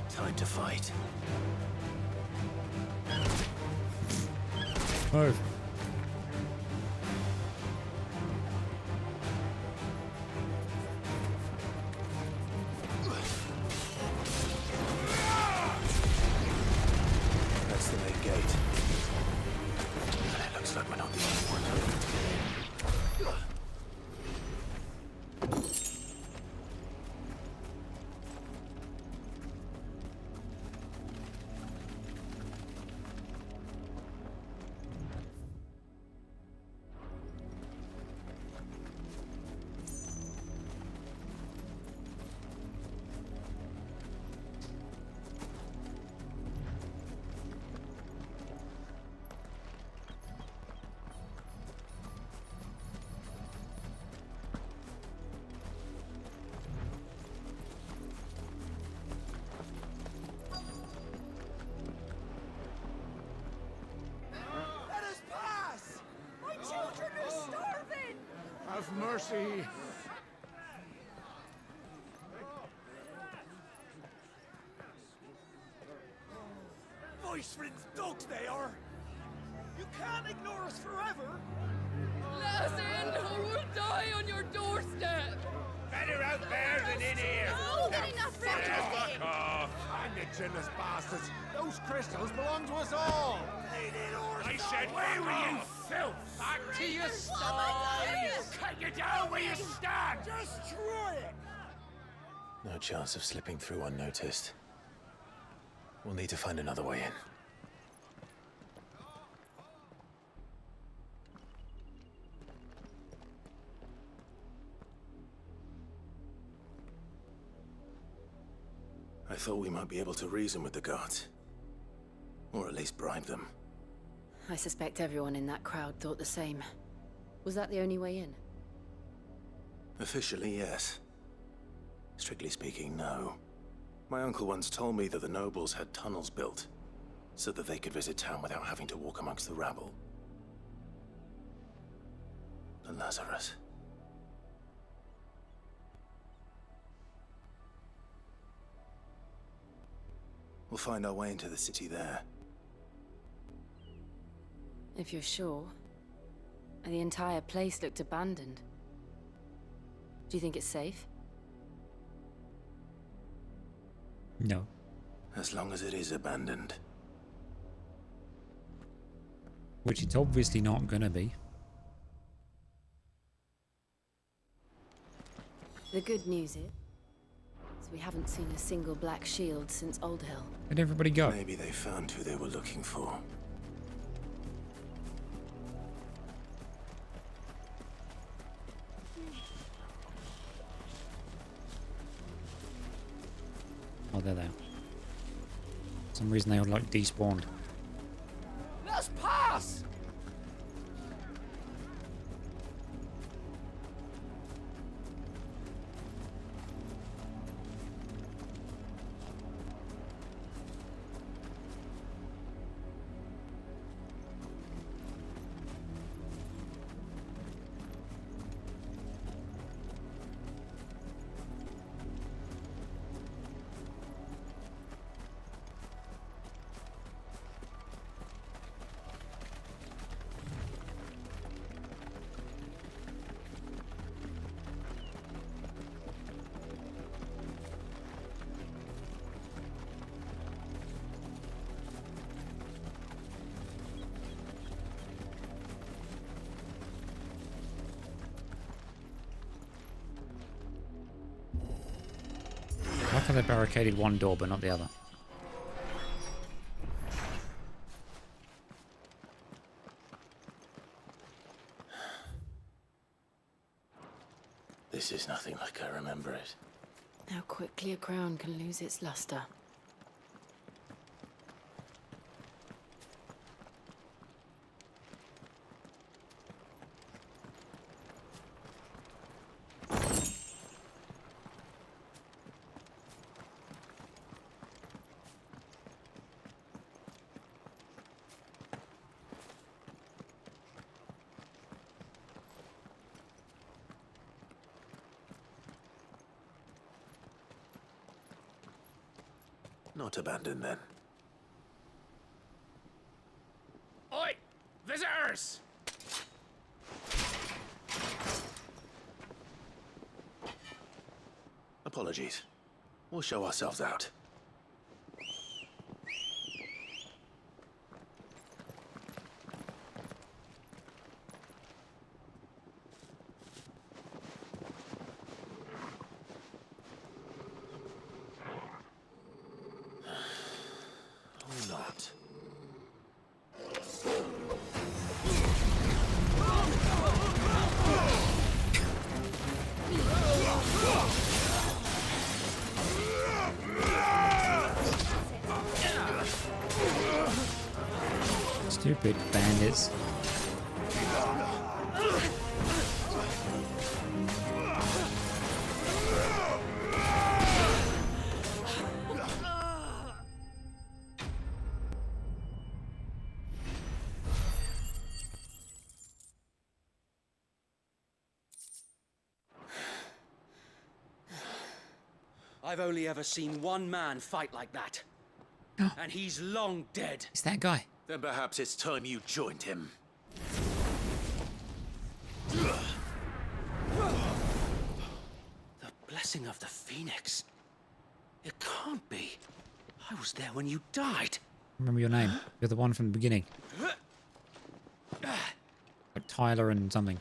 Speaker 8: Time to fight.
Speaker 1: Oh.
Speaker 8: That's the main gate. And it looks like we're not the only ones hoping to get in.
Speaker 7: mercy!
Speaker 4: Voice friends dogs they are! You can't ignore us forever!
Speaker 15: Let us in or we'll die on your doorstep!
Speaker 4: Better out there than in here!
Speaker 15: No, get enough for
Speaker 4: Fuck off! I'm the chinless bastards! Those crystals belong to us all! I said, away with you, filth! Back to your sties! Cut you down where you stand! Destroy it!
Speaker 8: No chance of slipping through unnoticed. We'll need to find another way in. I thought we might be able to reason with the guards. Or at least bribe them.
Speaker 21: I suspect everyone in that crowd thought the same. Was that the only way in?
Speaker 8: Officially, yes. Strictly speaking, no. My uncle once told me that the nobles had tunnels built, so that they could visit town without having to walk amongst the rabble. And Lazarus. We'll find our way into the city there.
Speaker 21: If you're sure. The entire place looked abandoned. Do you think it's safe?
Speaker 1: No.
Speaker 8: As long as it is abandoned.
Speaker 1: Which it's obviously not gonna be.
Speaker 21: The good news is we haven't seen a single black shield since Old Hill.
Speaker 1: Where'd everybody go?
Speaker 8: Maybe they found who they were looking for.
Speaker 1: Oh, they're there. For some reason they all like despawned.
Speaker 4: Let's pass!
Speaker 1: Why have they barricaded one door but not the other?
Speaker 8: This is nothing like I remember it.
Speaker 21: How quickly a crown can lose its luster.
Speaker 8: Not abandoned, then.
Speaker 4: Oi! Visitors!
Speaker 8: Apologies. We'll show ourselves out. Or not.
Speaker 1: Stupid bandits.
Speaker 2: I've only ever seen one man fight like that. And he's long dead.
Speaker 1: It's that guy.
Speaker 8: Then perhaps it's time you joined him.
Speaker 2: The blessing of the Phoenix. It can't be. I was there when you died.
Speaker 1: Remember your name. You're the one from the beginning. Like Tyler and something.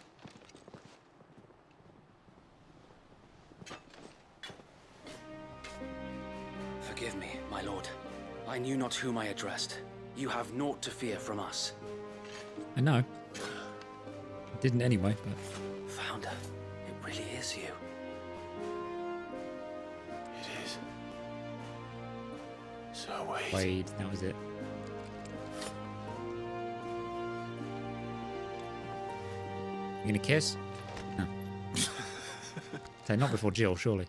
Speaker 2: Forgive me, my lord. I knew not whom I addressed. You have naught to fear from us.
Speaker 1: I know. I didn't anyway, but...
Speaker 2: Founder, it really is you.
Speaker 8: It is. So Wade.
Speaker 1: Wade, that was it. You gonna kiss? No. Say not before Jill, surely.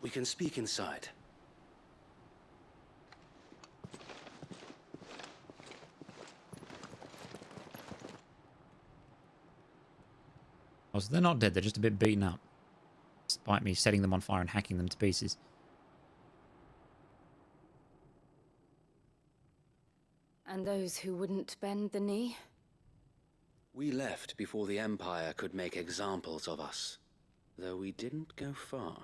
Speaker 2: We can speak inside.
Speaker 1: Oh, so they're not dead, they're just a bit beaten up. Despite me setting them on fire and hacking them to pieces.
Speaker 13: And those who wouldn't bend the knee?
Speaker 2: We left before the Empire could make examples of us, though we didn't go far.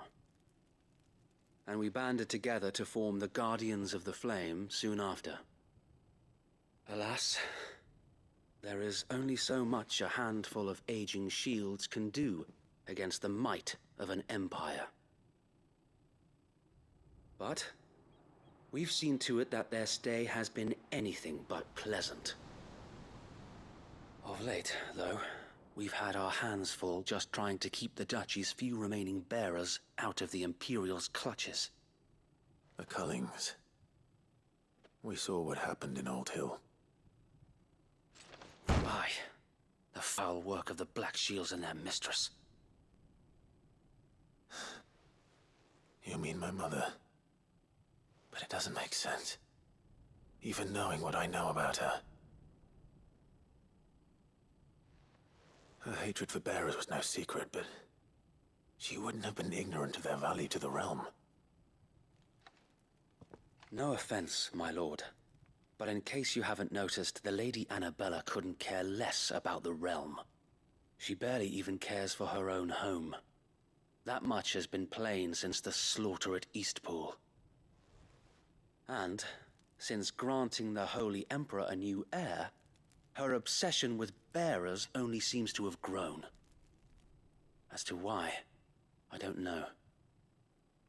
Speaker 2: And we banded together to form the Guardians of the Flame soon after. Alas, there is only so much a handful of aging shields can do against the might of an empire. But we've seen to it that their stay has been anything but pleasant. Of late, though, we've had our hands full just trying to keep the Duchy's few remaining bearers out of the Imperial's clutches.
Speaker 8: The Cullings. We saw what happened in Old Hill.
Speaker 2: Aye, the foul work of the Black Shields and their mistress.
Speaker 8: You mean my mother? But it doesn't make sense. Even knowing what I know about her. Her hatred for bearers was no secret, but she wouldn't have been ignorant of their value to the realm.
Speaker 2: No offense, my lord. But in case you haven't noticed, the Lady Annabella couldn't care less about the realm. She barely even cares for her own home. That much has been plain since the slaughter at Eastpool. And, since granting the Holy Emperor a new heir, her obsession with bearers only seems to have grown. As to why, I don't know.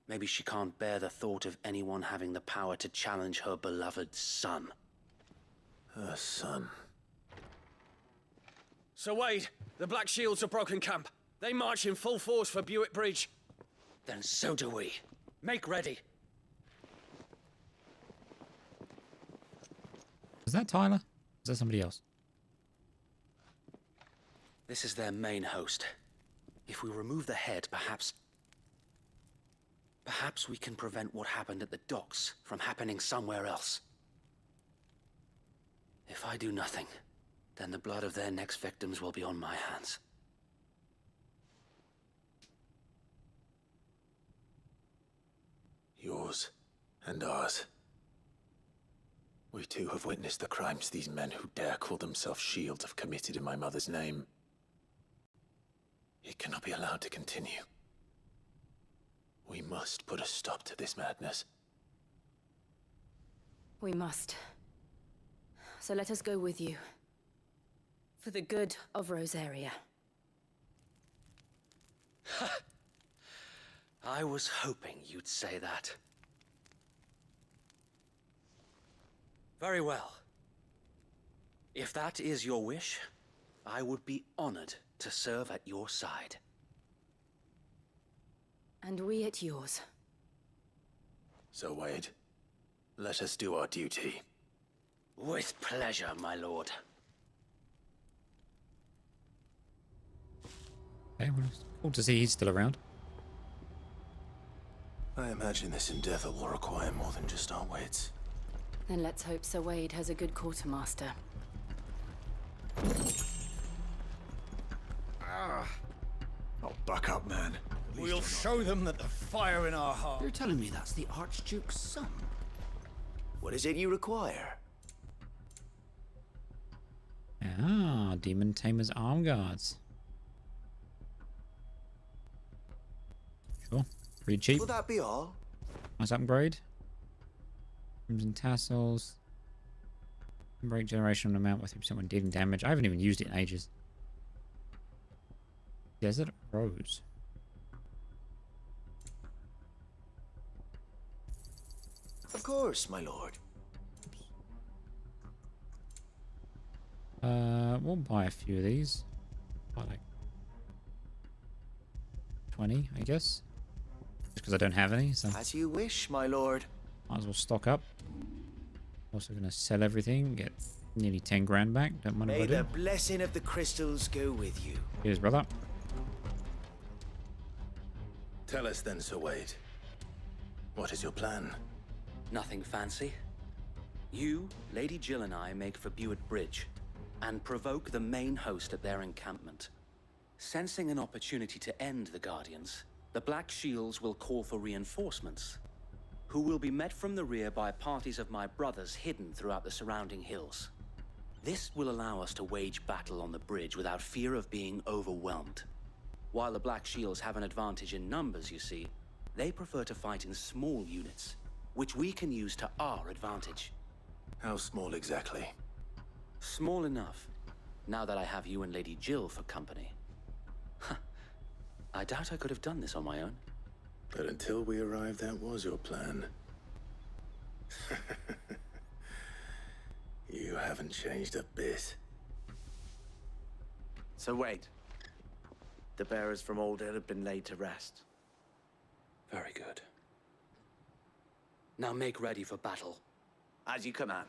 Speaker 2: Maybe she can't bear the thought of anyone having the power to challenge her beloved son.
Speaker 8: Her son.
Speaker 2: Sir Wade, the Black Shields have broken camp. They march in full force for Buick Bridge. Then so do we. Make ready.
Speaker 1: Is that Tyler? Is that somebody else?
Speaker 2: This is their main host. If we remove the head, perhaps we can prevent what happened at the docks from happening somewhere else. If I do nothing, then the blood of their next victims will be on my hands.
Speaker 8: Yours and ours. We too have witnessed the crimes these men who dare call themselves shields have committed in my mother's name. It cannot be allowed to continue. We must put a stop to this madness.
Speaker 13: We must. So let us go with you. For the good of Rosaria.
Speaker 2: I was hoping you'd say that. Very well. If that is your wish, I would be honored to serve at your side.
Speaker 13: And we at yours.
Speaker 8: So, Wade, let us do our duty.
Speaker 2: With pleasure, my lord.
Speaker 1: Okay, well, it's cool to see he's still around.
Speaker 8: I imagine this endeavor will require more than just our wits.
Speaker 13: Then let's hope Sir Wade has a good quartermaster.
Speaker 3: Oh,
Speaker 16: Buck up, man.
Speaker 2: We'll
Speaker 16: show them that the fire in our heart.
Speaker 2: You're telling me that's the Archduke's son?
Speaker 16: What is it you require?
Speaker 1: Ah, Demon Tamer's Arm Guards. Sure. Pretty cheap.
Speaker 16: Will that be all?
Speaker 1: Nice upgrade. Crimson Tassels. Break generational amount with 3% when dealing damage. I haven't even used it in ages. Desert Rose.
Speaker 16: Of course, my lord.
Speaker 1: We'll buy a few of these. Buy like 20, I guess. Just because I don't have any, so
Speaker 16: As you wish, my lord.
Speaker 1: might as well stock up. Also gonna sell everything, get nearly 10 grand back. Don't mind
Speaker 16: May
Speaker 1: if I
Speaker 16: the
Speaker 1: do.
Speaker 16: blessing of the crystals go with you.
Speaker 1: Cheers, brother.
Speaker 8: Tell us then, Sir Wade. What is your plan?
Speaker 9: Nothing fancy. You, Lady Jill and I make for Buett Bridge and provoke the main host at their encampment. Sensing an opportunity to end the Guardians, the Black Shields will call for reinforcements, who will be met from the rear by parties of my brothers hidden throughout the surrounding hills. This will allow us to wage battle on the bridge without fear of being overwhelmed. While the Black Shields have an advantage in numbers, you see, they prefer to fight in small units, which we can use to our advantage.
Speaker 8: How small exactly?
Speaker 9: Small enough, now that I have you and Lady Jill for company. I doubt I could have done this on my own.
Speaker 8: But until we arrived, that was your plan. You haven't changed a bit.
Speaker 19: So wait. The bearers from Old Ed have been laid to rest.
Speaker 9: Very good. Now make ready for battle.
Speaker 19: As you command.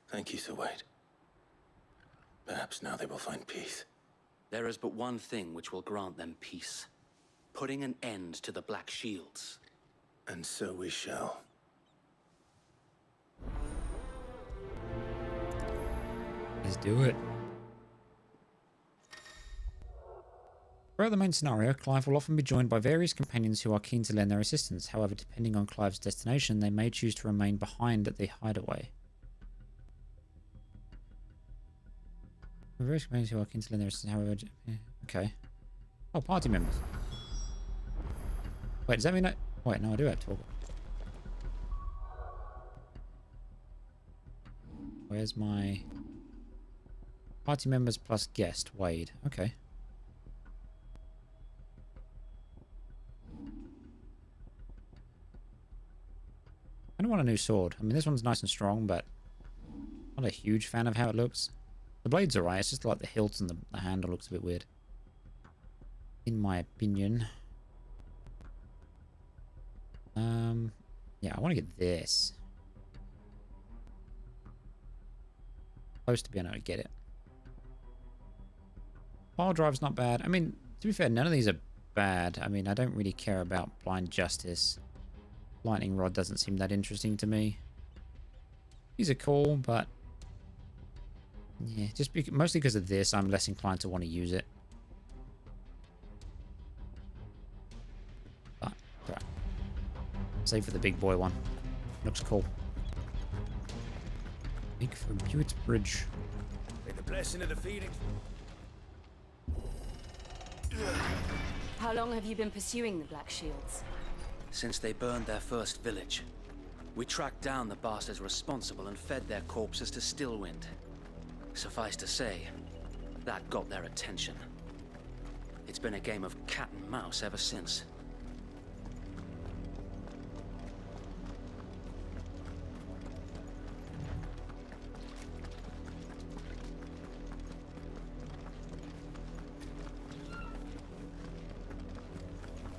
Speaker 8: Thank you, Sir Wade. Perhaps now they will find peace.
Speaker 9: There is but one thing which will grant them peace. Putting an end to the Black Shields.
Speaker 8: And so we shall.
Speaker 1: Let's do it. Throughout the main scenario, Clive will often be joined by various companions who are keen to lend their assistance. However, depending on Clive's destination, they may choose to remain behind at the hideaway. Various companions who are keen to lend their assistance, however... Okay. Oh, party members. Wait, does that mean I... Wait, no, I do have to talk. Where's my... Party members plus guest, Wade. Okay. I don't want a new sword. I mean, this one's nice and strong, but not a huge fan of how it looks. The blade's alright, it's just like the hilt and the handle looks a bit weird. In my opinion. Yeah, I want to get this. Close to being able to get it. File drive's not bad. I mean, to be fair, none of these are bad. I mean, I don't really care about Blind Justice. Lightning Rod doesn't seem that interesting to me. These are cool, but... yeah, just mostly because of this, I'm less inclined to want to use it. But, right. Save for the big boy one. Looks cool. Make for Buett Bridge.
Speaker 16: May the blessing of the Phoenix.
Speaker 13: How long have you been pursuing the Black Shields?
Speaker 9: Since they burned their first village. We tracked down the bastards responsible and fed their corpses to Stillwind. Suffice to say, that got their attention. It's been a game of cat and mouse ever since.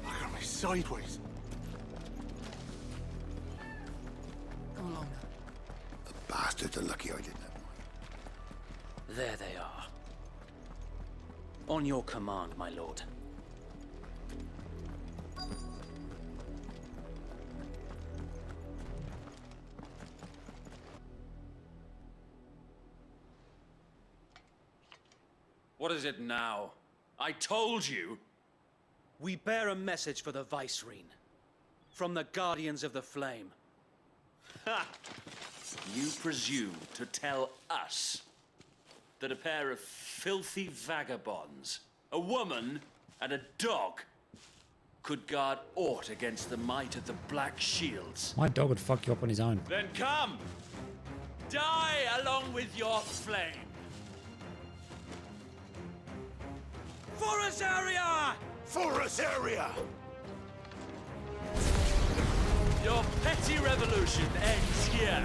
Speaker 7: Look at me sideways.
Speaker 2: Go along.
Speaker 7: The bastards are lucky I didn't.
Speaker 9: There they are. On your command, my lord. What is it now? I told you!
Speaker 20: We bear a message for the Vicereine. From the Guardians of the Flame.
Speaker 9: Ha! You presume to tell us that a pair of filthy vagabonds, a woman and a dog, could guard aught against the might of the Black Shields?
Speaker 1: My dog would fuck you up on his own.
Speaker 9: Then come! Die along with your flame! For Azaria!
Speaker 18: For Azaria!
Speaker 9: Your petty revolution ends here.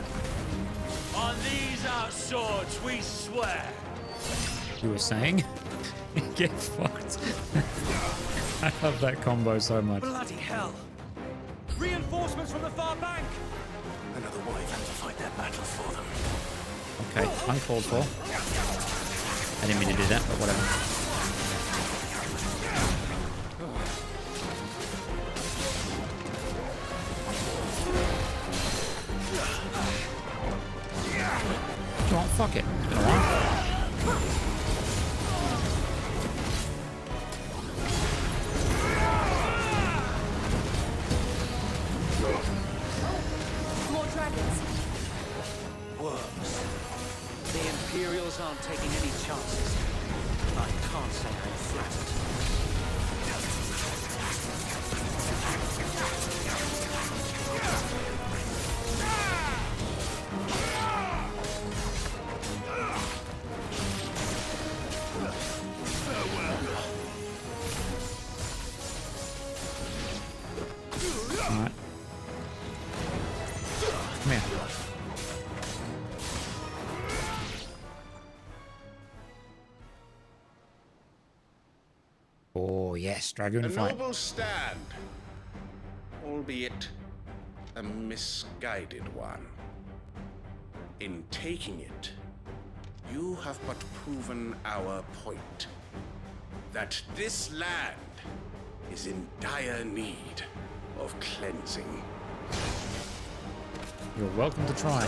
Speaker 9: On these our swords we swear.
Speaker 1: You were saying? Get fucked. I love that combo so much.
Speaker 20: Bloody hell! Reinforcements from the far bank!
Speaker 8: Another Wyvern to fight their battle for them.
Speaker 1: Okay, uncalled for. I didn't mean to do that, but whatever. Come on, fuck it. Come on.
Speaker 21: More dragons.
Speaker 20: Worms. The Imperials aren't taking any chances. I can't say I'm flattered.
Speaker 1: Alright. Come here. Oh, yes, Dragoon
Speaker 17: A
Speaker 1: fight.
Speaker 17: noble stand, albeit a misguided one. In taking it, you have but proven our point. That this land is in dire need of cleansing.
Speaker 1: You're welcome to try.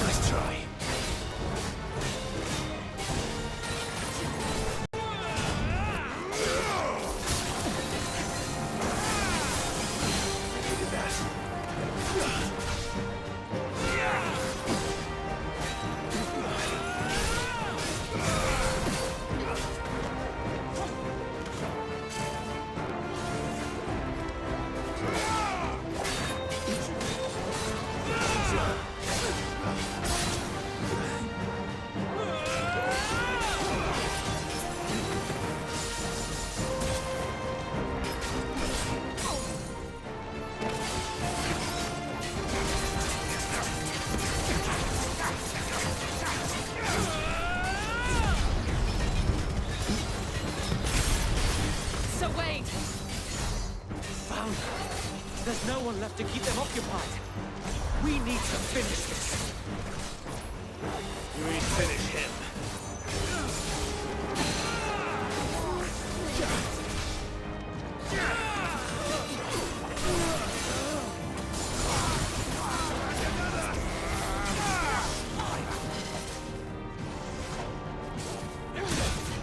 Speaker 18: Nice try.
Speaker 15: So wait!
Speaker 20: Found her. There's no one left to keep them occupied. We need to finish this.
Speaker 18: You mean finish him?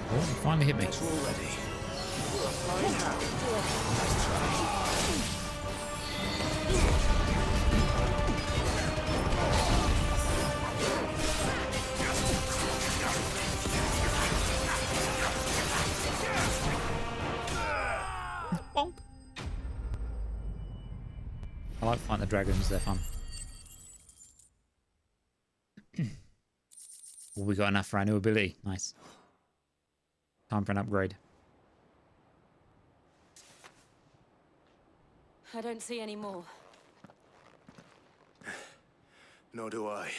Speaker 1: Oh, you finally hit me.
Speaker 18: Already.
Speaker 1: Bonk. I like fighting the dragons, they're fun. Well, we got enough for our new ability. Nice. Time for an upgrade.
Speaker 13: I don't see any more.
Speaker 8: Nor do I.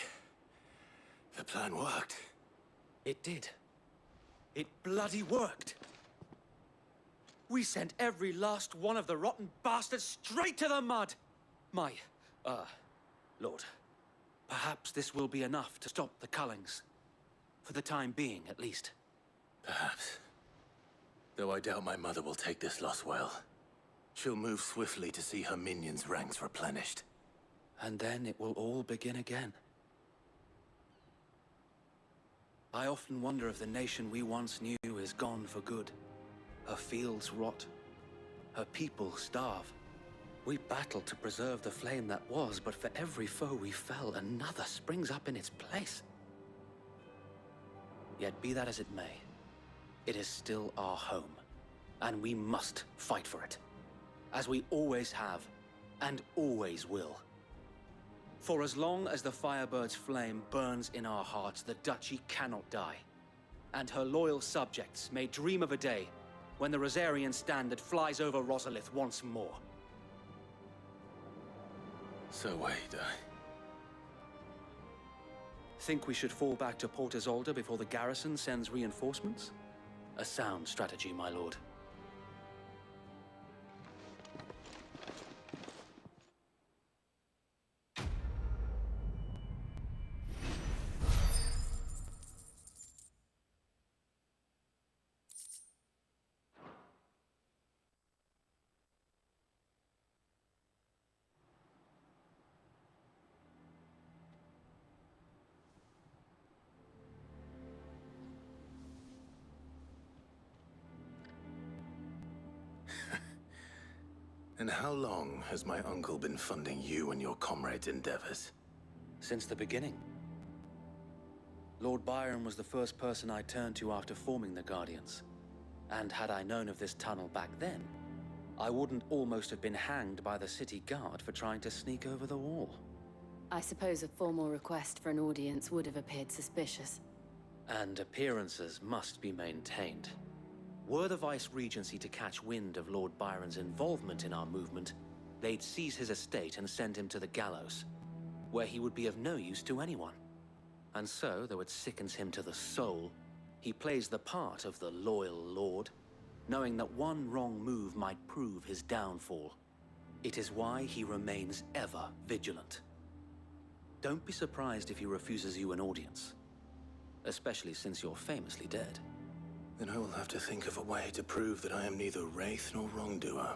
Speaker 8: The plan worked.
Speaker 20: It did. It bloody worked. We sent every last one of the rotten bastards straight to the mud. My, Lord, perhaps this will be enough to stop the Cullings. For the time being, at least.
Speaker 8: Perhaps. Though I doubt my mother will take this loss well. She'll move swiftly to see her minions' ranks replenished.
Speaker 20: And then it will all begin again. I often wonder if the nation we once knew is gone for good. Her fields rot. Her people starve. We battle to preserve the flame that was, but for every foe we fell, another springs up in its place. Yet be that as it may, it is still our home, and we must fight for it, as we always have, and always will. For as long as the Firebird's flame burns in our hearts, the Duchy cannot die, and her loyal subjects may dream of a day when the Rosarian standard flies over Rosalith once more.
Speaker 8: So wait,
Speaker 20: Think we should fall back to Port Isolde before the garrison sends reinforcements? A sound strategy, my lord.
Speaker 8: And how long has my uncle been funding you and your comrades' endeavors?
Speaker 20: Since the beginning. Lord Byron was the first person I turned to after forming the Guardians. And had I known of this tunnel back then, I wouldn't almost have been hanged by the city guard for trying to sneak over the wall.
Speaker 13: I suppose a formal request for an audience would have appeared suspicious.
Speaker 20: And appearances must be maintained. Were the Vice-Regency to catch wind of Lord Byron's involvement in our movement, they'd seize his estate and send him to the gallows, where he would be of no use to anyone. And so, though it sickens him to the soul, he plays the part of the loyal lord, knowing that one wrong move might prove his downfall. It is why he remains ever vigilant. Don't be surprised if he refuses you an audience, especially since you're famously dead.
Speaker 8: Then I will have to think of a way to prove that I am neither wraith nor wrongdoer.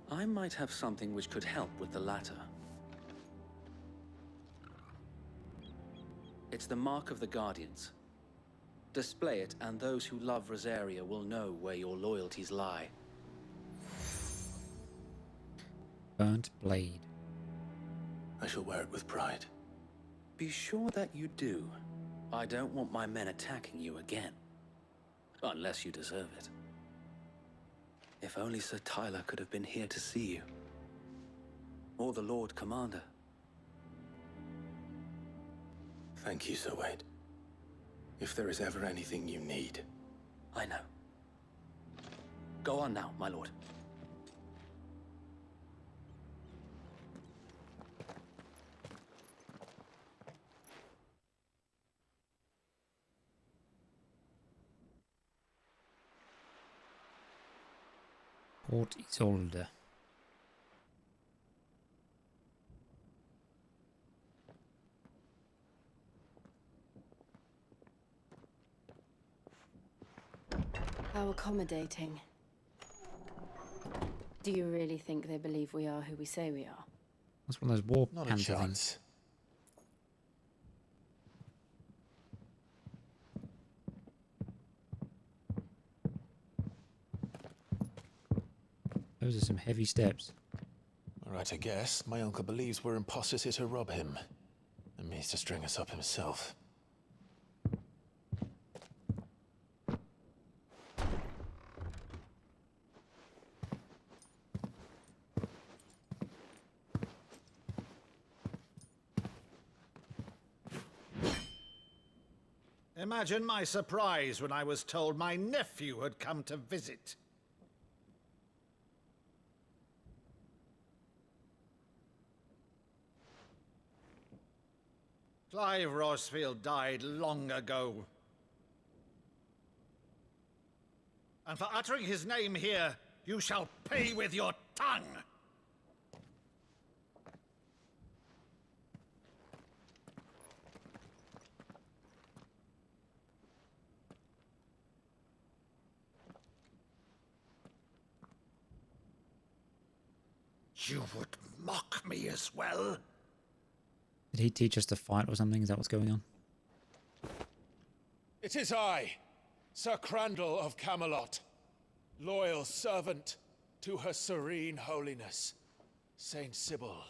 Speaker 20: I might have something which could help with the latter. It's the mark of the Guardians. Display it, and those who love Rosaria will know where your loyalties lie.
Speaker 1: Burnt blade.
Speaker 8: I shall wear it with pride.
Speaker 20: Be sure that you do. I don't want my men attacking you again. Unless you deserve it. If only Sir Tyler could have been here to see you. Or the Lord Commander.
Speaker 8: Thank you, Sir Wade. If there is ever anything you need.
Speaker 20: I know. Go on now, my lord.
Speaker 1: Port Isolde.
Speaker 13: How accommodating. Do you really think they believe we are who we say we are?
Speaker 1: That's one of those war
Speaker 8: Not a
Speaker 1: panther
Speaker 8: chance.
Speaker 1: things. Those are some heavy steps.
Speaker 8: All right, I guess. My uncle believes we're imposters here to rob him. And means to string us up himself.
Speaker 4: Imagine my surprise when I was told my nephew had come to visit. Clive Rosfield died long ago. And for uttering his name here, you shall pay with your tongue!
Speaker 6: you would mock me as well.
Speaker 1: Did he teach us to fight or something? Is that what's going on?
Speaker 4: It is I, Sir Crandall of Camelot, loyal servant to Her Serene Holiness, Saint Sybil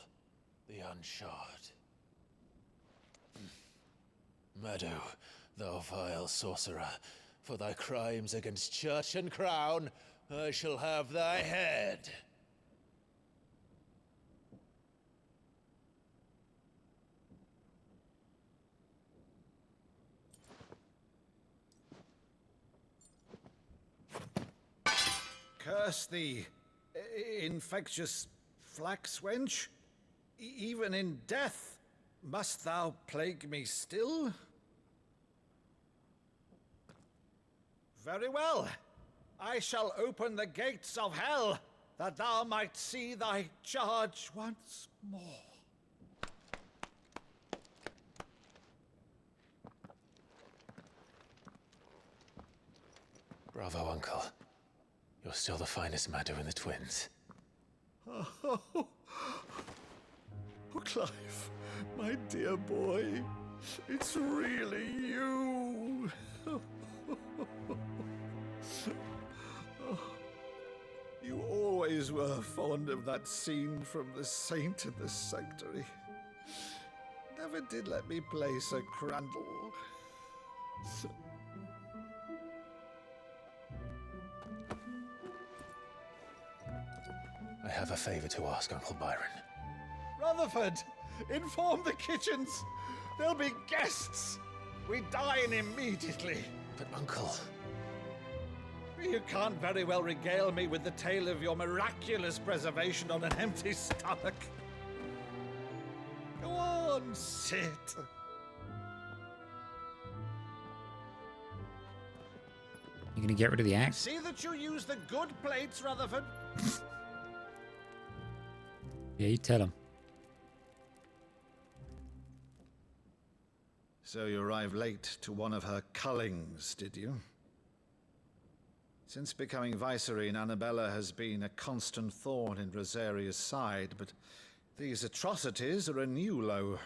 Speaker 4: the Unshod.
Speaker 8: Meadow, thou vile sorcerer, for thy crimes against church and crown, I shall have thy head.
Speaker 6: Curse thee, infectious flax wench. Even in death, must thou plague me still? Very well. I shall open the gates of hell, that thou might see thy charge once more.
Speaker 8: Bravo, Uncle. You're still the finest Meadow in the twins.
Speaker 6: Oh, Clive, my dear boy, it's really you. You always were fond of that scene from The Saint in the Sanctuary. Never did let me play Sir Crandall.
Speaker 8: I have a favor to ask, Uncle Byron.
Speaker 6: Rutherford, inform the kitchens. There'll be guests. We dine immediately.
Speaker 8: But, Uncle...
Speaker 6: You can't very well regale me with the tale of your miraculous preservation on an empty stomach. Go on, sit.
Speaker 1: You gonna get rid of the axe?
Speaker 6: See that you use the good plates, Rutherford.
Speaker 1: Yeah, you tell him.
Speaker 6: So you arrived late to one of her cullings, did you? Since becoming Vicereine, Annabella has been a constant thorn in Rosaria's side, but these atrocities are a new low.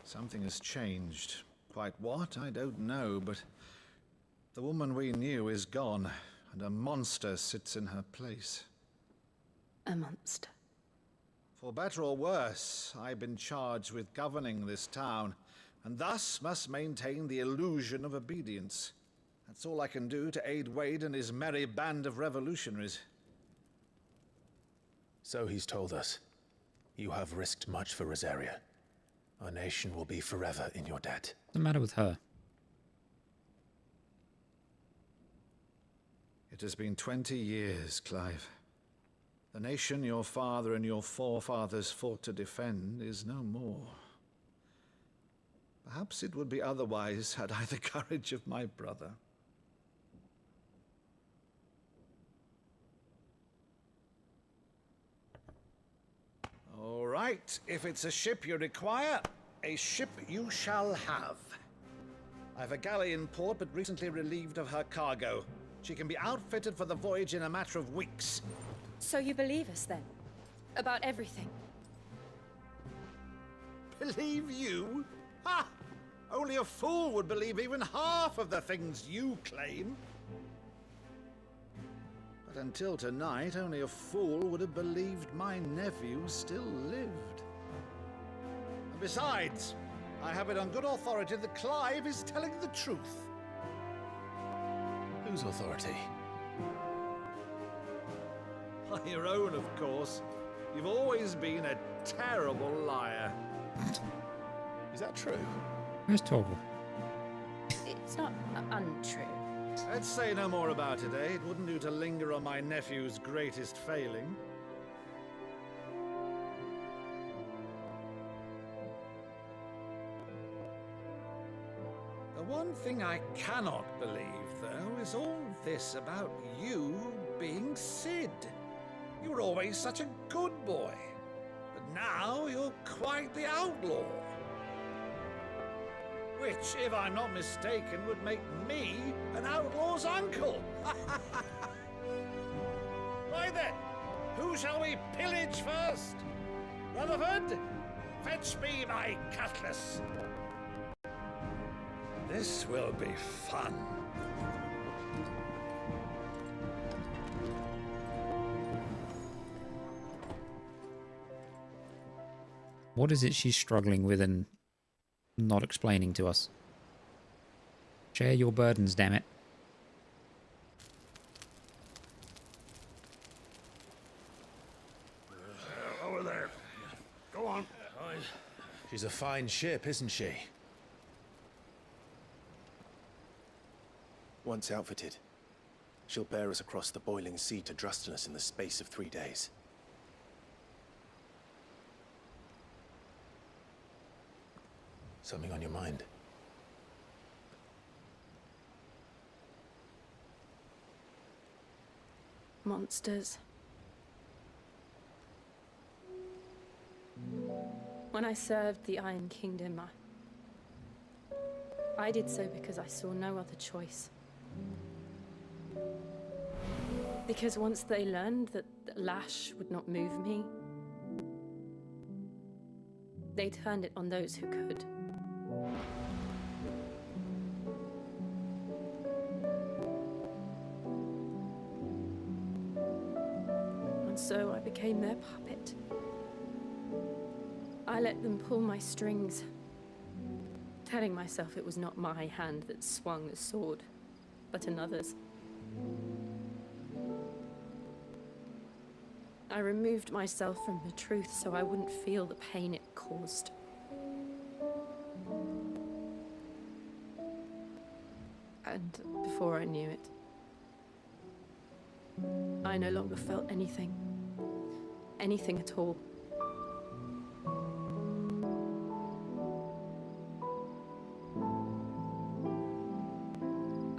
Speaker 6: Something has changed. Quite what, I don't know, but the woman we knew is gone, and a monster sits in her place.
Speaker 12: A monster.
Speaker 6: For better or worse, I've been charged with governing this town, and thus must maintain the illusion of obedience. That's all I can do to aid Wade and his merry band of revolutionaries.
Speaker 8: So he's told us. You have risked much for Rosaria. Our nation will be forever in your debt.
Speaker 1: What's the matter with her?
Speaker 6: It has been 20 years, Clive. The nation your father and your forefathers fought to defend is no more. Perhaps it would be otherwise had I the courage of my brother. All right, if it's a ship you require, a ship you shall have. I've a galley in port, but recently relieved of her cargo. She can be outfitted for the voyage in a matter of weeks.
Speaker 13: So you believe us then? About everything?
Speaker 6: Believe you? Ha! Only a fool would believe even half of the things you claim. But until tonight, only a fool would have believed my nephew still lived. And besides, I have it on good authority that Clive is telling the truth.
Speaker 8: Whose authority?
Speaker 6: Your own, of course. You've always been a terrible liar.
Speaker 8: Is that true?
Speaker 1: Where's Torval?
Speaker 13: It's not untrue.
Speaker 6: Let's say no more about it, eh? It wouldn't do to linger on my nephew's greatest failing. The one thing I cannot believe, though, is all this about you being Sid. You were always such a good boy, but now you're quite the outlaw. Which, if I'm not mistaken, would make me an outlaw's uncle. Why then, Who shall we pillage first? Rutherford, fetch me my cutlass. This will be fun.
Speaker 1: What is it she's struggling with and not explaining to us? Share your burdens, damn it.
Speaker 4: Over there. Go on.
Speaker 8: She's a fine ship, isn't she? Once outfitted, she'll bear us across the boiling sea to Drustinus in the space of 3 days. Something on your mind?
Speaker 13: Monsters. When I served the Iron Kingdom, I did so because I saw no other choice. Because once they learned that the lash would not move me, they turned it on those who could. And so I became their puppet. I let them pull my strings, telling myself it was not my hand that swung the sword, but another's. I removed myself from the truth so I wouldn't feel the pain it caused. And before I knew it, I no longer felt anything. Anything at all.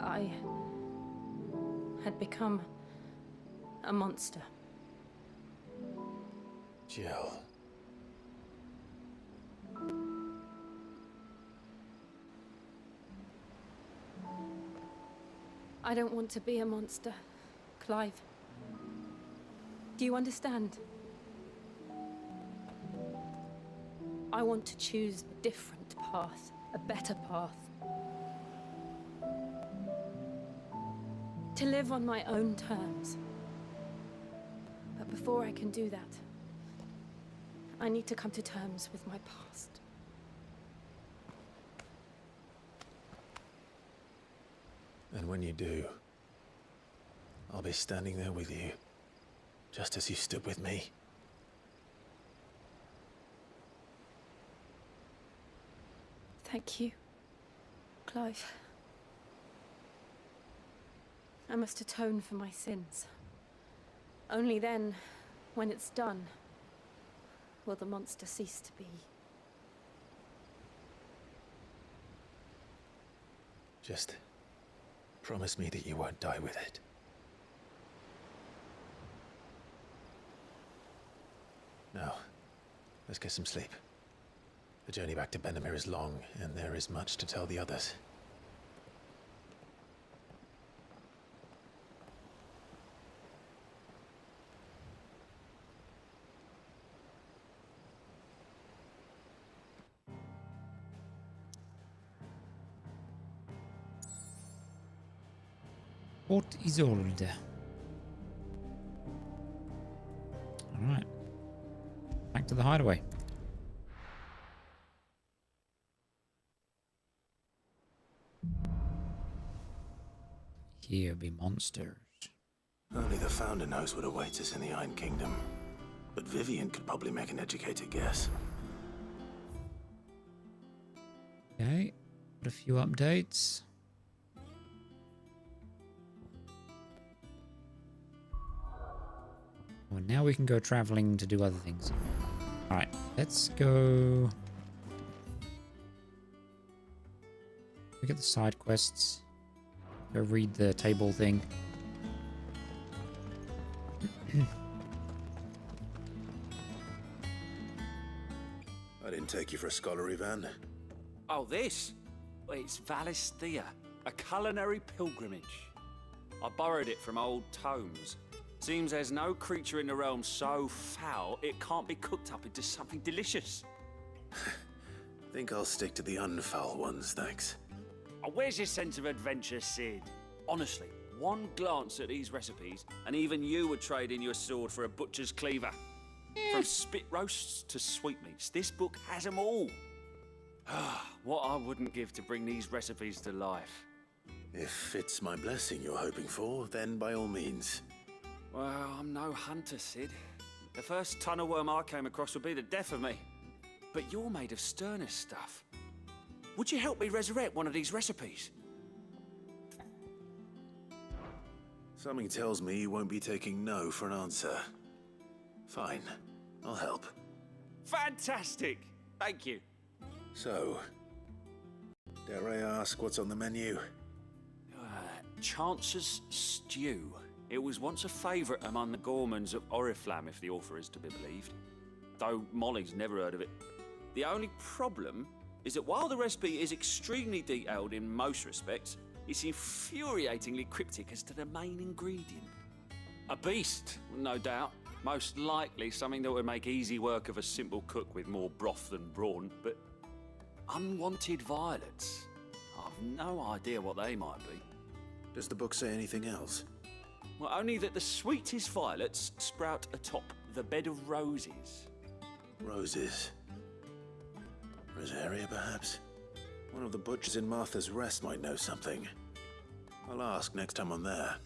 Speaker 13: I had become a monster.
Speaker 8: Jill.
Speaker 13: I don't want to be a monster, Clive. Do you understand? I want to choose a different path, a better path. To live on my own terms. But before I can do that, I need to come to terms with my past.
Speaker 8: And when you do, I'll be standing there with you, just as you stood with me.
Speaker 13: Thank you, Clive. I must atone for my sins. Only then, when it's done, will the monster cease to be.
Speaker 8: Just promise me that you won't die with it. Now, let's get some sleep. The journey back to Benamir is long, and there is much to tell the others.
Speaker 1: Port Isolde. Alright. Back to the hideaway. Here be monsters.
Speaker 8: Only the Founder knows what awaits us in the Iron Kingdom. But Vivian could probably make an educated guess.
Speaker 1: Okay. Got a few updates. Well, now we can go traveling to do other things. Alright, let's go... Look at the side quests. Go read the table thing.
Speaker 8: I didn't take you for a scholar, Ivan.
Speaker 9: Oh, this? Well, it's Valisthea, a culinary pilgrimage. I borrowed it from old tomes. Seems there's no creature in the realm so foul it can't be cooked up into something delicious.
Speaker 8: Think I'll stick to the unfoul ones, thanks.
Speaker 9: Oh, where's your sense of adventure, Sid? Honestly, one glance at these recipes, and even you would trade in your sword for a butcher's cleaver. From spit roasts to sweetmeats, this book has them all. What I wouldn't give to bring these recipes to life.
Speaker 8: If it's my blessing you're hoping for, then by all means.
Speaker 9: Well, I'm no hunter, Sid. The first tunnel worm I came across would be the death of me. But you're made of sterner stuff. Would you help me resurrect one of these recipes?
Speaker 8: Something tells me you won't be taking no for an answer. Fine, I'll help.
Speaker 9: Fantastic! Thank you.
Speaker 8: So, dare I ask what's on the menu?
Speaker 9: Chance's Stew. It was once a favourite among the gourmands of Oriflamme, if the author is to be believed. Though Molly's never heard of it. The only problem is that while the recipe is extremely detailed in most respects, it's infuriatingly cryptic as to the main ingredient. A beast, no doubt. Most likely something that would make easy work of a simple cook with more broth than brawn, but unwanted violets. I've no idea what they might be.
Speaker 8: Does the book say anything else?
Speaker 9: Well, only that the sweetest violets sprout atop the bed of roses.
Speaker 8: Roses. Rosaria, perhaps? One of the butchers in Martha's Rest might know something. I'll ask next time I'm there.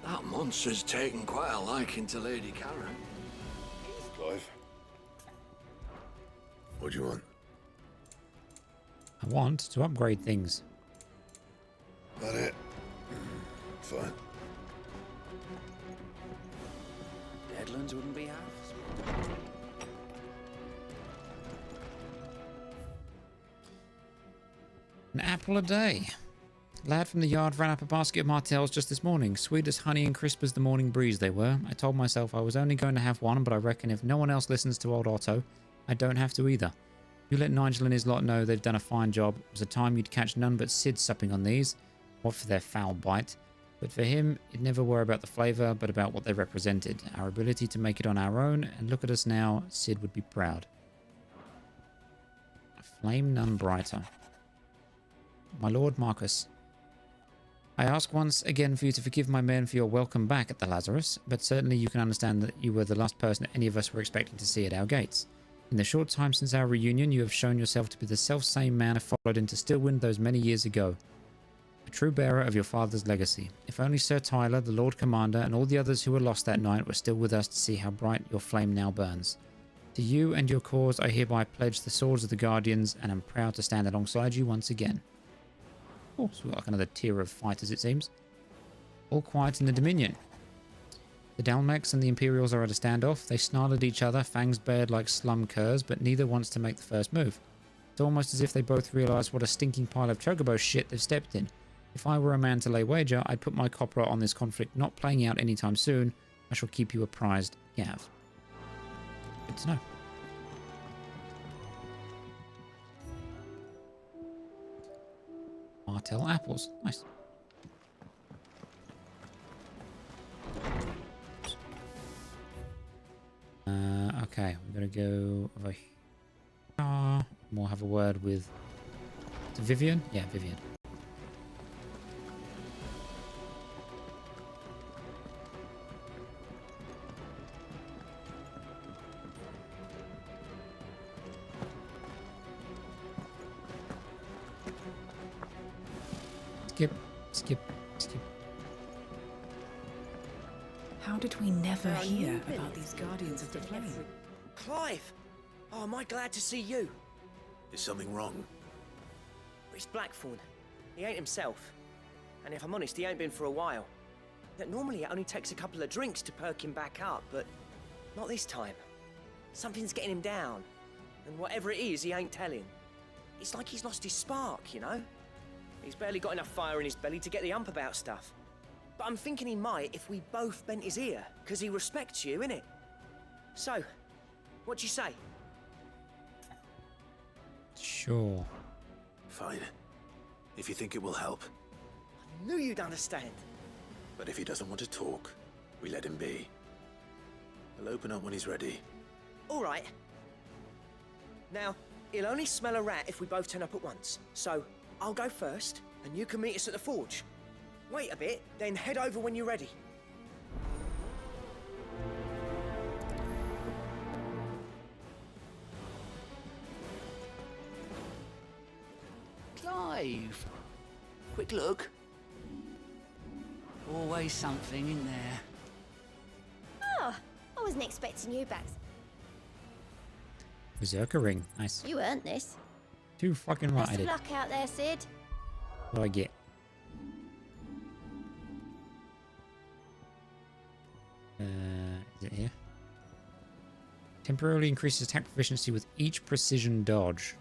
Speaker 5: That monster's taken quite a liking to Lady Karen.
Speaker 17: Clive. What do you want?
Speaker 1: I want to upgrade things.
Speaker 17: That it? Fine.
Speaker 9: Deadlands wouldn't be half.
Speaker 1: An apple a day. Lad from the yard ran up a basket of martels just this morning. Sweet as honey and crisp as the morning breeze they were. I told myself I was only going to have one, but I reckon if no one else listens to old Otto, I don't have to either. You let Nigel and his lot know they've done a fine job. It was a time you'd catch none but Sid supping on these. What for their foul bite. But for him, it never were about the flavour, but about what they represented. Our ability to make it on our own, and look at us now, Sid would be proud. A flame none brighter. My Lord Marcus. I ask once again for you to forgive my men for your welcome back at the Lazarus, but certainly you can understand that you were the last person any of us were expecting to see at our gates. In the short time since our reunion, you have shown yourself to be the self-same man I followed into Stillwind those many years ago. A true bearer of your father's legacy. If only Sir Tyler, the Lord Commander, and all the others who were lost that night were still with us to see how bright your flame now burns. To you and your cause I hereby pledge the swords of the Guardians, and am proud to stand alongside you once again. Oh, so we've got like another tier of fighters, it seems. All quiet in the Dominion. The Dalmex and the Imperials are at a standoff. They snarl at each other, fangs bared like slum curs, but neither wants to make the first move. It's almost as if they both realise what a stinking pile of chocobo shit they've stepped in. If I were a man to lay wager, I'd put my copra on this conflict not playing out anytime soon. I shall keep you apprised, Gav. Good to know. Martell apples. Nice. Okay, we're gonna go over here. We'll have a word with Vivian. Yeah, Vivian. Skip. Skip. Skip.
Speaker 11: How did we never
Speaker 16: There are
Speaker 11: hear
Speaker 16: new
Speaker 11: about
Speaker 16: villains
Speaker 11: these Guardians of the Flame?
Speaker 16: Clive! Oh, am I glad to see you?
Speaker 8: Is something wrong?
Speaker 16: It's Blackthorn. He ain't himself. And if I'm honest, he ain't been for a while. That normally it only takes a couple of drinks to perk him back up, but not this time. Something's getting him down. And whatever it is, he ain't telling. It's like he's lost his spark, you know? He's barely got enough fire in his belly to get the ump about stuff. But I'm thinking he might if we both bent his ear, because he respects you, innit? So, what do you say?
Speaker 1: Sure.
Speaker 8: Fine. If you think it will help.
Speaker 16: I knew you'd understand.
Speaker 8: But if he doesn't want to talk, we let him be. He'll open up when he's ready.
Speaker 16: All right. Now, he'll only smell a rat if we both turn up at once. So, I'll go first, and you can meet us at the forge. Wait a bit, then head over when you're ready.
Speaker 2: Clive! Quick look. Always something in there.
Speaker 22: Oh, I wasn't expecting you back.
Speaker 1: Berserker ring. Nice.
Speaker 22: You earned this.
Speaker 1: Too fucking right I
Speaker 22: Best of
Speaker 1: did.
Speaker 22: luck out there, Sid.
Speaker 1: What do I get? Is it here? Temporarily increases attack proficiency with each precision dodge.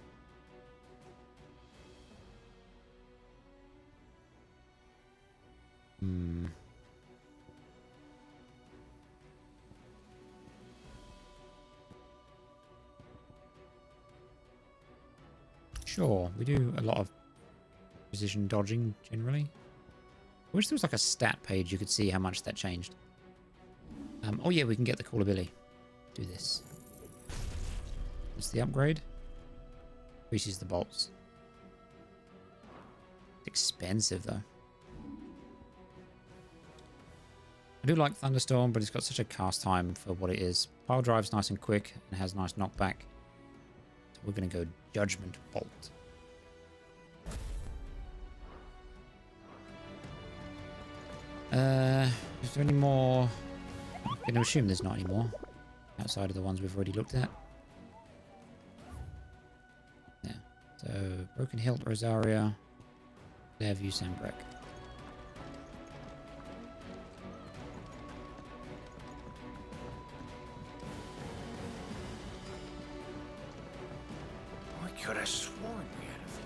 Speaker 1: Sure, we do a lot of precision dodging generally. I wish there was like a stat page you could see how much that changed. Oh yeah, we can get the cool ability. Do this. What's the upgrade? Increases the bolts. It's expensive though. I do like Thunderstorm, but it's got such a cast time for what it is. Pile drive's nice and quick and has nice knockback. So we're going to go Judgment Bolt. Is there any more? I'm going to assume there's not any more outside of the ones we've already looked at. Yeah. So Broken Hilt, Rosaria, Fairview, Sandbreck.
Speaker 16: I could have sworn we had a few.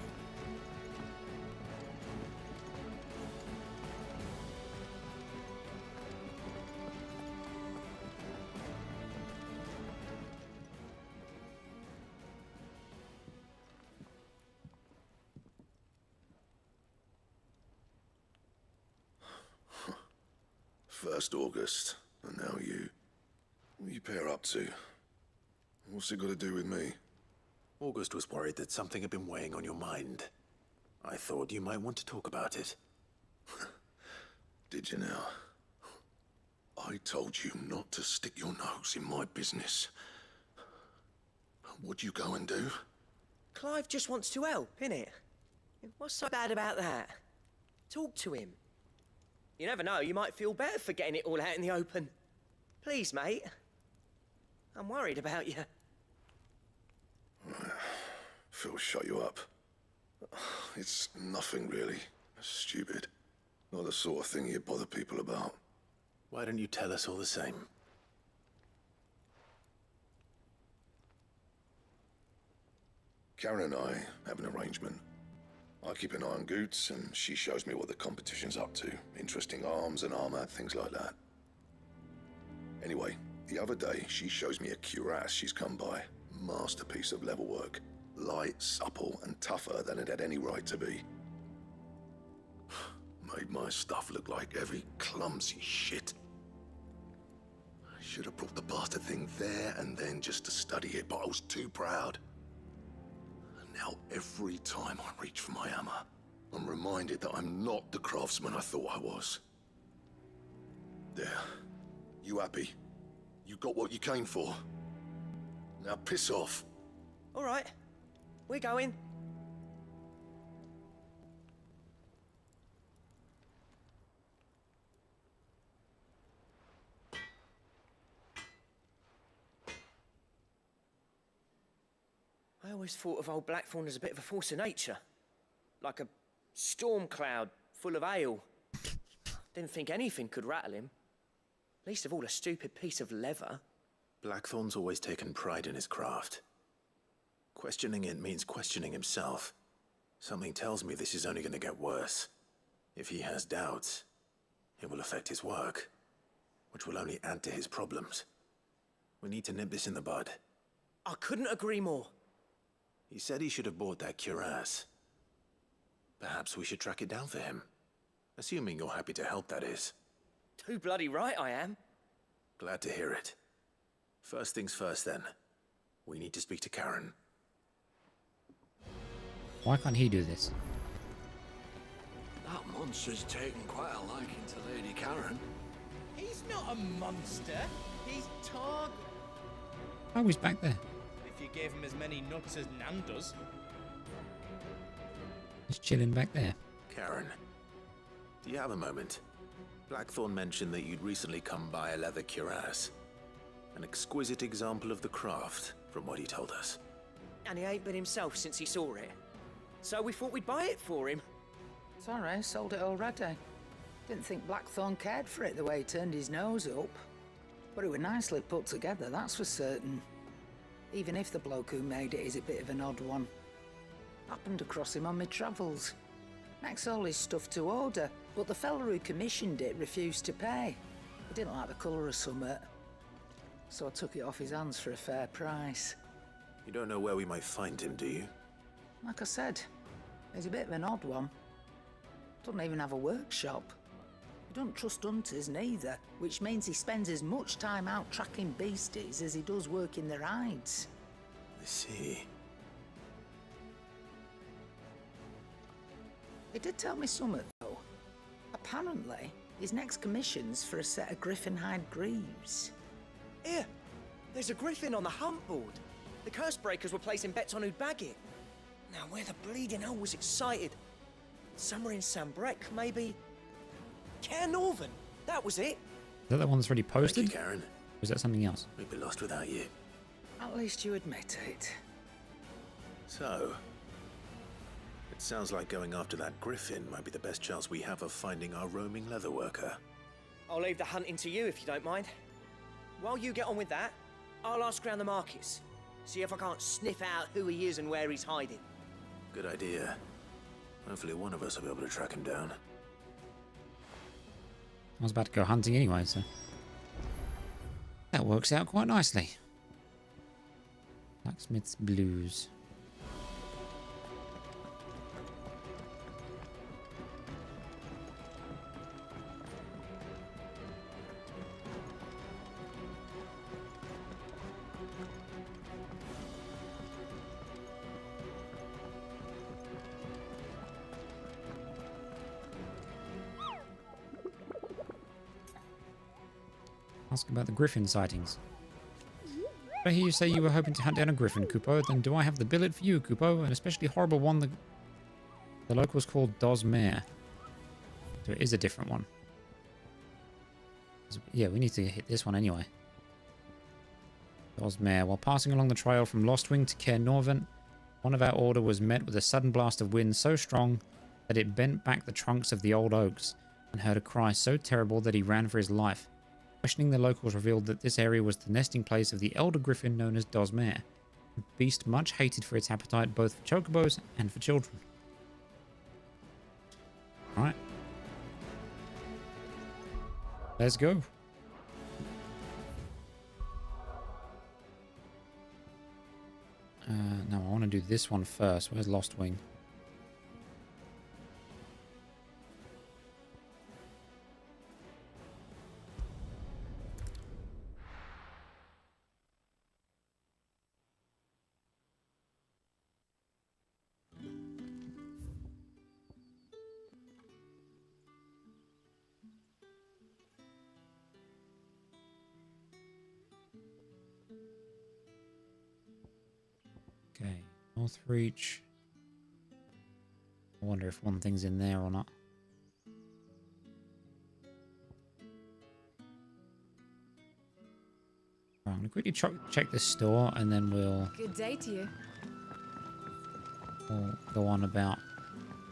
Speaker 17: First August, and now you. What are you pair up to? What's it got to do with me?
Speaker 8: August was worried that something had been weighing on your mind. I thought you might want to talk about it.
Speaker 17: Did you now? I told you not to stick your nose in my business. What'd you go and do?
Speaker 16: Clive just wants to help, innit? What's so bad about that? Talk to him. You never know, you might feel better for getting it all out in the open. Please, mate. I'm worried about you.
Speaker 17: Phil shut you up. It's nothing really. Stupid. Not the sort of thing you bother people about.
Speaker 8: Why don't you tell us all the same?
Speaker 17: Karen and I have an arrangement. I keep an eye on Goots, and she shows me what the competition's up to. Interesting arms and armor, things like that. Anyway, the other day, she shows me a cuirass she's come by. Masterpiece of level work. Light, supple, and tougher than it had any right to be. Made my stuff look like heavy, clumsy shit. I should have brought the bastard thing there and then just to study it, but I was too proud. And now every time I reach for my hammer, I'm reminded that I'm not the craftsman I thought I was. There. You happy? You got what you came for? Now piss off.
Speaker 16: All right. We're going. always thought of old Blackthorn as a bit of a force of nature. Like a storm cloud full of ale. Didn't think anything could rattle him. Least of all a stupid piece of leather.
Speaker 8: Blackthorn's always taken pride in his craft. Questioning it means questioning himself. Something tells me this is only going to get worse. If he has doubts, it will affect his work, which will only add to his problems. We need to nip this in the bud.
Speaker 16: I couldn't agree more.
Speaker 8: He said he should have bought that cuirass. Perhaps we should track it down for him. Assuming you're happy to help, that is.
Speaker 16: Too bloody right I am.
Speaker 8: Glad to hear it. First things first, then. We need to speak to Karen.
Speaker 1: Why can't he do this?
Speaker 5: That monster's taken quite a liking to Lady Karen.
Speaker 10: He's not a monster. He's Targ.
Speaker 1: Oh, he's back there.
Speaker 10: If you gave him as many nuts as Nan does.
Speaker 1: He's chilling back there.
Speaker 8: Karen, do you have a moment? Blackthorn mentioned that you'd recently come by a leather cuirass. An exquisite example of the craft, from what he told us.
Speaker 16: And he ain't been himself since he saw it. So we thought we'd buy it for him.
Speaker 14: Sorry, sold it already. Didn't think Blackthorn cared for it the way he turned his nose up. But it was nicely put together, that's for certain. Even if the bloke who made it is a bit of an odd one. Happened across him on my travels. Makes all his stuff to order, but the fella who commissioned it refused to pay. He didn't like the colour of summit. So I took it off his hands for a fair price.
Speaker 8: You don't know where we might find him, do you?
Speaker 14: Like I said, he's a bit of an odd one. Doesn't even have a workshop. He don't trust hunters neither, which means he spends as much time out tracking beasties as he does working their hides.
Speaker 8: I see.
Speaker 14: He did tell me something, though. Apparently, his next commission's for a set of griffin hide greaves.
Speaker 16: Here, there's a griffin on the hunt board. The curse breakers were placing bets on who'd bag it. Now, where the bleeding hell was excited? Somewhere in Sambrec, maybe? Cairnorvin, that was it.
Speaker 1: Is that the one that's already posted?
Speaker 8: Thank you, Karen.
Speaker 1: Or is that something else?
Speaker 8: We'd be lost without you.
Speaker 14: At least you admit it.
Speaker 8: So, it sounds like going after that griffin might be the best chance we have of finding our roaming leatherworker.
Speaker 16: I'll leave the hunting to you if you don't mind. While you get on with that, I'll ask around the markets. See if I can't sniff out who he is and where he's hiding.
Speaker 8: Good idea. Hopefully one of us will be able to track him down.
Speaker 1: I was about to go hunting anyway, so that works out quite nicely. Blacksmith's Blues. Ask about the griffin sightings. I hear you say you were hoping to hunt down a griffin, Kupo. Then do I have the billet for you, Kupo? An especially horrible one. The locals called Dosmere. So it is a different one. Yeah, we need to hit this one anyway. Dosmere. While passing along the trail from Lostwing to Cairnorvin, one of our order was met with a sudden blast of wind so strong that it bent back the trunks of the old oaks, and heard a cry so terrible that he ran for his life. Questioning the locals revealed that this area was the nesting place of the elder griffin known as Dosmere, a beast much hated for its appetite both for chocobos and for children. Alright. Let's go. No, I want to do this one first. Where's Lostwing? Okay, Northreach. I wonder if one thing's in there or not. Right, I'm going to quickly check this store and then we'll...
Speaker 21: Good day to you.
Speaker 1: Or go on about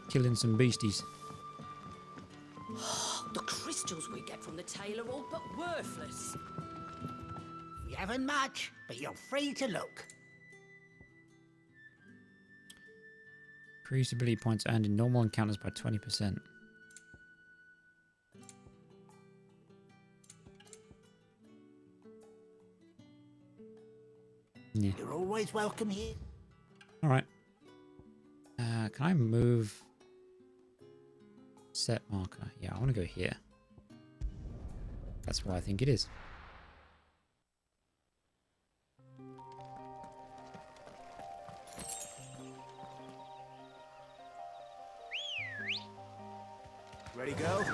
Speaker 1: killing some beasties.
Speaker 12: The crystals we get from the tail are all but worthless.
Speaker 3: We haven't much, but you're free to look.
Speaker 1: Increase ability points earned in normal encounters by 20%. Yeah.
Speaker 3: You're always welcome here.
Speaker 1: Alright. Can I move set marker? Yeah, I want to go here. That's what I think it is.
Speaker 8: Ready, go?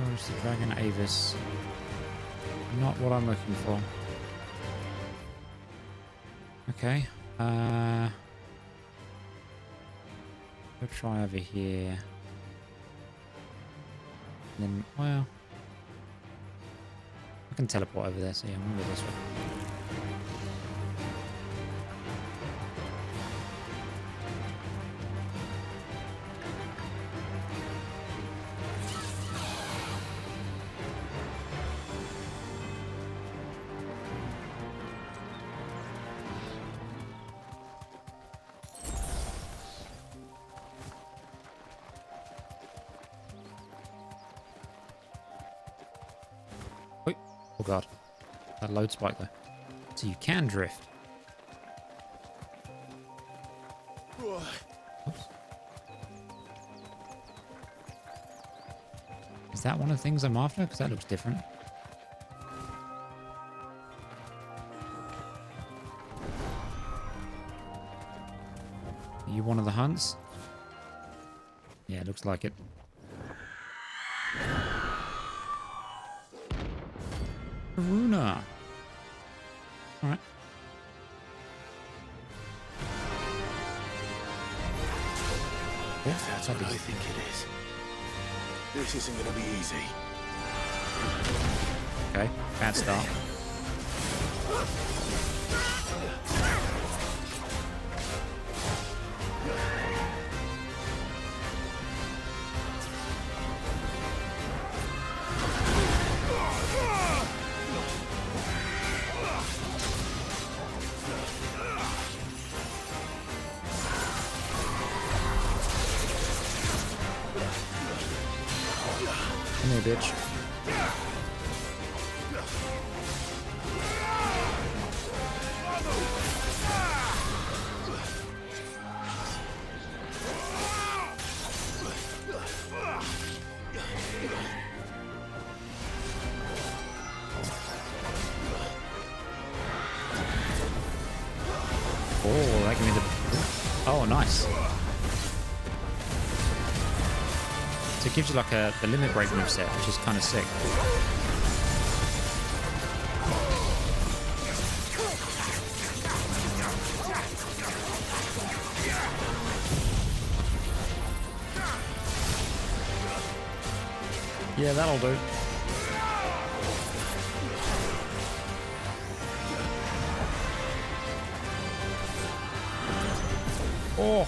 Speaker 1: Where's the Dragon Avis? Not what I'm looking for. Okay. We'll try over here. Then, well, I can teleport over there, so yeah, I'm gonna go this way. Oh god, that load spike though. So you can drift. Oops. Is that one of the things I'm after? Because that looks different. Are you one of the hunts? Yeah, it looks like it. Karuna. Alright.
Speaker 8: If that's what I think it is. This isn't gonna be easy.
Speaker 1: Okay, bad start. Come here, bitch. Oh, that gave me the... Oh, nice. So it gives you like the limit break moveset, which is kind of sick. Yeah, that'll do. Oh!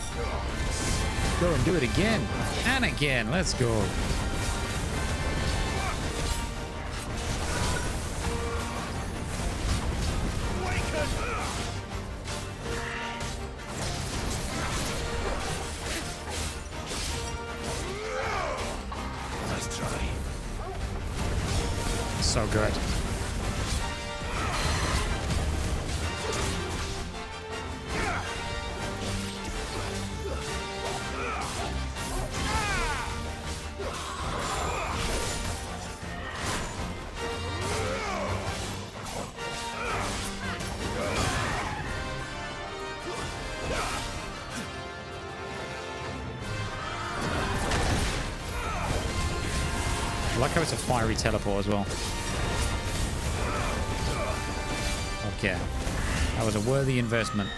Speaker 1: Go and do it again. And again. Let's go.
Speaker 8: Let's try.
Speaker 1: So good. like how it's a fiery teleport as well. Okay. That was a worthy investment.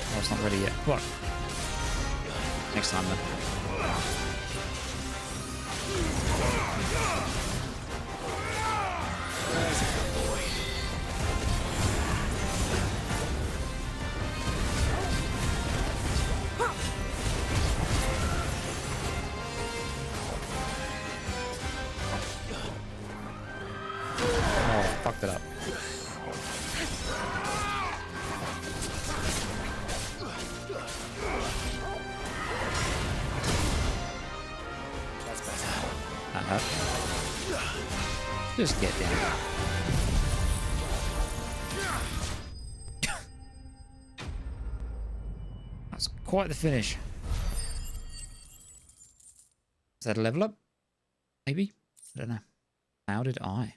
Speaker 1: Oh, it's not ready yet. What? Next time then. Oh, fucked it up. Just get down. That's quite the finish. Is that a level up? Maybe? I don't know. Clouded eye.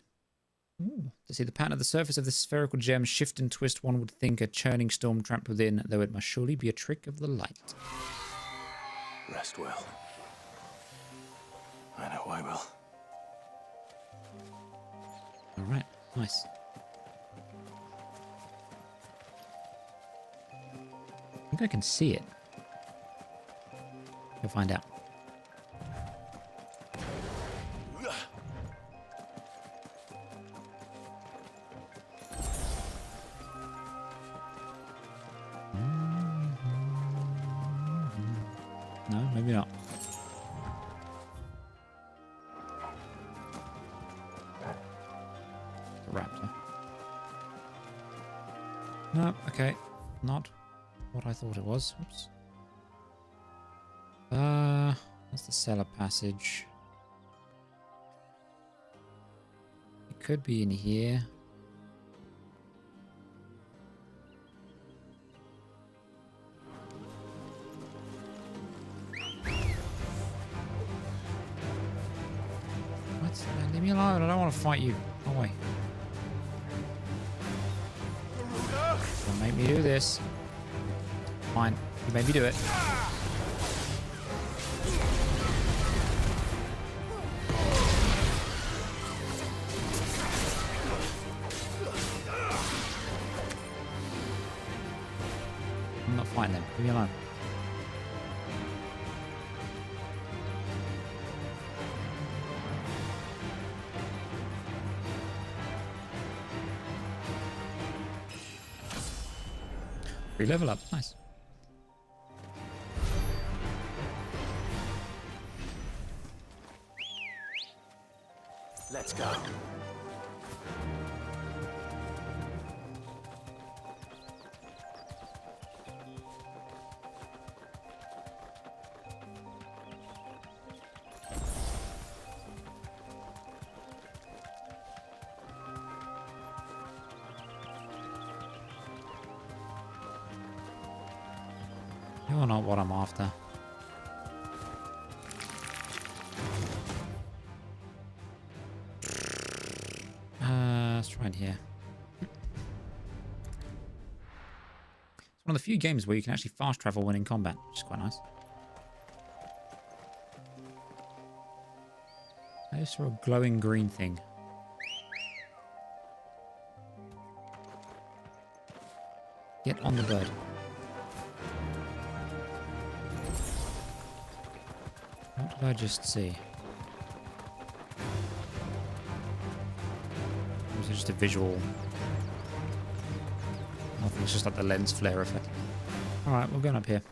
Speaker 1: Ooh. To see the pattern of the surface of this spherical gem shift and twist, one would think a churning storm trapped within, though it must surely be a trick of the light.
Speaker 8: Rest well. I know I will.
Speaker 1: Alright, nice. I think I can see it. You'll find out. No, maybe not. Raptor. No, okay. Not what I thought it was. Oops. That's the cellar passage. It could be in here. What? Leave me alone. I don't want to fight you. Go away. Don't make me do this. Fine. You made me do it. I'm not fighting them. Leave me alone. Level up, nice.
Speaker 8: Let's go.
Speaker 1: You're not what I'm after. Let's try in here. It's one of the few games where you can actually fast travel when in combat, which is quite nice. I just saw a glowing green thing. Get on the bird. What did I just see? Or was it just a visual? I think it's just like the lens flare effect. Alright, we're going up here.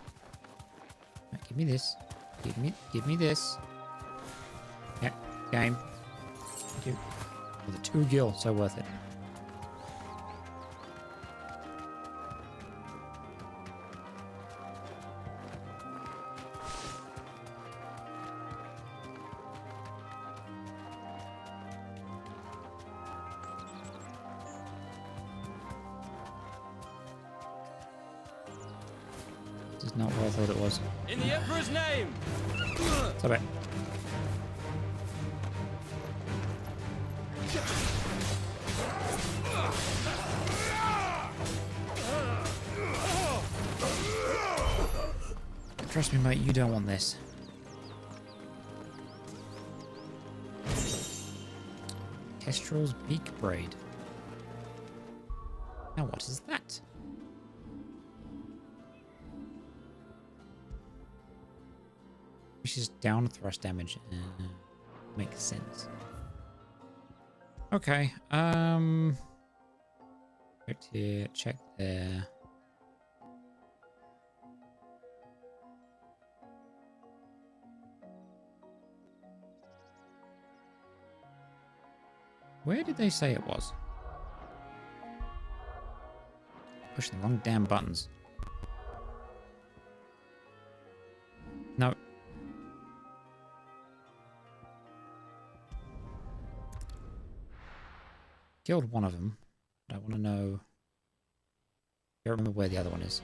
Speaker 1: Right, give me this. Give me this. Yeah, game. Thank you. Oh, the 2 gil, so worth it. This is not what I thought it was.
Speaker 20: In the Emperor's name!
Speaker 1: Stop it. Trust me, mate, you don't want this. Kestrel's beak braid. Now what is that? Which is down thrust damage. Makes sense. Okay. Check here, check there. Where did they say it was? Pushing the wrong damn buttons. No. Killed one of them, but I want to know. I don't remember where the other one is.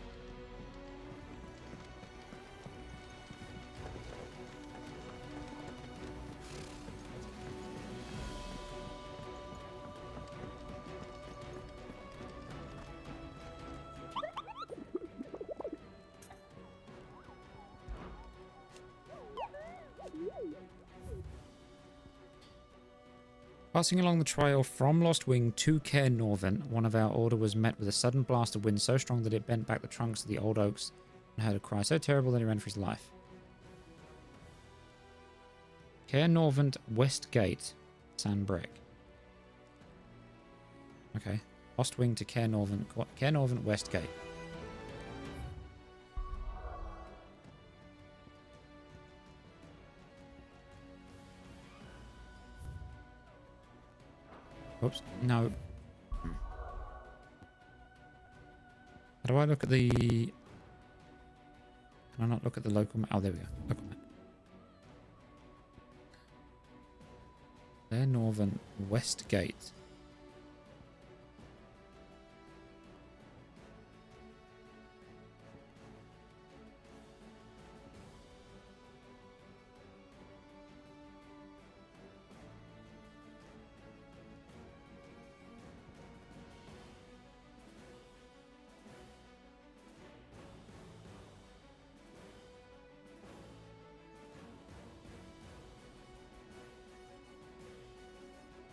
Speaker 1: Passing along the trail from Lost Wing to Caer Norvent, one of our order was met with a sudden blast of wind so strong that it bent back the trunks of the old oaks and heard a cry so terrible that he ran for his life. Caer Norvent West Gate, Sanbreck. Okay. Lost Wing to Caer Norvent West Gate. Oops, no. How do I look at the... Can I not look at the local map? Oh, there we go. Local map. Caer Norvent West Gate.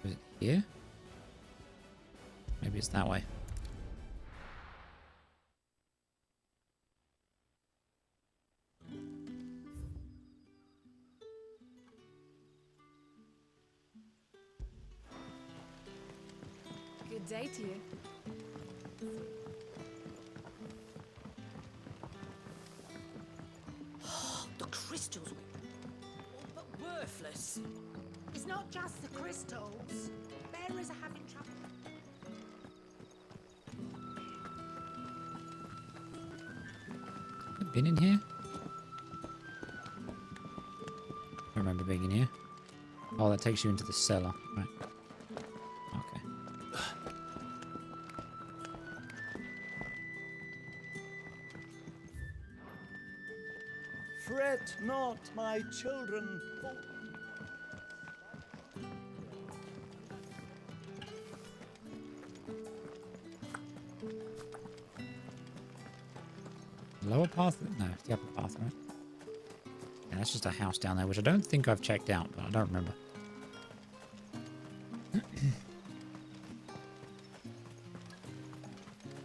Speaker 1: Is it here? Maybe it's that way.
Speaker 21: Good day to you.
Speaker 12: The crystals, but worthless.
Speaker 3: It's not just the crystals. Bearers are having trouble.
Speaker 1: Have I been in here? I don't remember being in here. Oh, that takes you into the cellar. Right. Okay.
Speaker 6: Fret not, my children.
Speaker 1: Lower path? No, it's the upper path, right? Yeah, that's just a house down there, which I don't think I've checked out, but I don't remember.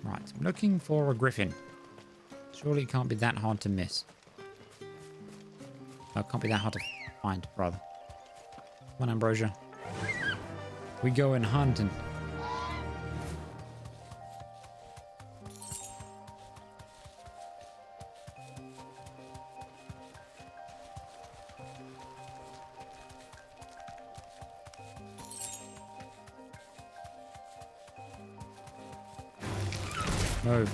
Speaker 1: Right, I'm looking for a griffin. Surely it can't be that hard to miss. Oh, it can't be that hard to find, rather. Come on, Ambrosia. We go in hunting. Move.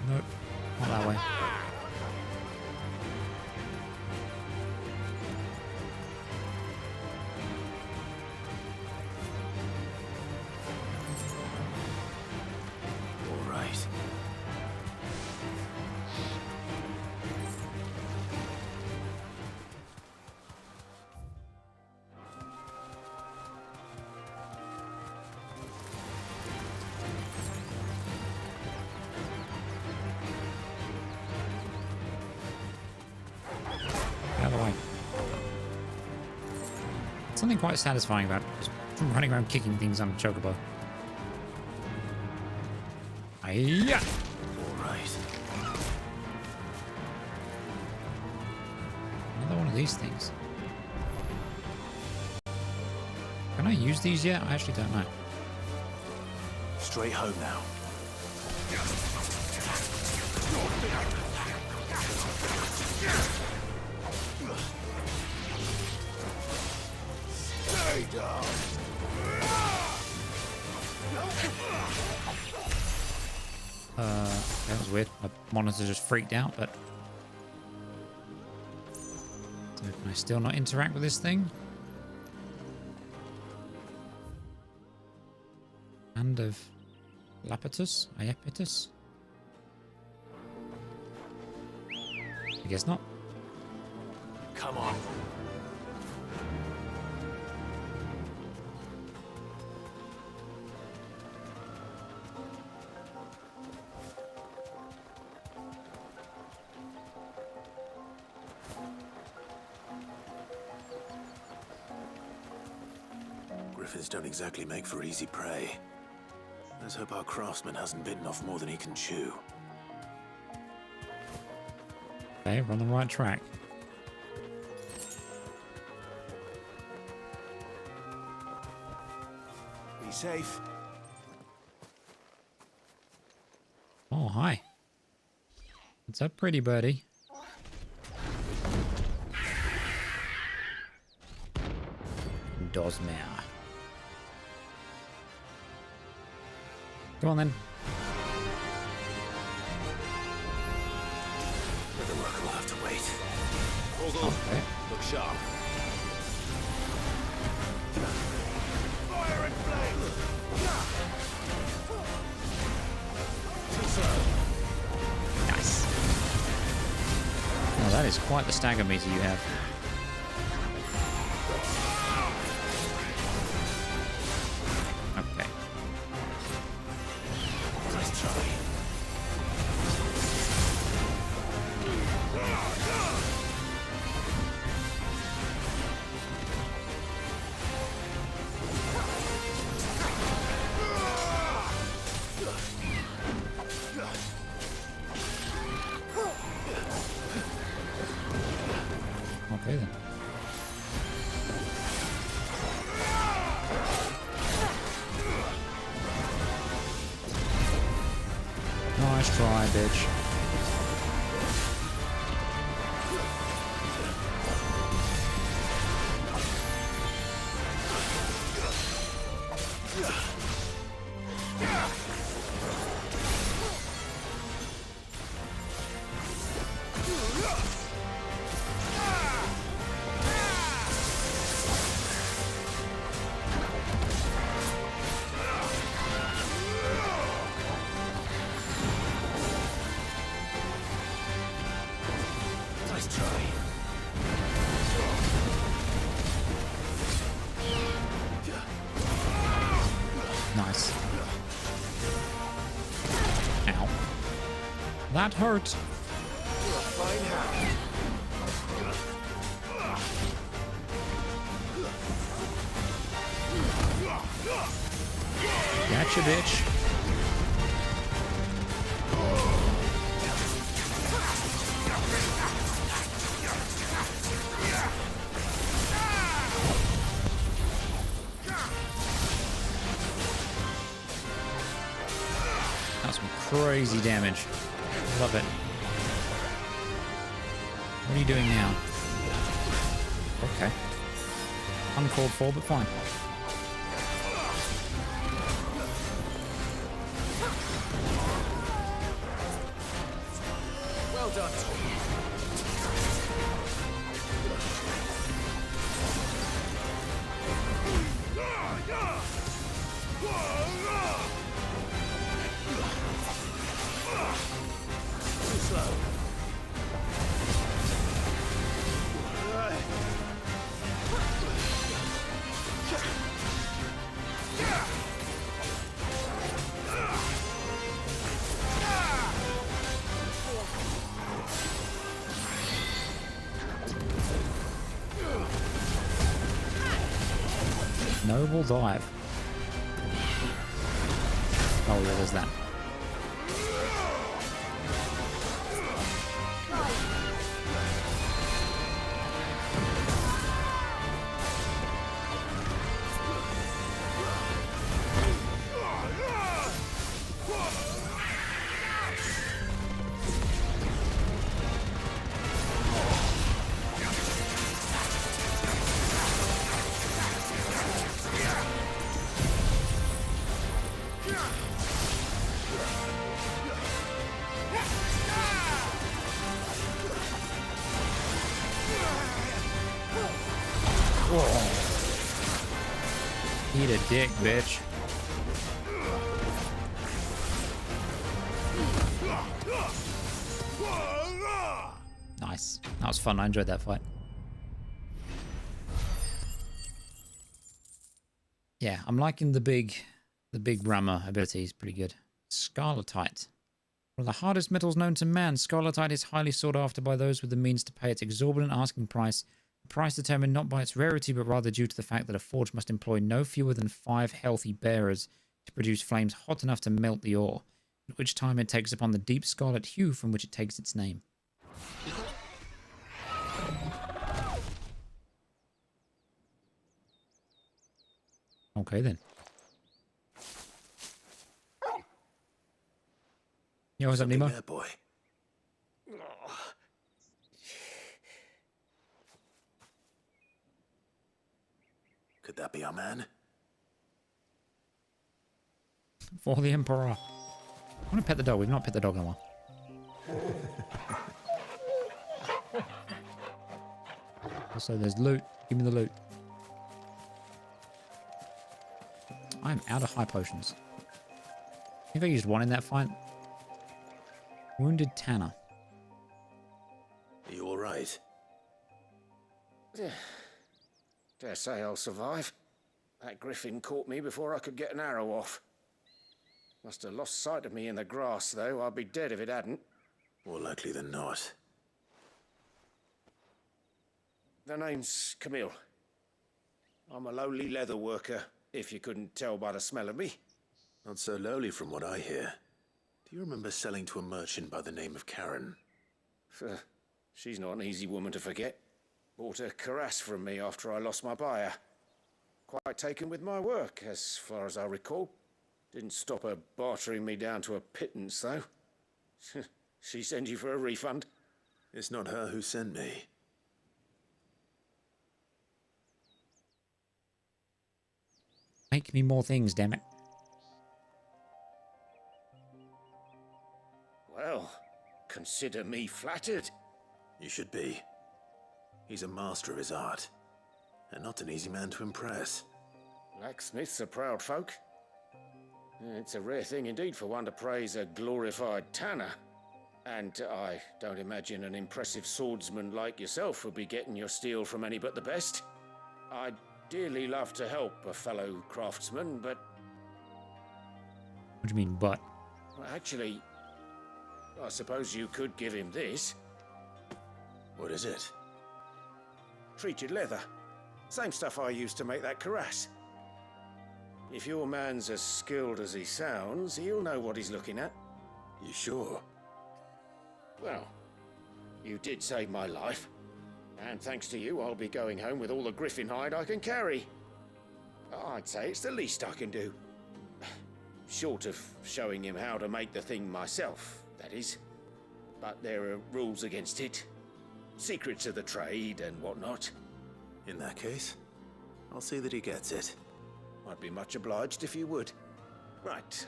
Speaker 1: Nope, not that way. the way. Something quite satisfying about just running around kicking things on a chocobo. Aiyah!
Speaker 8: Alright.
Speaker 1: Another one of these things. Can I use these yet? I actually don't know.
Speaker 8: Straight home now.
Speaker 18: Stay down.
Speaker 1: That was weird. My monitor just freaked out, but... So can I still not interact with this thing? Hand of Iapetus? I guess not.
Speaker 8: Come on. Griffins don't exactly make for easy prey. Let's hope our craftsman hasn't bitten off more than he can chew.
Speaker 1: Okay, we're on the right track.
Speaker 8: Be safe.
Speaker 1: Oh, hi. What's up, pretty birdie? Dosmere. Come on then.
Speaker 8: The work will have to wait.
Speaker 1: Okay.
Speaker 8: Look sharp.
Speaker 18: Fire and flame.
Speaker 1: Nice. Well, that is quite the stagger meter you have. Okay.
Speaker 8: Nice try.
Speaker 1: Okay then. Nice try, bitch.
Speaker 8: Nice try.
Speaker 1: Nice. Ow. That hurt.
Speaker 8: Fine hand.
Speaker 1: Gotcha, bitch. That's some crazy damage. Love it. What are you doing now? Okay. Uncalled for, but fine.
Speaker 18: Well done.
Speaker 8: Too slow.
Speaker 1: Noble dive. Oh yeah, there's that. Eat a dick, bitch. Nice. That was fun. I enjoyed that fight. Yeah, I'm liking the big rammer ability. Is pretty good. Scarletite. One of the hardest metals known to man, scarletite is highly sought after by those with the means to pay its exorbitant asking price. A price determined not by its rarity, but rather due to the fact that a forge must employ no fewer than 5 healthy bearers to produce flames hot enough to melt the ore, at which time it takes upon the deep scarlet hue from which it takes its name. Okay then. Yo, what's up, Nemo?
Speaker 8: There, boy. Could that be our man?
Speaker 1: For the Emperor. I want to pet the dog. We've not pet the dog in a while. Also, there's loot. Give me the loot. I'm out of high potions. I think I used one in that fight. Wounded Tanner.
Speaker 8: Are you alright?
Speaker 9: Dare say I'll survive. That griffin caught me before I could get an arrow off. Must have lost sight of me in the grass, though. I'd be dead if it hadn't.
Speaker 8: More likely than not.
Speaker 9: The name's Camille. I'm a lowly leather worker, if you couldn't tell by the smell of me.
Speaker 8: Not so lowly from what I hear. Do you remember selling to a merchant by the name of Karen?
Speaker 9: She's not an easy woman to forget. Bought a cuirass from me after I lost my buyer. Quite taken with my work, as far as I recall. Didn't stop her bartering me down to a pittance, though. She sent you for a refund?
Speaker 8: It's not her who sent me.
Speaker 1: Make me more things, damn it.
Speaker 9: Well, consider me flattered.
Speaker 8: You should be. He's a master of his art, and not an easy man to impress.
Speaker 9: Blacksmiths are proud folk. It's a rare thing indeed for one to praise a glorified tanner. And I don't imagine an impressive swordsman like yourself would be getting your steel from any but the best. I'd dearly love to help a fellow craftsman, but...
Speaker 1: What do you mean, but?
Speaker 9: Well, actually, I suppose you could give him this.
Speaker 8: What is it?
Speaker 9: Treated leather. Same stuff I used to make that cuirass. If your man's as skilled as he sounds, he'll know what he's looking at.
Speaker 8: You sure?
Speaker 9: Well, you did save my life. And thanks to you, I'll be going home with all the griffin hide I can carry. I'd say it's the least I can do. Short of showing him how to make the thing myself, that is. But there are rules against it. Secrets of the trade and whatnot.
Speaker 8: In that case, I'll see that he gets it.
Speaker 9: I'd be much obliged if you would. Right.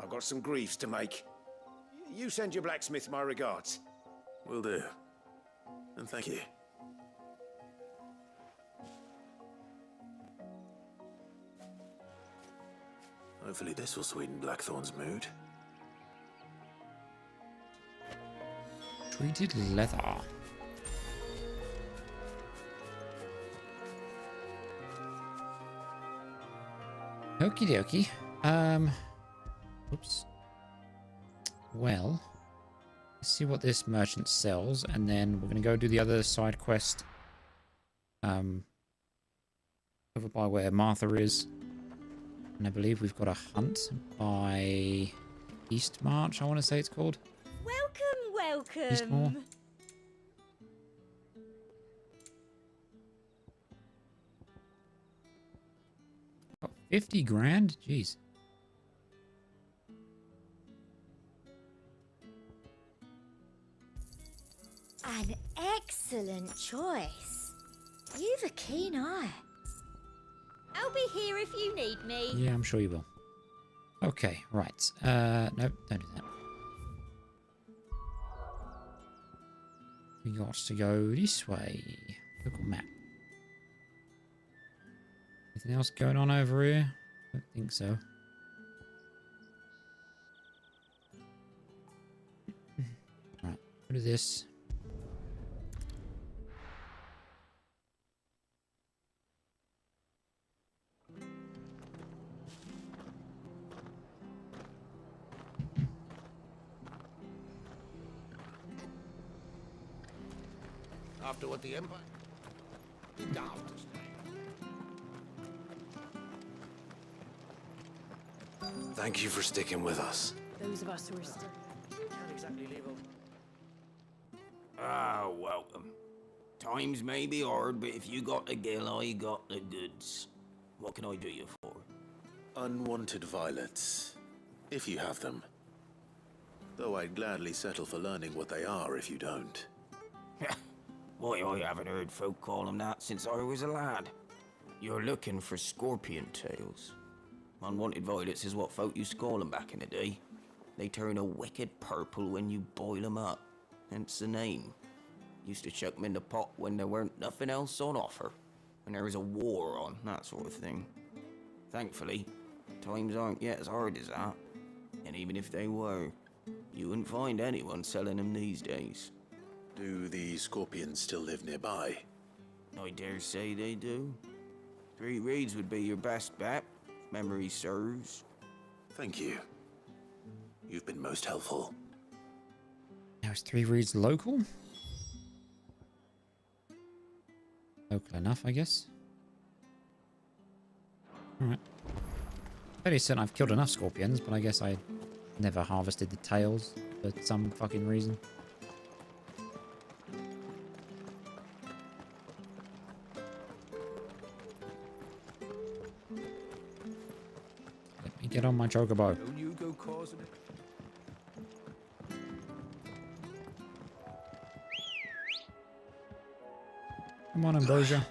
Speaker 9: I've got some greaves to make. You send your blacksmith my regards.
Speaker 8: Will do. And thank you. Hopefully this will sweeten Blackthorn's mood.
Speaker 1: Treated leather. Okie dokie. Oops. Well, let's see what this merchant sells, and then we're going to go do the other side quest. over by where Martha is. And I believe we've got a hunt by East March, I want to say it's called.
Speaker 22: Welcome.
Speaker 1: Eastmore. Got 50 grand? Jeez.
Speaker 22: An excellent choice. You've a keen eye. I'll be here if you need me.
Speaker 1: Yeah, I'm sure you will. Okay, right. No, don't do that. We got to go this way. Local map. Anything else going on over here? Don't think so. Right, what is this?
Speaker 4: After what the Empire did after
Speaker 5: Thank you for sticking with us.
Speaker 21: Those of us who are still...
Speaker 16: Can't exactly leave all...
Speaker 2: Ah, welcome. Times may be hard, but if you got the gill, I got the goods. What can I do you for?
Speaker 8: Unwanted violets, if you have them. Though I'd gladly settle for learning what they are if you don't.
Speaker 2: Why, I haven't heard folk call them that since I was a lad. You're looking for scorpion tails. Unwanted violets is what folk used to call them back in the day. They turn a wicked purple when you boil them up, hence the name. Used to chuck them in the pot when there weren't nothing else on offer, when there was a war on, that sort of thing. Thankfully, times aren't yet as hard as that. And even if they were, you wouldn't find anyone selling them these days.
Speaker 8: Do the scorpions still live nearby?
Speaker 2: I dare say they do. 3 Reeds would be your best bet, if memory serves.
Speaker 8: Thank you. You've been most helpful.
Speaker 1: Now is 3 Reeds local? Local enough, I guess. Alright. Fairly certain I've killed enough scorpions, but I guess I never harvested the tails for some fucking reason. Let me get on my chocobo.
Speaker 4: Don't you go causing it.
Speaker 1: Come on, Ambrosia.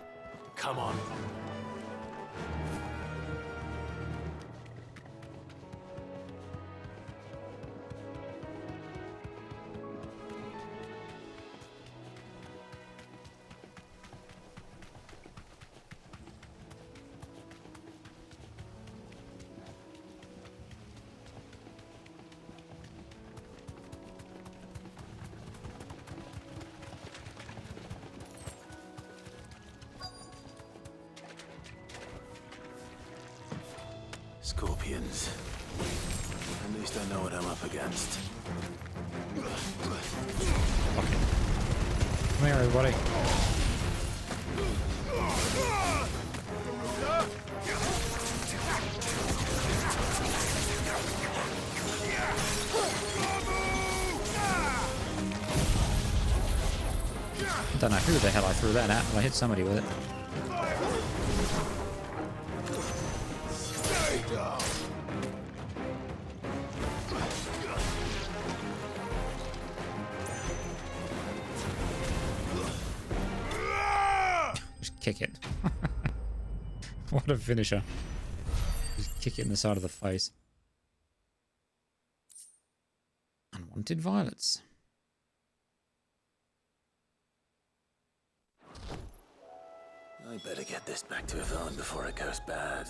Speaker 8: Come on. Scorpions. At least I know what I'm up against.
Speaker 1: Okay. Come here, everybody. Don't know who the hell I threw that at, but I hit somebody with it. Just kick it. What a finisher. Just kick it in the side of the face. Unwanted violets.
Speaker 8: I better get this back to Yvonne before it goes bad.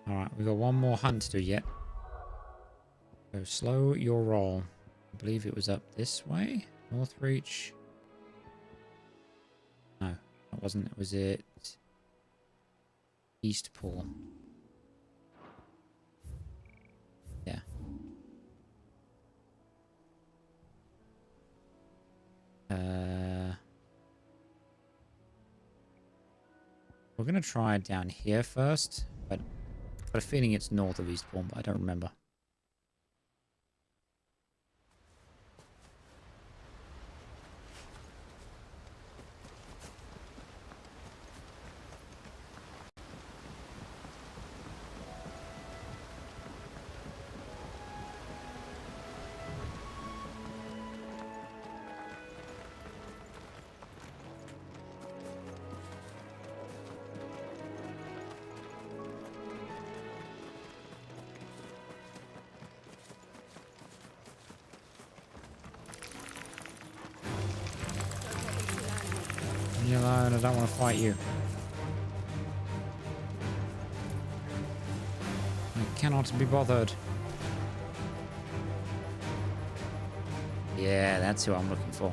Speaker 1: Alright, we've got one more hunt to do yet. So slow your roll. I believe it was up this way. North Reach. No, that wasn't it. Was it East Pool? Yeah. We're going to try down here first, but I've got a feeling it's north of Eastbourne, but I don't remember. Leave me alone, I don't want to fight you. I cannot be bothered. Yeah, that's who I'm looking for.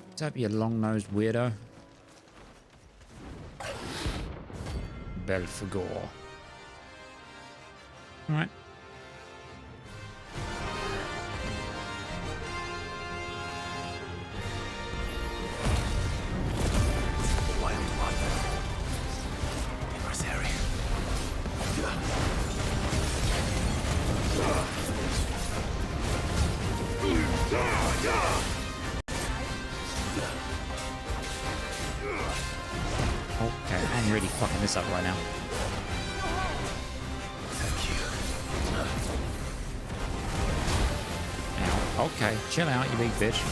Speaker 1: What's up, you long-nosed weirdo? Belphegor. Alright. Okay, I'm really fucking this up right now. Ow. Okay, chill out, you big bitch.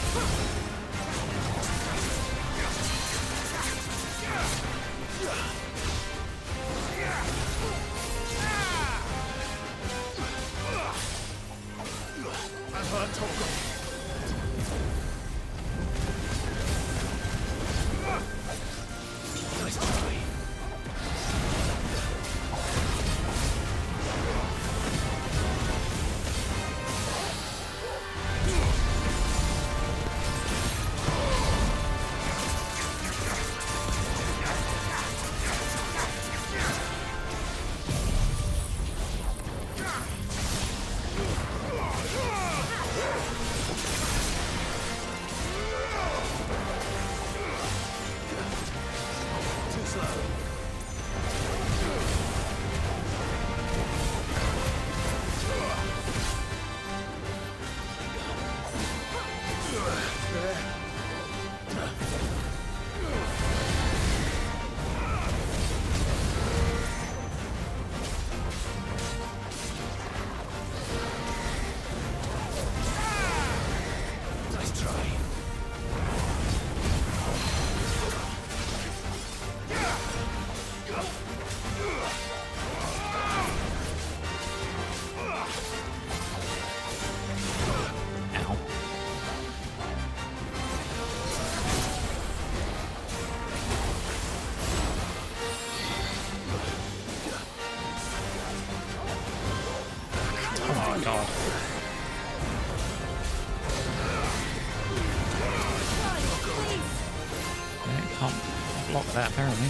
Speaker 1: That apparently.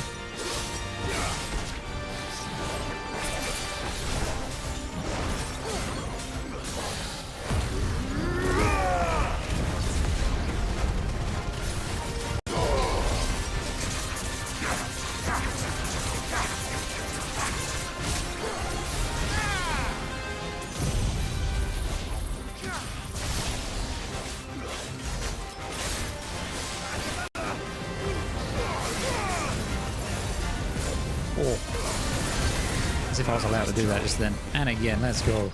Speaker 1: As if I was allowed to do that just then. And again, let's go.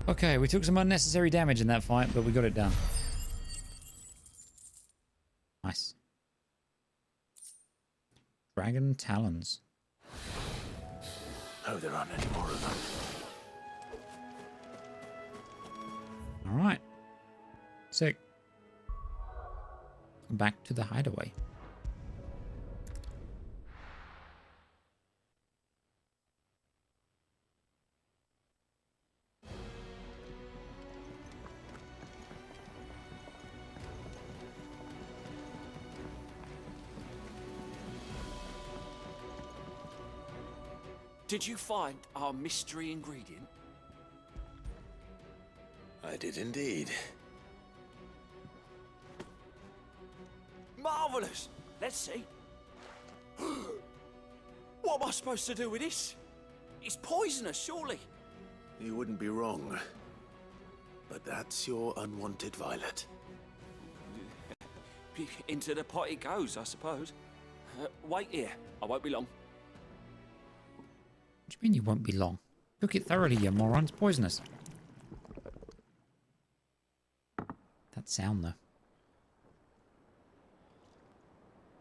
Speaker 1: Okay, we took some unnecessary damage in that fight, but we got it done. Nice. Dragon Talons.
Speaker 8: Oh, there aren't any more of them.
Speaker 1: Alright. Sick. Back to the hideaway.
Speaker 9: Did you find our mystery ingredient?
Speaker 8: I did indeed.
Speaker 9: Marvellous! Let's see. What am I supposed to do with this? It's poisonous, surely.
Speaker 8: You wouldn't be wrong. But that's your unwanted violet.
Speaker 9: Into the pot it goes, I suppose. Wait here. I won't be long.
Speaker 1: What do you mean you won't be long? Cook it thoroughly, you moron. It's poisonous. That sound, though.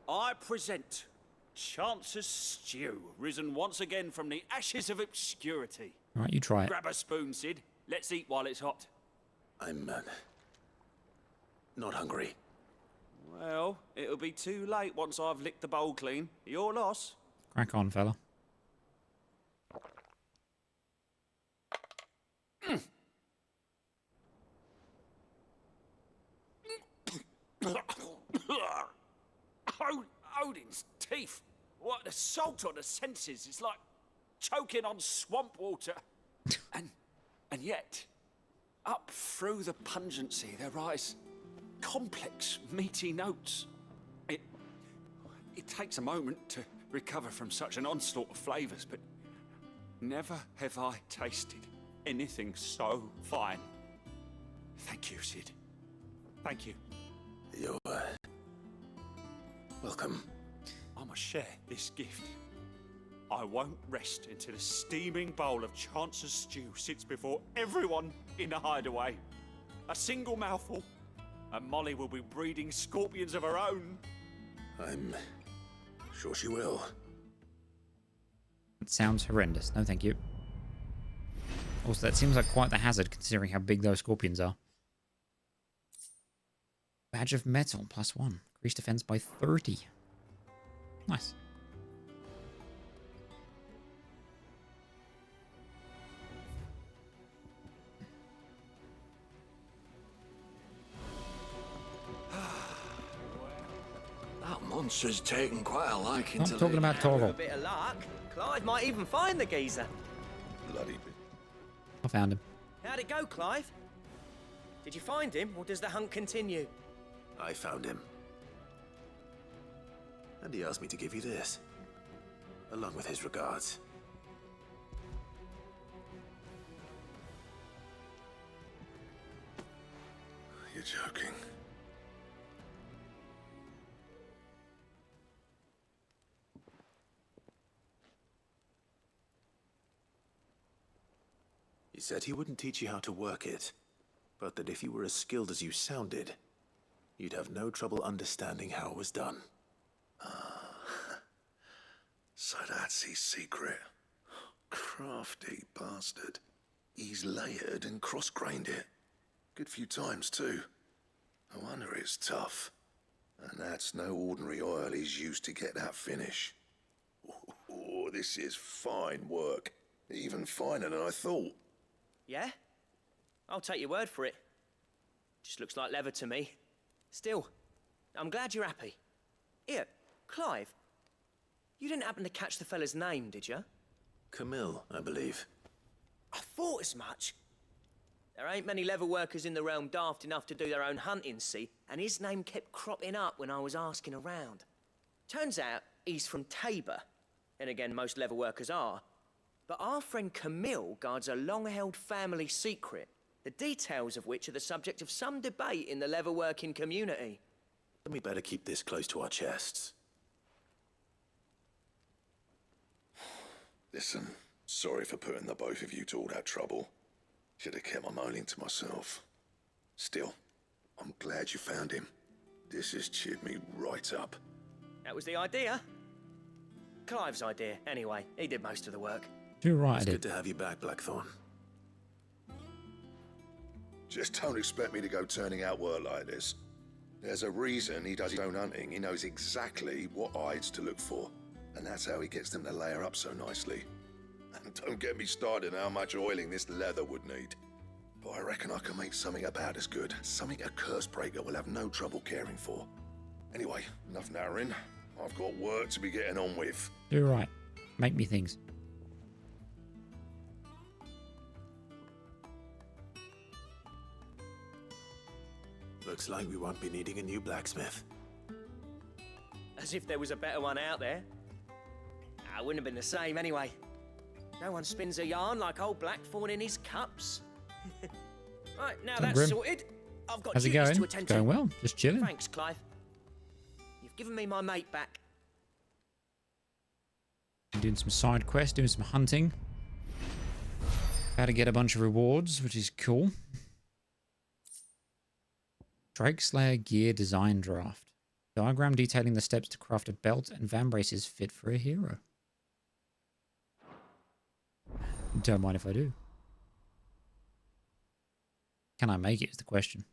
Speaker 9: I present Chance's Stew, risen once again from the ashes of obscurity.
Speaker 1: Right, you try it.
Speaker 9: Grab a spoon, Sid. Let's eat while it's hot.
Speaker 8: I'm not hungry.
Speaker 9: Well, it'll be too late once I've licked the bowl clean. Your loss.
Speaker 1: Crack on, fella.
Speaker 9: Odin's teeth. What, the salt on the senses. It's like choking on swamp water. and yet, up through the pungency, there rise complex, meaty notes. It takes a moment to recover from such an onslaught of flavours, but never have I tasted anything so fine. Thank you, Sid. Thank you.
Speaker 8: You're welcome.
Speaker 9: I must share this gift. I won't rest until a steaming bowl of Chance's stew sits before everyone in the hideaway. A single mouthful, and Molly will be breeding scorpions of her own.
Speaker 8: I'm sure she will.
Speaker 1: It sounds horrendous. No, thank you. Also, that seems like quite the hazard considering how big those scorpions are. Badge of metal, +1. Increased defense by 30. Nice.
Speaker 5: That monster's taken quite a liking to
Speaker 1: I'm talking about
Speaker 16: With a
Speaker 1: Torval.
Speaker 16: bit of luck, Clive might even find the geezer.
Speaker 17: Bloody
Speaker 1: I found him.
Speaker 16: How'd it go, Clive? Did you find him, or does the hunt continue?
Speaker 8: I found him. And he asked me to give you this, along with his regards.
Speaker 17: You're joking.
Speaker 8: He said he wouldn't teach you how to work it, but that if you were as skilled as you sounded, you'd have no trouble understanding how it was done.
Speaker 17: So that's his secret. Crafty bastard. He's layered and cross-grained it. Good few times, too. No wonder it's tough. And that's no ordinary oil he's used to get that finish. Oh, this is fine work. Even finer than I thought.
Speaker 16: Yeah? I'll take your word for it. Just looks like leather to me. Still, I'm glad you're happy. Here, Clive, you didn't happen to catch the fella's name, did you?
Speaker 8: Camille, I believe.
Speaker 16: I thought as much. There ain't many leather workers in the realm daft enough to do their own hunting, see? And his name kept cropping up when I was asking around. Turns out he's from Tabor. And again, most leather workers are. But our friend Camille guards a long-held family secret, the details of which are the subject of some debate in the leather-working community.
Speaker 8: Then we better keep this close to our chests.
Speaker 17: Listen, sorry for putting the both of you to all that trouble. Should have kept my moaning to myself. Still, I'm glad you found him. This has cheered me right up.
Speaker 16: That was the idea. Clive's idea, anyway. He did most of the work.
Speaker 1: You're right,
Speaker 8: It's good to have you back, Blackthorn.
Speaker 17: Just don't expect me to go turning out work like this. There's a reason he does his own hunting. He knows exactly what hides to look for. And that's how he gets them to layer up so nicely. And don't get me started on how much oiling this leather would need. But I reckon I can make something about as good. Something a curse breaker will have no trouble caring for. Anyway, enough narrowing. I've got work to be getting on with.
Speaker 1: You're right. Make me things.
Speaker 8: Looks like we won't be needing a new blacksmith.
Speaker 16: As if there was a better one out there. It wouldn't have been the same anyway. No one spins a yarn like old Blackthorn in his cups. Right, now that's
Speaker 1: Grim.
Speaker 16: sorted. I've got
Speaker 1: How's it
Speaker 16: duties
Speaker 1: going?
Speaker 16: to attend
Speaker 1: It's going
Speaker 16: to.
Speaker 1: well. Just chilling.
Speaker 16: Thanks, Clive. You've given me my mate back.
Speaker 1: I'm doing some side quests, doing some hunting. About to get a bunch of rewards, which is cool. Drake Slayer gear design draft. Diagram detailing the steps to craft a belt and van braces fit for a hero. Don't mind if I do. Can I make it is the question.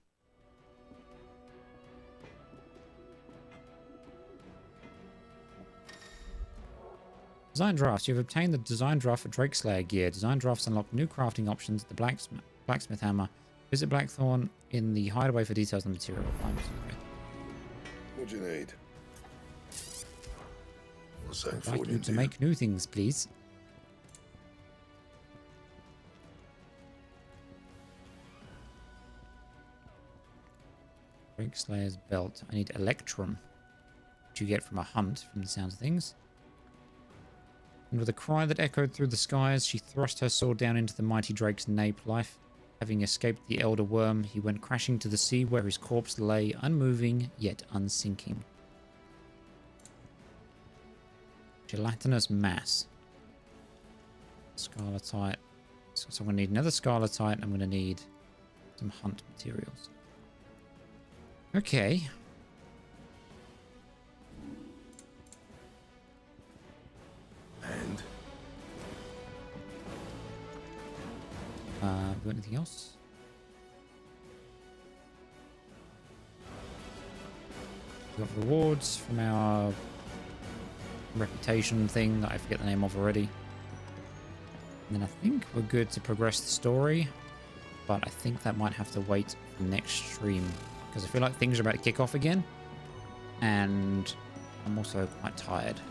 Speaker 1: Design drafts. You've obtained the design draft for Drake Slayer gear. Design drafts unlock new crafting options at the blacksmith hammer. Visit Blackthorn in the hideaway for details on material requirements. Okay.
Speaker 17: What do you need? What's that
Speaker 1: I'd
Speaker 17: for
Speaker 1: like you
Speaker 17: you,
Speaker 1: to
Speaker 17: dear?
Speaker 1: make new things, please. Drake Slayer's belt. I need Electrum, which you get from a hunt, from the sounds of things. And with a cry that echoed through the skies, she thrust her sword down into the mighty Drake's nape life. Having escaped the Elder Worm, he went crashing to the sea where his corpse lay, unmoving yet unsinking. Gelatinous mass. Scarletite. So I'm going to need another Scarletite. I'm going to need some hunt materials. Okay.
Speaker 17: And?
Speaker 1: Got anything else? We got rewards from our reputation thing that I forget the name of already. And then I think we're good to progress the story, but I think that might have to wait for next stream because I feel like things are about to kick off again, and I'm also quite tired.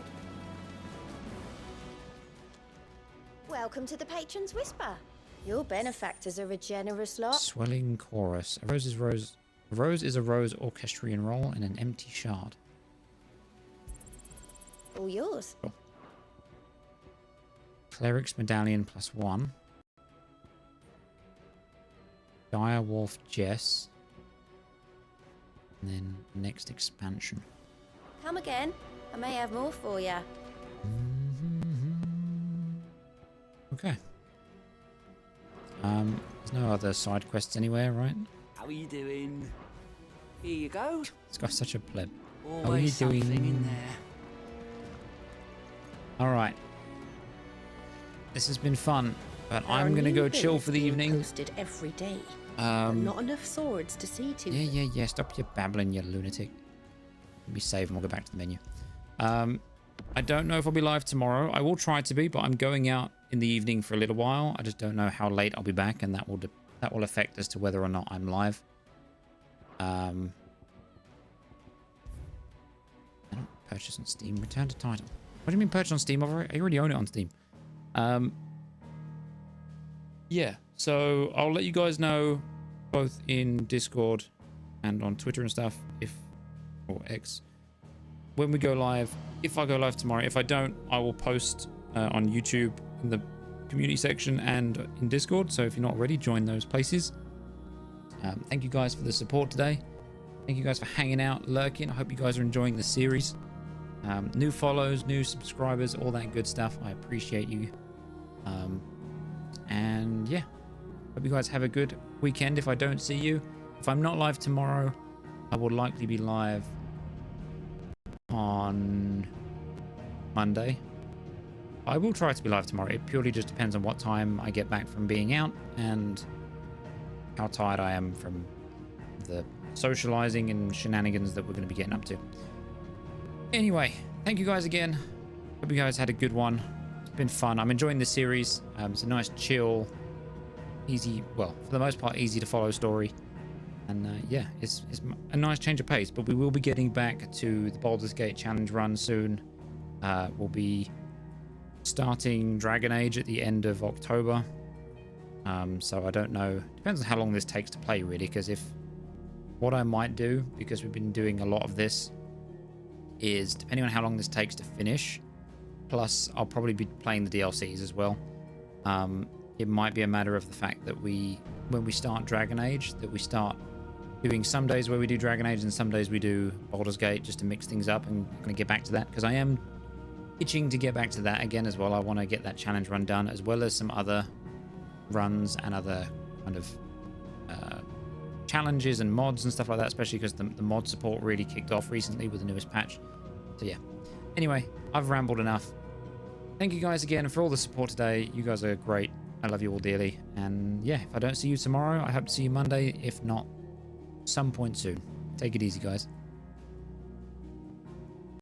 Speaker 12: Welcome to the Patron's Whisper. Your benefactors are a generous lot.
Speaker 1: Swelling chorus. A rose is a rose orchestrion roll and an empty shard.
Speaker 12: All yours.
Speaker 1: Cool. Cleric's medallion +1. Direwolf Jess. And then next expansion.
Speaker 12: Come again. I may have more for you.
Speaker 1: Okay. There's no other side quests anywhere, right?
Speaker 2: How are you doing? Here you go.
Speaker 1: This guy's such a pleb. How are you
Speaker 2: Always something
Speaker 1: doing?
Speaker 2: in there.
Speaker 1: Alright. This has been fun, but
Speaker 12: There
Speaker 1: I'm
Speaker 12: are
Speaker 1: going to
Speaker 12: new
Speaker 1: go chill
Speaker 12: builds
Speaker 1: for the
Speaker 12: being
Speaker 1: evening.
Speaker 12: Posted every day. But not enough swords to see to.
Speaker 1: Yeah. Stop your babbling, you lunatic. Let me save and we'll go back to the menu. I don't know if I'll be live tomorrow. I will try to be, but I'm going out in the evening for a little while. I just don't know how late I'll be back, and that will affect as to whether or not I'm live. I don't purchase on Steam. Return to title. What do you mean purchase on Steam? I already own it on Steam. Yeah, so I'll let you guys know both in Discord and on Twitter and stuff, or X, when we go live. If I go live tomorrow. If I don't, I will post on YouTube in the community section and in Discord. So if you're not already, join those places. Thank you guys for the support today. Thank you guys for hanging out, lurking. I hope you guys are enjoying the series. New follows, new subscribers, all that good stuff. I appreciate you. And yeah, hope you guys have a good weekend. If I don't see you, if I'm not live tomorrow, I will likely be live on Monday. I will try to be live tomorrow. It purely just depends on what time I get back from being out and how tired I am from the socializing and shenanigans that we're going to be getting up to. Anyway, thank you guys again. Hope you guys had a good one. It's been fun. I'm enjoying this series. It's a nice, chill, easy, well, for the most part, easy to follow story. And yeah, it's a nice change of pace. But we will be getting back to the Baldur's Gate challenge run soon. We'll be starting Dragon Age at the end of October. So I don't know. Depends on how long this takes to play, really. Because what I might do, because we've been doing a lot of this, is, depending on how long this takes to finish, plus I'll probably be playing the DLCs as well. It might be a matter of the fact that when we start Dragon Age, that we start doing some days where we do Dragon Age and some days we do Baldur's Gate, just to mix things up, and I'm going to get back to that because I am itching to get back to that again as well. I want to get that challenge run done, as well as some other runs and other kind of challenges and mods and stuff like that, especially because the mod support really kicked off recently with the newest patch. So yeah. Anyway, I've rambled enough. Thank you guys again for all the support today. You guys are great. I love you all dearly. And yeah, if I don't see you tomorrow, I hope to see you Monday. If not, some point soon. Take it easy, guys.